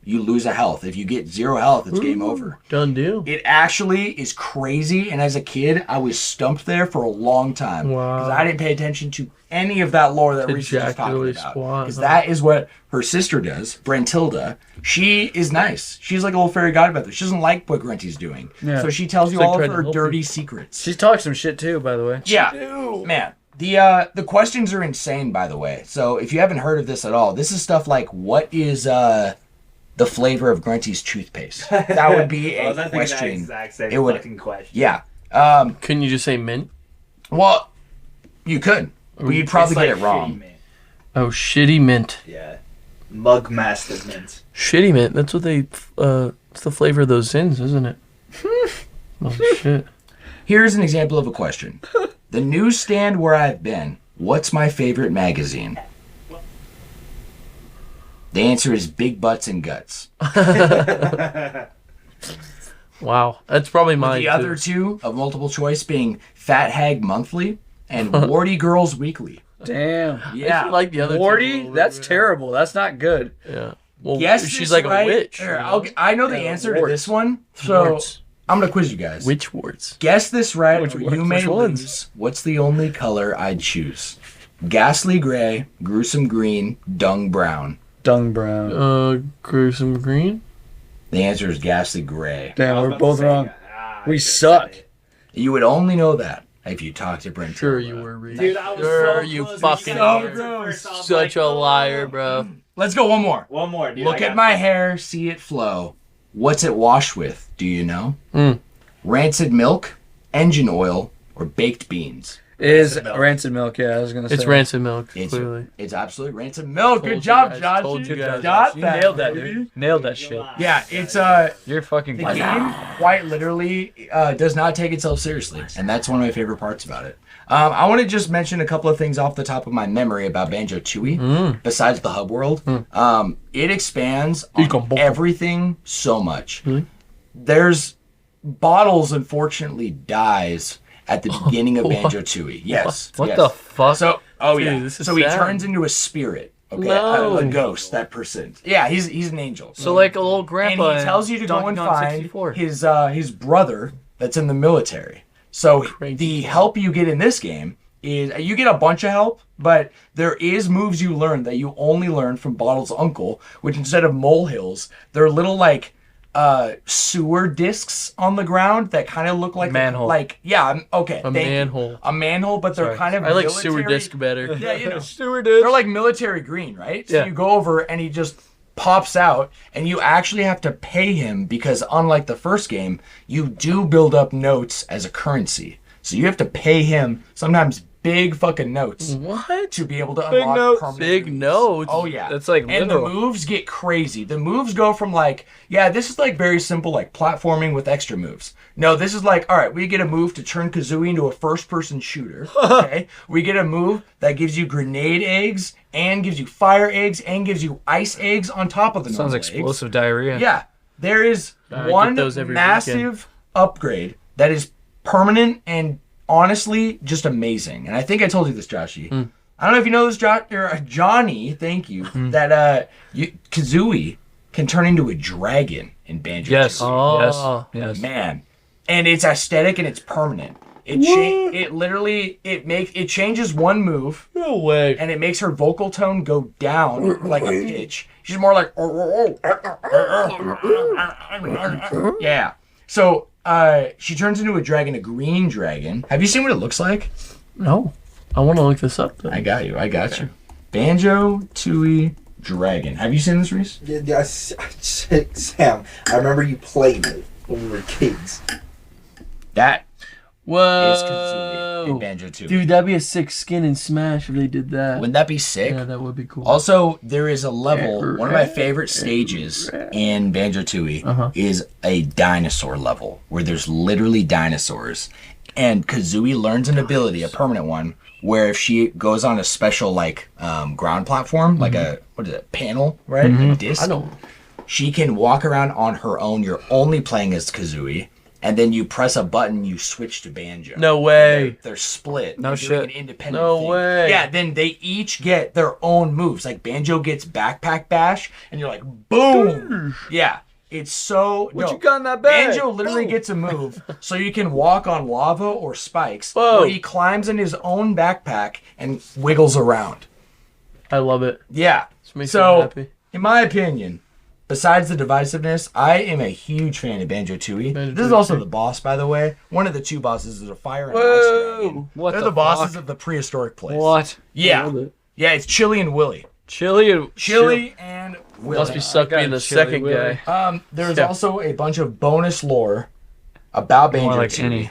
you lose a health. If you get 0 health, it's game over. Done deal. It actually is crazy. And as a kid, I was stumped there for a long time. Wow. Because I didn't pay attention to any of that lore that Reese was talking Ejaculate about. squat, Because that is what her sister does, Brentilda. She is nice. She's like a little fairy godmother. She doesn't like what Grunty's doing. Yeah. So she tells you like all of trying to her help dirty you. secrets. She's talked some shit too, by the way. Yeah. Man. The questions are insane, by the way. So if you haven't heard of this at all, this is stuff like, what is the flavor of Grunty's toothpaste? That would be a question. That exact same It would- fucking question. Yeah. Couldn't you just say mint? Well, you could. But you'd probably It's get like it wrong. shitty mint. Oh, shitty mint. Yeah. Mug master mint. Shitty mint. That's what they. It's the flavor of those sins, isn't it? Oh shit. Here's an example of a question. The newsstand where I've been, what's my favorite magazine? The answer is Big Butts and Guts. Wow, that's probably With mine. the other two of multiple choice being Fat Hag Monthly and Warty Girls Weekly. Damn. Yeah. I like the other Warty? two. That's terrible. That's not good. Yeah. Well, Guess she's this like right. a witch. Here, I know the answer to warts. this one, so Warts. I'm gonna quiz you guys. Witch warts. Guess this right, or you may Which ones? lose. What's the only color I'd choose? Ghastly gray, gruesome green, dung brown. Dung brown. Gruesome green. The answer is ghastly gray. Damn, I was we're about both to say, wrong. I We should've suck. said it. You would only know that if you talked to Brent. Sure you were, Reed. Dude, I was Sure, so you close. fucking You guys are. answered first. I was Such like, a liar, bro. Let's go one more. One more, dude. Look I got at my this. hair, see it flow. What's it washed with? Do you know? Mm. Rancid milk, engine oil, or baked beans? Is Rancid milk. rancid milk, yeah, I was gonna say. It's rancid milk, It's, clearly. it's absolute rancid milk. Told Good you job, guys, Josh. told you guys. got You that. nailed that, baby. dude. Nailed that shit. Yeah, it's You're fucking the game quite literally does not take itself seriously, and that's one of my favorite parts about it. I want to just mention a couple of things off the top of my memory about Banjo-Tooie. Besides the hub world, it expands on everything so much. There's Bottles unfortunately dies at the beginning of Banjo-Tooie. Yes. What yes. the fuck? So, Dude, yeah. this is So he sad. turns into a spirit. Okay, No. a ghost. That person. Yeah, he's an angel. So like a little and grandpa. he tells you to go Donkey and Kong find 64. his brother that's in the military. So Crazy. the help you get in this game is you get a bunch of help, but there is moves you learn that you only learn from Bottle's uncle, which instead of molehills, they're little like sewer discs on the ground that kind of look like Manhole. Okay, A thank you. manhole. A manhole, but they're Sorry. kind of I like military. sewer disc better. Yeah, you know. Steward is. They're like military green, right? So Yeah. you go over and he just pops out and you actually have to pay him because unlike the first game, you do build up notes as a currency. So you have to pay him sometimes big fucking notes What? to be able to Big unlock notes. permanent Big moves. notes. Oh yeah. That's like and the literal. moves get crazy. The moves go from like, yeah, this is like very simple like platforming with extra moves. No, this is like, all right, we get a move to turn Kazooie into a first-person shooter. Okay, we get a move that gives you grenade eggs and gives you fire eggs and gives you ice eggs on top of the Sounds normal explosive diarrhea. eggs. Yeah, there is I one get those every massive upgrade that is permanent and honestly just amazing. And I think I told you this, Joshy. I don't know if you know this, Johnny. Thank you. That Kazooie can turn into a dragon in Banjo. Yes. Oh. Yes. Man, and it's aesthetic and it's permanent. It changes one move No way. and it makes her vocal tone go down like a pitch. She's more like yeah. So she turns into a dragon, a green dragon. Have you seen what it looks like? No. I want to look this up, though. I got you. Banjo-Tooie dragon. Have you seen this, Reese? Yeah, Sam, I remember you played it when we were kids. That Whoa. is Kazooie in Banjo-Tooie. Dude, that'd be a sick skin in Smash if they did that. Wouldn't that be sick? Yeah, that would be cool. Also, there is a level, one of my favorite stages in Banjo-Tooie is a dinosaur level, where there's literally dinosaurs. And Kazooie learns an ability, a permanent one, where if she goes on a special, like, ground platform, like a, panel, right? A disc. I know. She can walk around on her own. You're only playing as Kazooie. And then you press a button, you switch to Banjo. No way. They're split. No They're shit. doing an independent No thing. way. Yeah, then they each get their own moves. Like Banjo gets backpack bash, and you're like, boom. Yeah, it's so. What you got in that bag? Banjo literally gets a move, so you can walk on lava or spikes. Whoa. Where he climbs in his own backpack and wiggles around. I love it. Yeah. This makes me So, happy. in my opinion, besides the divisiveness, I am a huge fan of Banjo-Tooie. This is also the boss, by the way. One of the two bosses is a fire and ice dragon. What They're the the bosses fuck? of the prehistoric place. What? Yeah. love it. Yeah, it's Chili and Willy. Chili. Chili and Willy. Must be sucked being the Chili second Willy. guy. There's Yeah. also a bunch of bonus lore about More like Banjo-Tooie. any.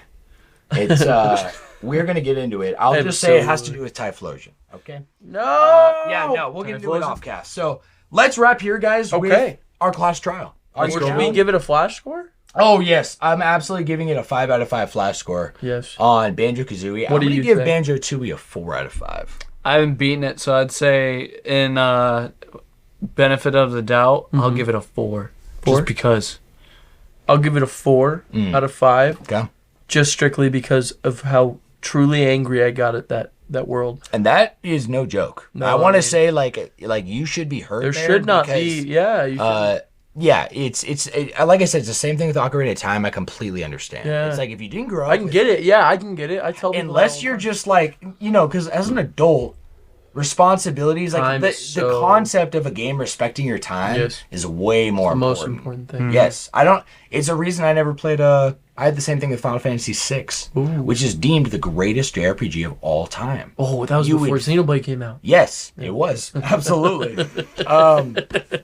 It's we're gonna get into it. I'll just say it has to do with Typhlosion. Okay. No. Yeah, no, we'll get into it Typhlosion? off cast. So let's wrap here, guys. With Okay. our class trial. Should we give it a flash score? Oh yes, I'm absolutely giving it a 5 out of 5 flash score Yes. on Banjo-Kazooie. What do I'm you gonna give say? Banjo-Tooie a 4 out of 5. I haven't beaten it, so I'd say in benefit of the doubt, I'll give it a 4. Four? Just because. I'll give it a 4 out of 5. Okay. Just strictly because of how truly angry I got at that world. And that is no joke. No, I want to say like you should be hurt. There should not be. Yeah. You should. Yeah, it's like I said, it's the same thing with Ocarina of Time. I completely understand. Yeah. It's like if you didn't grow up, I can get it. Yeah, I can get it. I tell people unless you're just like because as an adult, responsibilities like the concept of a game respecting your time is way more important. Most important thing. Yes, I don't. It's a reason I never played I had the same thing with Final Fantasy VI, which is deemed the greatest JRPG of all time. Oh, that was before Xenoblade came out. Yes, it was. Absolutely.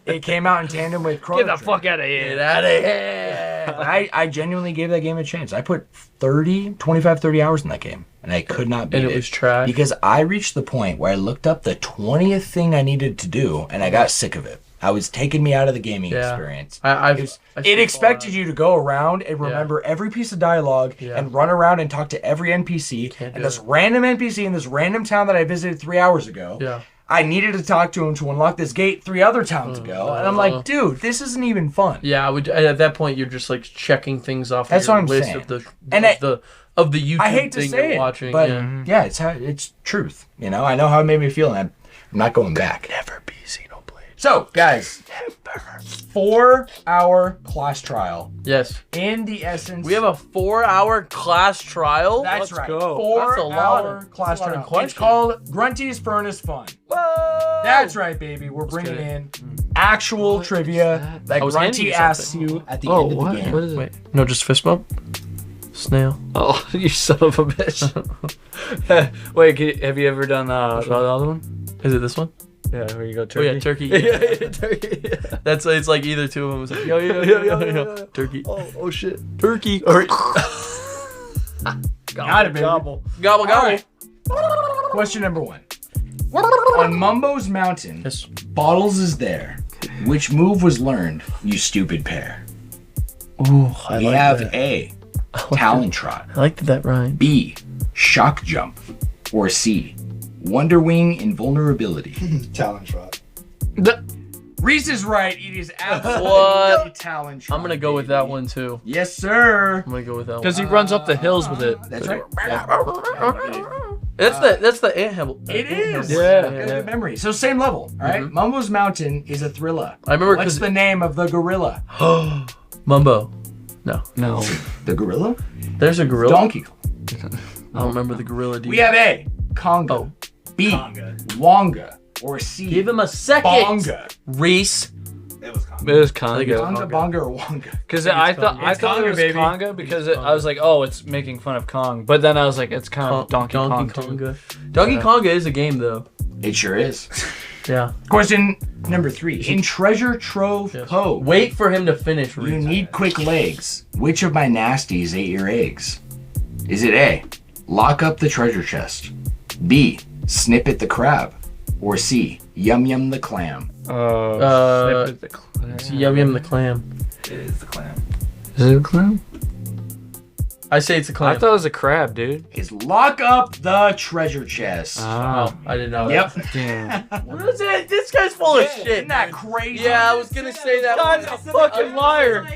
It came out in tandem with Chrono Get the fuck out of here. Get out of here. I genuinely gave that game a chance. I put 25, 30 hours in that game, and I could not beat it. And it was trash. Because I reached the point where I looked up the 20th thing I needed to do, and I got sick of it. I was taking me out of the gaming experience. It expected you to go around and remember every piece of dialogue and run around and talk to every NPC. And this random NPC in this random town that I visited 3 hours ago. Yeah. I needed to talk to him to unlock this gate 3 other towns ago. And I'm like, dude, this isn't even fun. Yeah, at that point, you're just like checking things off That's your what I'm list saying. of the YouTube I hate to thing say you're it, watching. but it's truth. I know how it made me feel, and I'm not going back. Never be Xenoblade. So, guys, 4-hour class trial. Yes. In the essence, We have a 4-hour class trial? that's Let's right. go. 4-hour class that's a lot of trial. It's questions. called Grunty's Furnace Fun. Whoa! That's right, baby. We're bringing in kidding. actual trivia that I was handing Grunty you asks something. you at the end of the game. What is it? Wait, no, just fist bump? Snail. Oh, you son of a bitch. Wait, have you ever done the other one? Is it this one? Yeah, where you go Oh turkey. yeah, turkey. yeah, turkey. Yeah. That's it's like either two of them. It's like yo. Turkey. Oh shit. Turkey. Or Got it, baby. Gobble. gobble gobble. All right. Question number 1. On Mumbo's Mountain, Yes. Bottles is there. Which move was learned, you stupid pair? Ooh, We have A, Talon Trot, I like that rhyme. B, Shock Jump, or C, Wonder Wing Invulnerability. Talon Trot. Reese is right. It is absolutely What? Talon Trot. I'm gonna go with that one too. Yes, sir. I'm gonna go with that one. Because he runs up the hills with it. That's right. That's the ant It is. Yeah. Good memory. So same level. All right. Mumbo's Mountain is a thriller. I remember What's because the name of the gorilla? Mumbo. No. The gorilla? There's a gorilla. Donkey Kong. I don't remember the gorilla. We have A, Conga, Oh. B, Conga. Wonga, or C, Give him a second. Bonga. Reese. It was Conga. It was think it's Conga. Conga, Bonga, or Wonga. Because I thought It's it Conga, was baby. Conga because I was like, oh, it's making fun of Kong. But then I was like, it's kind of Donkey Kong too. Konga. Donkey Konga is a game though. It sure is. Yeah. Question number 3. In Treasure Trove Pose, Wait for him to finish. you Reese. need quick legs. Which of my nasties ate your eggs? Is it A, lock up the treasure chest, B, snip at the crab, or C, yum yum the clam? Snip the clam. It's Yum Yum the clam. It is the clam. Is it a clam? I say it's a clam. I thought it was a crab, dude. Is lock up the treasure chest. Oh, I didn't know. Yep. Damn. What is it? This guy's full of shit. Isn't that crazy? Yeah, I was gonna say that. Guy's a fucking liar.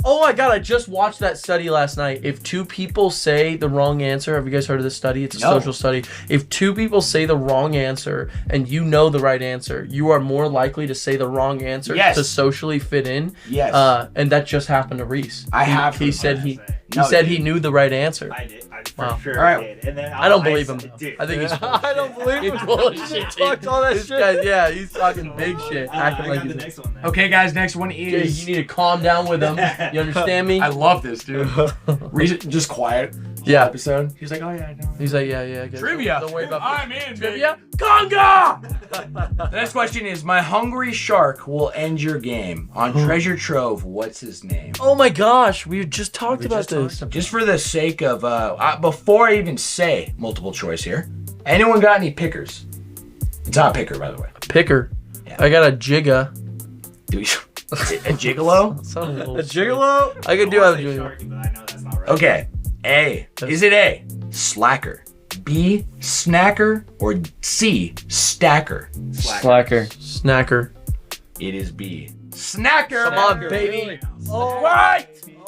Oh my god, I just watched that study last night. If 2 people say the wrong answer, have you guys heard of this study? It's a No. social study. If 2 people say the wrong answer and you know the right answer, you are more likely to say the wrong answer Yes. to socially fit in. Yes. And that just happened to Reese. I have He heard said that. he No, said dude. he knew the right answer. I did. I for Wow. sure All right. did. And then I don't believe him. Though. Dude, I think he's full of I don't shit. believe He's him. full of shit. Talked all that This shit. guy, yeah, he's talking big shit, acting I like got the he's. next one then. Okay, guys, next one Jay, is. you need to calm down with him. You understand me? I love this, dude. Just quiet. Yeah. Episode. He's like, oh yeah, I know. He's like, yeah, I get it. Trivia. Don't worry about I'm in, trivia. Conga! The next question is: my hungry shark will end your game on Treasure Trove. What's his name? Oh my gosh, we just talked about this. Just for the sake of, before I even say multiple choice here, anyone got any pickers? It's not a picker, by the way. Picker. Yeah. I got a Jigga. Do we? A gigolo? Sounded a little A gigolo? I could do have a Say Jigga. Sharky, but I know that's not right. Okay. A. Is it A, slacker? B, snacker? Or C, stacker? Slacker. Snacker. It is B, snacker. Come on, baby. Oh, Right.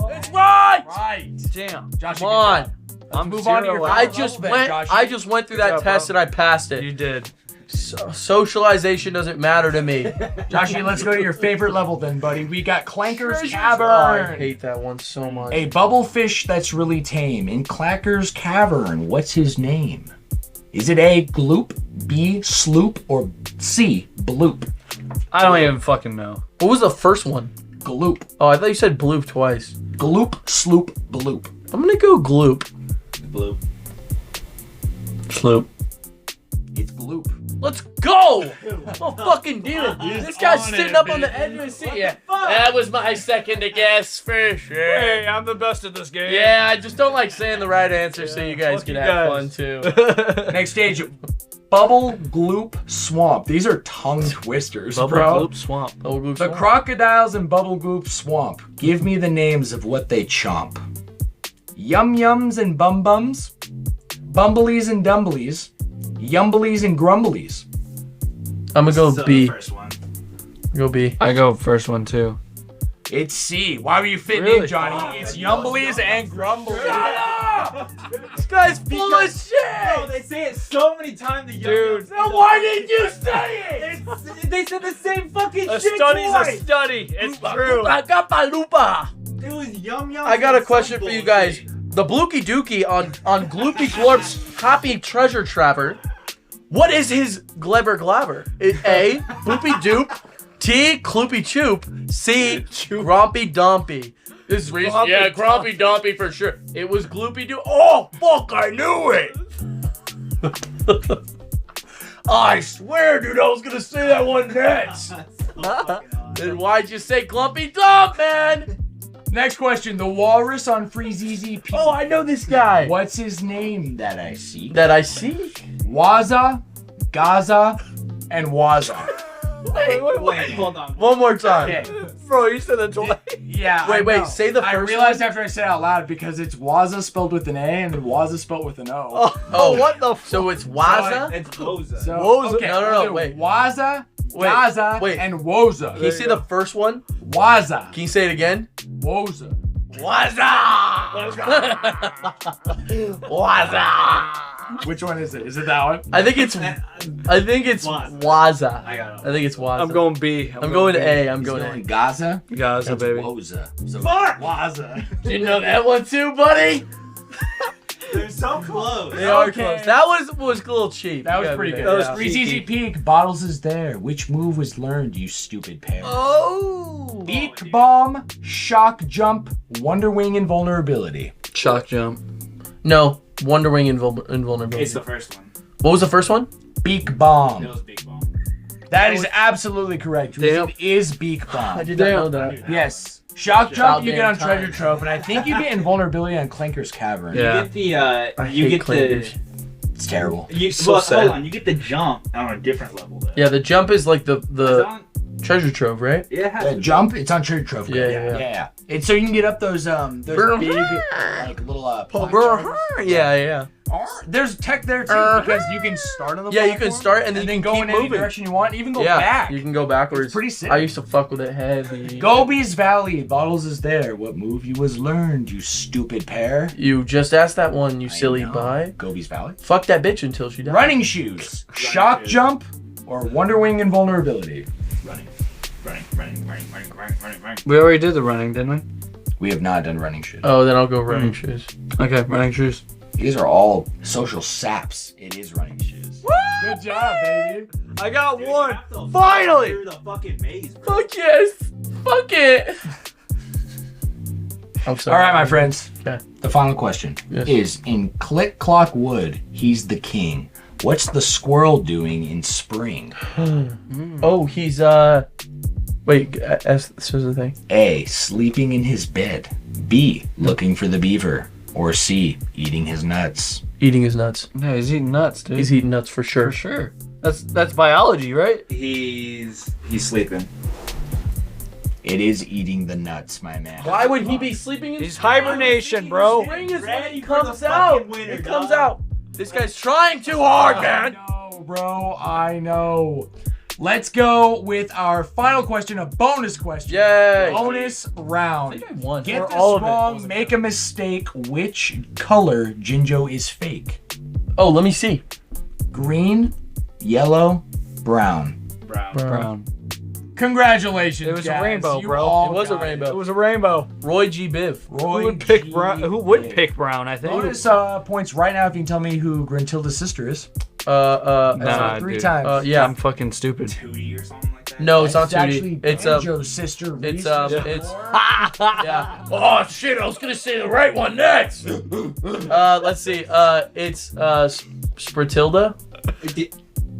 It's right. Right. Damn. Josh, Come on. I'm move on to your zero. I final just level went. then, Josh. I just went through that job, test bro. and I passed it. You did. Socialization doesn't matter to me. Joshy, let's go to your favorite level then, buddy. We got Clanker's Oh, I Cavern. hate that one so much. A bubblefish that's really tame. In Clanker's Cavern, what's his name? Is it A, Gloop, B, Sloop, or C, Bloop? I don't even fucking know. What was the first one? Gloop. Oh, I thought you said bloop twice. Gloop, Sloop, Bloop. I'm gonna go gloop. Blue. Sloop. It's Gloop. Let's go! Oh, fucking deal. This guy's sitting up on the edge of his seat. Yeah, that was my second guess for sure. Hey, I'm the best at this game. Yeah, I just don't like saying the right answer so you guys fuck can you have guys. fun too. Next stage, Bubble Gloop Swamp. These are tongue twisters, Bubble bro. Gloop Swamp. Oh, gloop The swamp. crocodiles in Bubble Gloop Swamp. Give me the names of what they chomp. Yum Yums and Bum Bums. Bumbleys and Dumblies. Yumblies and Grumblies. I'm gonna go So B. the first one. Go B. I go first one too. It's C. Why were you fitting Really? in, Johnny? It's Yumblies and Grumblies. This guy's full of shit. Bro, they say it so many times. The Dude. Then why did you say it? They said the same fucking A shit study's a twice. study. It's true. Lupa. It was yum yum. I got a question for you guys. The Blookie Dookie on Gloopy Glorp's Happy Treasure Trapper. What is his Glebber Glabber? A. Bloopy Doop. T. Cloopy Choop. C. Grompy Dompy. This is Grompy Grompy Dompy for sure. It was Gloopy Doop. Oh, fuck, I knew it. I swear, dude, I was gonna say that one next. Then why'd you say Glumpy Dump, man? Next question. The walrus on Freezeezy P. Oh, I know this guy. What's his name that I see? That I see? Waza, Gaza, and Waza. Wait, hold on. One more time. Okay. Bro, you said that twice. Yeah. Wait, I wait, know. say the I first realized one. after I said it out loud because it's Waza spelled with an A and Waza spelled with an O. Oh, what the? So it's Waza? It's Boza. So, Woza? okay, No, we'll do wait. Waza, Wait, Gaza, wait. and Woza. Can you say the first one? Waza, Can you say it again? Woza. Waza! Which one is it? Is it that one? I think it's Waza. I got it. I think it's Waza. I'm going B. I'm going B. A. I'm He's going going A. Gaza. Gaza, That's baby. Woza. So Fuck! Waza. Did you know that one too, buddy? They're so close. They are Okay. close. That was a little cheap. That was Yeah, pretty yeah. good. That was Yeah. Freeze Easy Peak. Bottles is there. Which move was learned, you stupid pair? Oh. Beak Bomb, Shock Jump, Wonder Wing, Invulnerability. Shock jump. No, Wonder Wing Invulnerability. It's the first one. What was the first one? Beak Bomb. It was Big Bomb. That is absolutely correct. Damn. It is Beak Bomb. I did not know that. Yes. Shock Jump you get on Goddamn Treasure time. Trove, and I think you get Invulnerability on Clanker's Cavern. Yeah. You get the I you hate get clankers. the It's terrible. you So well, sad. hold on, you get the jump on a different level though. Yeah, the jump is like the Is that on- treasure trove, right? yeah, it has The to be. jump, it's on Treasure Trove. Yeah, correct? yeah, yeah. It's so you can get up those big like little block charges. Yeah. There's tech there too because you can start on the Yeah, you can platform start and then you can go keep in any moving. direction you want, even go Yeah, back. you can go backwards. It's pretty sick. I used to fuck with it heavy. Gobi's Valley, Bottles is there. What move you was learned, you stupid pair? You just asked that one, you I silly know. bye. Gobi's Valley. Fuck that bitch until she dies. Running shoes, Shock shoes. Jump, or Wonder Wing Invulnerability. running. We already did the running, didn't we? We have not done running shoes. Oh, then I'll go running shoes. Okay, running shoes. These are all social saps. It is running shoes. Good job, baby. I got Dude, you one. have to Finally! Through the fucking maze, bro. Fuck yes! Fuck it! I'm sorry. All right, my friends. Okay. The final question Yes. is in Click Clock Wood, he's the king. What's the squirrel doing in spring? Oh, he's Wait, this was the thing. A. Sleeping in his bed. B. Looking for the beaver. Or C. Eating his nuts. Eating his nuts. No, he's eating nuts, dude. He's eating nuts for sure. for sure. That's biology, right? He's sleeping. It is eating the nuts, my man. Why would he be sleeping in He's hibernation, bro. Spring is when Ready it for the comes out. fucking winter, It comes dog. out. This guy's trying too hard, man. I know, bro. I know. Let's go with our final question, a bonus question. Yay! Bonus round. I think I won. Get Or this all of it. wrong, make a mistake. Which color Jinjo is fake? Oh, let me see. Green, yellow, brown. Brown. Congratulations, It was a guys. rainbow, You bro. all It was a got rainbow. It was a rainbow. Roy G. Biv. Roy Who would pick G. Brown? Who would pick Brown? I think. Bonus points right now if you can tell me who Gruntilda's sister is. Nah, Three dude. times. Yeah. I'm fucking stupid. Tootie or something like that. No, it's not It's actually 2D. It's Banjo's sister. it's Reese's it's Four. yeah. Oh shit! I was gonna say the right one next. Let's see. It's Spratilda.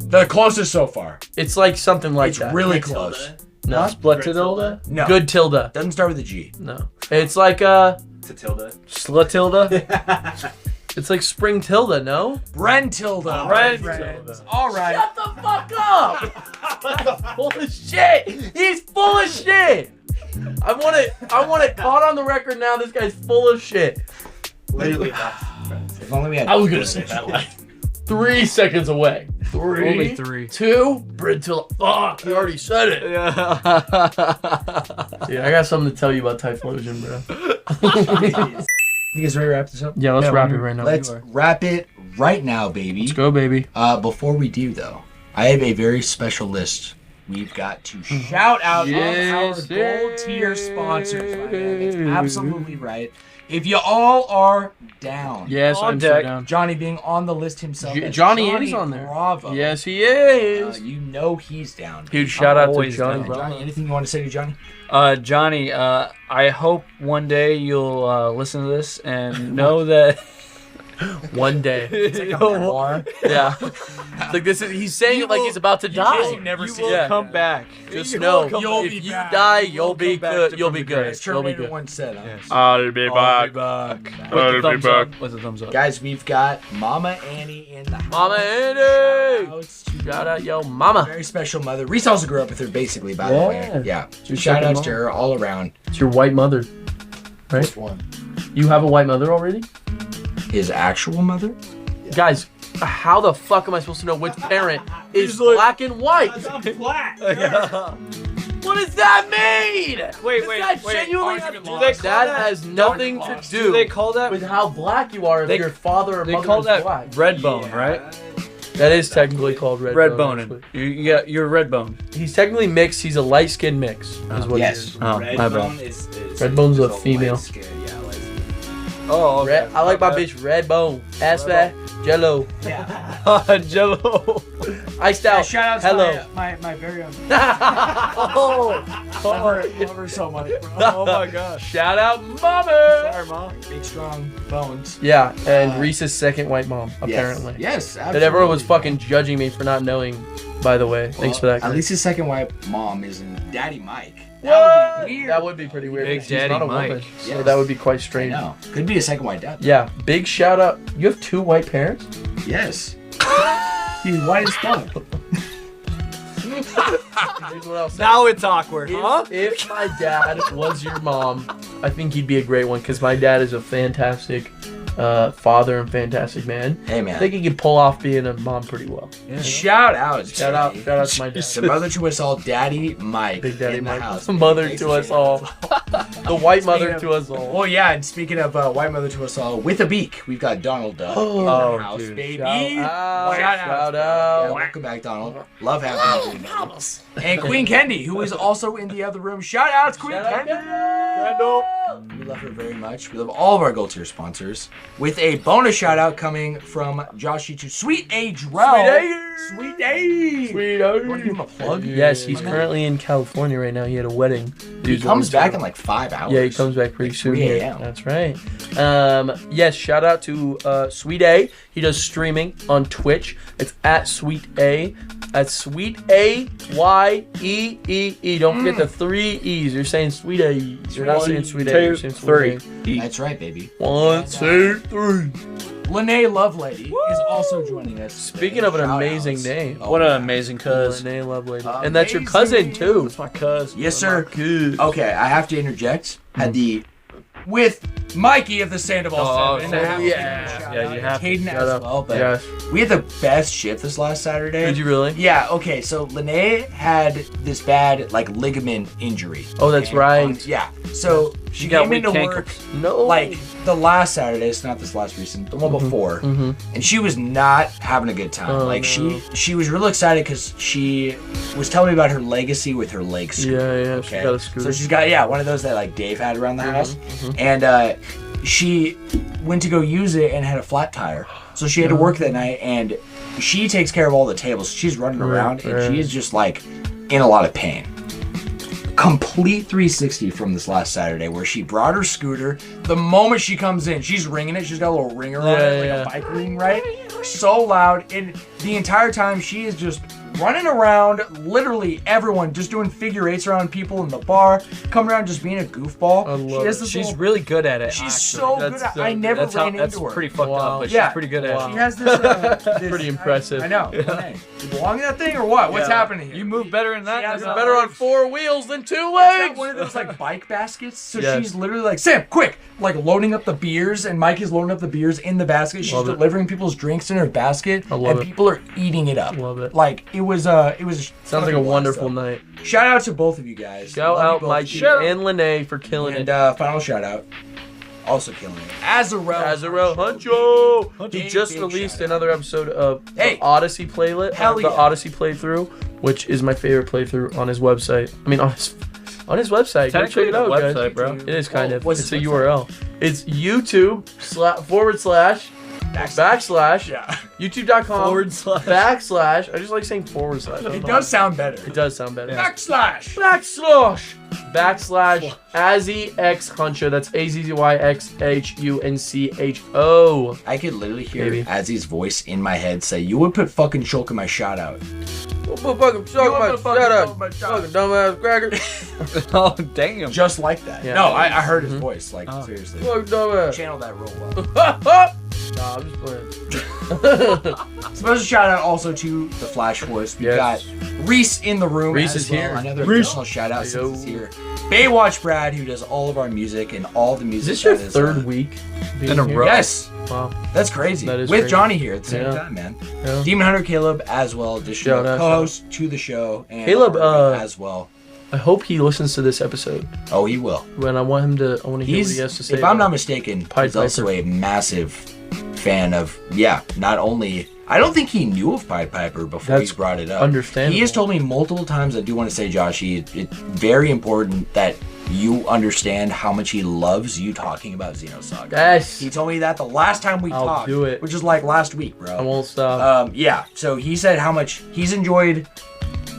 The closest so far. It's like something like It's that. really Tilda. close. No, Splatilda? No. Good Tilda. Doesn't start with a G. No, it's like Tatilda. Slatilda? it's like Spring Tilda. No. Brentilda. Brent Friends. Tilda. All right. Shut the fuck up! Full of shit. He's full of shit. I want it caught on the record now. This guy's full of shit. Literally not. If only we had. I was gonna say that line. 3 seconds away. Three. Only 3. 2. Brintil. Fuck, you already said it. Yeah. Yeah, I got something to tell you about Typhlosion, bro. You guys ready to wrap this up? Yeah, let's Yeah, wrap when it you- right now. Let's wrap it right now, baby. Let's go, baby. Before we do, though, I have a very special list. We've got to shout out Yes, our gold tier sponsors. My man. It's absolutely right. If you all are down, Yes, On I'm so deck. down. Johnny being on the list himself. as Johnny is on there. Bravo. Yes, he is. you know he's down. Huge shout out to always Johnny. down. Bro. Johnny, anything you want to say to Johnny? Johnny, I hope one day you'll listen to this and know that. One day. It's like a memoir. Yeah. It's like this is. He's saying it like he's about to die. You've never You seen will Yeah. come back. Just You know, will come back. if you You'll be die, back. you'll be You'll come back good. to You'll from be the good. grave. You'll be Terminator good. once said, huh? Yes. I'll be back. With the thumbs up. With the thumbs up. Guys, we've got Mama Annie in the house. Mama Annie! Shout-outs to Shout out, yo, mama. very special mother. Reese also grew up with her, basically, by the Yeah. way. Yeah. your Shout second outs mom. to her all around. It's your white mother. Right? Which one? You have a white mother already? His actual mother? Guys, how the fuck am I supposed to know which parent is black and white? I'm flat. What does that mean? Wait, Does wait, that wait. genuinely Argument do lost. that has nothing to Do they do call that? with how black you are if They- your father or They mother call is that black. red bone, right? That is technically called red, Red bone. bone. You're red bone. He's technically mixed. He's a light skinned mix. Is what Yes. he is. Oh, Red my bone bad. is Red bone's a light female. skin, yeah, light skin. Oh, Red, I like my bitch red bone. Ass fat, jello, Jello. iced out. Shout out Hello. to my very own. Oh, Love her so much, bro. Oh my gosh. shout out, mama. Sorry, Mom. Big, strong bones. Yeah, and Reese's second white mom, apparently. Yes. That everyone was fucking judging me for not knowing, by the way. Thanks for that. At least his second wife mom isn't Daddy Mike. What? would be weird. That would be pretty weird. Big She's Daddy not a Mike. woman, so Yes. that would be quite I strange. know. Could be a second white dad. Yeah, big shout out. You have 2 white parents? Yes. He's white as fuck. Here's what I'll say. Now it's awkward, huh? If my dad was your mom, I think he'd be a great one because my dad is a fantastic father and fantastic man. Hey I man. think he could pull off being a mom pretty well. Shout out. Shout out to my dad. The mother to us all, Daddy Mike. Big Daddy in the Mike. house. Mother Thanks to for us sharing. all. The white mother of- to us all. Oh yeah, and speaking of white mother to us all, with a beak, We've got Donald Duck in Oh, the house, dude. baby. Shout out. Shout out. Shout Yeah, out. welcome back, Donald. Love having you. and Queen Kendi, who is also in the other room. Shout out to Queen Shout out, Kendi. We love her very much. We love all of our gold tier sponsors. With a bonus shout out coming from Joshy to Sweet A Drell. Sweet A. Sweet Want to give him a plug? Yes, he's currently in California right now. He had a wedding. He comes back in like 5 hours. Yeah, he comes back pretty soon. 3 here. a.m.. That's right. Yes, shout out to Sweet A. He does streaming on Twitch. It's at Sweet A. That's Sweet A Y E E E. Don't forget the 3 E's. You're saying Sweet A. You're not saying Sweet A. You're saying Sweet A. That's right, baby. 1, 2, 3. Lene Lovelady is also joining us. Speaking of an Shout amazing outs. name. What an amazing cuz. Renee Lovelady. And that's your cousin too. That's my cuz. Yes, sir. Good. Okay, I have to interject. Had the with Mikey of the Sandoval Oh, 7. yeah, you have to. Hayden Shout as out. well. But Yes. we had the best shift this last Saturday. Did you really? Yeah, okay, so Lene had this bad, like, ligament injury. Oh, that's And right. yeah, so she got came weak into ankles. work, No. like, the last Saturday, it's not this last recent, the one before, and she was not having a good time. Oh, like, no. she was real excited because she was telling me about her legacy with her leg scooter. Yeah, she got a scooter. So she's got, one of those that, like, Dave had around the house, and she went to go use it and had a flat tire. So she had to work that night, and she takes care of all the tables. She's running around, and she's just, like, in a lot of pain. Complete 360 from this last Saturday, where she brought her scooter. The moment she comes in, she's ringing it. She's got a little ringer on it, like a bike ring, right? So loud. And the entire time, she is just running around, literally everyone, just doing figure eights around people in the bar, coming around just being a goofball. I love She has it. this She's little- really good at it. She's actually. so good That's at so I good. never That's ran into that's her. pretty fucked Wow. up, but Yeah. she's pretty good at Wow. it. She has this, this Pretty impressive. I know. Hey, you belong in that thing or what? What's Yeah. happening here? You move better than that. She has than a- that. Better on 4 wheels than 2 It's legs. got one of those like bike baskets. So Yes. she's literally like, Sam, quick! Like loading up the beers, and Mike is loading up the beers in the basket. She's Love it. delivering people's drinks in her basket, I love and it. people are eating it up. Love it. Like it was Sounds like a fucking wonderful blast, night. though. Shout out to both of you guys. Shout Love you out both. Mikey Shout- and Lene for killing and it. final shout out, also killing it. Azarel. Azarel Huncho. He Big, just big released shout out. another episode of Hey. the Odyssey playlist. Hell the yeah. Odyssey playthrough, which is my favorite playthrough on his website. I mean, on his website. Go check Technically it the out, guys. website, bro. It is kind of. what's It's a his URL. It's YouTube // Yeah. YouTube.com Forward slash. / I just like saying forward slash. I don't It know. does sound better. It does sound better. Backslash. // X Huncho. That's AZZYXHUNCHO. I could literally hear Maybe. Azzy's voice in my head say, "You would put fucking Shulk in my shout out." Fucking dumbass cracker. Oh, damn. Just like that. Yeah. No, I heard his voice. Like seriously. Fucking dumbass. Channel that real well. Nah, I'm just playing. Special shout out also to the Flash Force. We've Yes. got Reese in the room. Reese as is well. here. Another Reese. additional shout out Yo. since he's here. Baywatch Brad, who does all of our music and all the Is music. this your that is, third week being in a here? row? Yes, Wow. that's crazy. That is With crazy. Johnny here at the same Yeah. time, man. Yeah. Demon Hunter Caleb as well, additional Shout out, co-host to the show, and Caleb, Harvey as well. I hope he listens to this episode. Oh, he will. When I want him to, I want to hear what he has to say. If I'm not about mistaken, Pied he's also Piper. a massive fan of, not only, I don't think he knew of Pied Piper before That's he brought it up. understandable. He has told me multiple times, I do want to say, Josh, it's very important that you understand how much he loves you talking about Xenosaga. Yes. He told me that the last time we I'll talked, do it. which is like last week, I bro. won't stop. So he said how much he's enjoyed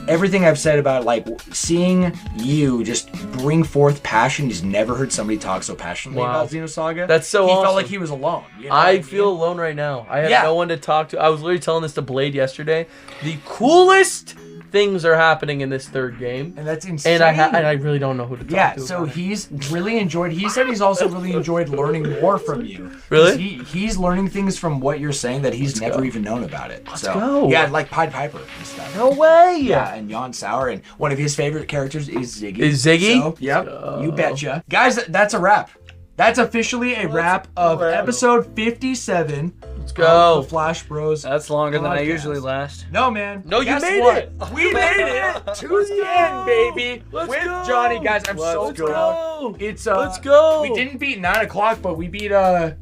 everything I've said about like seeing you just bring forth passion. He's never heard somebody talk so passionately Wow. about Xenosaga. That's so He awesome. felt like he was alone. You know what I mean? feel alone right now. I have Yeah. no one to talk to. I was literally telling this to Blade yesterday. The coolest things are happening in this third game, and that's insane. and I really don't know who to talk Yeah, to. so about it. he's really enjoyed. He said he's also really enjoyed learning more from you. Really? He's learning things from what you're saying that he's never go. even known about it. Let's so, go. Yeah, like Pied Piper and stuff. No way. Yeah, and Jan Sauer, and one of his favorite characters is Ziggy. Is Ziggy? So, yep, you betcha. Guys, that's a wrap. That's officially a wrap of episode 57. Let's of go. the Flash Bros. That's longer than I Podcast. usually last. No, man. No, you Guess made what? it. We made it to the end, baby. Let's with go. Johnny, guys. I'm so Let's proud. go. It's Let's go. We didn't beat 9 o'clock, but we beat the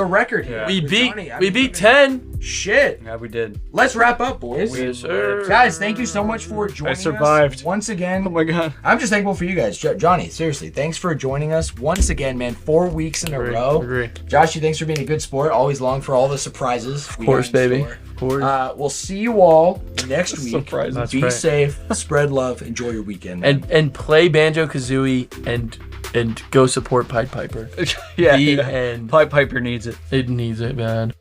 record here. We with beat Johnny. I we mean, beat 10. Shit. Yeah, we did. Let's wrap up, boys. Yes, sir. Guys, thank you so much for joining survived. us once again. Oh my god. I'm just thankful for you guys. Johnny, seriously, thanks for joining us once again, man. 4 weeks in a row. Agree. Joshy, thanks for being a good sport. Always long for all the surprises. Of course, baby. Of course. We'll see you all next week. Surprises. That's Be right. safe. Spread love. Enjoy your weekend. Man. and play Banjo-Kazooie and go support Pied Piper. Yeah. The yeah. end. Pied Piper needs it. It needs it, man.